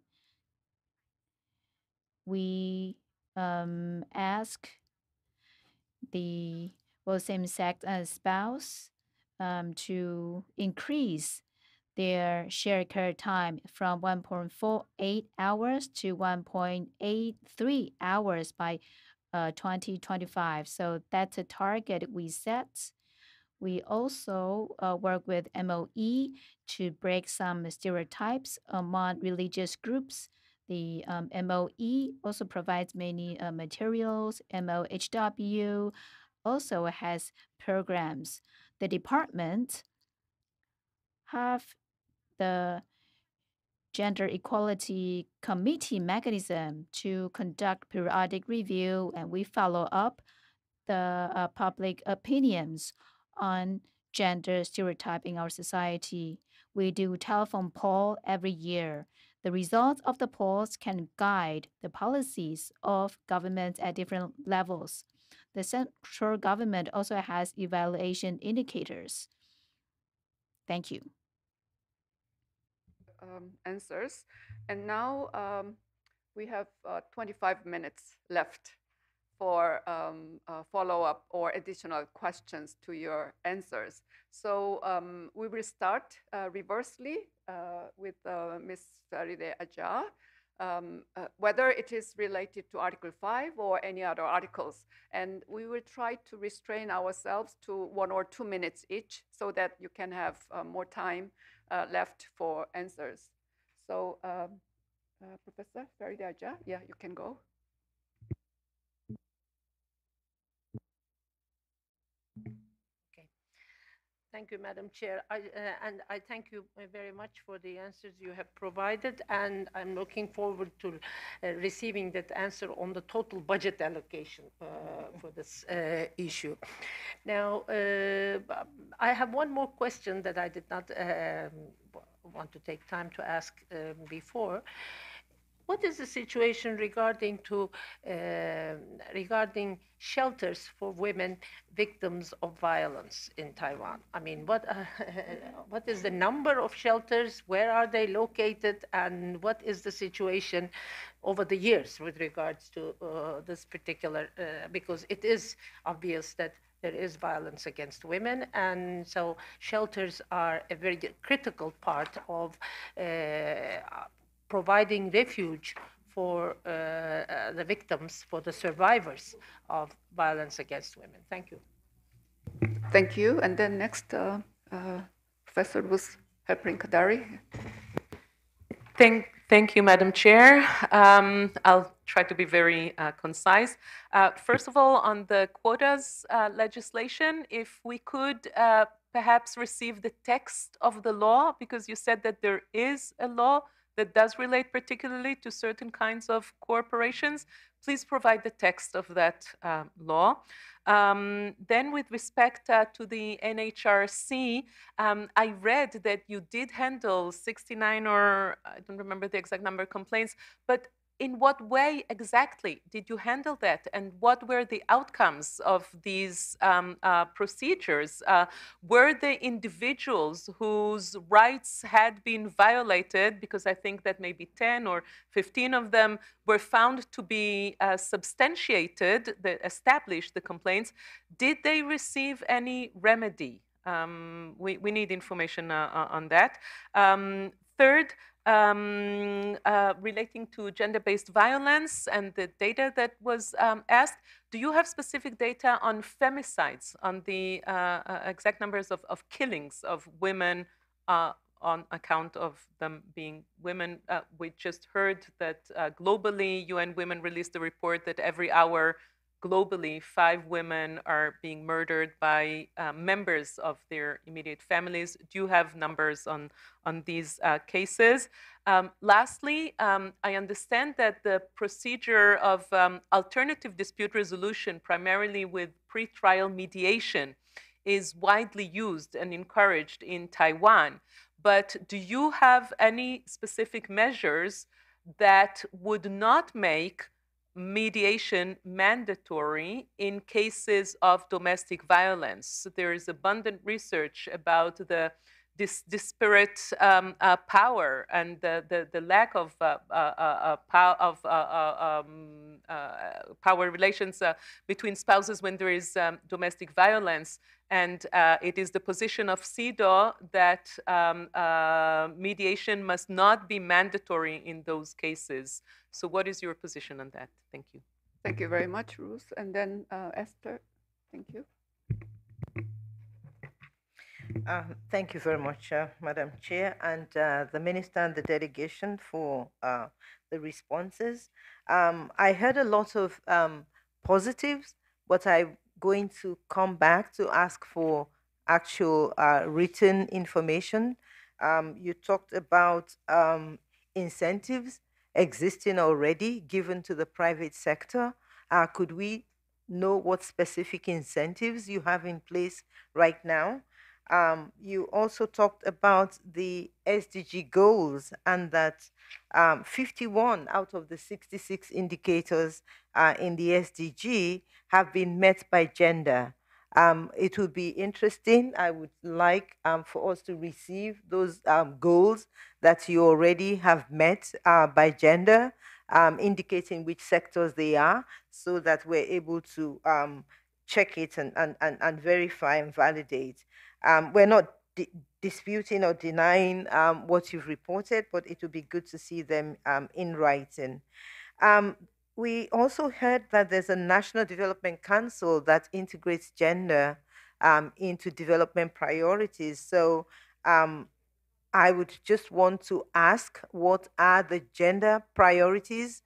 we ask the same-sex spouse to increase their shared care time from 1.48 hours to 1.83 hours by 2025. So that's a target we set. We also work with MOE to break some stereotypes among religious groups. The MOE also provides many materials. MOHW also has programs. The department have the Gender Equality Committee mechanism to conduct periodic review, and we follow up the public opinions on gender stereotype in our society. We do telephone poll every year. The results of the polls can guide the policies of governments at different levels. The central government also has evaluation indicators. Thank you. Answers. And now we have 25 minutes left for follow-up or additional questions to your answers. So we will start reversely with Ms. Faride Aja, whether it is related to Article 5 or any other articles. And we will try to restrain ourselves to 1 or 2 minutes each so that you can have more time left for answers. So Professor Faride Aja, yeah, you can go. Thank you, Madam Chair. And I thank you very much for the answers you have provided. And I'm looking forward to receiving that answer on the total budget allocation for this issue. Now, I have one more question that I did not want to take time to ask before. What is the situation regarding shelters for women victims of violence in Taiwan? I mean, what is the number of shelters? Where are they located? And what is the situation over the years with regards to this particular? Because it is obvious that there is violence against women, and so shelters are a very critical part of providing refuge for the victims, for the survivors of violence against women. Thank you. Thank you. And then next, Professor Ruth Halperin-Kadari. Thank you, Madam Chair. I'll try to be very concise. First of all, on the quotas legislation, if we could perhaps receive the text of the law, because you said that there is a law that does relate particularly to certain kinds of corporations. Please provide the text of that law. Then with respect to the NHRC, I read that you did handle 69 or I don't remember the exact number of complaints, but in what way exactly did you handle that? And what were the outcomes of these procedures? Were they individuals whose rights had been violated, because I think that maybe 10 or 15 of them were found to be substantiated, that established the complaints? Did they receive any remedy? We need information on that. Third, relating to gender-based violence and the data that was asked. Do you have specific data on femicides, on the exact numbers of killings of women on account of them being women? We just heard that globally, UN Women released a report that every hour globally, 5 women are being murdered by members of their immediate families. Do you have numbers on these cases? Lastly, I understand that the procedure of alternative dispute resolution, primarily with pretrial mediation, is widely used and encouraged in Taiwan. But do you have any specific measures that would not make mediation mandatory in cases of domestic violence? There is abundant research about the disparate power and the lack of power relations between spouses when there is domestic violence. And it is the position of CEDAW that mediation must not be mandatory in those cases. So what is your position on that? Thank you. Thank you very much, Ruth. And then Esther, thank you. Thank you very much, Madam Chair, and the Minister and the delegation for the responses. I heard a lot of positives, but I'm going to come back to ask for actual written information. You talked about incentives existing already given to the private sector. Could we know what specific incentives you have in place right now? You also talked about the SDG goals and that 51 out of the 66 indicators in the SDG have been met by gender. It would be interesting. I would like for us to receive those goals that you already have met by gender, indicating which sectors they are, so that we're able to check it and verify and validate. We're not disputing or denying what you've reported, but it would be good to see them in writing. We also heard that there's a National Development Council that integrates gender into development priorities. So I would just want to ask, what are the gender priorities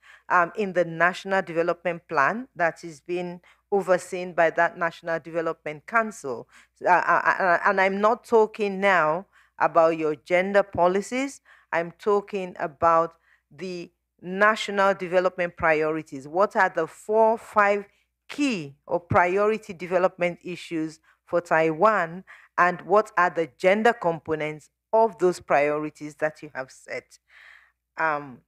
in the National Development Plan that is being overseen by that National Development Council? And I'm not talking now about your gender policies. I'm talking about the national development priorities. What are the 4 or 5 key or priority development issues for Taiwan, and what are the gender components of those priorities that you have set? I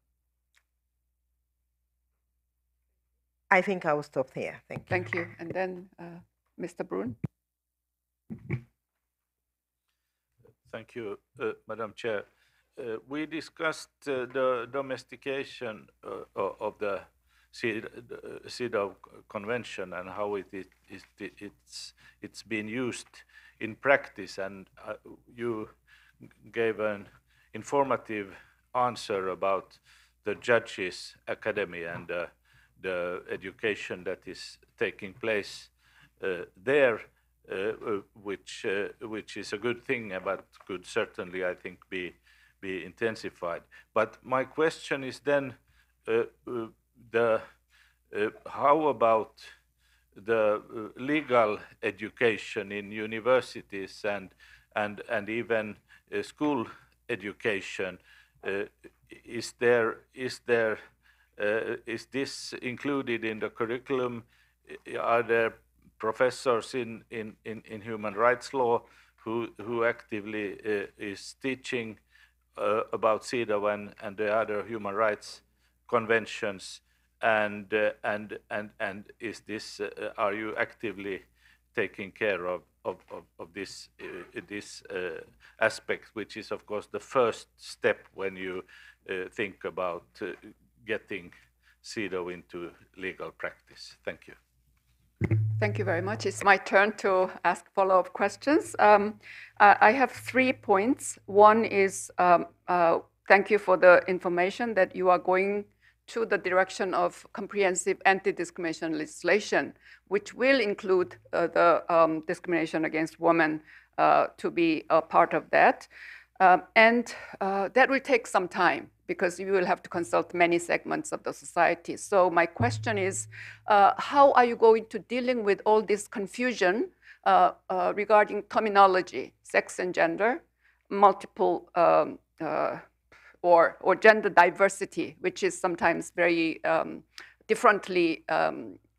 think I will stop here. Thank you. Thank you. And then Mr. Brun. Thank you, Madam Chair. We discussed the domestication of the CEDAW Convention and how it's been used in practice, and you gave an informative answer about the Judges Academy and the education that is taking place there, which is a good thing, but could certainly, I think, be intensified. But my question is then, how about the legal education in universities and even school education? Is this included in the curriculum? Are there professors in human rights law who actively is teaching about CEDAW and the other human rights conventions? And is this are you actively taking care of this aspect, which is of course the first step when you think about getting CEDAW into legal practice? Thank you. Thank you very much. It's my turn to ask follow-up questions. I have 3 points. One is thank you for the information that you are going to the direction of comprehensive anti-discrimination legislation, which will include the discrimination against women to be a part of that. And that will take some time because you will have to consult many segments of the society. So my question is, how are you going to dealing with all this confusion regarding terminology, sex and gender, multiple or gender diversity, which is sometimes very differently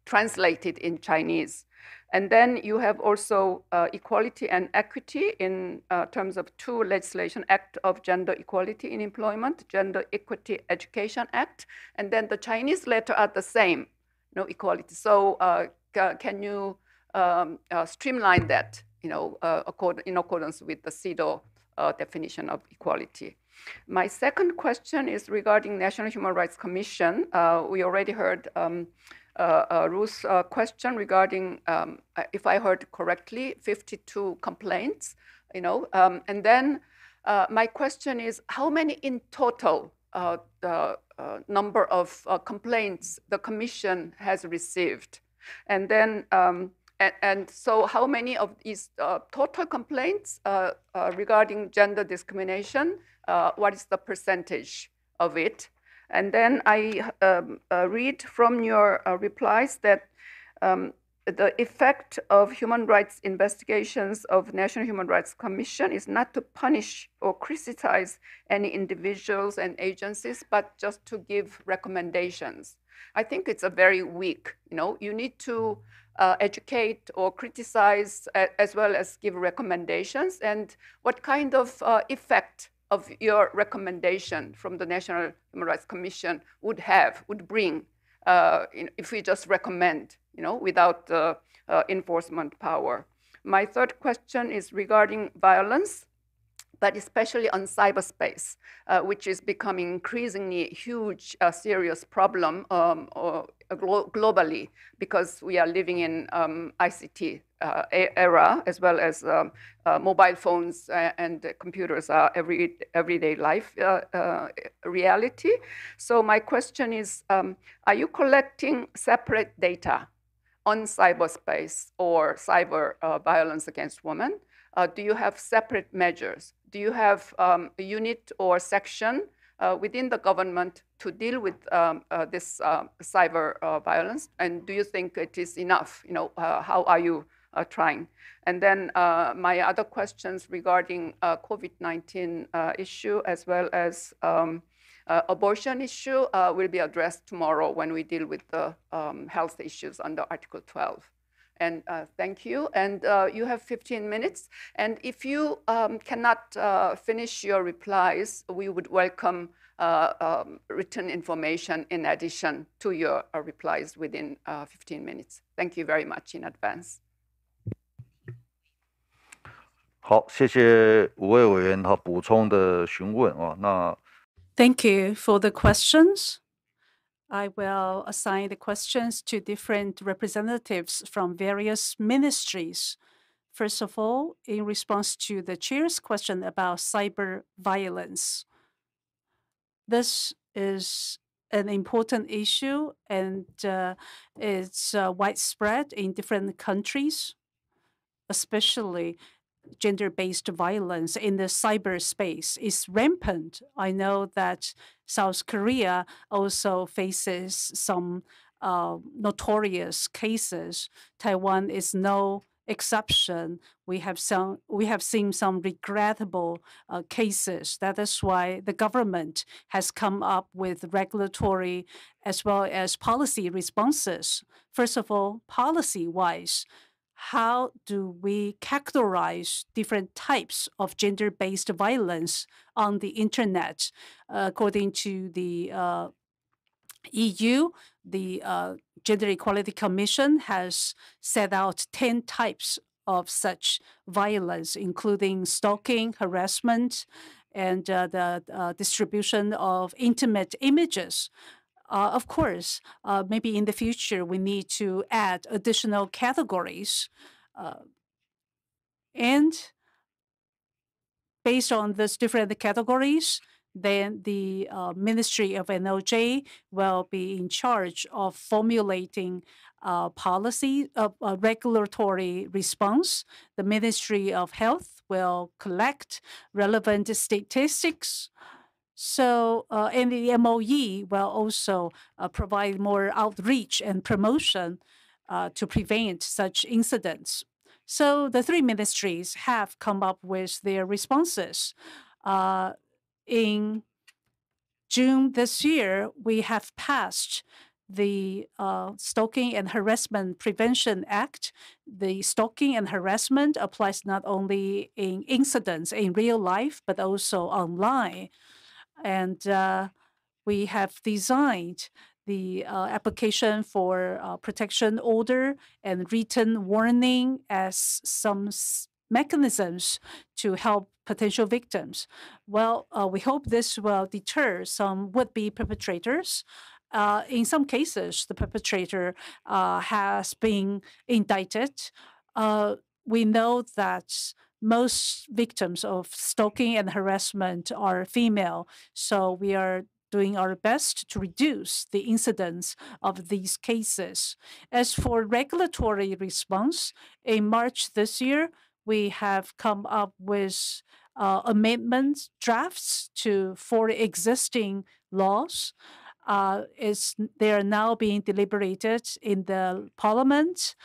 translated in Chinese. And then you have also equality and equity in terms of two legislation, Act of Gender Equality in Employment, Gender Equity Education Act, and then the Chinese letter are the same, no equality. So can you streamline that, in accordance with the CEDAW definition of equality? My second question is regarding National Human Rights Commission. We already heard Ruth's question regarding, if I heard correctly, 52 complaints, and then my question is, how many in total the number of complaints the Commission has received? And then, and so how many of these total complaints regarding gender discrimination, what is the percentage of it? And then I read from your replies that the effect of human rights investigations of National Human Rights Commission is not to punish or criticize any individuals and agencies, but just to give recommendations. I think it's a very weak, you need to educate or criticize as well as give recommendations. And what kind of effect of your recommendation from the National Human Rights Commission would bring if we just recommend, without enforcement power. My third question is regarding violence, but especially on cyberspace, which is becoming increasingly huge, serious problem globally, because we are living in ICT era, as well as mobile phones and computers are everyday life reality. So my question is, are you collecting separate data on cyberspace or cyber violence against women? Do you have separate measures? Do you have a unit or section within the government to deal with this cyber violence? And do you think it is enough? How are you trying? And then my other questions regarding COVID-19 issue as well as abortion issue will be addressed tomorrow when we deal with the health issues under Article 12. And thank you. And you have 15 minutes. And if you cannot finish your replies, we would welcome written information in addition to your replies within 15 minutes. Thank you very much in advance. 好，谢谢5位委员补充的询问那 Thank you for the questions. I will assign the questions to different representatives from various ministries. First of all, in response to the chair's question about cyber violence, this is an important issue and it's widespread in different countries, especially gender-based violence in the cyberspace is rampant. I know that South Korea also faces some notorious cases. Taiwan is no exception. We have seen some regrettable cases. That is why the government has come up with regulatory as well as policy responses. First of all, policy-wise, how do we categorize different types of gender-based violence on the internet? According to the EU, the Gender Equality Commission has set out 10 types of such violence, including stalking, harassment, and the distribution of intimate images. Of course, maybe in the future, we need to add additional categories. And based on these different categories, then the Ministry of NOJ will be in charge of formulating policy, regulatory response. The Ministry of Health will collect relevant statistics. So, and the MOE will also provide more outreach and promotion to prevent such incidents. So the three ministries have come up with their responses. In June this year, we have passed the Stalking and Harassment Prevention Act. The stalking and harassment applies not only in incidents in real life, but also online. And we have designed the application for protection order and written warning as some mechanisms to help potential victims. Well, we hope this will deter some would-be perpetrators. In some cases, the perpetrator has been indicted. We know that most victims of stalking and harassment are female, so we are doing our best to reduce the incidence of these cases. As for regulatory response, in March this year, we have come up with amendment drafts to 4 existing laws. They are now being deliberated in the parliament.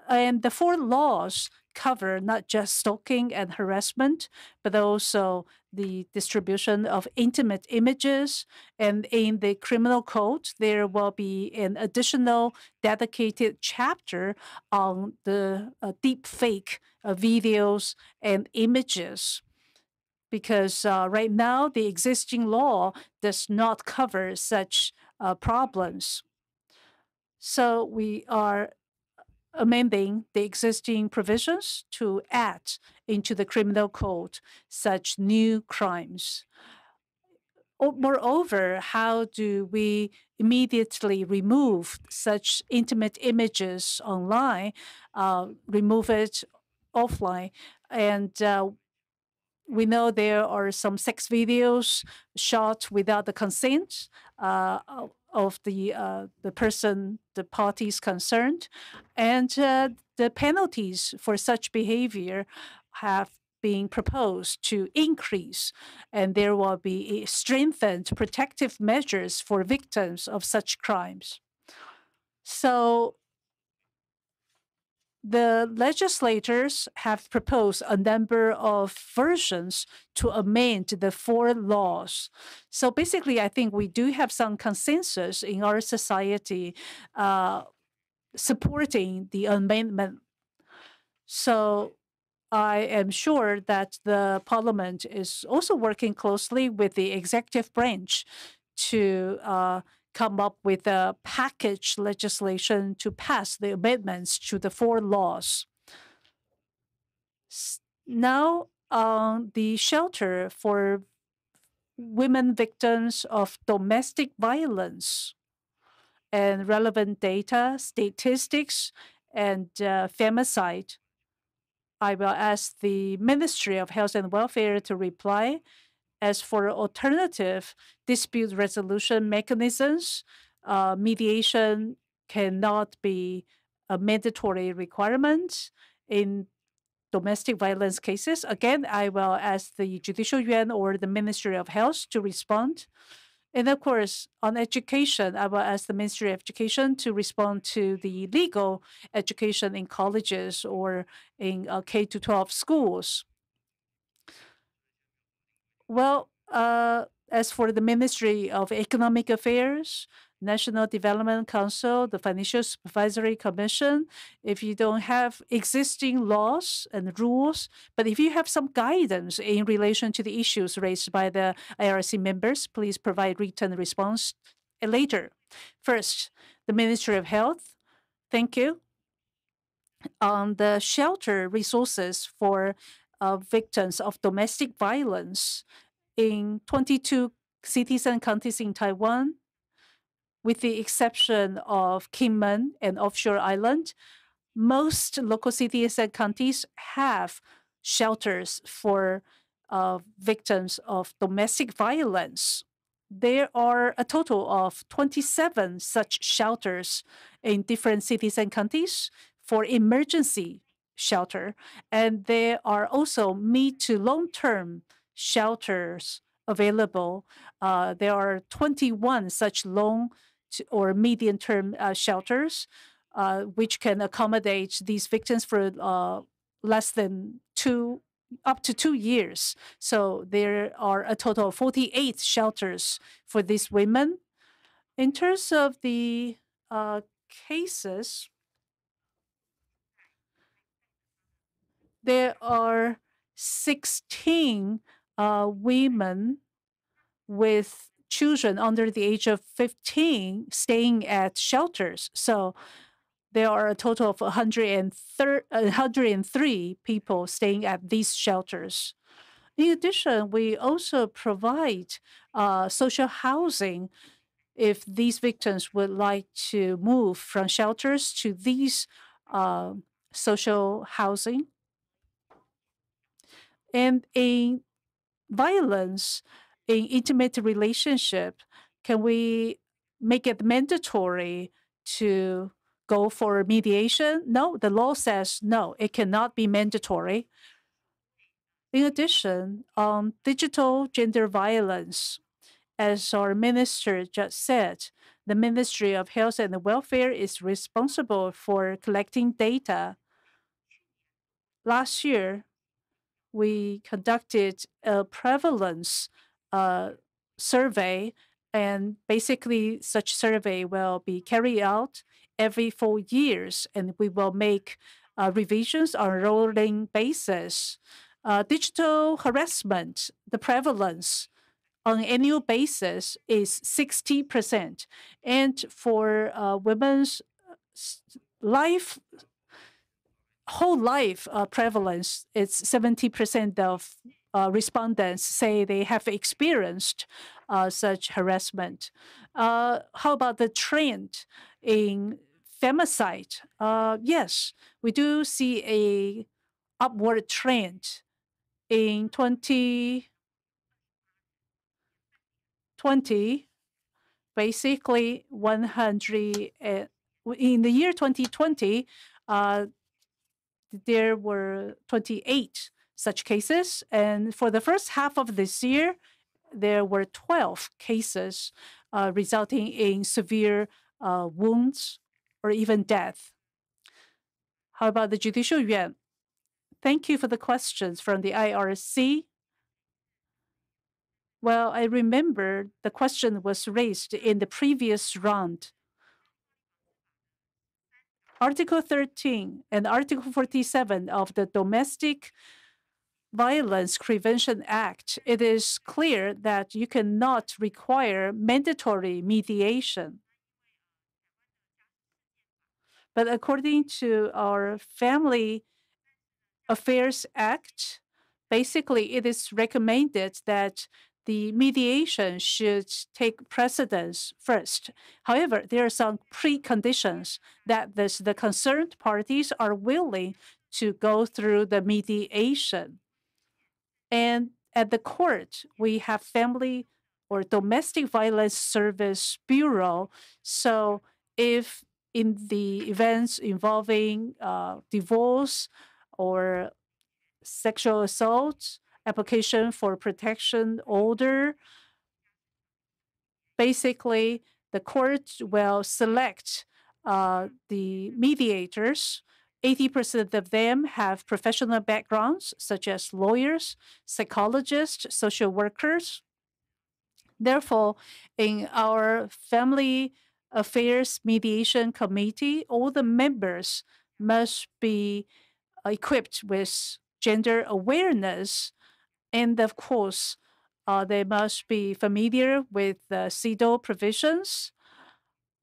And the 4 laws cover not just stalking and harassment, but also the distribution of intimate images. And in the criminal code, there will be an additional dedicated chapter on the deep fake videos and images. Because right now, the existing law does not cover such problems. So we are amending the existing provisions to add into the criminal code such new crimes. Moreover, how do we immediately remove such intimate images online, remove it offline? And we know there are some sex videos shot without the consent of the person, the parties concerned, and the penalties for such behavior have been proposed to increase, and there will be strengthened protective measures for victims of such crimes. So the legislators have proposed a number of versions to amend the 4 laws. So basically, I think we do have some consensus in our society supporting the amendment. So I am sure that the parliament is also working closely with the executive branch to come up with a package legislation to pass the amendments to the 4 laws. Now, the shelter for women victims of domestic violence and relevant data, statistics, and femicide. I will ask the Ministry of Health and Welfare to reply. As for alternative dispute resolution mechanisms, mediation cannot be a mandatory requirement in domestic violence cases. Again, I will ask the Judicial Yuan or the Ministry of Health to respond. And of course, on education, I will ask the Ministry of Education to respond to the legal education in colleges or in K-12 schools. Well, as for the Ministry of Economic Affairs, National Development Council, the Financial Supervisory Commission, if you don't have existing laws and rules, but if you have some guidance in relation to the issues raised by the IRC members, please provide written response later. First, the Ministry of Health, thank you. On the shelter resources for victims of domestic violence in 22 cities and counties in Taiwan, with the exception of Kinmen and Offshore Island, most local cities and counties have shelters for victims of domestic violence. There are a total of 27 such shelters in different cities and counties for emergency shelter. And there are also mid to long-term shelters available. There are 21 such long or medium-term shelters which can accommodate these victims for less than up to 2 years. So there are a total of 48 shelters for these women. In terms of the cases, there are 16 women with children under the age of 15 staying at shelters. So there are a total of 103 people staying at these shelters. In addition, we also provide social housing if these victims would like to move from shelters to these social housing. And in violence, in intimate relationship, can we make it mandatory to go for mediation? No, the law says no, it cannot be mandatory. In addition, digital gender violence, as our minister just said, the Ministry of Health and Welfare is responsible for collecting data. Last year, we conducted a prevalence survey, and basically such survey will be carried out every 4 years, and we will make revisions on a rolling basis. Digital harassment, the prevalence on an annual basis is 60%. And for women's whole life prevalence, it's 70% of respondents say they have experienced such harassment. How about the trend in femicide? Yes, we do see a upward trend. In 2020, basically 100, in the year 2020, there were 28 such cases. And for the first half of this year, there were 12 cases resulting in severe wounds or even death. How about the Judicial Yuan? Thank you for the questions from the IRC. Well, I remember the question was raised in the previous round. Article 13 and Article 47 of the Domestic Violence Prevention Act, it is clear that you cannot require mandatory mediation. But according to our Family Affairs Act, basically it is recommended that the mediation should take precedence first. However, there are some preconditions that the concerned parties are willing to go through the mediation. And at the court, we have Family or Domestic Violence Service Bureau. So if in the events involving divorce or sexual assault, application for protection order, basically the court will select the mediators. 80% of them have professional backgrounds, such as lawyers, psychologists, social workers. Therefore, in our Family Affairs Mediation Committee, all the members must be equipped with gender awareness. And of course, they must be familiar with the CEDAW provisions.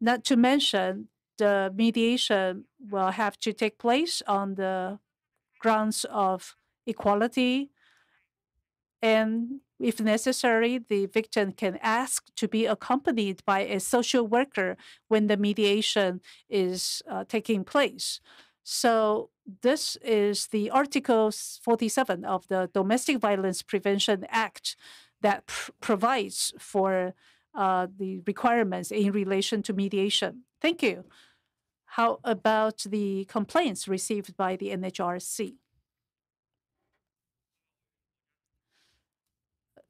Not to mention, the mediation will have to take place on the grounds of equality. And if necessary, the victim can ask to be accompanied by a social worker when the mediation is taking place. So this is the Article 47 of the Domestic Violence Prevention Act that provides for the requirements in relation to mediation. Thank you. How about the complaints received by the NHRC?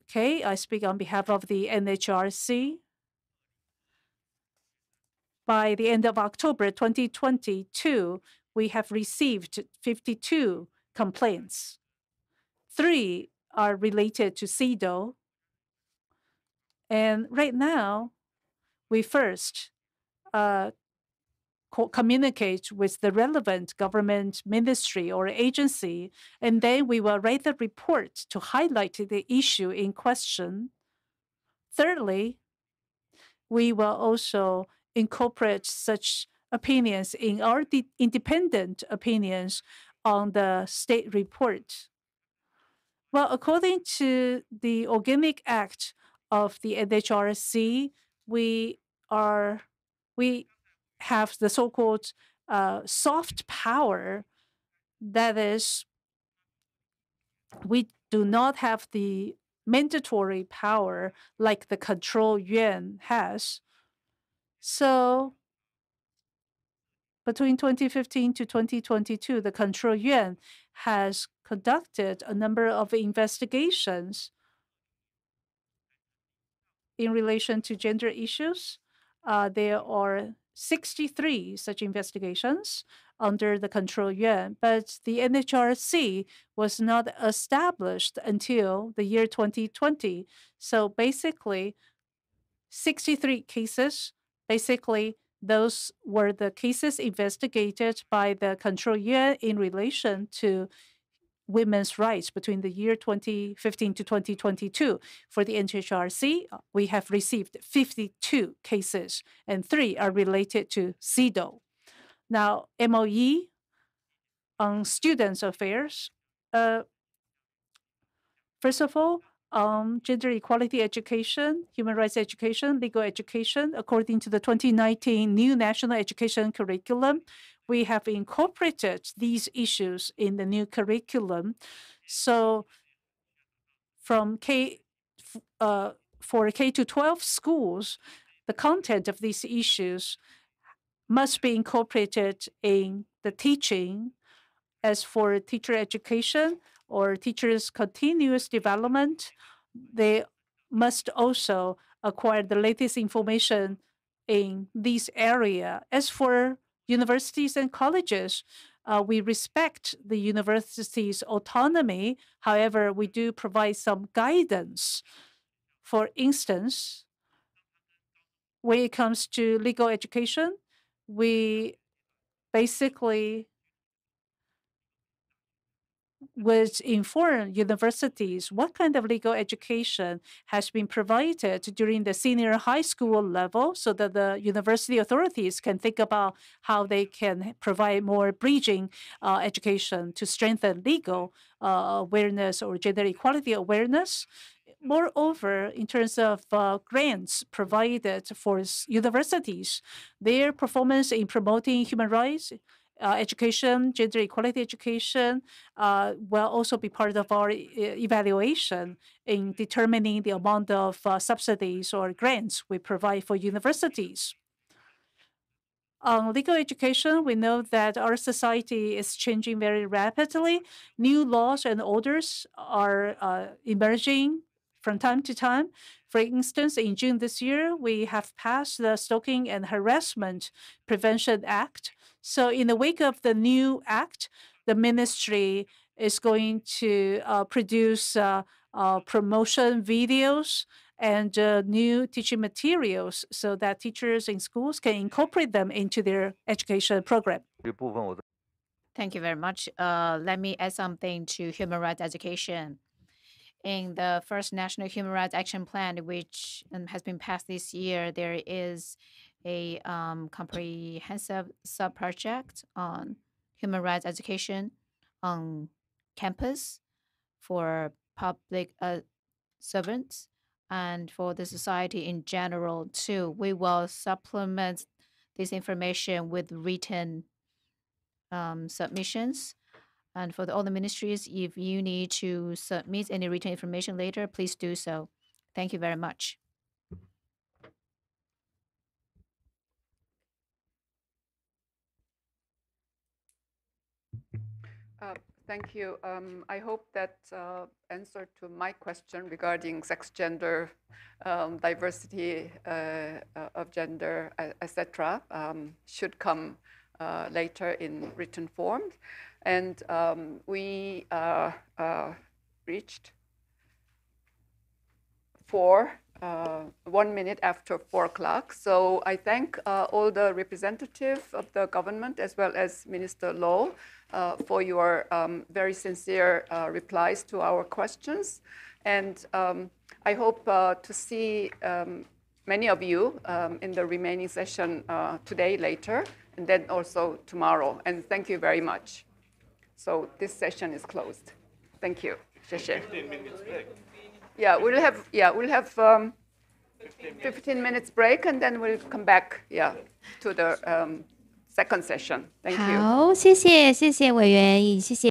Okay, I speak on behalf of the NHRC. By the end of October 2022, we have received 52 complaints. 3 are related to CEDAW. And right now, we first communicate with the relevant government ministry or agency, and then we will write the report to highlight the issue in question. Thirdly, we will also incorporate such opinions in our independent opinions on the state report. Well, according to the Organic Act of the NHRC, we have the so-called soft power. That is, we do not have the mandatory power like the control yuan has. So between 2015 to 2022, the control yuan has conducted a number of investigations in relation to gender issues. There are 63 such investigations under the control yuan, but the NHRC was not established until the year 2020. So basically, 63 cases, basically those were the cases investigated by the control yuan in relation to women's rights between the year 2015 to 2022. For the NHRC, we have received 52 cases, and 3 are related to CEDAW. Now, MOE on students' affairs. First of all, gender equality education, human rights education, legal education, according to the 2019 new national education curriculum, we have incorporated these issues in the new curriculum. So from for K to 12 schools, the content of these issues must be incorporated in the teaching. As for teacher education or teachers' continuous development, they must also acquire the latest information in this area. As for universities and colleges, we respect the university's autonomy. However, we do provide some guidance. For instance, when it comes to legal education, we basically would inform universities what kind of legal education has been provided during the senior high school level so that the university authorities can think about how they can provide more bridging education to strengthen legal awareness or gender equality awareness. Moreover, in terms of grants provided for universities, their performance in promoting human rights, education, gender equality education will also be part of our evaluation in determining the amount of subsidies or grants we provide for universities. On legal education, we know that our society is changing very rapidly. New laws and orders are emerging from time to time. For instance, in June this year, we have passed the Stalking and Harassment Prevention Act. So in the wake of the new act, the ministry is going to produce promotion videos and new teaching materials so that teachers in schools can incorporate them into their education program. Thank you very much. Let me add something to human rights education. In the first National Human Rights Action Plan, which has been passed this year, there is a comprehensive sub-project on human rights education on campus for public servants and for the society in general too. We will supplement this information with written submissions. And for all the ministries, if you need to submit any written information later, please do so. Thank you very much. Thank you. I hope that answer to my question regarding sex, gender, diversity of gender, etc., should come later in written form. And we reached 1 minute after 4 o'clock. So I thank all the representatives of the government as well as Minister Lo for your very sincere replies to our questions. And I hope to see many of you in the remaining session today, later, and then also tomorrow. And thank you very much. So this session is closed. Thank you. 15 minutes break. Yeah, we'll have 15 minutes break, and then we'll come back, to the second session. Thank you. 好，谢谢委员，谢谢。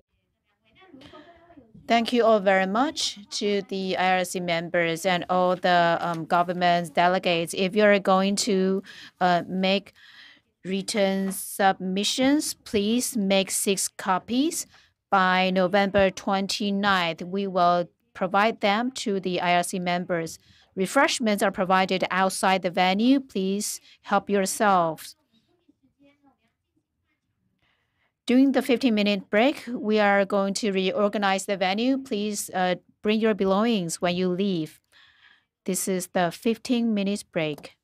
Thank you all very much to the IRC members and all the government delegates. If you're going to make written submissions, please make 6 copies. By November 29th, we will provide them to the IRC members. Refreshments are provided outside the venue. Please help yourselves. During the 15-minute break, we are going to reorganize the venue. Please bring your belongings when you leave. This is the 15-minute break.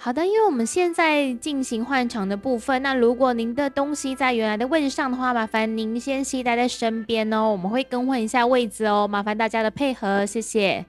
好的，因为我们现在进行换场的部分，那如果您的东西在原来的位置上的话，麻烦您先携带在身边哦，我们会更换一下位置哦，麻烦大家的配合，谢谢。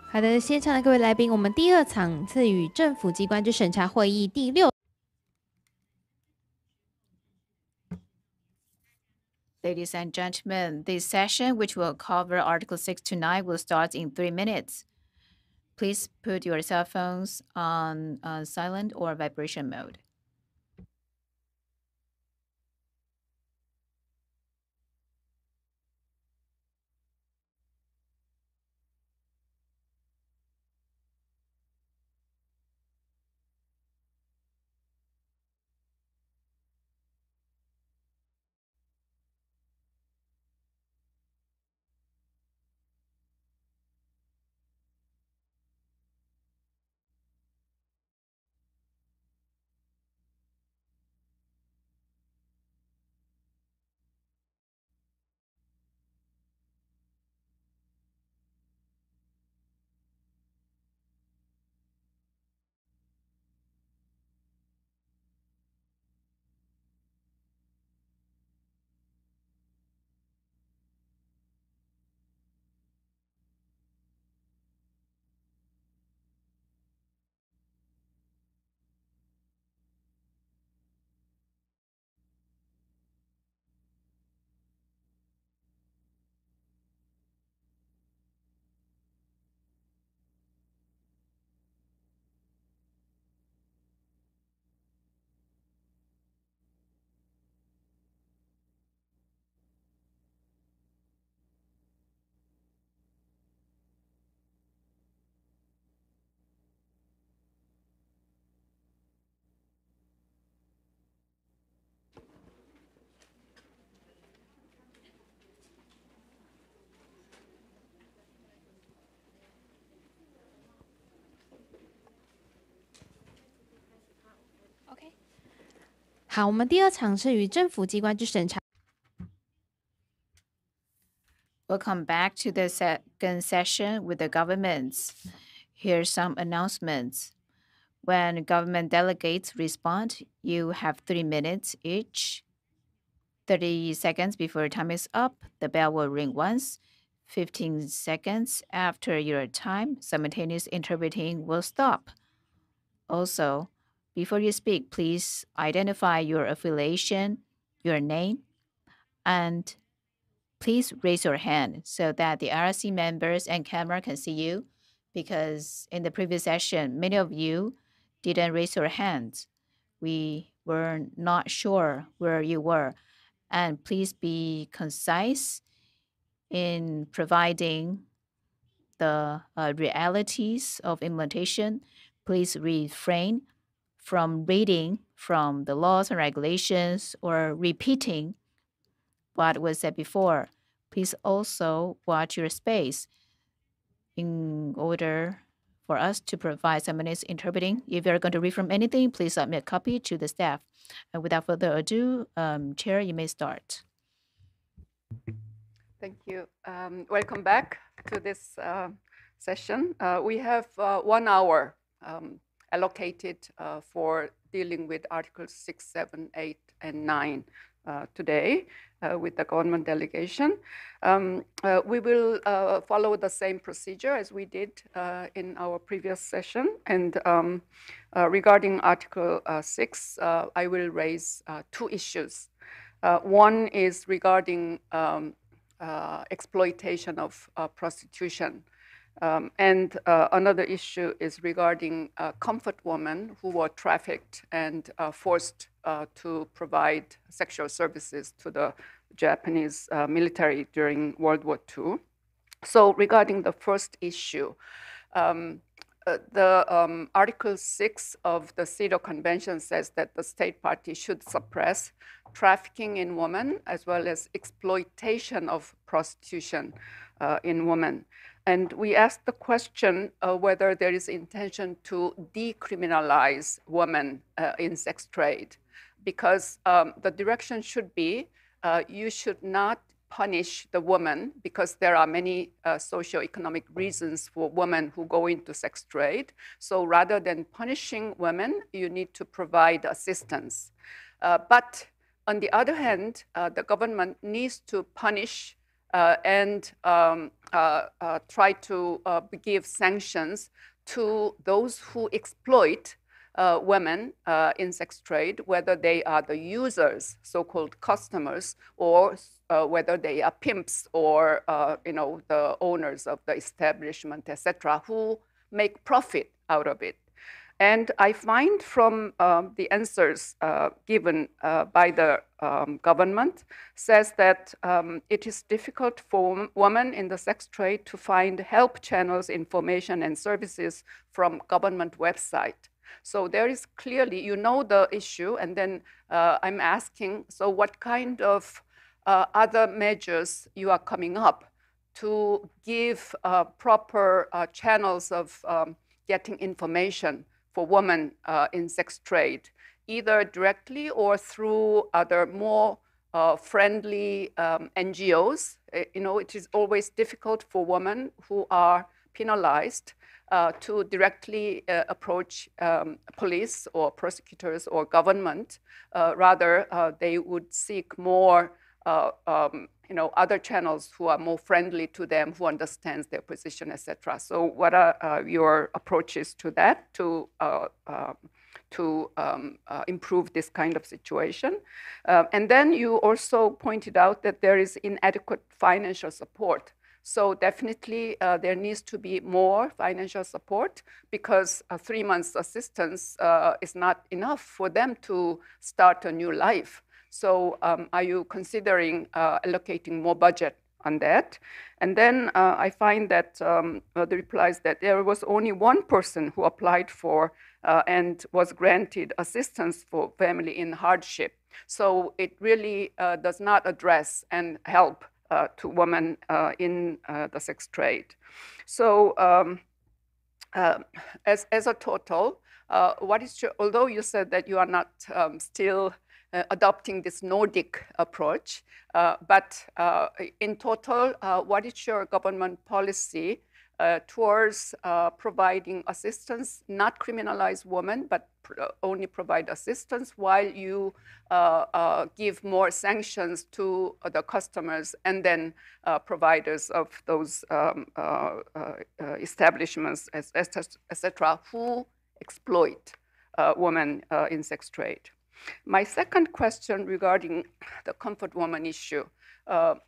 好的，现场的各位来宾，我们第二场次与政府机关之审查会议第6。Ladies and gentlemen, this session, which will cover Article 6 to 9, will start in 3 minutes. Please put your cell phones on silent or vibration mode. OK， 好，我们第二场是与政府机关之审查。Welcome back to the second session with the governments. Here's some announcements. When government delegates respond, you have 3 minutes each. 30 seconds before time is up, the bell will ring once. 15 seconds after your time, simultaneous interpreting will stop. Also, before you speak, please identify your affiliation, your name, and please raise your hand so that the IRC members and camera can see you, because in the previous session, many of you didn't raise your hands. We were not sure where you were. And please be concise in providing the realities of implementation. Please refrain from reading from the laws and regulations or repeating what was said before. Please also watch your space in order for us to provide simultaneous interpreting. If you're going to read from anything, please submit a copy to the staff. And without further ado, Chair, you may start. Thank you. Welcome back to this session. We have 1 hour allocated for dealing with Articles 6, 7, 8, and 9 today with the government delegation. We will follow the same procedure as we did in our previous session. And regarding Article 6, I will raise 2 issues. One is regarding exploitation of prostitution. And another issue is regarding comfort women who were trafficked and forced to provide sexual services to the Japanese military during World War II. So regarding the first issue, Article 6 of the CEDAW Convention says that the state party should suppress trafficking in women as well as exploitation of prostitution in women. And we asked the question whether there is intention to decriminalize women in sex trade, because the direction should be you should not punish the woman, because there are many socioeconomic reasons for women who go into sex trade. So rather than punishing women, you need to provide assistance. But On the other hand, the government needs to punish and try to give sanctions to those who exploit women in sex trade, whether they are the users, so-called customers, or whether they are pimps or the owners of the establishment, etc., who make profit out of it. And I find from the answers given by the government says that it is difficult for women in the sex trade to find help channels, information, and services from government website. So there is clearly, the issue, and then I'm asking, so what kind of other measures you are coming up to give proper channels of getting information for women in sex trade, either directly or through other more friendly NGOs. It is always difficult for women who are penalized to directly approach police or prosecutors or government. Rather, they would seek more other channels who are more friendly to them, who understands their position, etc. So what are your approaches to that, to improve this kind of situation? And then you also pointed out that there is inadequate financial support. So definitely there needs to be more financial support, because 3 months assistance is not enough for them to start a new life. So are you considering allocating more budget on that? And then I find that the replies that there was only one person who applied for and was granted assistance for family in hardship. So it really does not address and help to women in the sex trade. So as a total, what is your, although you said that you are not still adopting this Nordic approach, but in total, what is your government policy towards providing assistance, not criminalize women, but only provide assistance, while you give more sanctions to the customers and then providers of those establishments, etc., who exploit women in sex trade? My second question regarding the comfort woman issue, the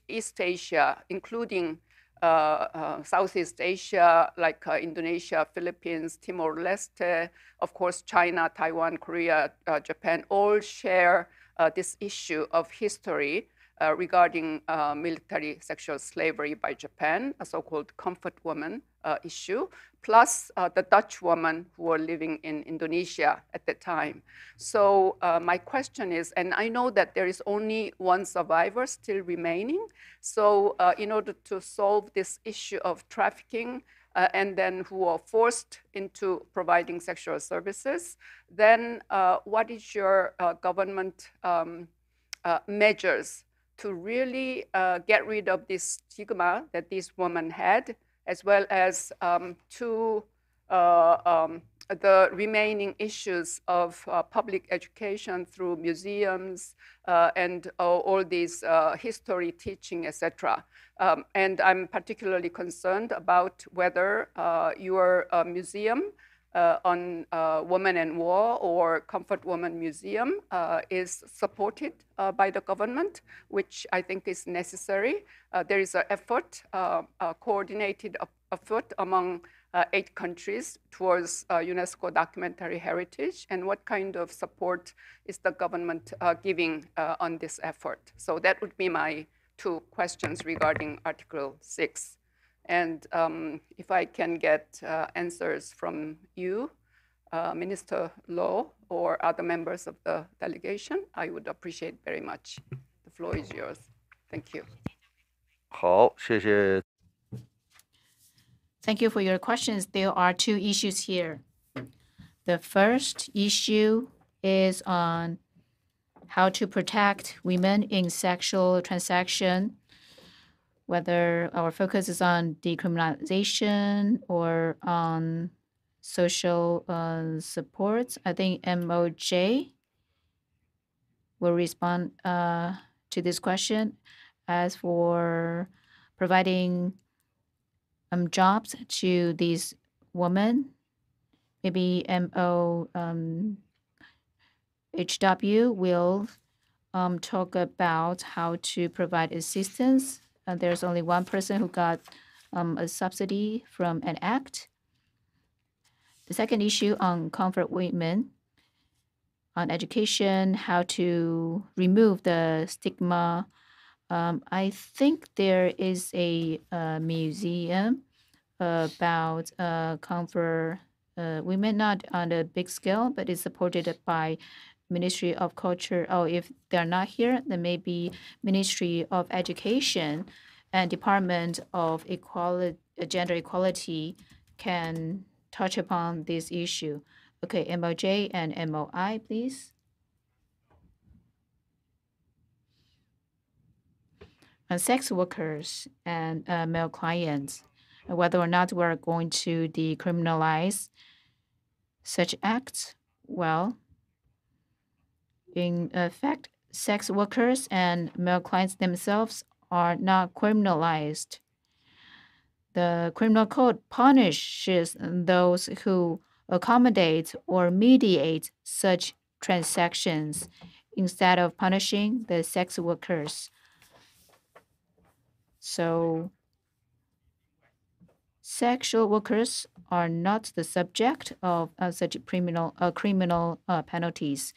East Asia, including Southeast Asia, like Indonesia, Philippines, Timor-Leste, of course, China, Taiwan, Korea, Japan, all share this issue of history regarding military sexual slavery by Japan, a so-called comfort woman issue, plus the Dutch women who were living in Indonesia at the time. So my question is, and I know that there is only one survivor still remaining, so in order to solve this issue of trafficking and then who are forced into providing sexual services, then what is your government measures to really get rid of this stigma that these women had, as well as to the remaining issues of public education through museums and all these history teaching, etc. And I'm particularly concerned about whether your museum on Women and War or Comfort Woman Museum is supported by the government, which I think is necessary. There is an effort, a coordinated effort among 8 countries towards UNESCO documentary heritage, and what kind of support is the government giving on this effort? So that would be my 2 questions regarding Article 6. And if I can get answers from you, Minister Law, or other members of the delegation, I would appreciate very much. The floor is yours. Thank you. 好，谢谢。 Thank you for your questions. There are 2 issues here. The first issue is on how to protect women in sexual transaction, whether our focus is on decriminalization or on social supports. I think MOJ will respond to this question. As for providing jobs to these women, maybe MOHW will talk about how to provide assistance. There's only one person who got a subsidy from an act. The second issue on comfort women, on education, how to remove the stigma. I think there is a museum about comfort women, not on a big scale, but it's supported by Ministry of Culture. Oh, if they're not here, then maybe Ministry of Education and Department of Gender Equality can touch upon this issue. Okay, MOJ and MOI, please. Sex workers and male clients, whether or not we're going to decriminalize such acts. Well, in fact, sex workers and male clients themselves are not criminalized. The criminal code punishes those who accommodate or mediate such transactions instead of punishing the sex workers. So sexual workers are not the subject of such criminal penalties.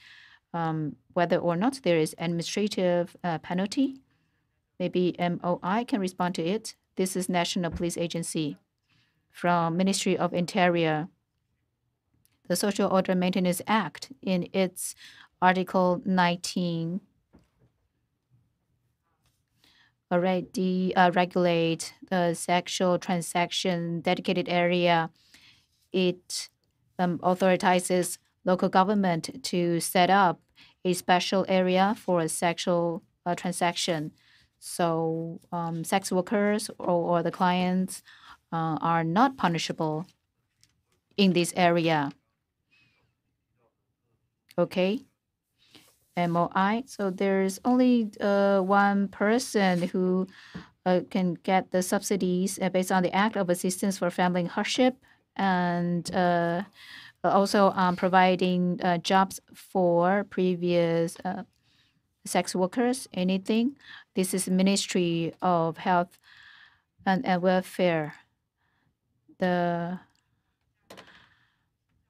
Whether or not there is administrative penalty, maybe MOI can respond to it. This is National Police Agency from Ministry of Interior. The Social Order Maintenance Act, in its Article 19, already regulate the sexual transaction dedicated area. It authorizes local government to set up a special area for a sexual transaction. So sex workers or the clients are not punishable in this area. Okay. MOI. So there's only one person who can get the subsidies based on the Act of Assistance for Family in Hardship, and also providing jobs for previous sex workers. Anything? This is Ministry of Health and Welfare.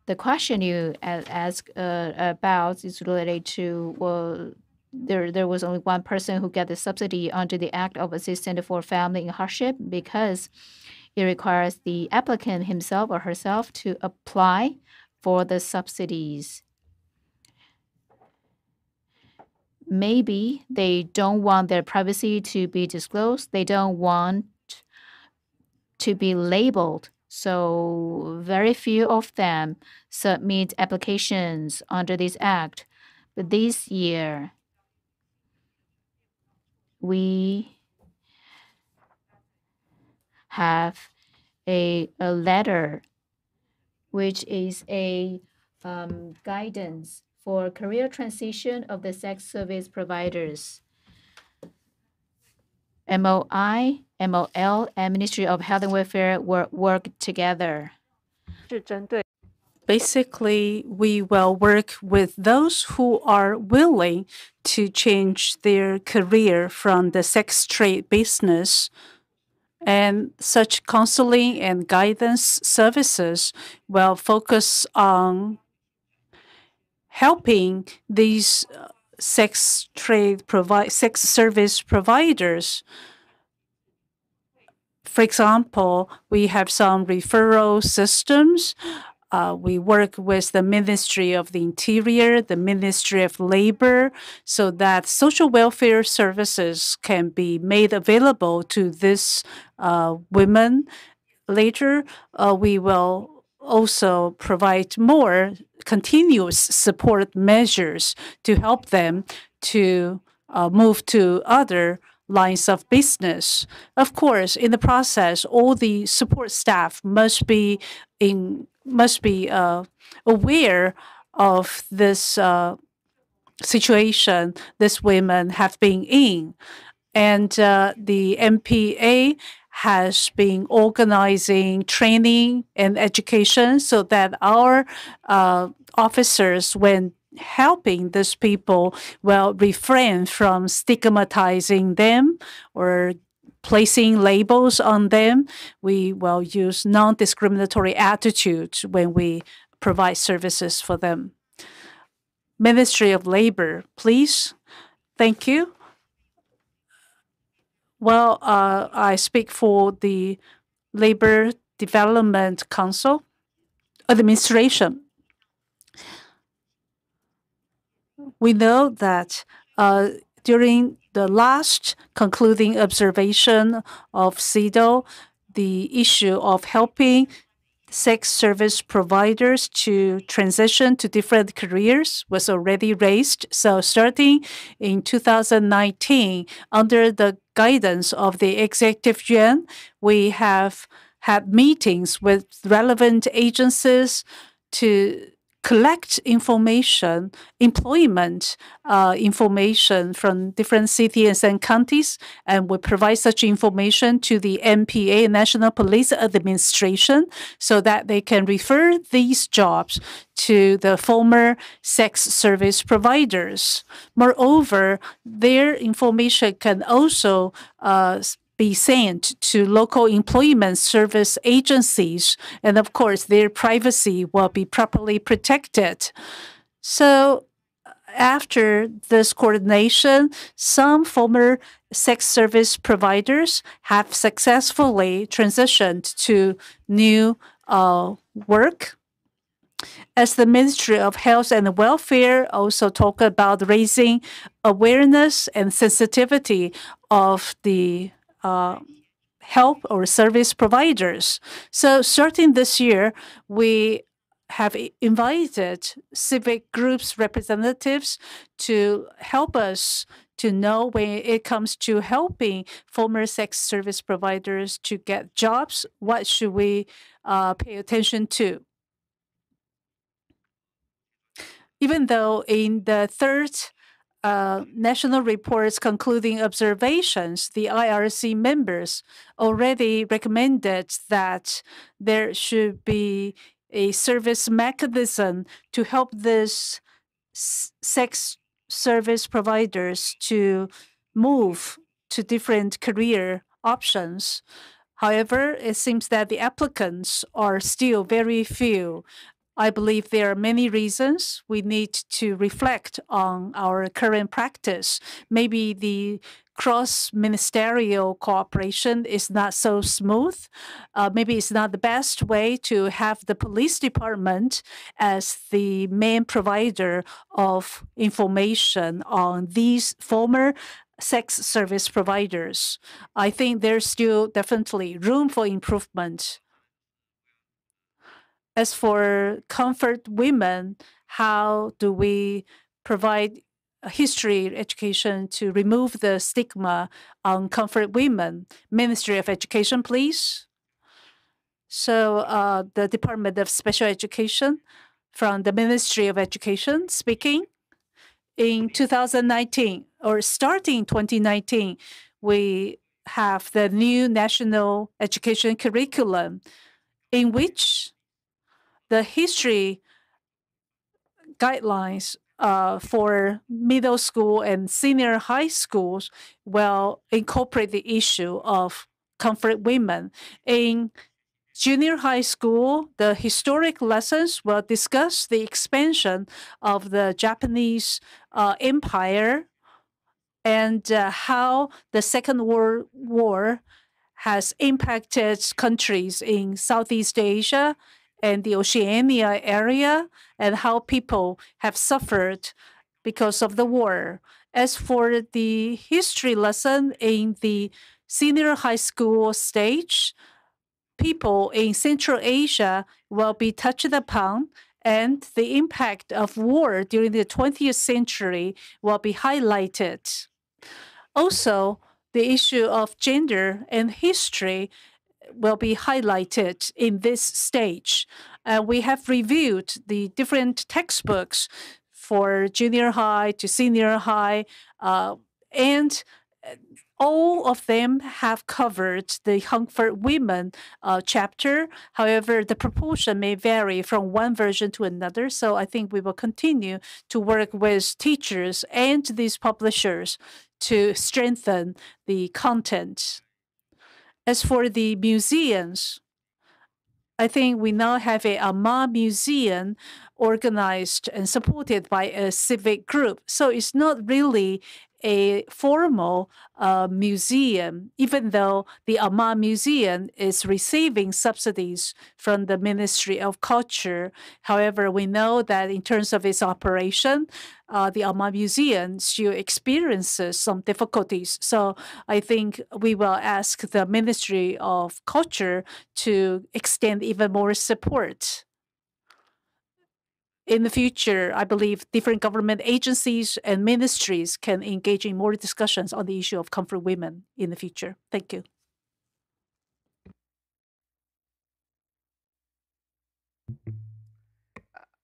The question you asked about is related to, well, there was only one person who got the subsidy under the Act of Assistance for Family in Hardship because it requires the applicant himself or herself to apply for the subsidies. Maybe they don't want their privacy to be disclosed. They don't want to be labeled. So very few of them submit applications under this act. But this year, we have a letter, which is a guidance for career transition of the sex service providers. MOI, MOL, and Ministry of Health and Welfare work together. Basically, we will work with those who are willing to change their career from the sex trade business. And such counseling and guidance services will focus on helping these sex service providers. For example, we have some referral systems. We work with the Ministry of the Interior, the Ministry of Labor, so that social welfare services can be made available to these women. Later, we will also provide more continuous support measures to help them to move to other lines of business. Of course, in the process, all the support staff must be aware of this situation these women have been in. And the MPA has been organizing training and education so that our officers, when helping these people, will refrain from stigmatizing them or placing labels on them. We will use non-discriminatory attitudes when we provide services for them. Ministry of Labor, please. Thank you. Well, I speak for the Labor Development Council Administration. We know that during the last concluding observation of CEDAW, the issue of helping sex service providers to transition to different careers was already raised. So starting in 2019, under the guidance of the Executive Yuan, we have had meetings with relevant agencies to collect information, employment information from different cities and counties, and we provide such information to the MPA, National Police Administration, so that they can refer these jobs to the former sex service providers. Moreover, their information can also be sent to local employment service agencies, and of course, their privacy will be properly protected. So after this coordination, some former sex service providers have successfully transitioned to new work. As the Ministry of Health and Welfare also talk about raising awareness and sensitivity of the help or service providers. So starting this year, we have invited civic groups representatives to help us to know when it comes to helping former sex service providers to get jobs, what should we pay attention to. Even though in the third national reports concluding observations, the IRC members already recommended that there should be a service mechanism to help these sex service providers to move to different career options. However, it seems that the applicants are still very few. I believe there are many reasons we need to reflect on our current practice. Maybe the cross-ministerial cooperation is not so smooth. Maybe it's not the best way to have the police department as the main provider of information on these former sex service providers. I think there's still definitely room for improvement. As for comfort women, how do we provide history education to remove the stigma on comfort women? Ministry of Education, please. So the Department of Special Education from the Ministry of Education speaking. In 2019, or starting 2019, we have the new national education curriculum in which the history guidelines for middle school and senior high schools will incorporate the issue of comfort women. In junior high school, the historic lessons will discuss the expansion of the Japanese empire and how the Second World War has impacted countries in Southeast Asia and the Oceania area, and how people have suffered because of the war. As for the history lesson in the senior high school stage, people in Central Asia will be touched upon, and the impact of war during the 20th century will be highlighted. Also, the issue of gender and history will be highlighted in this stage. We have reviewed the different textbooks for junior high to senior high, and all of them have covered the Hung for Women chapter. However, the proportion may vary from one version to another. So I think we will continue to work with teachers and these publishers to strengthen the content. As for the museums, I think we now have a Amma Museum organized and supported by a civic group. So it's not really a formal museum, even though the Amma Museum is receiving subsidies from the Ministry of Culture. However, we know that in terms of its operation, the Amma Museum still experiences some difficulties. So I think we will ask the Ministry of Culture to extend even more support. In the future, I believe different government agencies and ministries can engage in more discussions on the issue of comfort women in the future. Thank you.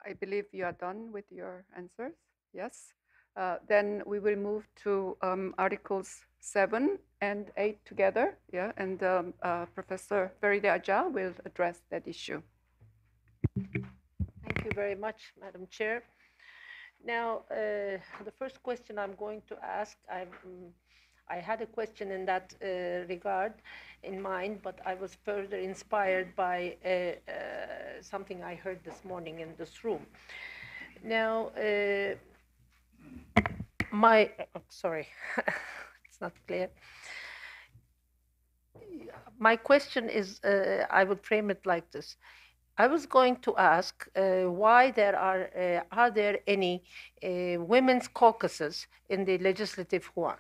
I believe you are done with your answers. Yes. Then we will move to Articles 7 and 8 together. Yeah, and Professor Farida Ajah will address that issue. Thank you very much, Madam Chair. Now, the first question I'm going to ask, I had a question in that regard in mind, but I was further inspired by something I heard this morning in this room. Now, sorry, it's not clear. My question is, I would frame it like this. I was going to ask why there are there any women's caucuses in the Legislative Yuan?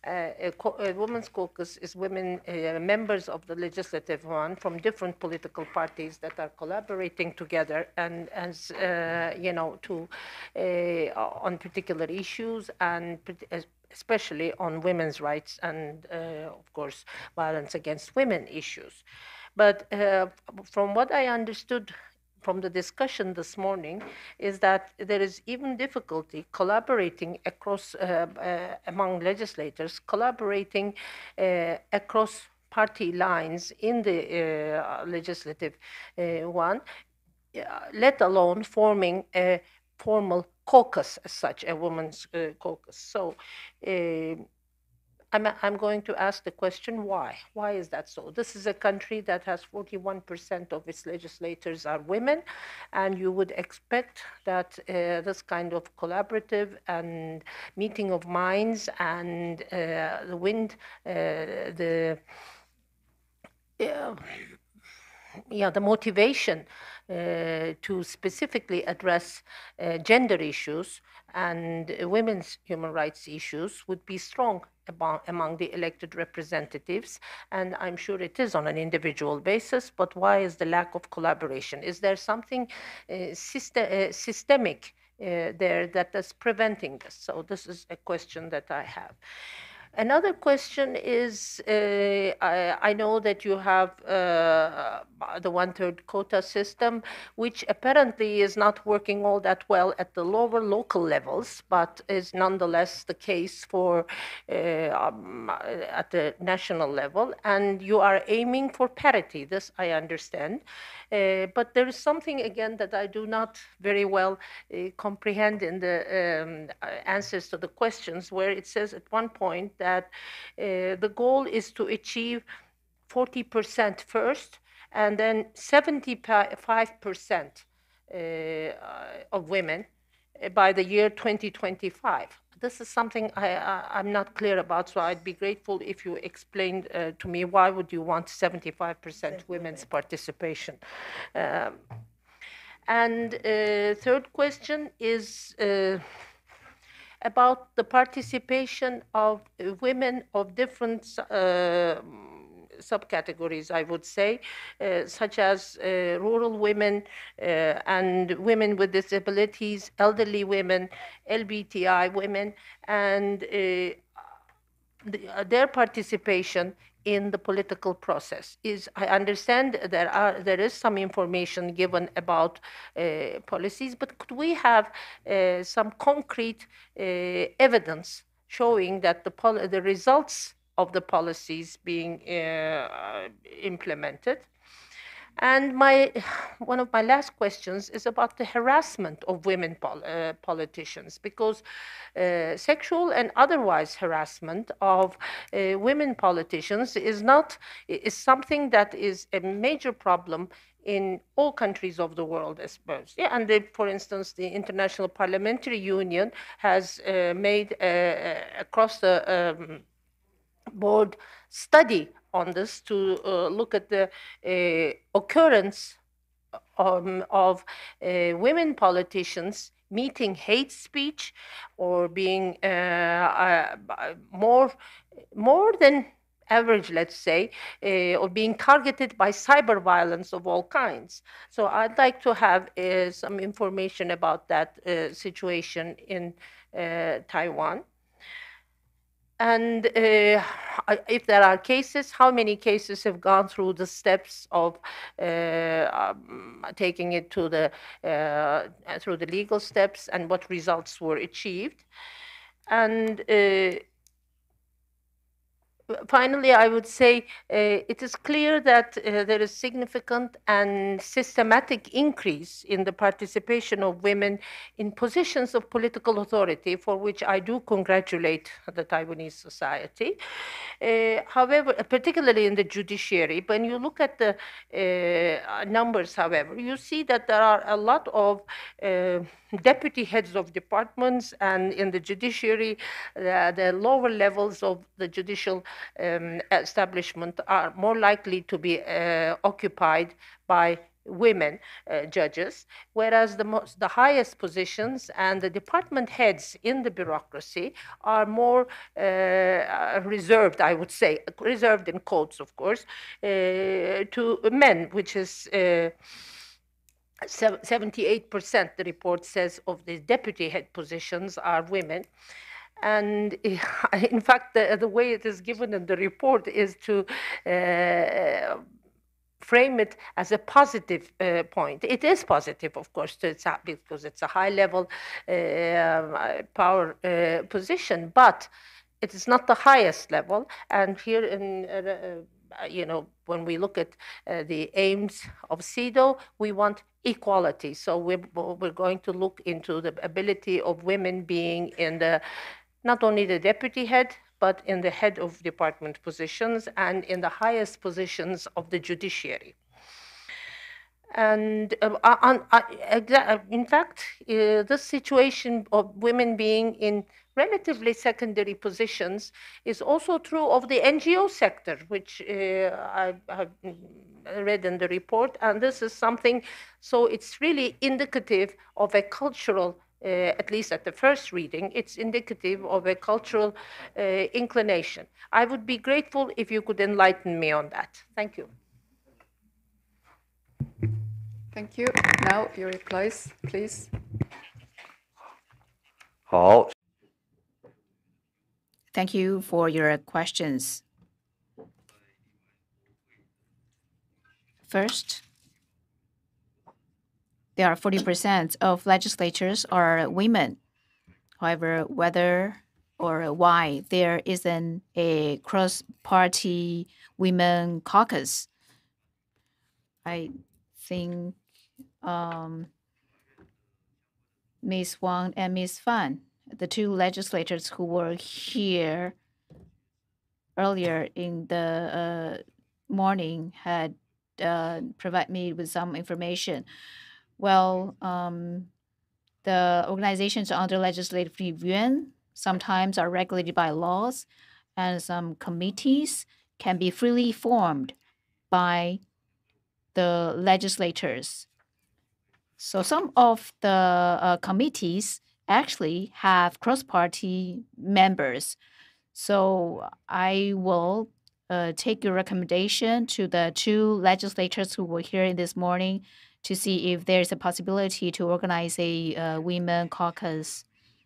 A women's caucus is women members of the Legislative Yuan from different political parties that are collaborating together and as you know, to on particular issues and especially on women's rights and of course violence against women issues. But from what I understood from the discussion this morning is that there is even difficulty collaborating across among legislators, collaborating across party lines in the legislative one, let alone forming a formal caucus as such, a women's caucus. So I'm going to ask the question, why? Why is that so? This is a country that has 41% of its legislators are women, and you would expect that this kind of collaborative and meeting of minds and the motivation to specifically address gender issues and women's human rights issues would be strong among the elected representatives, and I'm sure it is on an individual basis, but why is the lack of collaboration? Is there something systemic there that is preventing this? So this is a question that I have. Another question is, I know that you have the one-third quota system, which apparently is not working all that well at the lower local levels, but is nonetheless the case for at the national level. And you are aiming for parity, this I understand. But there is something, again, that I do not very well comprehend in the answers to the questions, where it says at one point that the goal is to achieve 40% first and then 75% of women by the year 2025. This is something I'm not clear about, so I'd be grateful if you explained to me why would you want 75% women's participation. And third question is about the participation of women of different subcategories, I would say, such as rural women and women with disabilities, elderly women, LGBTI women, and their participation in the political process. I understand there is some information given about policies, but could we have some concrete evidence showing that the results of the policies being implemented? And one of my last questions is about the harassment of women politicians, because sexual and otherwise harassment of women politicians is something that is a major problem in all countries of the world, I suppose. Yeah, and for instance, the International Parliamentary Union has made across the board study on this to look at the occurrence of women politicians meeting hate speech or being more than average, let's say, or being targeted by cyber violence of all kinds. So I'd like to have some information about that situation in Taiwan. And if there are cases, how many cases have gone through the steps of taking it to through the legal steps, and what results were achieved? And finally, I would say it is clear that there is significant and systematic increase in the participation of women in positions of political authority, for which I do congratulate the Taiwanese society. However, particularly in the judiciary, when you look at the numbers, however, you see that there are a lot of deputy heads of departments, and in the judiciary, the lower levels of the judicial establishment are more likely to be occupied by women judges, whereas the highest positions and the department heads in the bureaucracy are more reserved, I would say, reserved in quotes, of course, to men, which is 78%, the report says, of the deputy head positions are women. And in fact, the way it is given in the report is to frame it as a positive point. It is positive, of course, because it's a high-level power position, but it is not the highest level. And here in when we look at the aims of CEDAW, we want equality. So we're going to look into the ability of women being in not only the deputy head, but in the head of department positions and in the highest positions of the judiciary. And in fact, this situation of women being in relatively secondary positions is also true of the NGO sector, which I have read in the report. And this is something, so it's really indicative of a cultural, at least at the first reading, it's indicative of a cultural inclination. I would be grateful if you could enlighten me on that. Thank you. Thank you. Now your replies, please. 好。 Thank you for your questions. First, there are 40% of legislators are women. However, whether or why there isn't a cross-party women caucus, I think Ms. Wang and Ms. Fan, the two legislators who were here earlier in the morning, had provided me with some information. Well, the organizations under legislative yuan sometimes are regulated by laws, and some committees can be freely formed by the legislators. So some of the committees actually have cross-party members. So I will take your recommendation to the two legislators who were here this morning to see if there's a possibility to organize a women caucus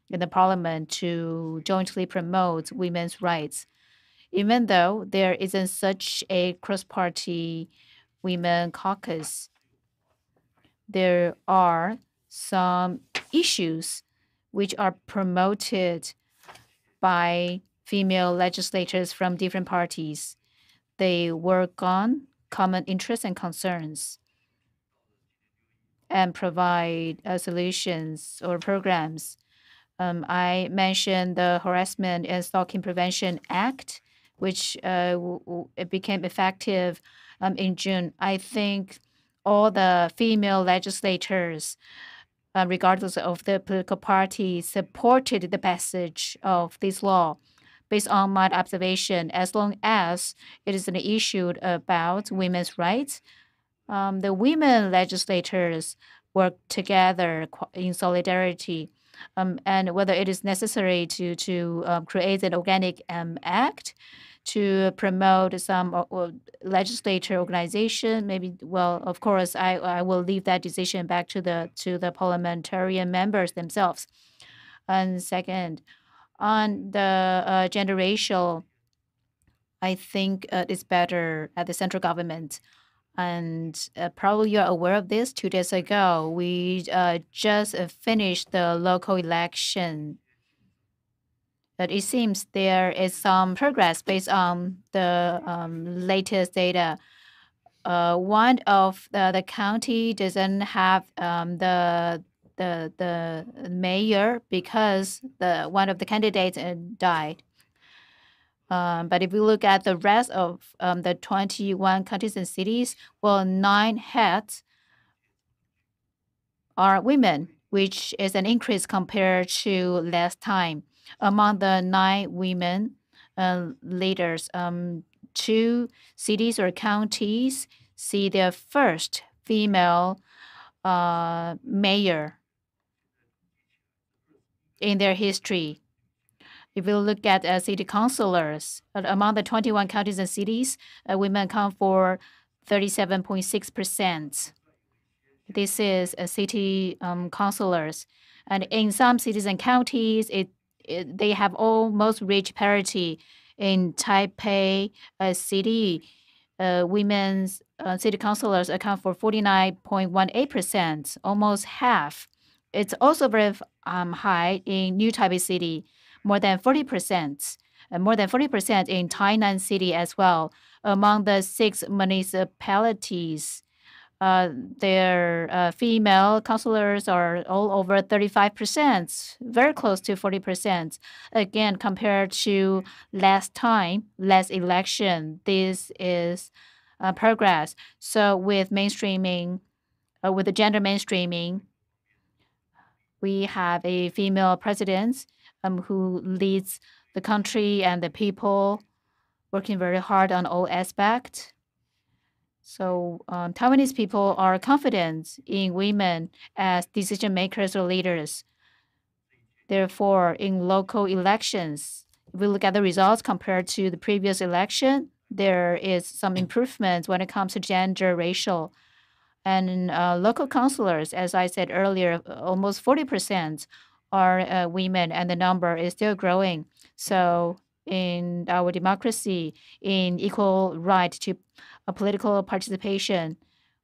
in the parliament to jointly promote women's rights. Even though there isn't such a cross-party women caucus, there are some issues which are promoted by female legislators from different parties. They work on common interests and concerns and provide solutions or programs. I mentioned the Harassment and Stalking Prevention Act, which it became effective in June. I think all the female legislators, regardless of the political party, supported the passage of this law. Based on my observation, as long as it is an issue about women's rights, the women legislators work together in solidarity. And whether it is necessary to create an organic act to promote some legislature organization, maybe, well, of course, I will leave that decision back to the parliamentarian members themselves. And second, on the gender ratio, I think it's better at the central government. And probably you're aware of this. 2 days ago, we just finished the local election. But it seems there is some progress based on the latest data. One of the county doesn't have the mayor because one of the candidates died. But if we look at the rest of the 21 counties and cities, well, 9 heads are women, which is an increase compared to last time. Among the 9 women leaders, 2 cities or counties see their first female mayor in their history. If you look at city councilors, among the 21 counties and cities, women account for 37.6%. This is city councilors. And in some cities and counties, they have almost reached parity. In Taipei City, women's city councilors account for 49.18%, almost half. It's also very high in New Taipei City, more than 40%, more than 40% in Tainan City as well. Among the 6 municipalities, their female councilors are all over 35%, very close to 40%. Again, compared to last election, this is progress. So with mainstreaming, with the gender mainstreaming, we have a female president who leads the country and the people, working very hard on all aspects. So Taiwanese people are confident in women as decision makers or leaders. Therefore, in local elections, if we look at the results compared to the previous election, there is some improvement when it comes to gender ratio. And local councilors, as I said earlier, almost 40% are women, and the number is still growing. So in our democracy, in equal right to political participation,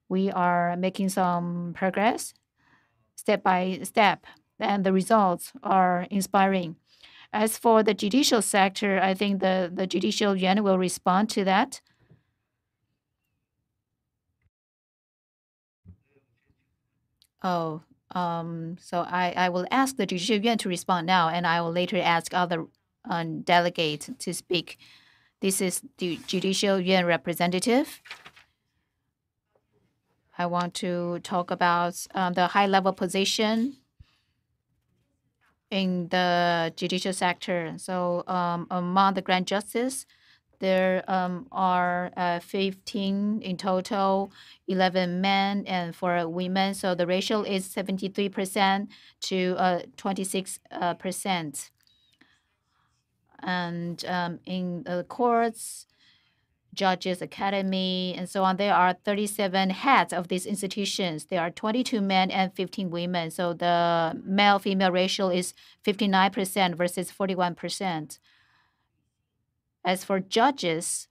we are making some progress step by step, and the results are inspiring. As for the judicial sector, I think the Judicial Yuan will respond to that. So I will ask the Judicial Yuan to respond now, and I will later ask other delegates to speak. This is the Judicial Yuan representative. I want to talk about the high-level position in the judicial sector. So among the Grand Justice, there are 15 in total, 11 men and 4 women. So the ratio is 73% to 26%. And in the courts, judges, academy, and so on, there are 37 heads of these institutions. There are 22 men and 15 women. So the male-female ratio is 59% versus 41%. As for judges,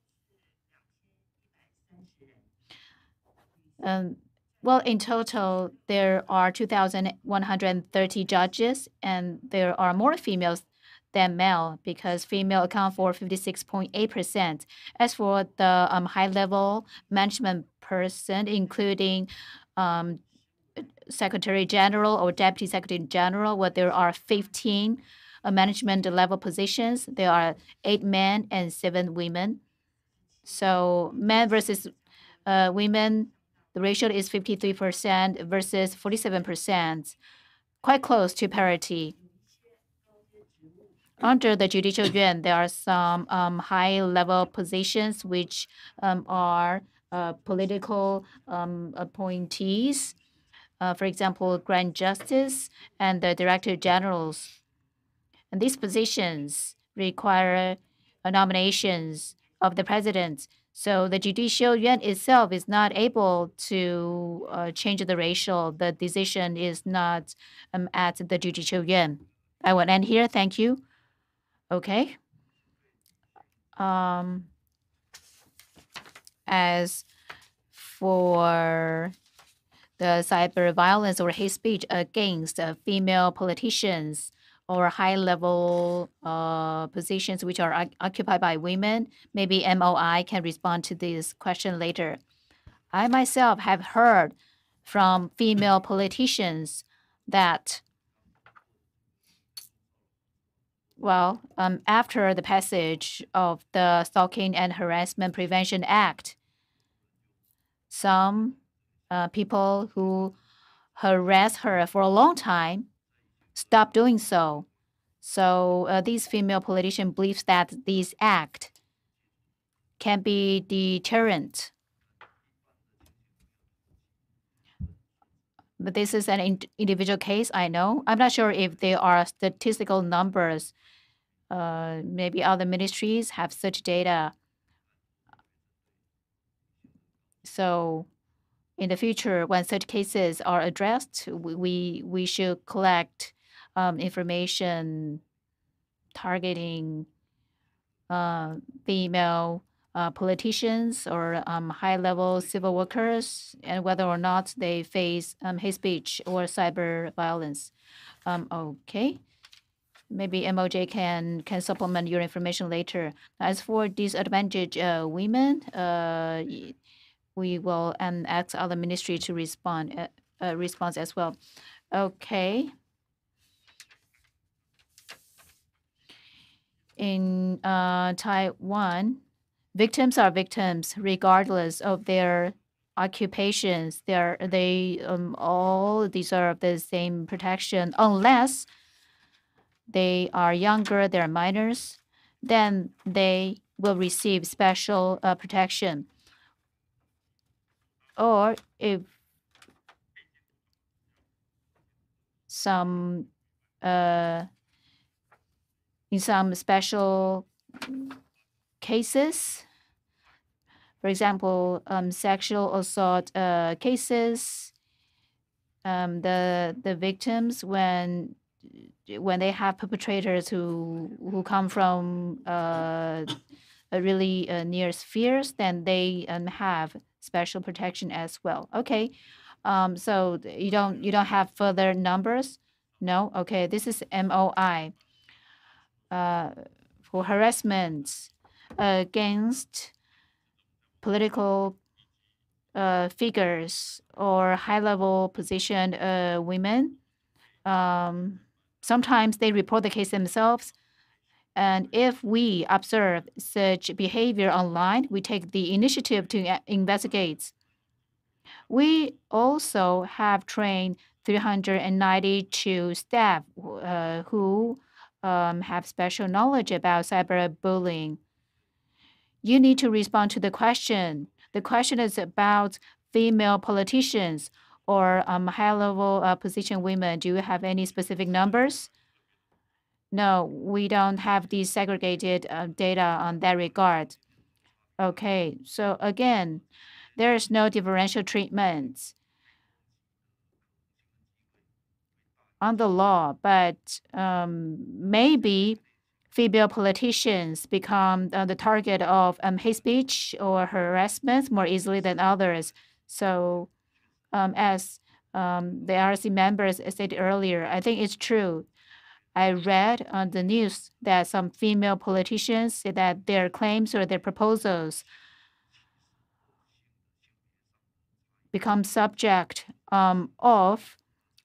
well, in total, there are 2,130 judges, and there are more females than male because female account for 56.8%. As for the high-level management person, including Secretary General or Deputy Secretary General, well, there are 15 management level positions. There are 8 men and 7 women. So men versus women, the ratio is 53% versus 47%, quite close to parity. Under the Judicial Yuan, there are some high-level positions which are political appointees. For example, Grand Justice and the Director Generals. And these positions require nominations of the president. So the Judicial Yuan itself is not able to change the ratio. The decision is not at the Judicial Yuan. I will end here. Thank you. Okay. As for the cyber violence or hate speech against female politicians or high-level positions which are occupied by women, maybe MOI can respond to this question later. I myself have heard from female politicians that, well, after the passage of the Stalking and Harassment Prevention Act, some people who harassed her for a long time stopped doing so. So these female politicians believe that this act can be deterrent. But this is an individual case, I know. I'm not sure if there are statistical numbers. Maybe other ministries have such data. So in the future, when such cases are addressed, we should collect information targeting female politicians or high-level civil workers, and whether or not they face hate speech or cyber violence. Okay. Maybe MOJ can supplement your information later. As for disadvantaged women, we will ask other ministry to respond as well. Okay. In Taiwan, victims are victims regardless of their occupations. They all deserve the same protection unless they are younger, they're minors, then they will receive special protection. Or if some in some special cases, for example, sexual assault cases, the victims when they have perpetrators who come from a really near spheres, then they have special protection as well. Okay, so you don't have further numbers? No. Okay, this is MOI for harassment against political figures or high-level position women. Sometimes they report the case themselves. And if we observe such behavior online, we take the initiative to investigate. We also have trained 392 staff who have special knowledge about cyberbullying. You need to respond to the question. The question is about female politicians or high-level position women. Do you have any specific numbers? No, we don't have these segregated data on that regard. Okay, so again, there is no differential treatment on the law, but maybe female politicians become the target of hate speech or harassment more easily than others. So as the IRC members said earlier, I think it's true. I read on the news that some female politicians say that their claims or their proposals become subject of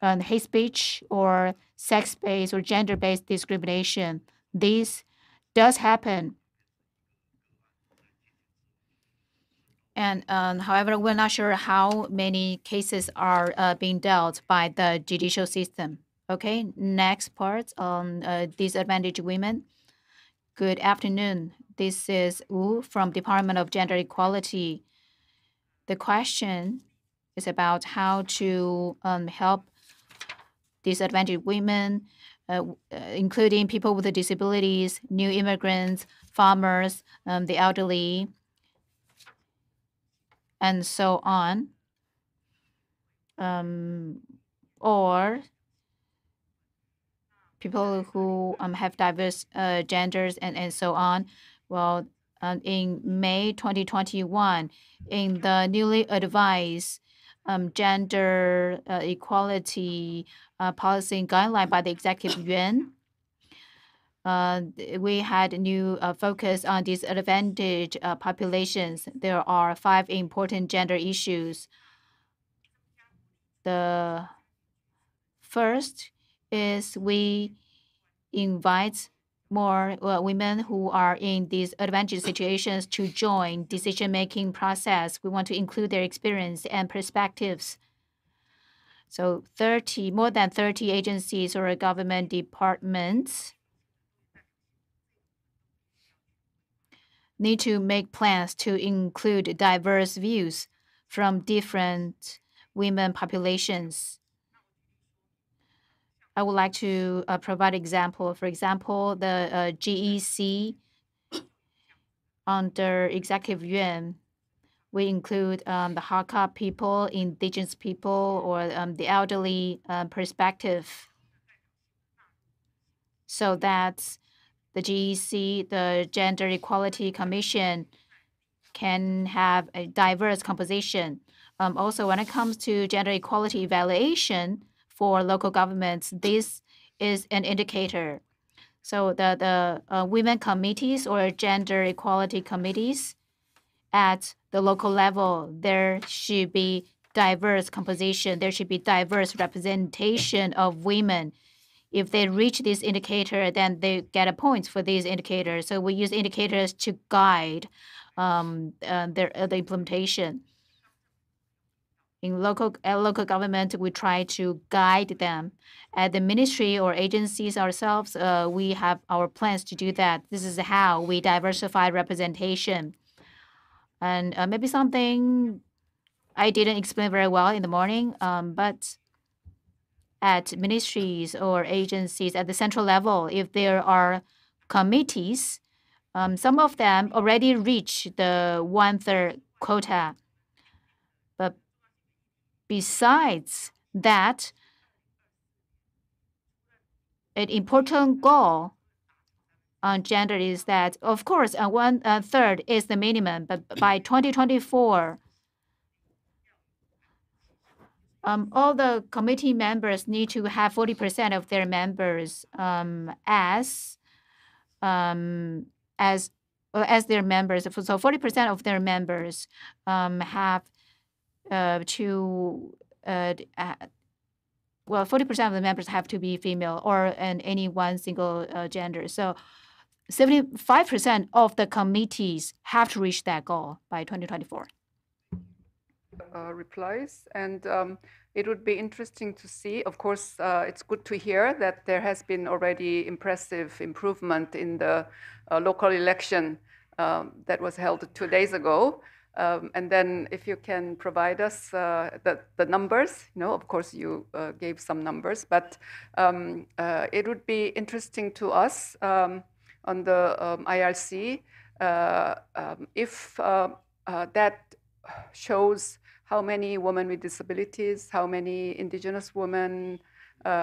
hate speech or sex-based or gender-based discrimination. This does happen. And however, we're not sure how many cases are being dealt by the judicial system. Okay, next part on disadvantaged women. Good afternoon. This is Wu from Department of Gender Equality. The question is about how to help disadvantaged women, including people with disabilities, new immigrants, farmers, the elderly, and so on, or people who have diverse genders and so on. Well, in May 2021, in the newly advised gender equality policy and guideline by the Executive Yuan, we had a new focus on disadvantaged populations. There are 5 important gender issues. The first is we invite more women who are in these disadvantaged situations to join decision-making process. We want to include their experience and perspectives. So more than 30 agencies or government departments need to make plans to include diverse views from different women populations. I would like to provide example. For example, the GEC under Executive Yuan, we include the Hakka people, indigenous people, or the elderly perspective, so that the GEC, the Gender Equality Commission, can have a diverse composition. Also, when it comes to gender equality evaluation for local governments, this is an indicator. So the women committees or gender equality committees at the local level, there should be diverse composition. There should be diverse representation of women. If they reach this indicator, then they get a point for these indicators. So we use indicators to guide the implementation. In local government, we try to guide them. At the ministry or agencies ourselves, we have our plans to do that. This is how we diversify representation. And maybe something I didn't explain very well in the morning, but at ministries or agencies at the central level, if there are committees, some of them already reach the 1/3 quota. But besides that, an important goal on gender is that, of course, 1/3 is the minimum, but by 2024, all the committee members need to have 40% of their members as their members. So 40% of their members have to 40% of the members have to be female or in any one single gender. So 75% of the committees have to reach that goal by 2024. Replies, and it would be interesting to see. Of course, it's good to hear that there has been already impressive improvement in the local election that was held 2 days ago. And then if you can provide us the numbers, of course you gave some numbers, but it would be interesting to us on the IRC if that shows how many women with disabilities, how many indigenous women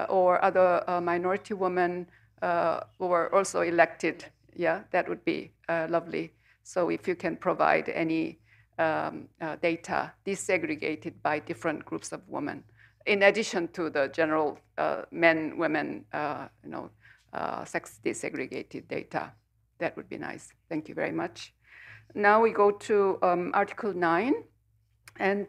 or other minority women who were also elected, yeah, that would be lovely. So if you can provide any data disaggregated by different groups of women, in addition to the general men, women, sex disaggregated data, that would be nice. Thank you very much. Now we go to Article 9, and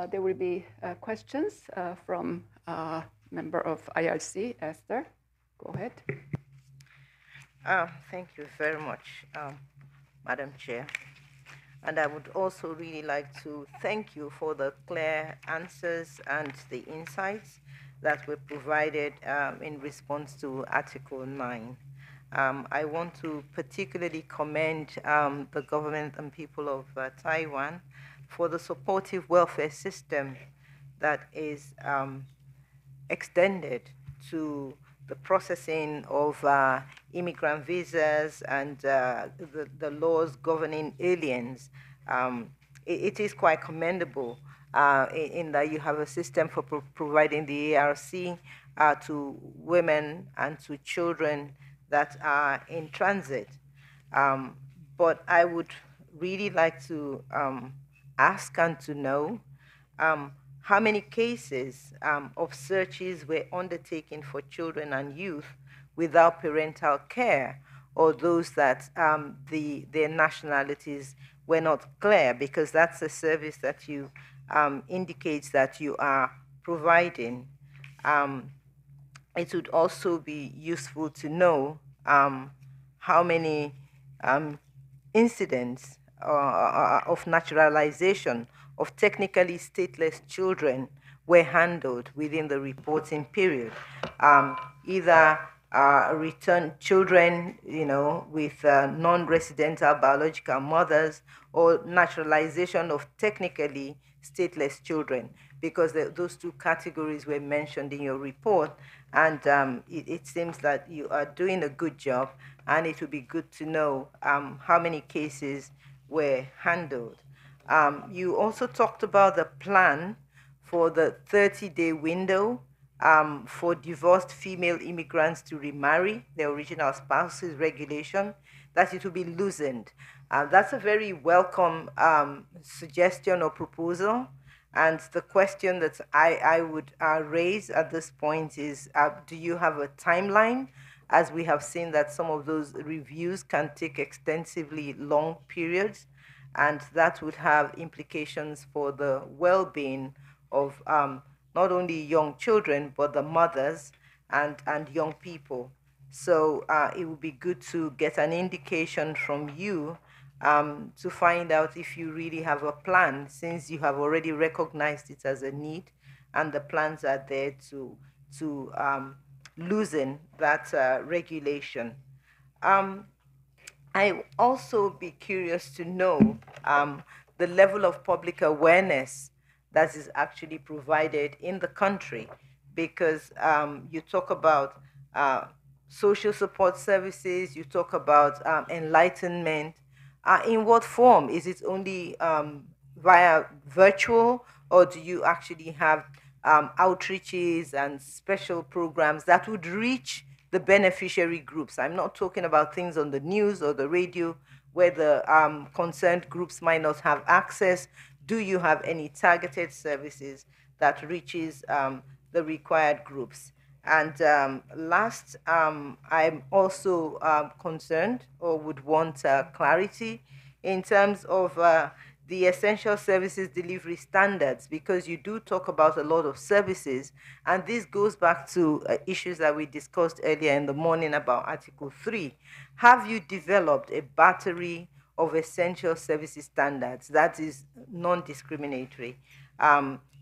there will be questions from a member of IRC, Esther. Go ahead. Thank you very much, Madam Chair. And I would also really like to thank you for the clear answers and the insights that were provided in response to Article 9. I want to particularly commend the government and people of Taiwan for the supportive welfare system that is extended to the processing of immigrant visas and the laws governing aliens. It is quite commendable in that you have a system for providing the ARC to women and to children that are in transit. But I would really like to ask and to know how many cases of searches were undertaken for children and youth without parental care, or those that their nationalities were not clear, because that's a service that you indicates that you are providing. It would also be useful to know how many incidents of naturalization of technically stateless children were handled within the reporting period. Either returned children, with non-residential biological mothers, or naturalization of technically stateless children, because those two categories were mentioned in your report, and it seems that you are doing a good job, and it would be good to know how many cases were handled. You also talked about the plan for the 30-day window for divorced female immigrants to remarry their original spouses regulation, that it will be loosened. That's a very welcome suggestion or proposal. And the question that I would raise at this point is, do you have a timeline? As we have seen that some of those reviews can take extensively long periods, and that would have implications for the well-being of not only young children, but the mothers and young people. So it would be good to get an indication from you to find out if you really have a plan, since you have already recognized it as a need, and the plans are there to loosen that regulation. I also be curious to know the level of public awareness that is actually provided in the country, because you talk about social support services, you talk about enlightenment. In what form? Is it only via virtual, or do you actually have outreaches and special programs that would reach the beneficiary groups? I'm not talking about things on the news or the radio where the concerned groups might not have access. Do you have any targeted services that reaches the required groups? And last, I'm also concerned, or would want clarity in terms of the essential services delivery standards, because you do talk about a lot of services, and this goes back to issues that we discussed earlier in the morning about Article 3. Have you developed a battery of essential services standards that is non-discriminatory,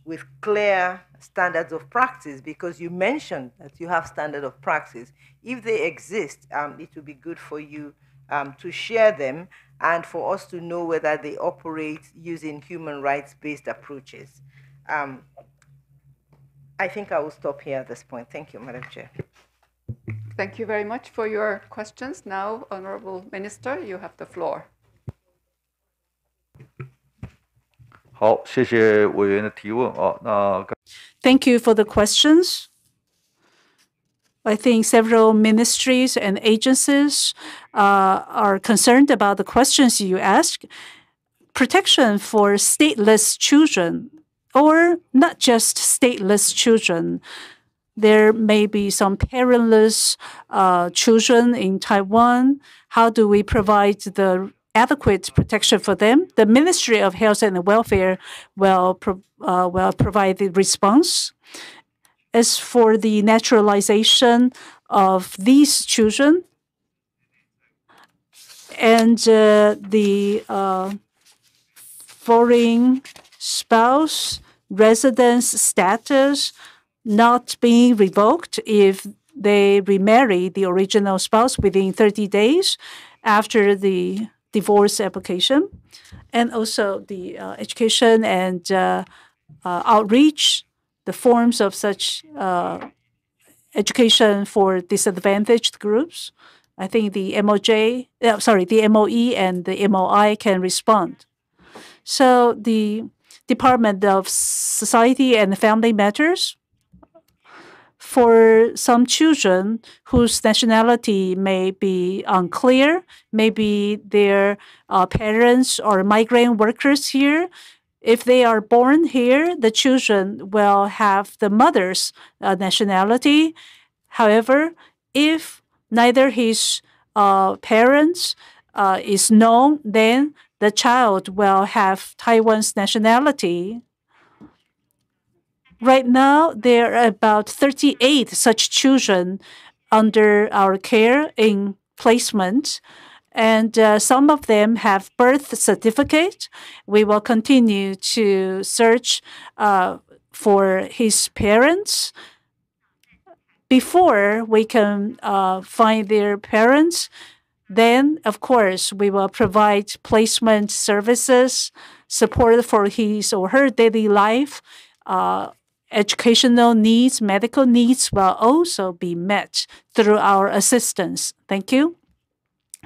with clear standards of practice? Because you mentioned that you have standard of practice. If they exist, it would be good for you to share them, and for us to know whether they operate using human rights-based approaches. I think I will stop here at this point. Thank you, Madam Chair. Thank you very much for your questions. Now, Honorable Minister, you have the floor. 好，谢谢委员的提问啊。那 Thank you for the questions. I think several ministries and agencies are concerned about the questions you ask. Protection for stateless children, or not just stateless children. There may be some parentless children in Taiwan. How do we provide the adequate protection for them? The Ministry of Health and Welfare will provide the response. As for the naturalization of these children and the foreign spouse residence status not being revoked if they remarry the original spouse within 30 days after the divorce application, and also the education and outreach, the forms of such education for disadvantaged groups. I think the MOE and the MOI can respond. So the Department of Society and Family Matters, for some children whose nationality may be unclear, maybe their parents are migrant workers here. If they are born here, the children will have the mother's nationality. However, if neither his parents is known, then the child will have Taiwan's nationality. Right now, there are about 38 such children under our care in placement, and some of them have birth certificate. We will continue to search for his parents. Before we can find their parents, then, of course, we will provide placement services, support for his or her daily life. Educational needs, medical needs will also be met through our assistance. Thank you.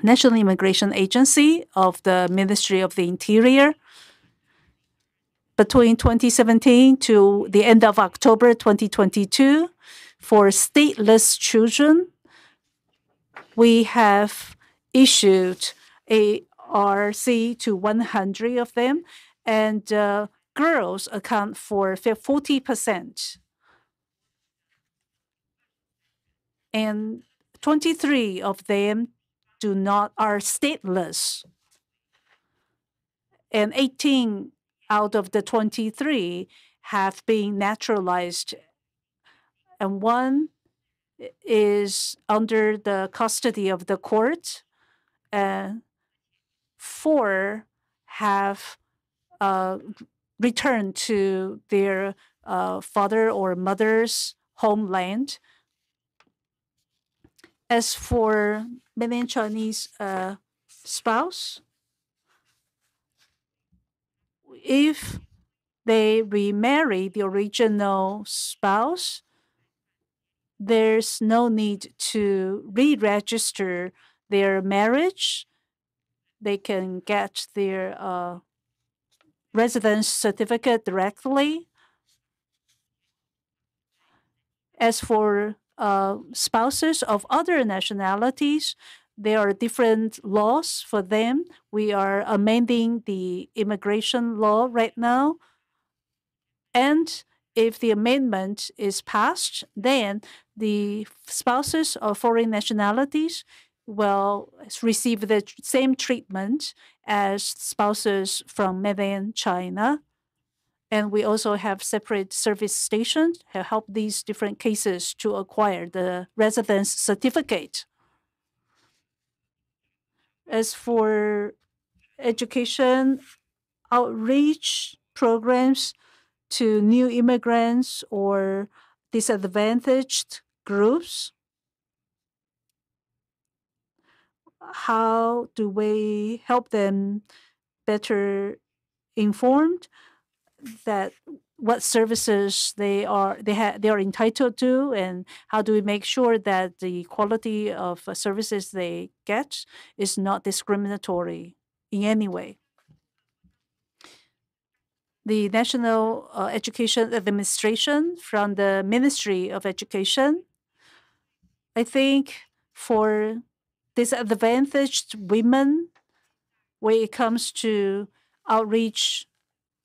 National Immigration Agency of the Ministry of the Interior. Between 2017 to the end of October 2022, for stateless children, we have issued a RC to 100 of them, and girls account for 40%. And 23 of them are stateless. And 18 out of the 23 have been naturalized. And one is under the custody of the court. And 4 have returned to their father or mother's homeland. As for mainland Chinese spouse, if they remarry the original spouse, there's no need to re-register their marriage. They can get their residence certificate directly. As for spouses of other nationalities, there are different laws for them. We are amending the immigration law right now. And if the amendment is passed, then the spouses of foreign nationalities will receive the same treatment as spouses from mainland China. And we also have separate service stations to help these different cases to acquire the residence certificate. As for education outreach programs to new immigrants or disadvantaged groups, how do we help them better informed that what services they are entitled to, and how do we make sure that the quality of services they get is not discriminatory in any way? The National Education Administration from the Ministry of Education I think for disadvantaged women, when it comes to outreach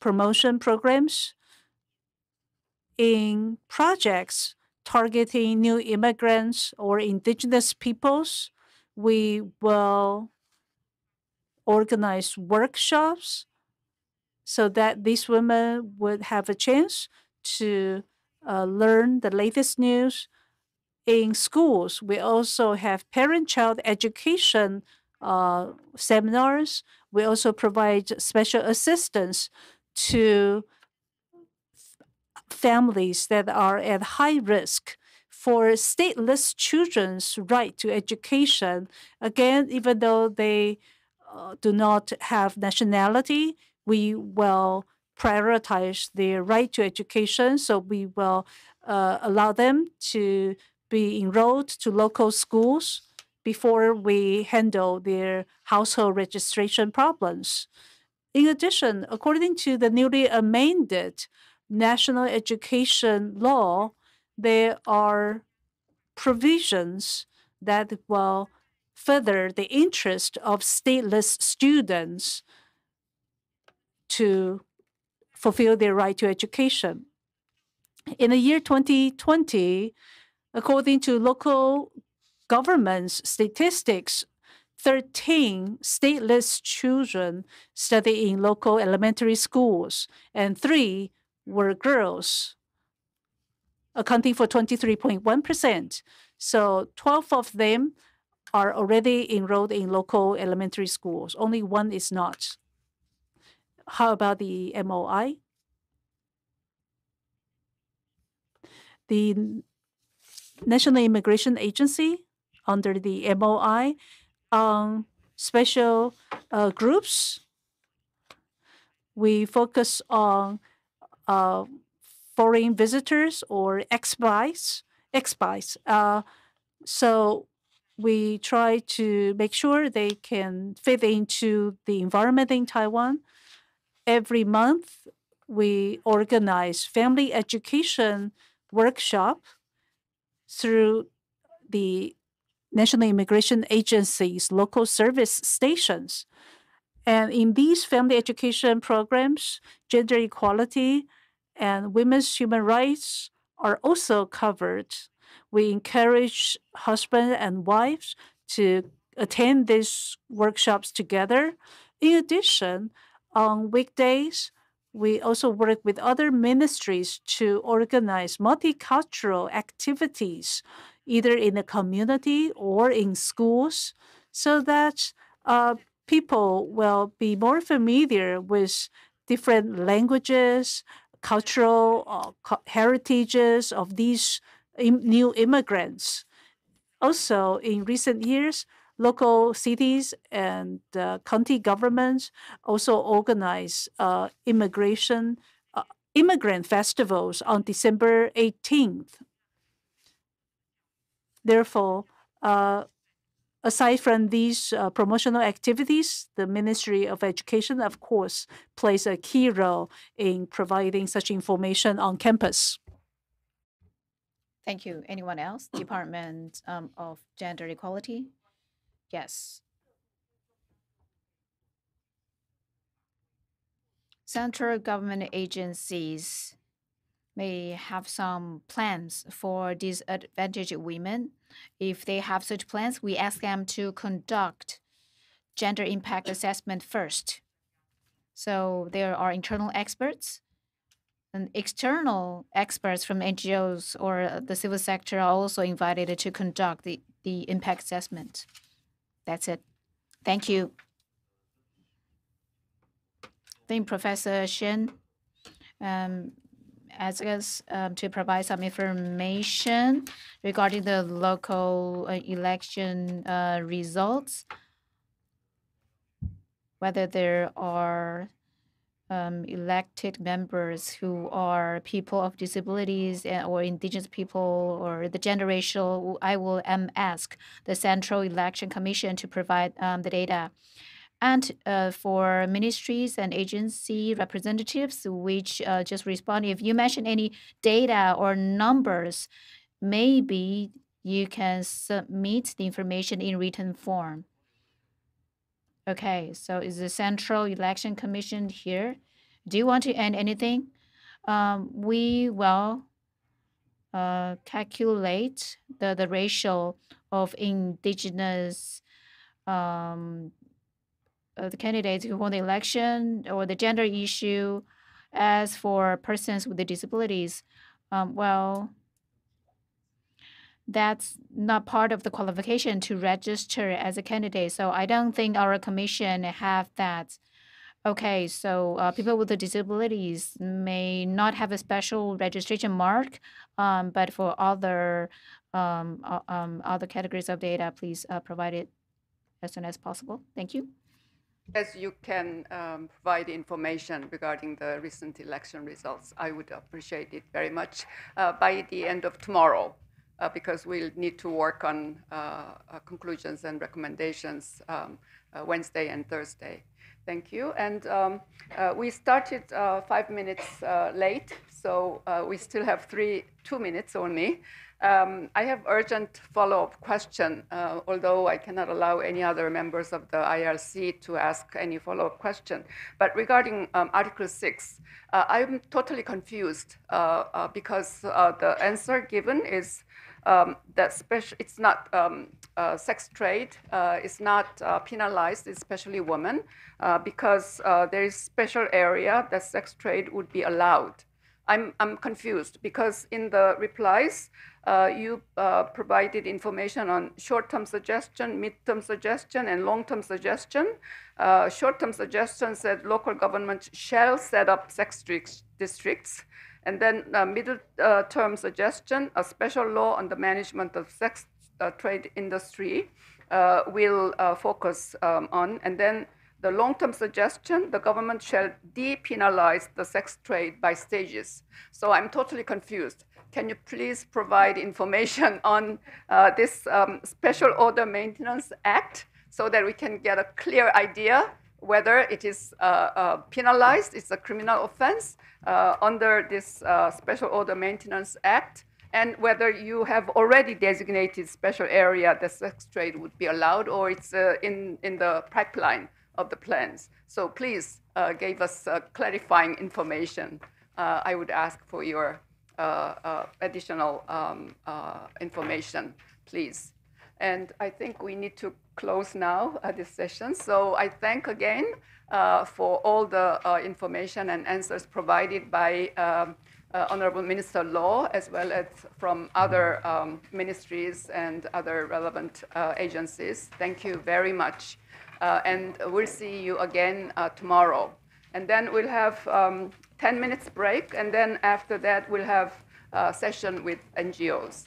promotion programs, in projects targeting new immigrants or indigenous peoples, we will organize workshops so that these women would have a chance to learn the latest news. In schools, we also have parent-child education seminars. We also provide special assistance to families that are at high risk for stateless children's right to education. Again, even though they do not have nationality, we will prioritize their right to education. So we will allow them to be enrolled to local schools before we handle their household registration problems. In addition, according to the newly amended National Education Law, there are provisions that will further the interest of stateless students to fulfill their right to education. In the year 2020, according to local government's statistics, 13 stateless children study in local elementary schools, and 3 were girls, accounting for 23.1%. So 12 of them are already enrolled in local elementary schools. Only 1 is not. How about the MOI? The National Immigration Agency, under the MOI, special groups, we focus on foreign visitors or expats. So we try to make sure they can fit into the environment in Taiwan. Every month, we organize family education workshop through the National Immigration Agency's local service stations. And in these family education programs, gender equality and women's human rights are also covered. We encourage husbands and wives to attend these workshops together. In addition, on weekdays, we also work with other ministries to organize multicultural activities, either in the community or in schools, so that people will be more familiar with different languages, cultural heritages of these new immigrants. Also, in recent years, local cities and county governments also organize immigrant festivals on December 18th. Therefore, aside from these promotional activities, the Ministry of Education, of course, plays a key role in providing such information on campus. Thank you. Anyone else? Department of Gender Equality? Yes. Central government agencies may have some plans for disadvantaged women. If they have such plans, we ask them to conduct gender impact assessment first. So there are internal experts and external experts from NGOs or the civil sector are also invited to conduct the impact assessment. That's it. Thank you. Then Professor Shen asked us to provide some information regarding the local election results, whether there are elected members who are people of disabilities or indigenous people or the gender racial. I will ask the Central Election Commission to provide the data. And for ministries and agency representatives, which just respond, if you mention any data or numbers, maybe you can submit the information in written form. Okay, so is the Central Election Commission here? Do you want to add anything? We will calculate the ratio of indigenous the candidates who won the election or the gender issue. As for persons with disabilities, well, that's not part of the qualification to register as a candidate. So I don't think our commission have that. Okay, so people with disabilities may not have a special registration mark, but for other categories of data, please provide it as soon as possible. Thank you. As you can provide information regarding the recent election results, I would appreciate it very much by the end of tomorrow, because we'll need to work on conclusions and recommendations Wednesday and Thursday. Thank you. And we started 5 minutes late, so we still have 2 minutes only. I have urgent follow-up question, although I cannot allow any other members of the IRC to ask any follow-up question. But regarding Article 6, I'm totally confused because the answer given is that it's not sex trade is not penalized, especially women, because there is special area that sex trade would be allowed. I'm confused because in the replies, you provided information on short-term suggestion, mid-term suggestion, and long-term suggestion. Short-term suggestion said local government shall set up sex districts. And then middle-term suggestion, a special law on the management of sex trade industry will focus on. And then the long-term suggestion, the government shall depenalize the sex trade by stages. So I'm totally confused. Can you please provide information on this Special Order Maintenance Act so that we can get a clear idea whether it is penalized, it's a criminal offense under this Special Order Maintenance Act, and whether you have already designated special area that sex trade would be allowed, or it's in the pipeline of the plans. So please give us clarifying information. I would ask for your additional information, please. And I think we need to close now this session. So I thank again for all the information and answers provided by Honorable Minister Law, as well as from other ministries and other relevant agencies. Thank you very much. And we'll see you again tomorrow. And then we'll have 10 minutes break, and then after that we'll have a session with NGOs.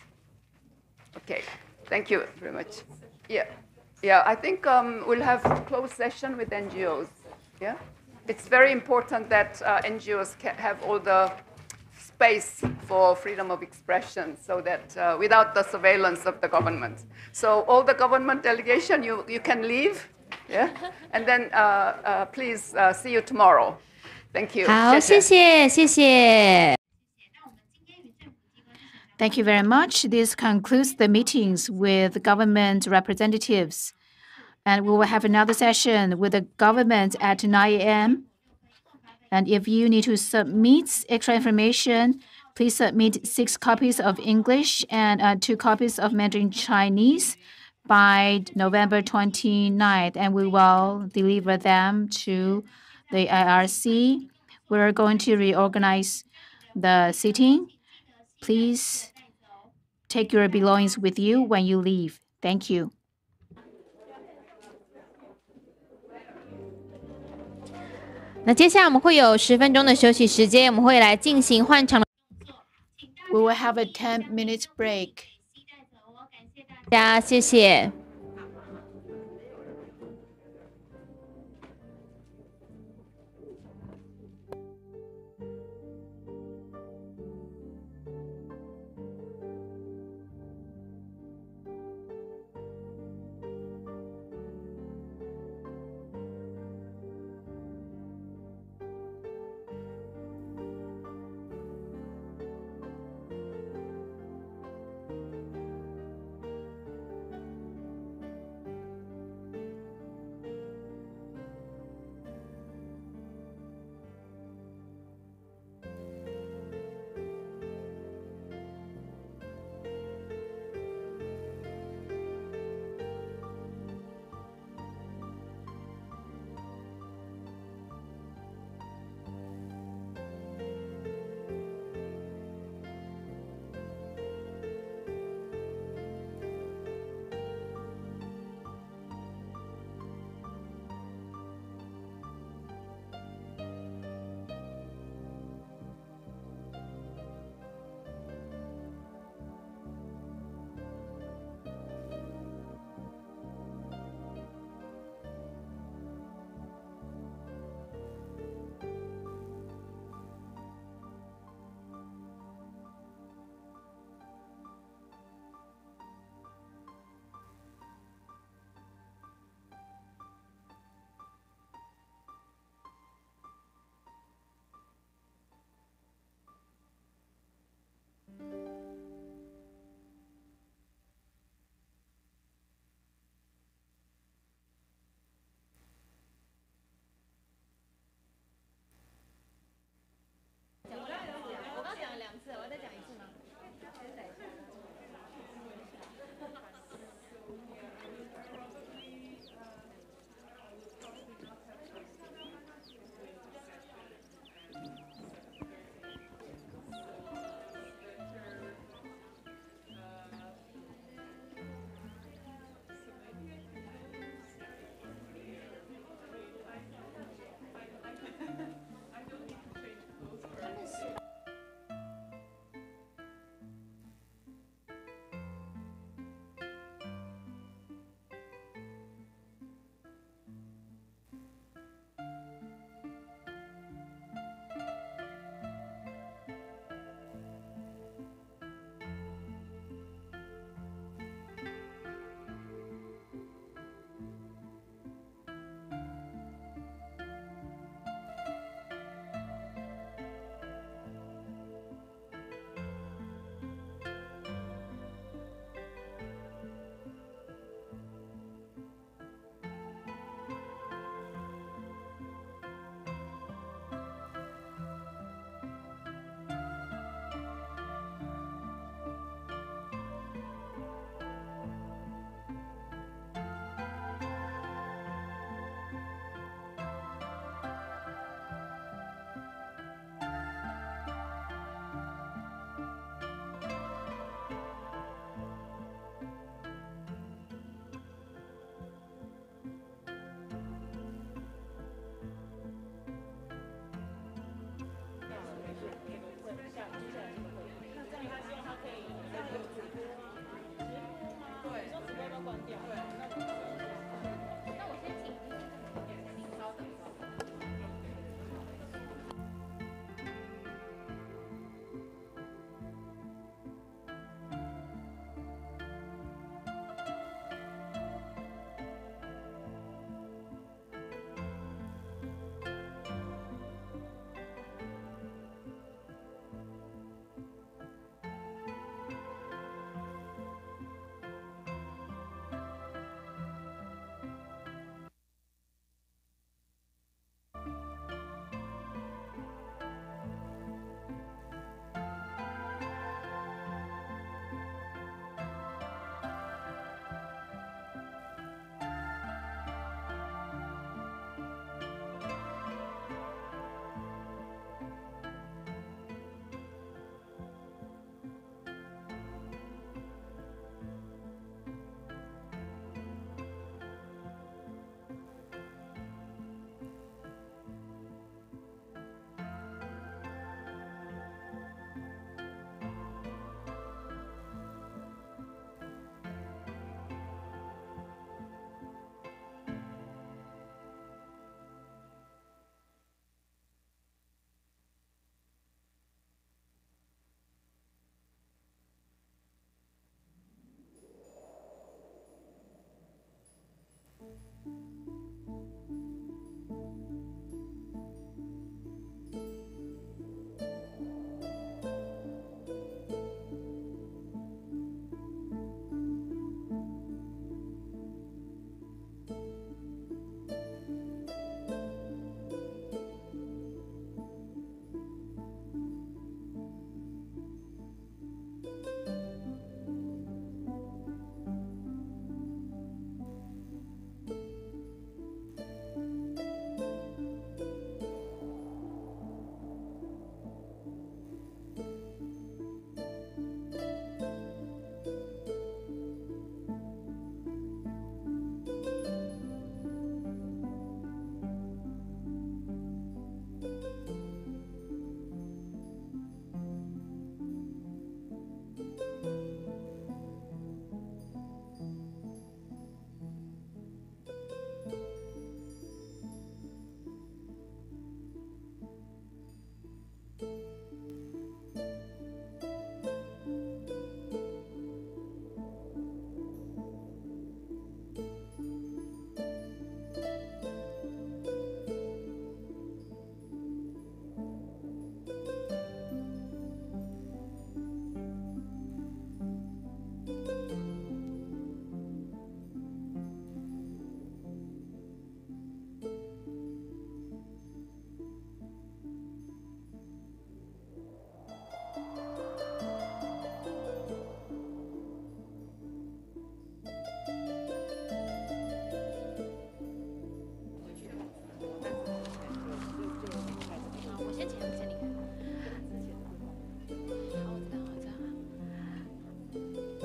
Okay, thank you very much. Yeah, I think we'll have a closed session with NGOs. Yeah, it's very important that NGOs can have all the space for freedom of expression, so that without the surveillance of the government. So all the government delegation, you can leave. Yeah, and then please see you tomorrow. Thank you. 好，谢谢，谢谢。 Thank you very much. This concludes the meetings with government representatives. And we will have another session with the government at 9 a.m. And if you need to submit extra information, please submit 6 copies of English and 2 copies of Mandarin Chinese by November 29th, and we will deliver them to the IRC. We're going to reorganize the sitting. Please take your belongings with you when you leave. Thank you. 那接下来我们会有10分钟的休息时间，我们会来进行换场。We will have a 10-minute break. 大家谢谢。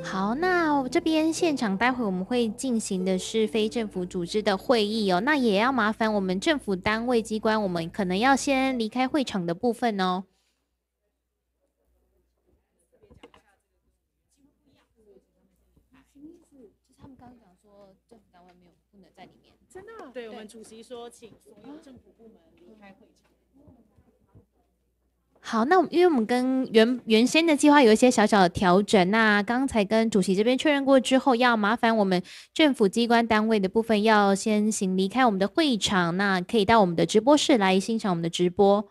好，那这边现场待会我们会进行的是非政府组织的会议哦，那也要麻烦我们政府单位机关，我们可能要先离开会场的部分哦。他们刚刚讲说政府单位不能在里面，真的？对，我们主席说，请所有政府部门离开会场。好，那因为我们跟原先的计划有一些小小的调整，那刚才跟主席这边确认过之后，要麻烦我们政府机关单位的部分要先行离开我们的会场，那可以到我们的直播室来欣赏我们的直播。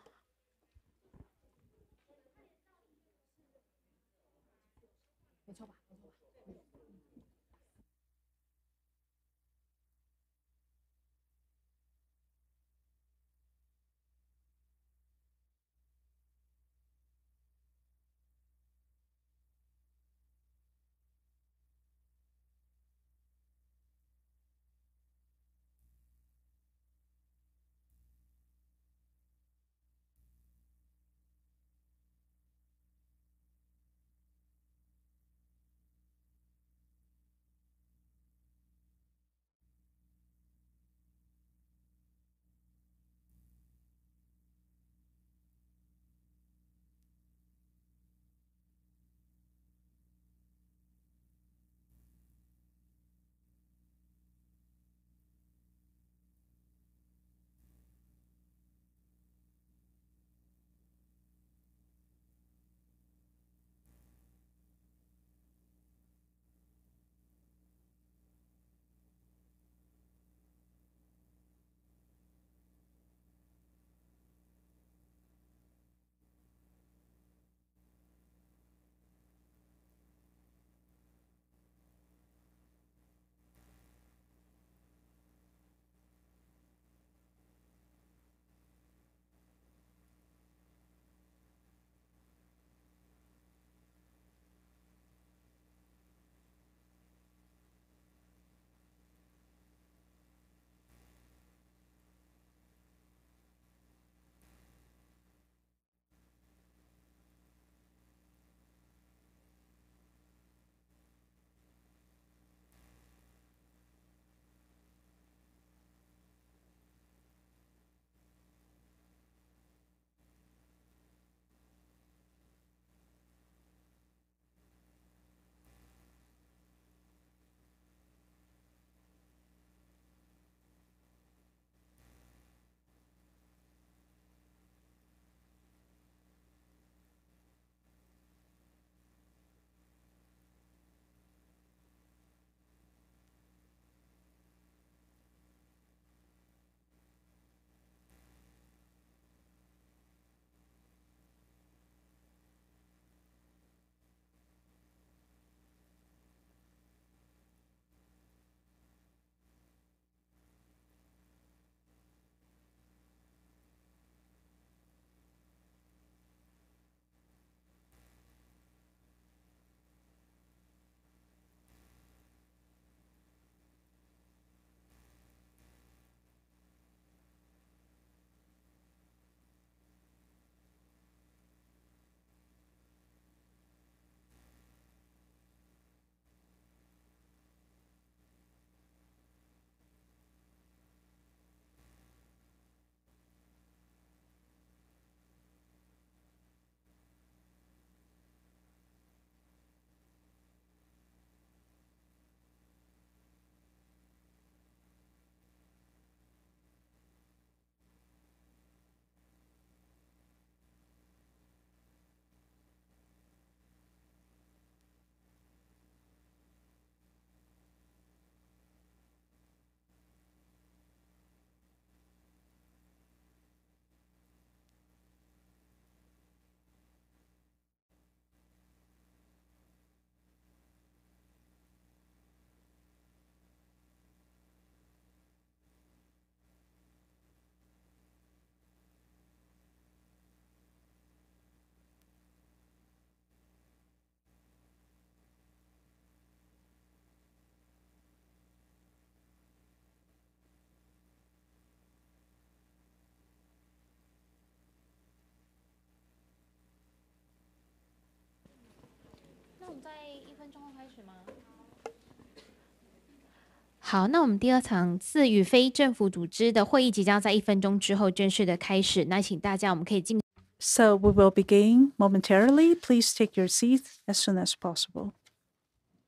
好，那我们第二场次与非政府组织的会议即将在1分钟之后正式的开始。那请大家我们可以进。So we will begin momentarily. Please take your seats as soon as possible.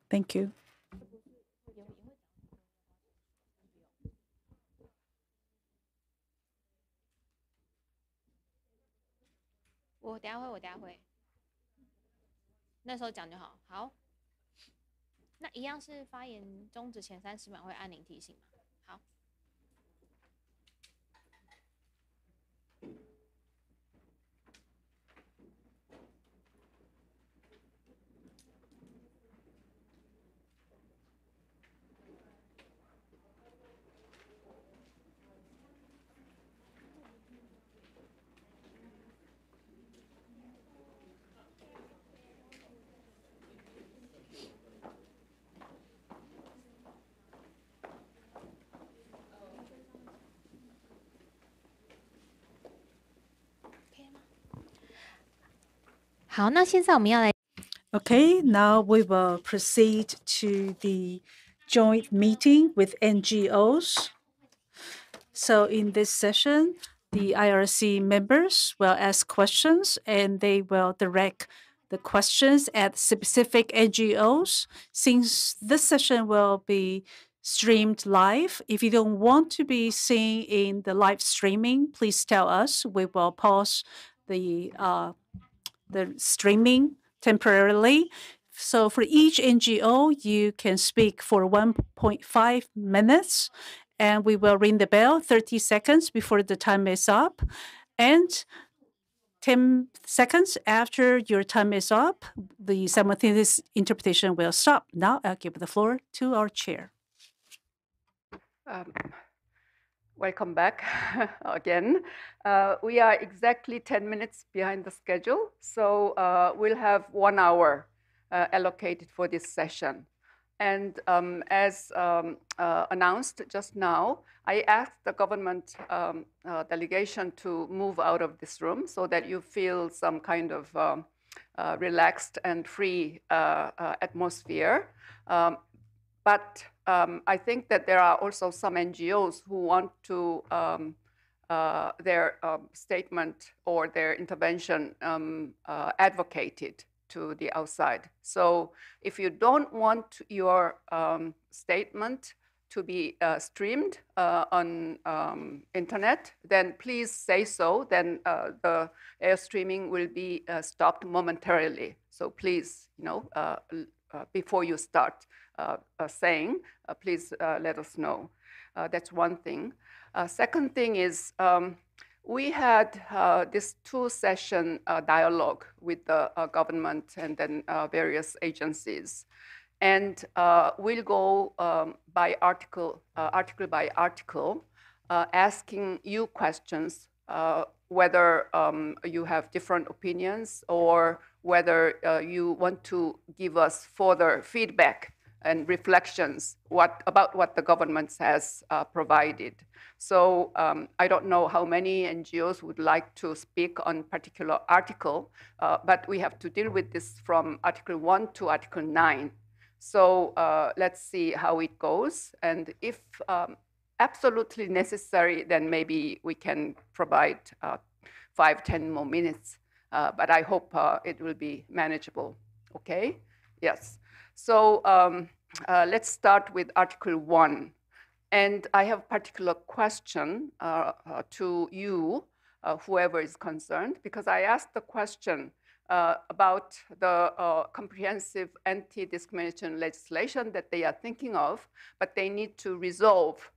Thank you. 我等下会，那时候讲就好。好，那一样是发言终止前30秒会按铃提醒吗？好。好，那现在我们要来。Okay, now we will proceed to the joint meeting with NGOs. So in this session, the IRC members will ask questions and they will direct the questions at specific NGOs. Since this session will be streamed live, if you don't want to be seen in the live streaming, please tell us. We will pause the streaming temporarily. So for each NGO, you can speak for 1.5 minutes, and we will ring the bell 30 seconds before the time is up. And 10 seconds after your time is up, the simultaneous interpretation will stop. Now I'll give the floor to our chair. Welcome back again. We are exactly 10 minutes behind the schedule, so we'll have 1 hour allocated for this session. And as announced just now, I asked the government delegation to move out of this room so that you feel some kind of relaxed and free atmosphere. But I think that there are also some NGOs who want to their statement or their intervention advocated to the outside. So if you don't want your statement to be streamed on internet, then please say so. Then the air streaming will be stopped momentarily. So please, before you start saying, please let us know. That's one thing. Second thing is we had this 2-session dialogue with the government and then various agencies. And we'll go by article by article, asking you questions, whether you have different opinions or whether you want to give us further feedback and reflections about what the government has provided. So I don't know how many NGOs would like to speak on particular article, but we have to deal with this from Article 1 to Article 9. So let's see how it goes. And if absolutely necessary, then maybe we can provide 5-10 more minutes. But I hope it will be manageable. Okay? Yes. So let's start with Article 1. And I have a particular question to you, whoever is concerned, because I asked the question about the comprehensive anti-discrimination legislation that they are thinking of, but they need to resolve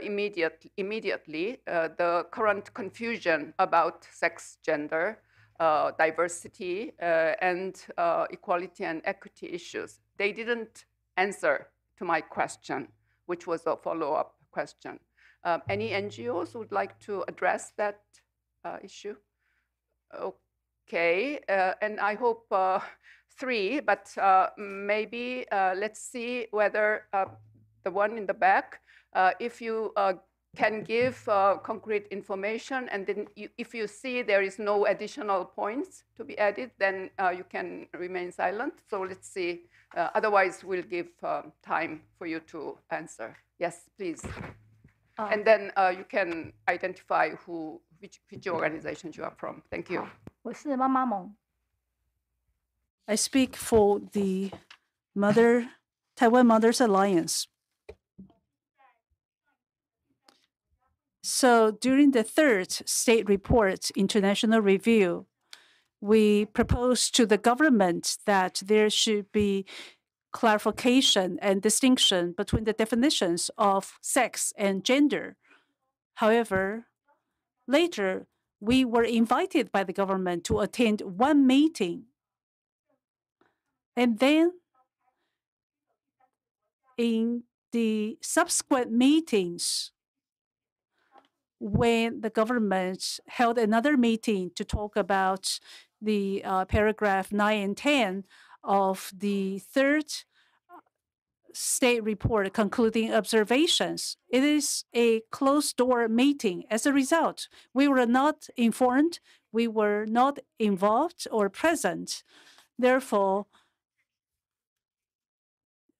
immediately the current confusion about sex, gender, diversity, and equality and equity issues. They didn't answer to my question, which was a follow-up question. Any NGOs would like to address that issue? Okay, and I hope 3, but maybe let's see whether the one in the back, if you can give concrete information, and then if you see there is no additional points to be added, then you can remain silent. So let's see Otherwise, we'll give time for you to answer. Yes, please. And then you can identify which organizations you are from. Thank you. 我是妈妈盟。 I speak for the Taiwan Mothers Alliance. So during the third state report international review, we proposed to the government that there should be clarification and distinction between the definitions of sex and gender. However, later, we were invited by the government to attend one meeting. And then, in the subsequent meetings, when the government held another meeting to talk about the paragraph 9 and 10 of the third state report concluding observations, it is a closed-door meeting. As a result, we were not informed, we were not involved or present. Therefore,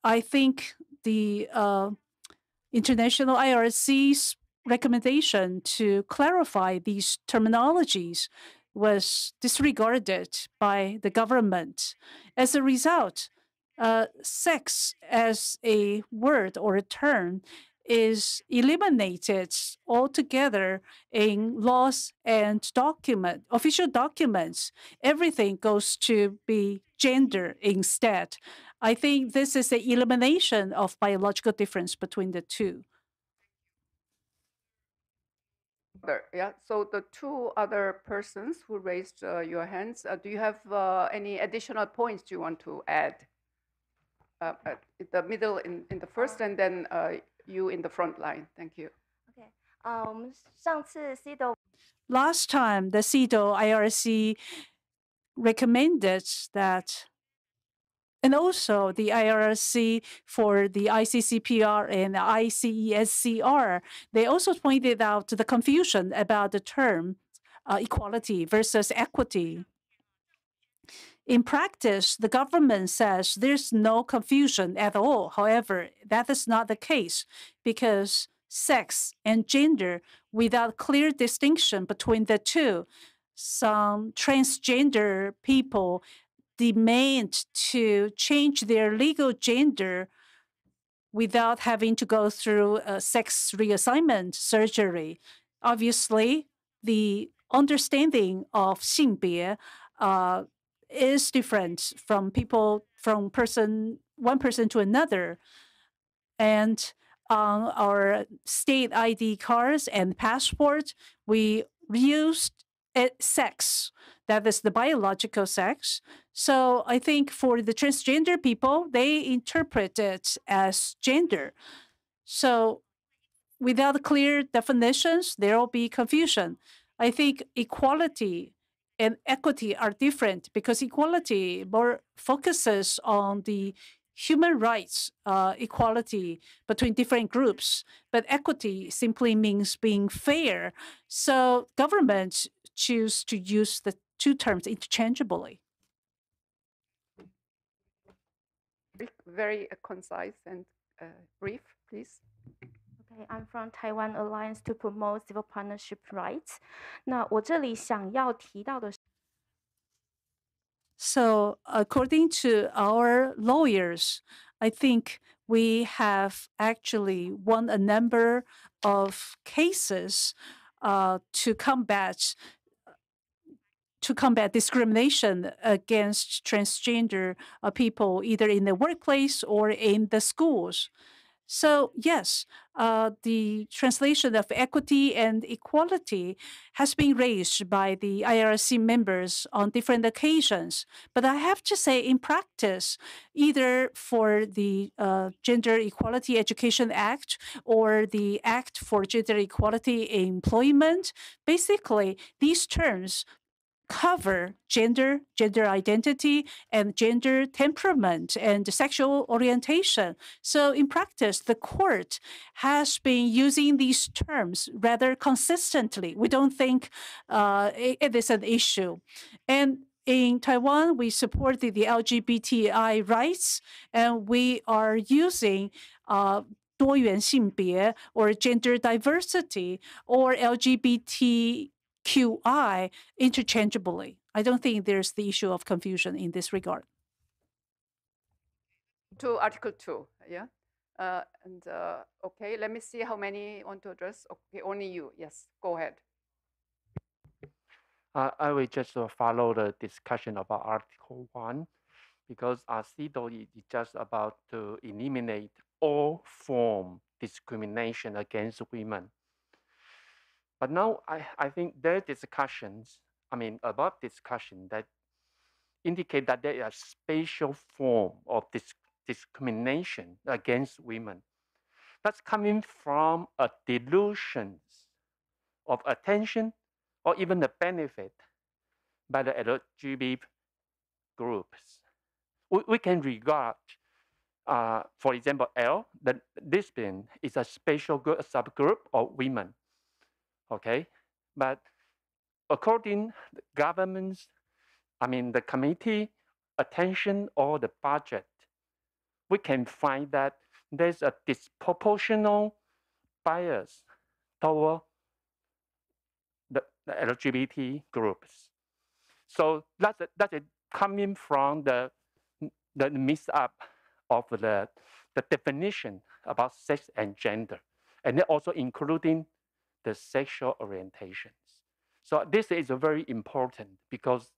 I think the international IRC's recommendation to clarify these terminologies was disregarded by the government. As a result, sex as a word or a term is eliminated altogether in laws and official documents. Everything goes to be gender instead. I think this is an elimination of biological difference between the two. Yeah, so the two other persons who raised your hands, do you have any additional points you want to add? The middle in the first, and then you in the front line. Thank you. Okay. 我们上次 CEDAW Last time, the CEDAW IRC recommended that, and also the IRC for the ICCPR and ICESCR, they also pointed out the confusion about the term equality versus equity. In practice, the government says there's no confusion at all. However, that is not the case because sex and gender, without clear distinction between the two, some transgender people demand to change their legal gender without having to go through a sex reassignment surgery. Obviously, the understanding of 性别 is different from one person to another. And on our state ID cards and passports, we used sex, that is the biological sex. So I think for the transgender people, they interpret it as gender. So without clear definitions, there will be confusion. I think equality and equity are different because equality more focuses on the human rights equality between different groups, but equity simply means being fair. So governments choose to use the two terms interchangeably. Very concise and brief, please. Okay, I'm from Taiwan Alliance to Promote Civil Partnership Rights. 那我这里想要提到的是 So according to our lawyers, I think we have actually won a number of cases to combat discrimination against transgender people, either in the workplace or in the schools. So yes, the translation of equity and equality has been raised by the IRC members on different occasions. But I have to say, in practice, either for the Gender Equality Education Act or the Act for Gender Equality in Employment, basically these terms cover gender, gender identity, and gender temperament and sexual orientation. So in practice, the court has been using these terms rather consistently. We don't think it is an issue. And in Taiwan, we support the LGBTI rights, and we are using 多元性别 or gender diversity or LGBTQI interchangeably. I don't think there's the issue of confusion in this regard. To Article 2, yeah? Okay, let me see how many want to address. Okay, only you. Yes, go ahead. I will just follow the discussion about Article 1, because CEDAW is just about to eliminate all form discrimination against women. But now I think there are discussions, above discussion that indicate that there are special form of discrimination against women. That's coming from a delusion of attention or even the benefit by the LGBT groups. We can regard, for example, that lesbian is a special subgroup of women, okay? But according to governments, the committee attention or the budget, we can find that there's a disproportional bias toward the LGBT groups. So that's coming from the mix-up of the definition about sex and gender, and then also including the sexual orientations. So this is very important because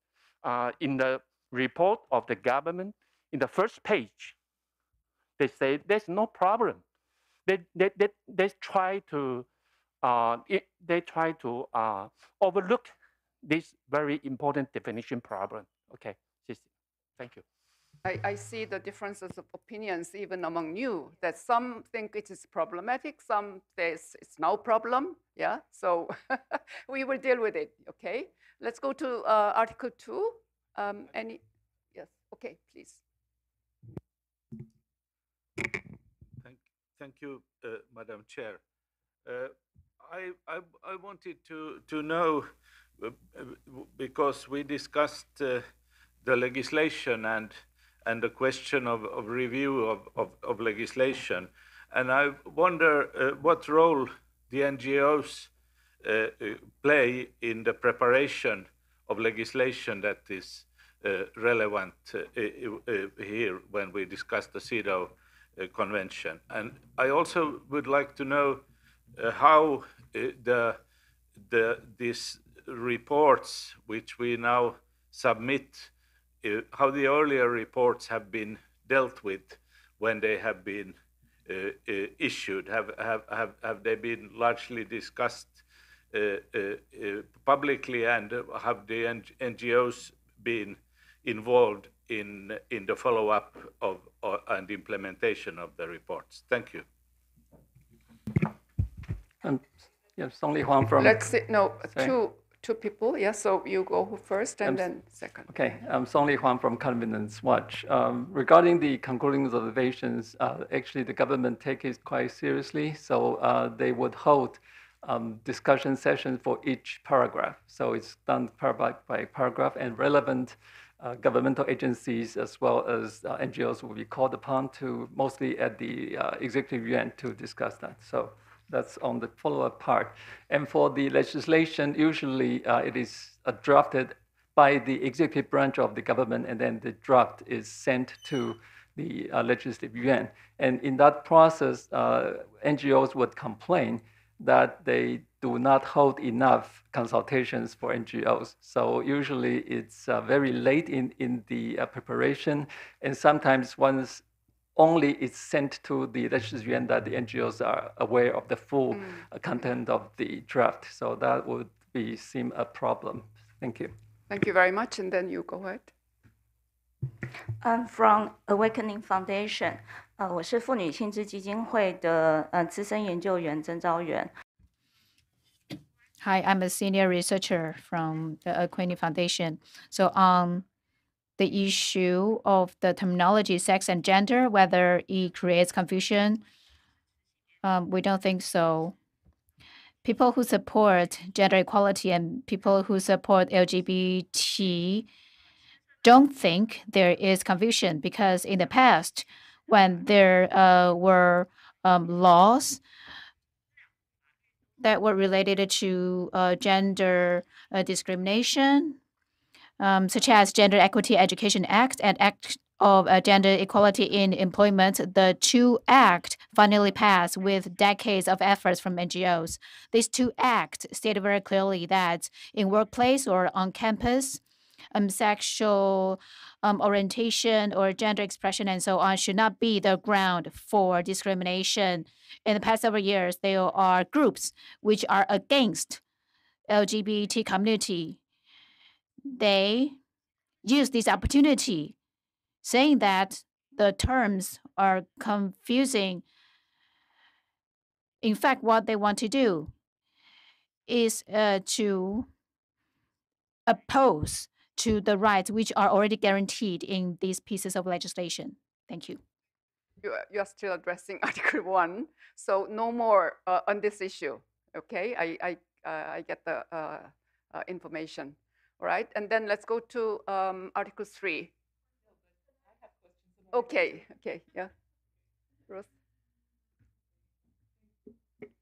in the report of the government, in the first page, they say there's no problem. They try to overlook this very important definition problem. Okay, thank you. I see the differences of opinions even among you, that some think it is problematic, some say it's no problem, yeah? So we will deal with it, okay? Let's go to Article 2. Yes, okay, please. Thank you, Madam Chair. I wanted to know, because we discussed the legislation and the question of review of legislation, and I wonder what role the NGOs play in the preparation of legislation that is relevant here when we discuss the CEDAW Convention. And I also would like to know how these reports which we now submit, how the earlier reports have been dealt with when they have been issued. Have they been largely discussed publicly, and have the NGOs been involved in the follow-up of and implementation of the reports? Thank you. Yeah, Song Li Huang from. Let's see. No, two people. Yeah, so you go first and then second. Okay, I'm Song Li Huang from Covenants Watch. Regarding the concluding observations, actually the government take it quite seriously. So they would hold discussion sessions for each paragraph. So it's done paragraph by paragraph, and relevant governmental agencies as well as NGOs will be called upon to, mostly at the executive yuan, to discuss that. So that's on the follow-up part. And for the legislation, usually it is drafted by the executive branch of the government, and then the draft is sent to the legislative yuan. And in that process, NGOs would complain that they do not hold enough consultations for NGOs. So usually it's very late in the preparation, and sometimes once only it's sent to the legislative yuan that the NGOs are aware of the full content of the draft. So that would seem a problem. Thank you. Thank you very much, and then you go ahead. I'm from Awakening Foundation. 我是妇女亲知基金会的资深研究员征召员。 Hi, I'm a senior researcher from the Awakening Foundation. So on the issue of the terminology sex and gender, whether it creates confusion, we don't think so. People who support gender equality and people who support LGBT don't think there is confusion, because in the past, when there were laws that were related to gender discrimination, such as Gender Equity Education Act and Act of Gender Equality in Employment, the two acts finally passed with decades of efforts from NGOs. These two acts stated very clearly that in workplace or on campus, sexual orientation or gender expression and so on should not be the ground for discrimination. In the past several years, there are groups which are against LGBT community. They use this opportunity, saying that the terms are confusing. In fact, what they want to do is to oppose to the rights which are already guaranteed in these pieces of legislation. Thank you. You are still addressing Article 1, so no more on this issue. Okay, I get the information. All right, and then let's go to Article 3. Okay, yeah. Ruth?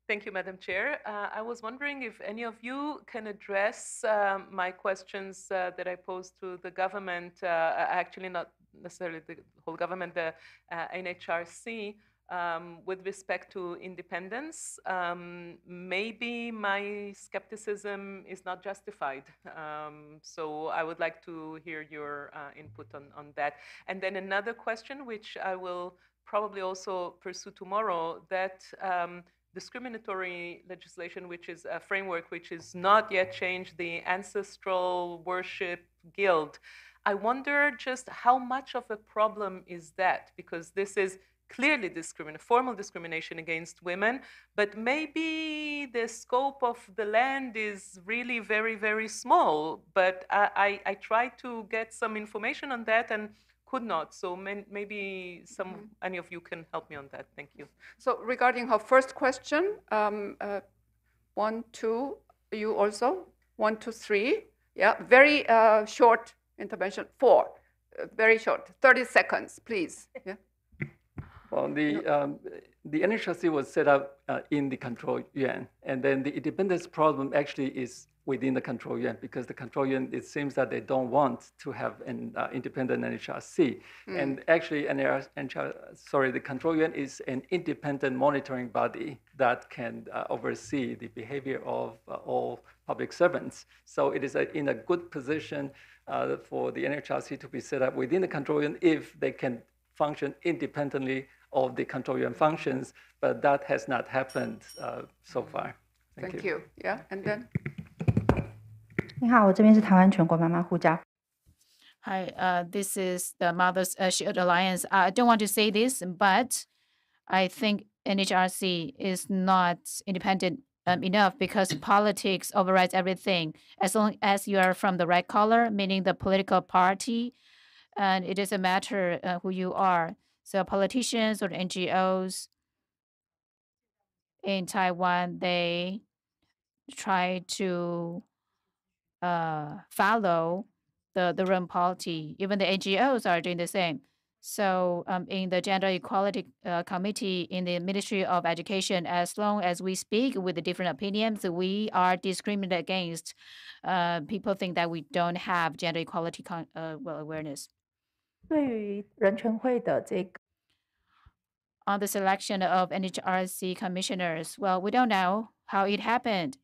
Thank you, Madam Chair. I was wondering if any of you can address my questions that I posed to the government, actually not necessarily the whole government, the NHRC, with respect to independence. Maybe my skepticism is not justified. So I would like to hear your input on that. And then another question, which I will probably also pursue tomorrow, that discriminatory legislation, which is a framework which is not yet changed, the Ancestral Worship Guild. I wonder just how much of a problem is that? Because this is clearly formal discrimination against women, but maybe the scope of the land is really very, very small. But I tried to get some information on that and could not. So maybe any of you can help me on that. Thank you. So regarding her first question, 1, 2, you also? 1, 2, 3. Yeah, very short intervention. 4, very short. 30 seconds, please. Yeah. Well, the NHRC was set up in the control yuan, and then the independence problem actually is within the control yuan, because the control yuan, it seems that they don't want to have an independent NHRC. And actually, the control yuan is an independent monitoring body that can oversee the behavior of all public servants. So it is in a good position for the NHRC to be set up within the control yuan if they can function independently of the control yuan functions, but that has not happened so far. Thank you. Yeah, and then. 你好，我这边是台湾全国妈妈护家。 Hi, this is the Mothers Shield Alliance. I don't want to say this, but I think NHRC is not independent enough, because politics overrides everything. As long as you are from the right color, meaning the political party, and it doesn't matter who you are. So politicians or NGOs in Taiwan, they try to follow the Ren party. Even the NGOs are doing the same. So in the Gender Equality Committee in the Ministry of Education, as long as we speak with the different opinions, we are discriminated against. People think that we don't have gender equality awareness. 对于人权会的这个 On the selection of NHRC commissioners, well, we don't know how it happened.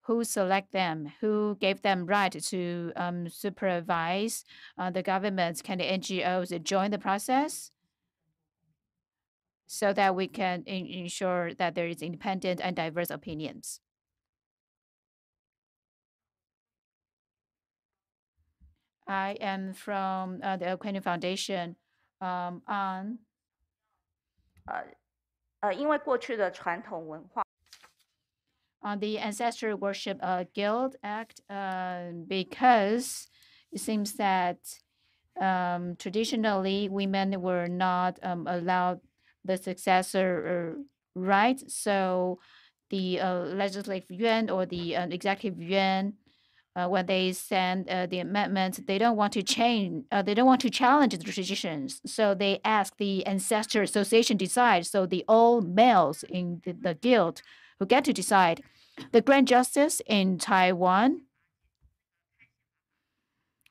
Who select them? Who gave them right to supervise the governments? Can the NGOs join the process so that we can ensure that there is independent and diverse opinions? I am from the Aquarian Foundation on 因为过去的传统文化。 On the Ancestral Worship Guild Act, because it seems that traditionally women were not allowed the successor right. So the legislative yuan or the executive yuan when they send the amendment, they don't want to change. They don't want to challenge the traditions, so they ask the ancestor association decide. So the old males in the guild who get to decide. The Grand Justice in Taiwan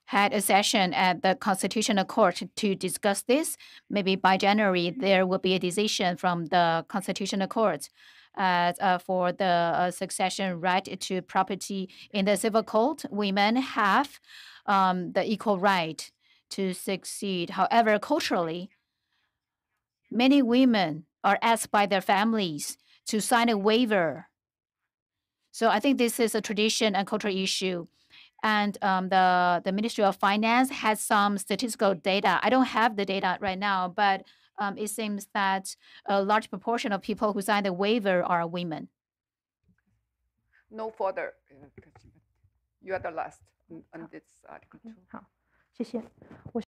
had a session at the Constitutional Court to discuss this. Maybe by January, there will be a decision from the Constitutional Court. For the succession right to property in the civil code, women have the equal right to succeed. However, culturally, many women are asked by their families to sign a waiver. So I think this is a tradition and cultural issue. And the Ministry of Finance has some statistical data. I don't have the data right now, but it seems that a large proportion of people who sign the waiver are women. No further. You are the last on this article. 好，谢谢。我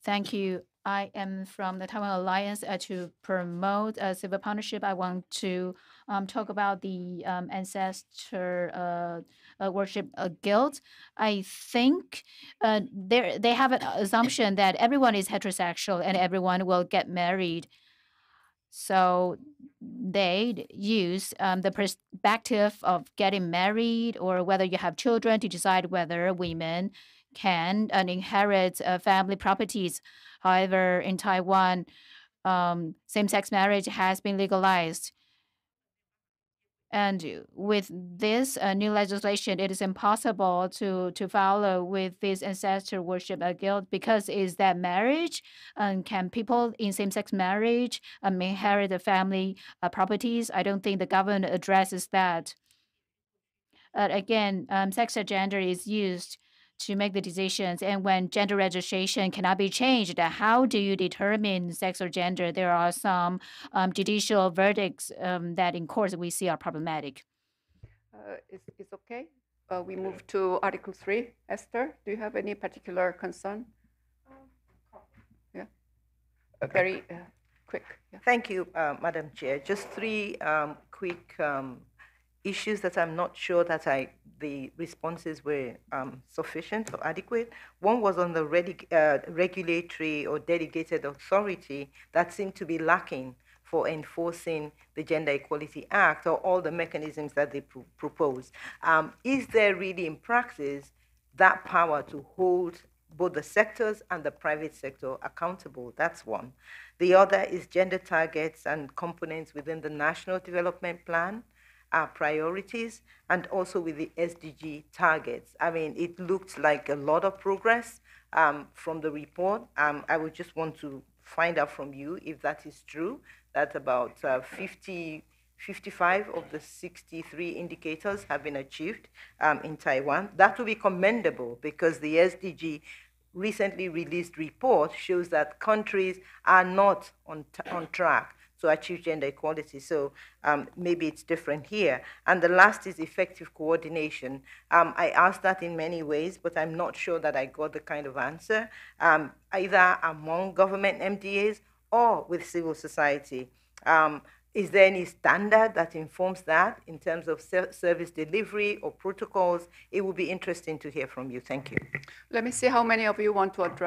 Thank you. I am from the Taiwan Alliance to promote civil partnership. I want to talk about the ancestor worship guild. I think they have an assumption that everyone is heterosexual and everyone will get married. So they use the perspective of getting married or whether you have children to decide whether women can inherit family properties. However, in Taiwan, same-sex marriage has been legalized. And with this new legislation, it is impossible to follow with this ancestor worship guild because is that marriage? Can people in same-sex marriage inherit the family properties? I don't think the government addresses that. Again, sex or gender is used to make the decisions. And when gender registration cannot be changed, how do you determine sex or gender? There are some judicial verdicts that in courts we see are problematic. It's okay. We move to Article 3. Esther, do you have any particular concern? Yeah. Very quick. Yeah. Thank you, Madam Chair. Just three quick issues that I'm not sure that the responses were sufficient or adequate. One was on the regulatory or delegated authority that seemed to be lacking for enforcing the Gender Equality Act or all the mechanisms that they propose. Is there really in practice that power to hold both the sectors and the private sector accountable? That's one. The other is gender targets and components within the National Development Plan, priorities, and also with the SDG targets. I mean, it looked like a lot of progress from the report. I would just want to find out from you if that is true, that about 55 of the 63 indicators have been achieved in Taiwan. That would be commendable because the SDG recently released report shows that countries are not on track to achieve gender equality. So maybe it's different here. And the last is effective coordination. I asked that in many ways, but I'm not sure that I got the kind of answer, either among government MDAs or with civil society. Is there any standard that informs that in terms of service delivery or protocols? It would be interesting to hear from you. Thank you. Let me see how many of you want to add.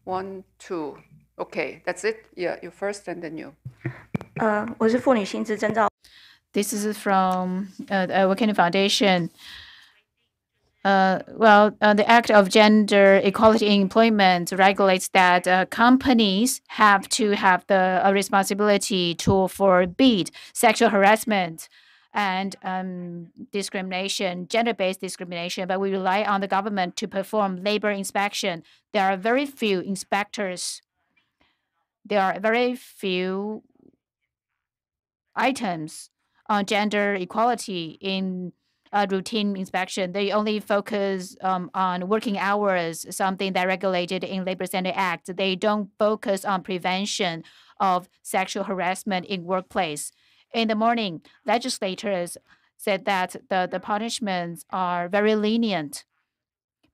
1, 2. Okay, that's it. Yeah, you first and then you. 我是妇女薪资征兆。 This is from Awakening Foundation. The Act of Gender Equality in Employment regulates that companies have to have the responsibility to forbid sexual harassment and discrimination, gender-based discrimination, but we rely on the government to perform labor inspection. There are very few inspectors. There are very few items on gender equality in routine inspection. They only focus on working hours, something that regulated in Labor Standards Act. They don't focus on prevention of sexual harassment in workplace. In the morning, legislators said that the punishments are very lenient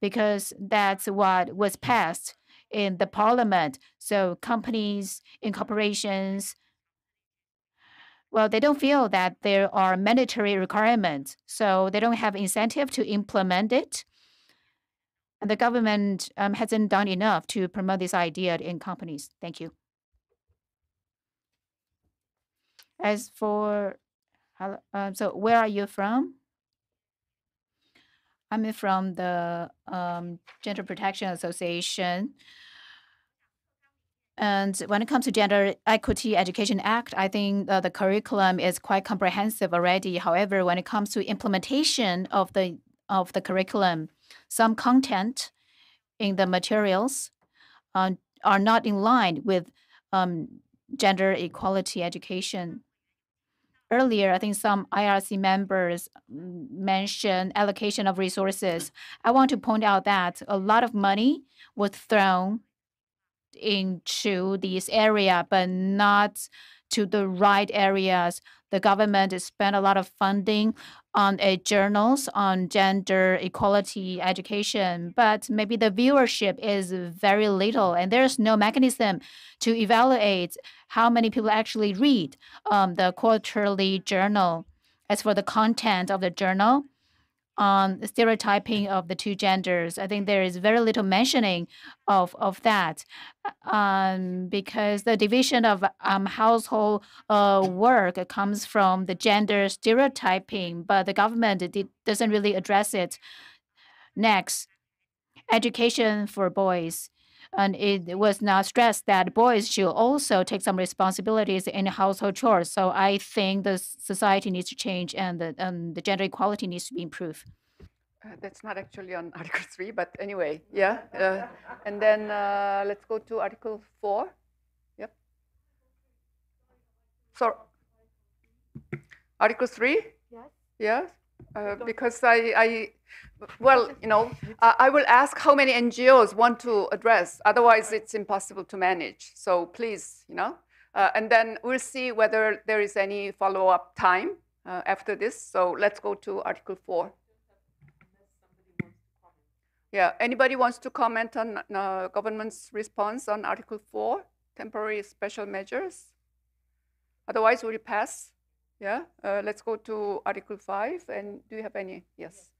because that's what was passed in the parliament. So companies, incorporations well, they don't feel that there are mandatory requirements, so they don't have incentive to implement it. And the government hasn't done enough to promote this idea in companies. Thank you. As for, so where are you from? I'm from the Gender Protection Association. And when it comes to Gender Equity Education Act, I think the curriculum is quite comprehensive already. However, when it comes to implementation of the curriculum, some content in the materials are not in line with gender equality education. Earlier, I think some IRC members mentioned allocation of resources. I want to point out that a lot of money was thrown into this area, but not to the right areas. The government spent a lot of funding on journals on gender equality education, but maybe the viewership is very little, and there's no mechanism to evaluate how many people actually read the quarterly journal. As for the content of the journal, on stereotyping of the two genders, I think there is very little mentioning of that, because the division of household work comes from the gender stereotyping, but the government doesn't really address it. Next, education for boys. And it was not stressed that boys should also take some responsibilities in household chores. So I think the society needs to change, and the gender equality needs to be improved. That's not actually on Article 3, but anyway, yeah. And then let's go to Article 4. Yep. So, Article 3? Yes. Yes. Because well, I will ask how many NGOs want to address. Otherwise, it's impossible to manage. So please, and then we'll see whether there is any follow-up time after this. So let's go to Article 4. Yeah, anybody wants to comment on government's response on Article 4, temporary special measures? Otherwise, we'll pass. Yeah, let's go to Article 5. And do you have any? Yes.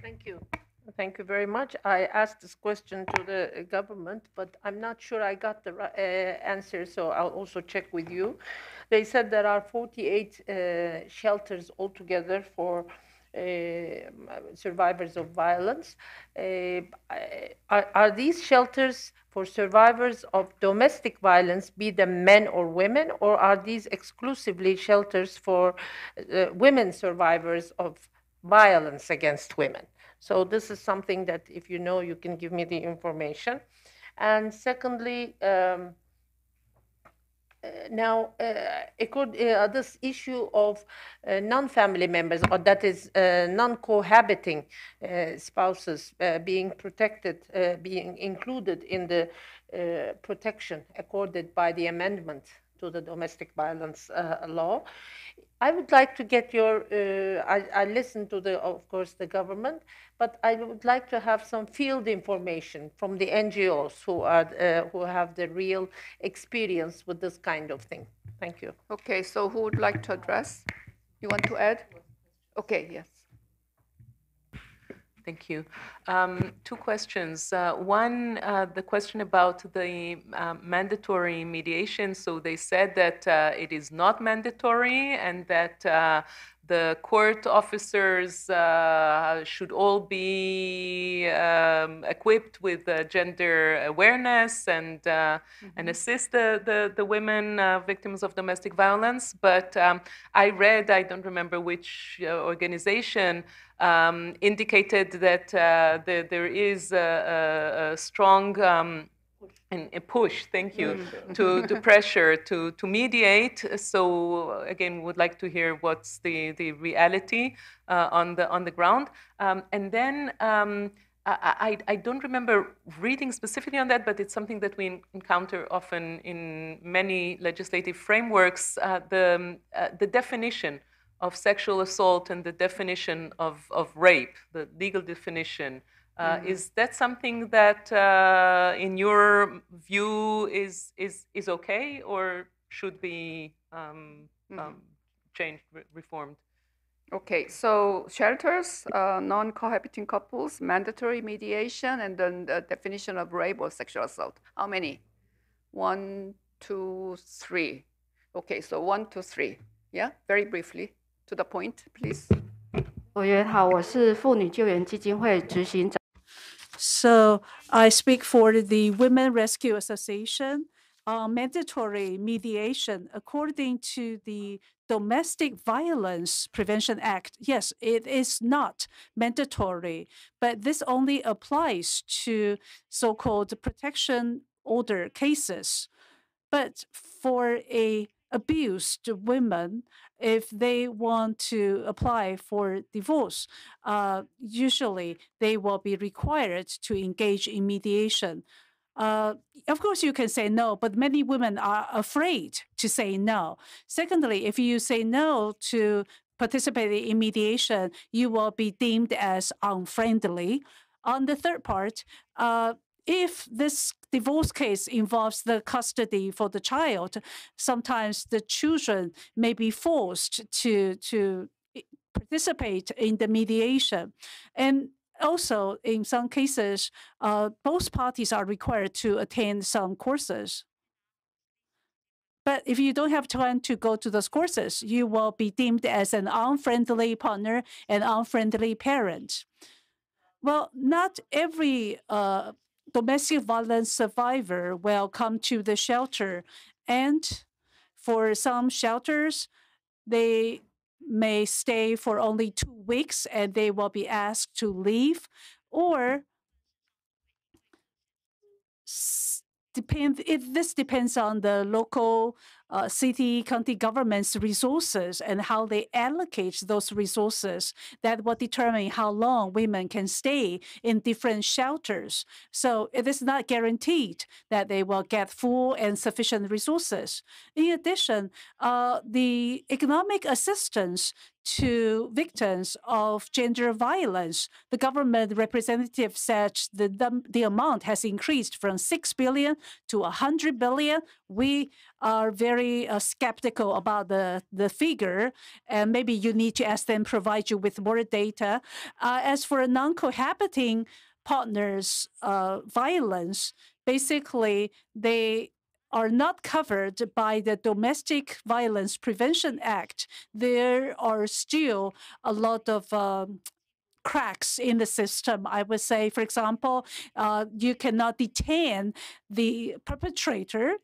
Thank you. Thank you very much. I asked this question to the government, but I'm not sure I got the answer, so I'll also check with you. They said there are 48 shelters altogether for survivors of violence. Are these shelters for survivors of domestic violence, be them men or women, or are these exclusively shelters for women survivors of violence against women? So this is something that, if you know, you can give me the information. And secondly, now, this issue of non-family members, or that is non-cohabiting spouses being protected, being included in the protection accorded by the amendment to the domestic violence law. I would like to get your, I listened to of course, the government, but I would like to have some field information from the NGOs who have the real experience with this kind of thing. Thank you. Okay, so who would like to address? You want to add? Okay, yes. Thank you. Two questions. One, the question about the mandatory mediation. So they said that it is not mandatory, and that the court officers should all be equipped with gender awareness and assist the women victims of domestic violence. But I read, I don't remember which organization, indicated that there is a strong a push, thank you, to pressure to mediate. So again, would like to hear what's the reality on the ground. And then I don't remember reading specifically on that, but it's something that we encounter often in many legislative frameworks, the definition of sexual assault and the definition of rape, the legal definition. Is that something that, in your view, is okay, or should be changed, reformed? Okay, so shelters, non-cohabiting couples, mandatory mediation, and then the definition of rape or sexual assault. How many? 1, 2, 3. Okay, so 1, 2, 3. Yeah, very briefly, to the point, please. 委员好，我是妇女救援基金会执行长。 So I speak for the Women Rescue Association. Mandatory mediation according to the Domestic Violence Prevention Act. Yes, it is not mandatory, but this only applies to so-called protection order cases. But for abused women, if they want to apply for divorce, usually they will be required to engage in mediation. Of course, you can say no, but many women are afraid to say no. Secondly, if you say no to participating in mediation, you will be deemed as unfriendly. On the third part, if this divorce case involves the custody for the child, sometimes the children may be forced to participate in the mediation. And also, in some cases, both parties are required to attend some courses. But if you don't have time to go to those courses, you will be deemed as an unfriendly partner and unfriendly parent. Well, not every domestic violence survivor will come to the shelter. And for some shelters, they may stay for only 2 weeks and they will be asked to leave, or this depends on the local city, county government's resources and how they allocate those resources. That will determine how long women can stay in different shelters. So it is not guaranteed that they will get full and sufficient resources. In addition, the economic assistance to victims of gender violence, the government representative said the amount has increased from 6 billion to 100 billion. We are very skeptical about the figure, and maybe you need to ask them provide you with more data. As for non-cohabiting partners' violence, basically they are not covered by the Domestic Violence Prevention Act. There are still a lot of cracks in the system. I would say, for example, you cannot detain the perpetrator.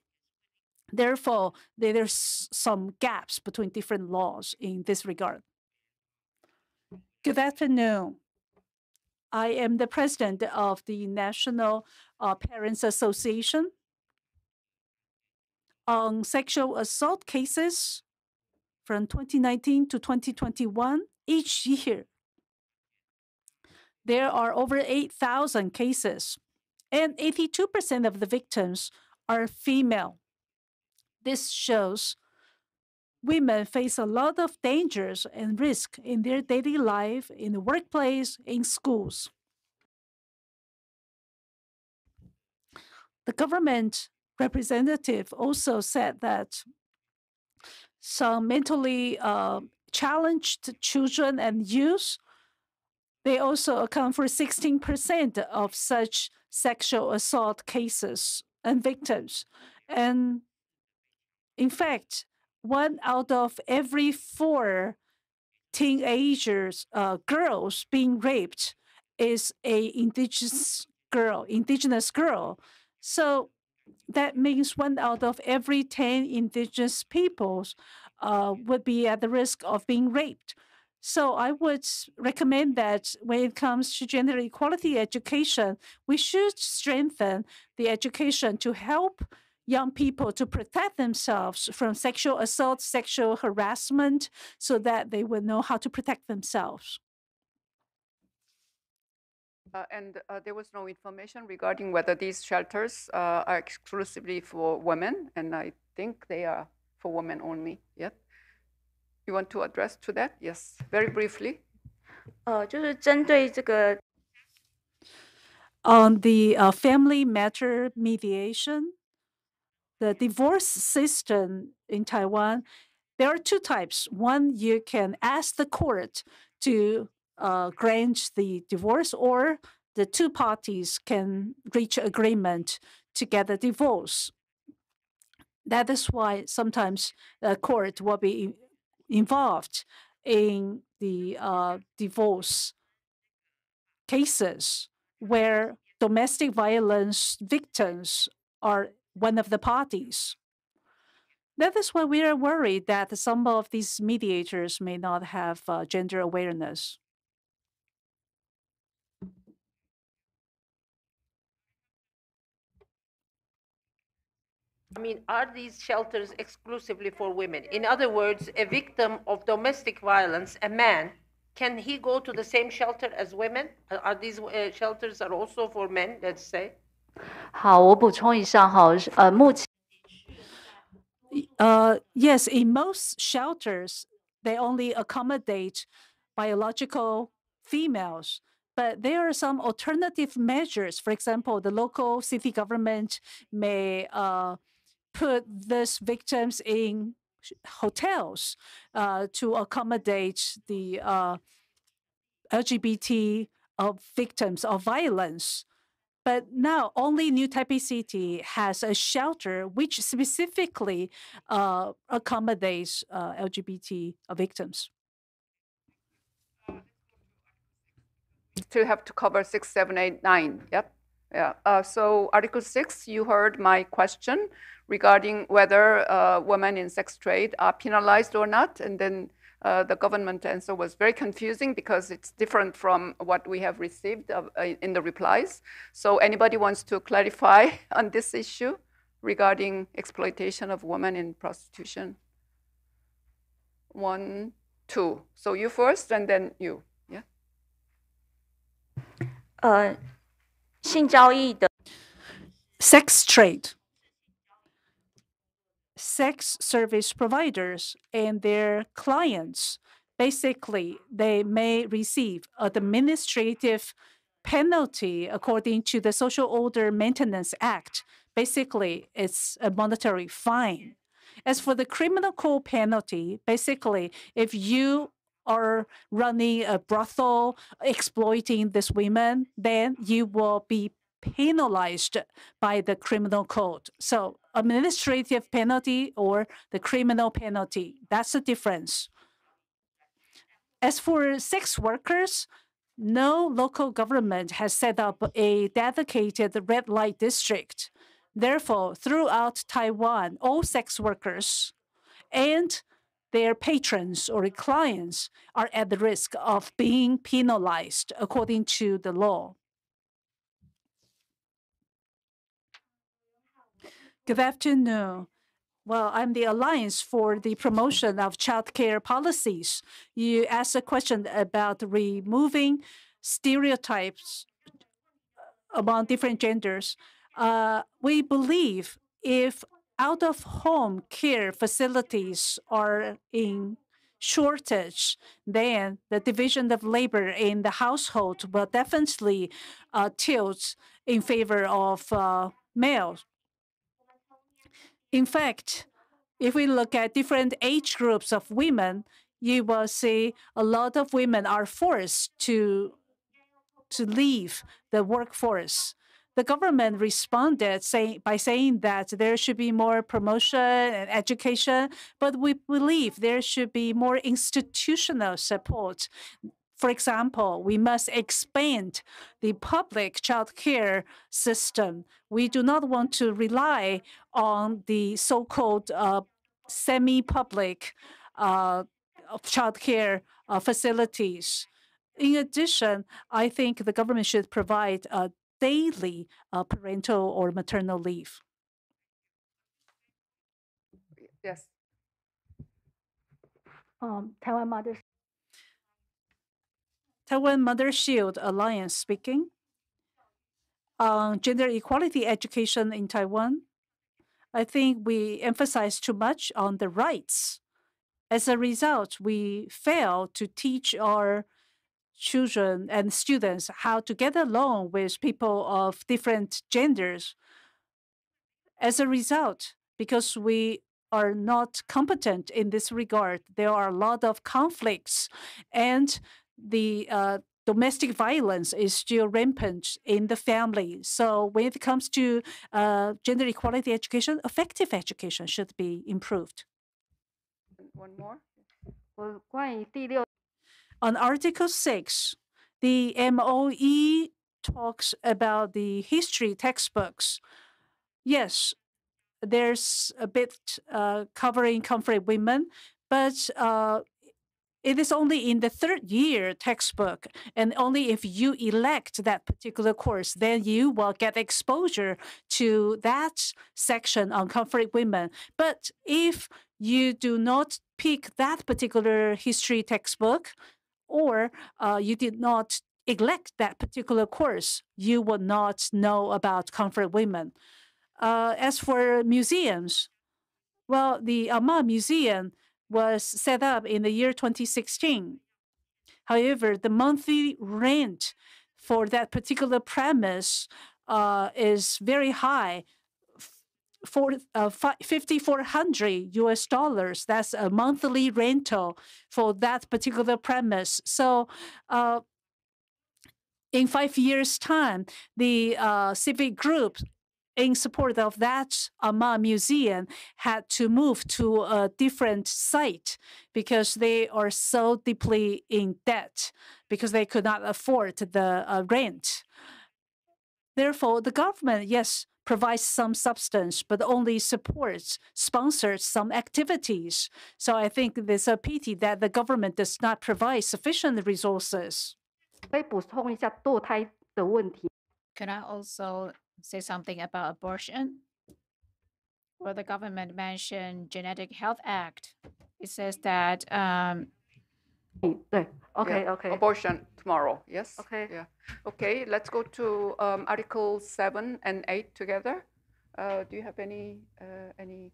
Therefore, there's some gaps between different laws in this regard. Good afternoon. I am the president of the National Parents Association. On sexual assault cases from 2019 to 2021, each year, there are over 8,000 cases, and 82% of the victims are female. This shows women face a lot of dangers and risk in their daily life, in the workplace, in schools. The government representative also said that some mentally challenged children and youth, they also account for 16% of such sexual assault cases and victims. And in fact, 1 out of every 4 teenagers, girls being raped is a indigenous girl. So that means 1 out of every 10 indigenous peoples would be at the risk of being raped. So I would recommend that when it comes to gender equality education, we should strengthen the education to help young people to protect themselves from sexual assault, sexual harassment, so that they will know how to protect themselves. And there was no information regarding whether these shelters are exclusively for women, and I think they are for women only. Yep. You want to address to that? Yes, very briefly. 就是针对这个 On the family matter mediation, the divorce system in Taiwan, there are two types. One, you can ask the court to grant the divorce, or the two parties can reach agreement to get a divorce. That is why sometimes the court will be involved in the divorce cases where domestic violence victims are one of the parties. That is why we are worried that some of these mediators may not have gender awareness. I mean, are these shelters exclusively for women? In other words, a victim of domestic violence, a man, can he go to the same shelter as women? Are these shelters are also for men, let's say? 好，我补充一下哈，目前 Yes, in most shelters, they only accommodate biological females. But there are some alternative measures. For example, the local city government may put these victims in hotels to accommodate the LGBT victims of violence. But now only New Taipei City has a shelter which specifically accommodates LGBT victims. To have to cover 6, 7, 8, 9. Yep. Yeah. So Article 6, you heard my question regarding whether women in sex trade are penalized or not. And then the government answer was very confusing because it's different from what we have received in the replies. So anybody wants to clarify on this issue regarding exploitation of women in prostitution? 1, 2. So you first and then you. Yeah. 性交易的 Sex trade. Sex service providers and their clients, basically, they may receive administrative penalty according to the Social Order Maintenance Act. Basically, it's a monetary fine. As for the criminal code penalty, basically, if you are running a brothel exploiting these women, then you will be penalized by the criminal code. So administrative penalty or the criminal penalty, that's the difference. As for sex workers, no local government has set up a dedicated red light district. Therefore, throughout Taiwan, all sex workers and their patrons or clients are at the risk of being penalized according to the law. Good afternoon. Well, I'm the Alliance for the Promotion of Child Care Policies. You asked a question about removing stereotypes among different genders. We believe if out-of-home care facilities are in shortage, then the division of labor in the household will definitely tilt in favor of males. In fact, if we look at different age groups of women, you will see a lot of women are forced to leave the workforce. The government responded by saying that there should be more promotion and education, but we believe there should be more institutional support. For example, we must expand the public child care system. We do not want to rely on the so-called semi-public child care facilities. In addition, I think the government should provide a daily parental or maternal leave. Yes. Taiwan Mother Shield Alliance speaking. On gender equality education in Taiwan, I think we emphasize too much on the rights. As a result, we fail to teach our children and students how to get along with people of different genders. As a result, because we are not competent in this regard. There are a lot of conflicts, and the domestic violence is still rampant in the family. So when it comes to gender equality education, effective education should be improved. One more. On Article 6, the MOE talks about the history textbooks. Yes, there's a bit covering conflict women, but it is only in the third year textbook, and only if you elect that particular course, then you will get exposure to that section on conflict women. But if you do not pick that particular history textbook, or you did not elect that particular course, you will not know about conflict women. As for museums, well, the Amma Museum was set up in the year 2016. However, the monthly rent for that particular premise is very high, for $5,400 US. That's a monthly rental for that particular premise. So in 5 years' time, the civic group in support of that Amma Museum had to move to a different site because they are so deeply in debt because they could not afford the rent. Therefore, the government, yes, provides some substance, but only supports, sponsors some activities. So I think there's a pity that the government does not provide sufficient resources. Can I also say something about abortion? Well, the government mentioned Genetic Health Act. It says that abortion tomorrow. Yes. Okay. Yeah. Okay. Let's go to Article 7 and 8 together. Do you have any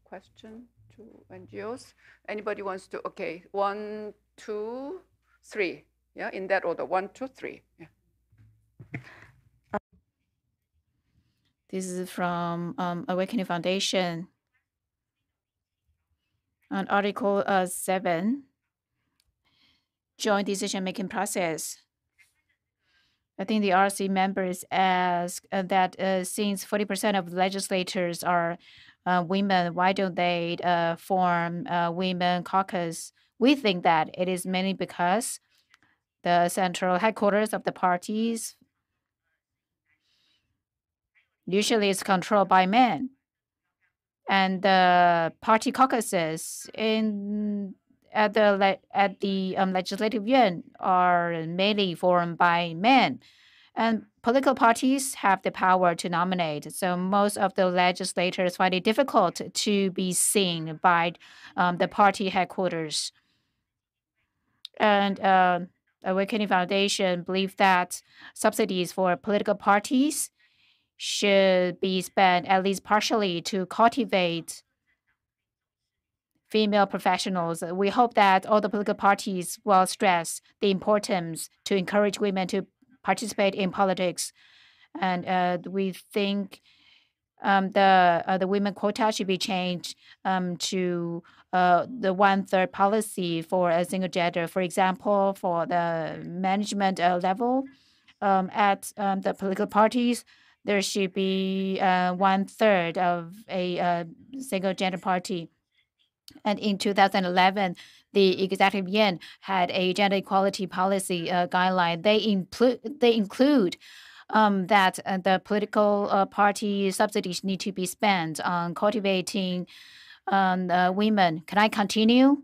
question to NGOs? Anybody wants to? Okay. 1, 2, 3. Yeah, in that order. 1, 2, 3. Yeah. this is from Awakening Foundation. On Article 7, joint decision-making process. I think the RC members ask that since 40% of legislators are women, why don't they form a women caucus? We think that it is mainly because the central headquarters of the parties usually is controlled by men. And the party caucuses at the Legislative Yuan are mainly formed by men. And political parties have the power to nominate. So most of the legislators find it difficult to be seen by the party headquarters. And Awakening Foundation believes that subsidies for political parties should be spent at least partially to cultivate female professionals. We hope that all the political parties will stress the importance to encourage women to participate in politics. And we think the women quota should be changed to the 1/3 policy for a single gender. For example, for the management level at the political parties, there should be 1/3 of a single gender party. And in 2011, the Executive Yuan had a gender equality policy guideline. They include that the political party subsidies need to be spent on cultivating women. Can I continue?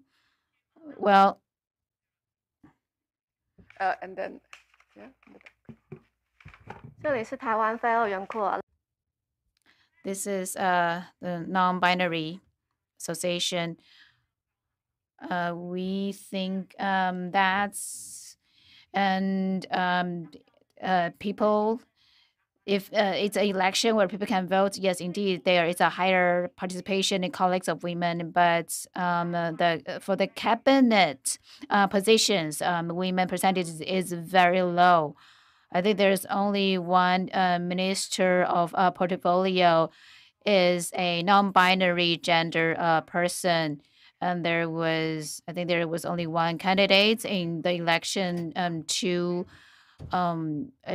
Well, and then, yeah. 这里是台湾非二元库。 This is the non-binary association. We think that's people. If it's an election where people can vote, yes, indeed, there is a higher participation in colleagues of women. But for the cabinet positions, women percentage is very low. I think there's only one minister of portfolio is a non-binary gender person. And I think there was only one candidate in the election 2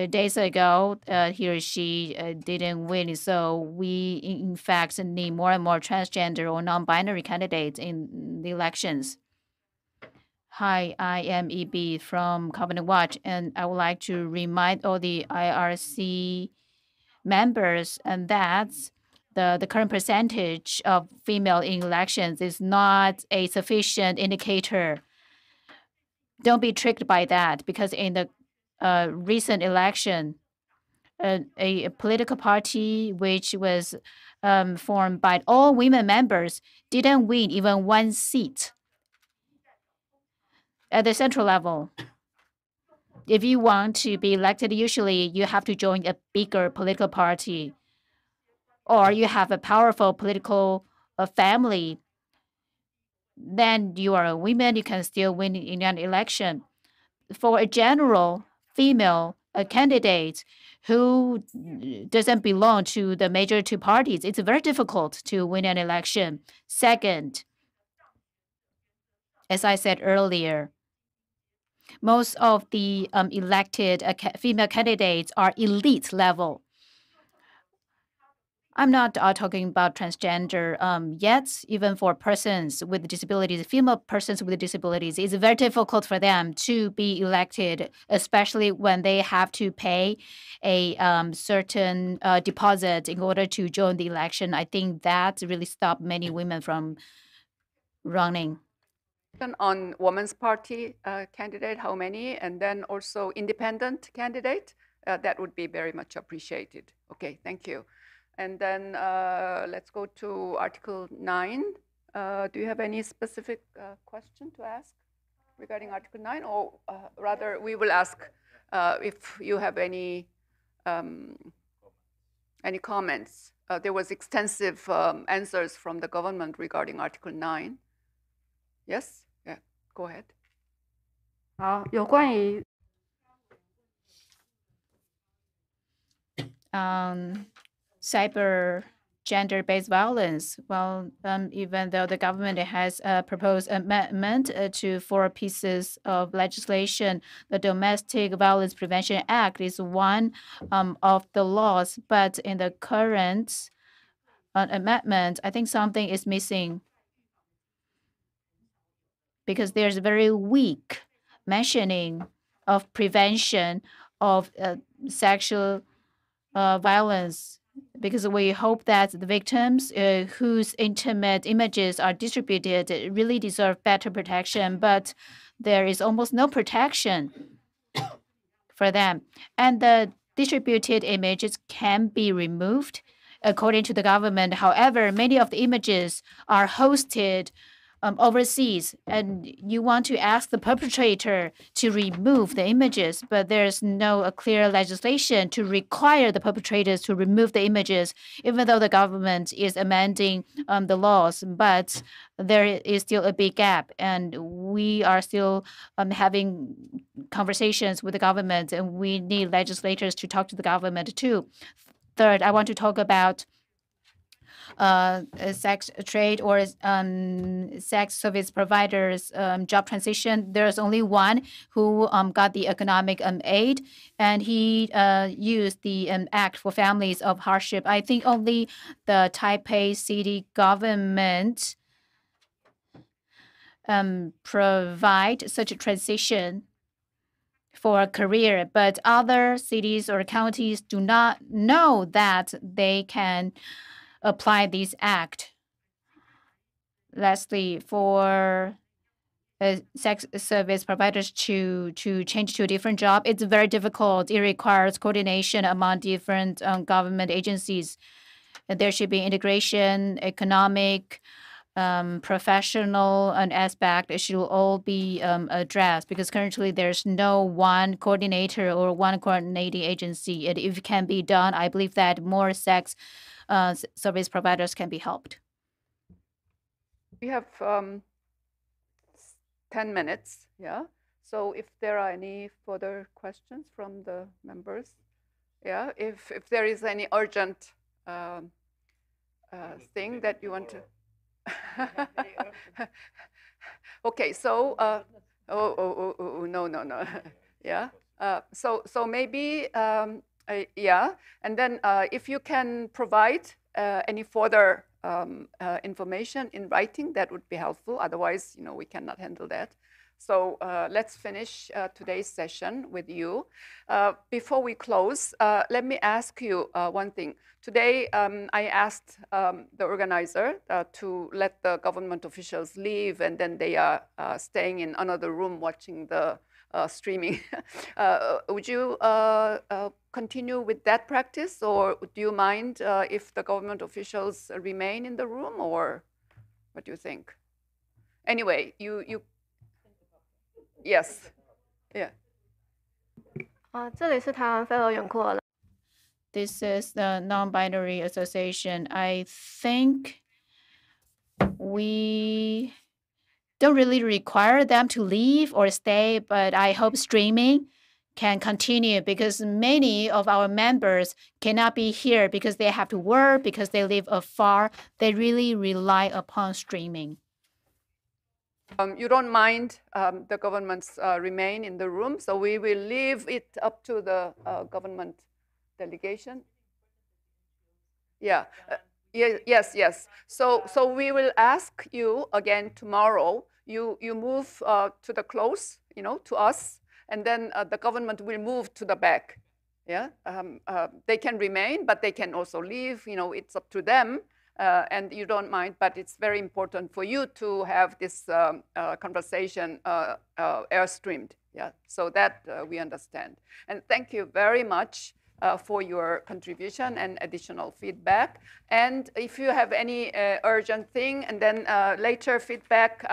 days ago. He or she didn't win. So we, in fact, need more and more transgender or non-binary candidates in the elections. Hi, I am EB from Covenant Watch, and I would like to remind all the IRC members and that the current percentage of female in elections is not a sufficient indicator. Don't be tricked by that, because in the recent election, a political party which was formed by all women members didn't win even one seat at the central level. If you want to be elected, usually you have to join a bigger political party, or you have a powerful political family. Then you are a woman, you can still win in an election. For a general female candidate who doesn't belong to the major two parties, it's very difficult to win an election. Second, as I said earlier, most of the elected female candidates are elite level. I'm not talking about transgender yet. Even for persons with disabilities, female persons with disabilities, it's very difficult for them to be elected, especially when they have to pay a certain deposit in order to join the election. I think that really stopped many women from running. On Women's Party candidate, how many? And then also independent candidate, that would be very much appreciated. Okay, thank you. And then let's go to Article 9. Do you have any specific question to ask regarding Article 9? Or rather, we will ask if you have any comments. There was extensive answers from the government regarding Article 9. Yes? Yeah, go ahead. 好，有关于 cyber gender-based violence. Well, even though the government has proposed amendment to 4 pieces of legislation, the Domestic Violence Prevention Act is one of the laws. But in the current amendment, I think something is missing, because there's a very weak mentioning of prevention of sexual violence, because we hope that the victims whose intimate images are distributed really deserve better protection, but there is almost no protection for them. And the distributed images can be removed according to the government. However, many of the images are hosted overseas, and you want to ask the perpetrator to remove the images, but there's no clear legislation to require the perpetrators to remove the images, even though the government is amending the laws. But there is still a big gap, and we are still having conversations with the government, and we need legislators to talk to the government too. Third, I want to talk about sex trade or sex service providers job transition. There's only one who got the economic aid, and he used the Act for Families of Hardship. I think only the Taipei city government provide such a transition for a career, but other cities or counties do not know that they can apply this act. Lastly, for sex service providers to change to a different job, it's very difficult. It requires coordination among different government agencies. There should be integration, economic, professional, and aspect. It should all be addressed, because currently there's no one coordinator or one coordinating agency. And if it can be done, I believe that more sex service providers can be helped. We have 10 minutes, yeah? So if there are any further questions from the members, yeah? If there is any urgent thing that you want to? Okay, so no. Yeah. So maybe yeah, and then if you can provide any further information in writing, that would be helpful. Otherwise, we cannot handle that. So let's finish today's session with you. Before we close, let me ask you one thing. Today, I asked the organizer to let the government officials leave, and then they are staying in another room watching the streaming. Would you continue with that practice, or do you mind if the government officials remain in the room, or what do you think? Anyway, you yes, yeah. 这里是台湾非俄语库的。 This is the non-binary association. I think we don't really require them to leave or stay, but I hope streaming can continue because many of our members cannot be here because they have to work, because they live afar. They really rely upon streaming. You don't mind the governments remain in the room, so we will leave it up to the government delegation. Yeah. Yes. So we will ask you again tomorrow. You move to the close, to us, and then the government will move to the back. Yeah. They can remain, but they can also leave. It's up to them. And you don't mind, but it's very important for you to have this conversation air-streamed. Yeah, so that we understand. And thank you very much for your contribution and additional feedback. And if you have any urgent thing and then later feedback,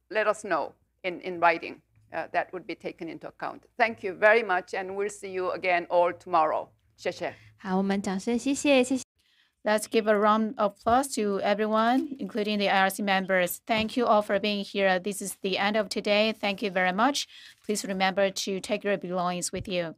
let us know in writing. That would be taken into account. Thank you very much, and we'll see you again all tomorrow. 谢谢。好，我们掌声谢谢。 Let's give a round of applause to everyone, including the IRC members. Thank you all for being here. This is the end of today. Thank you very much. Please remember to take your belongings with you.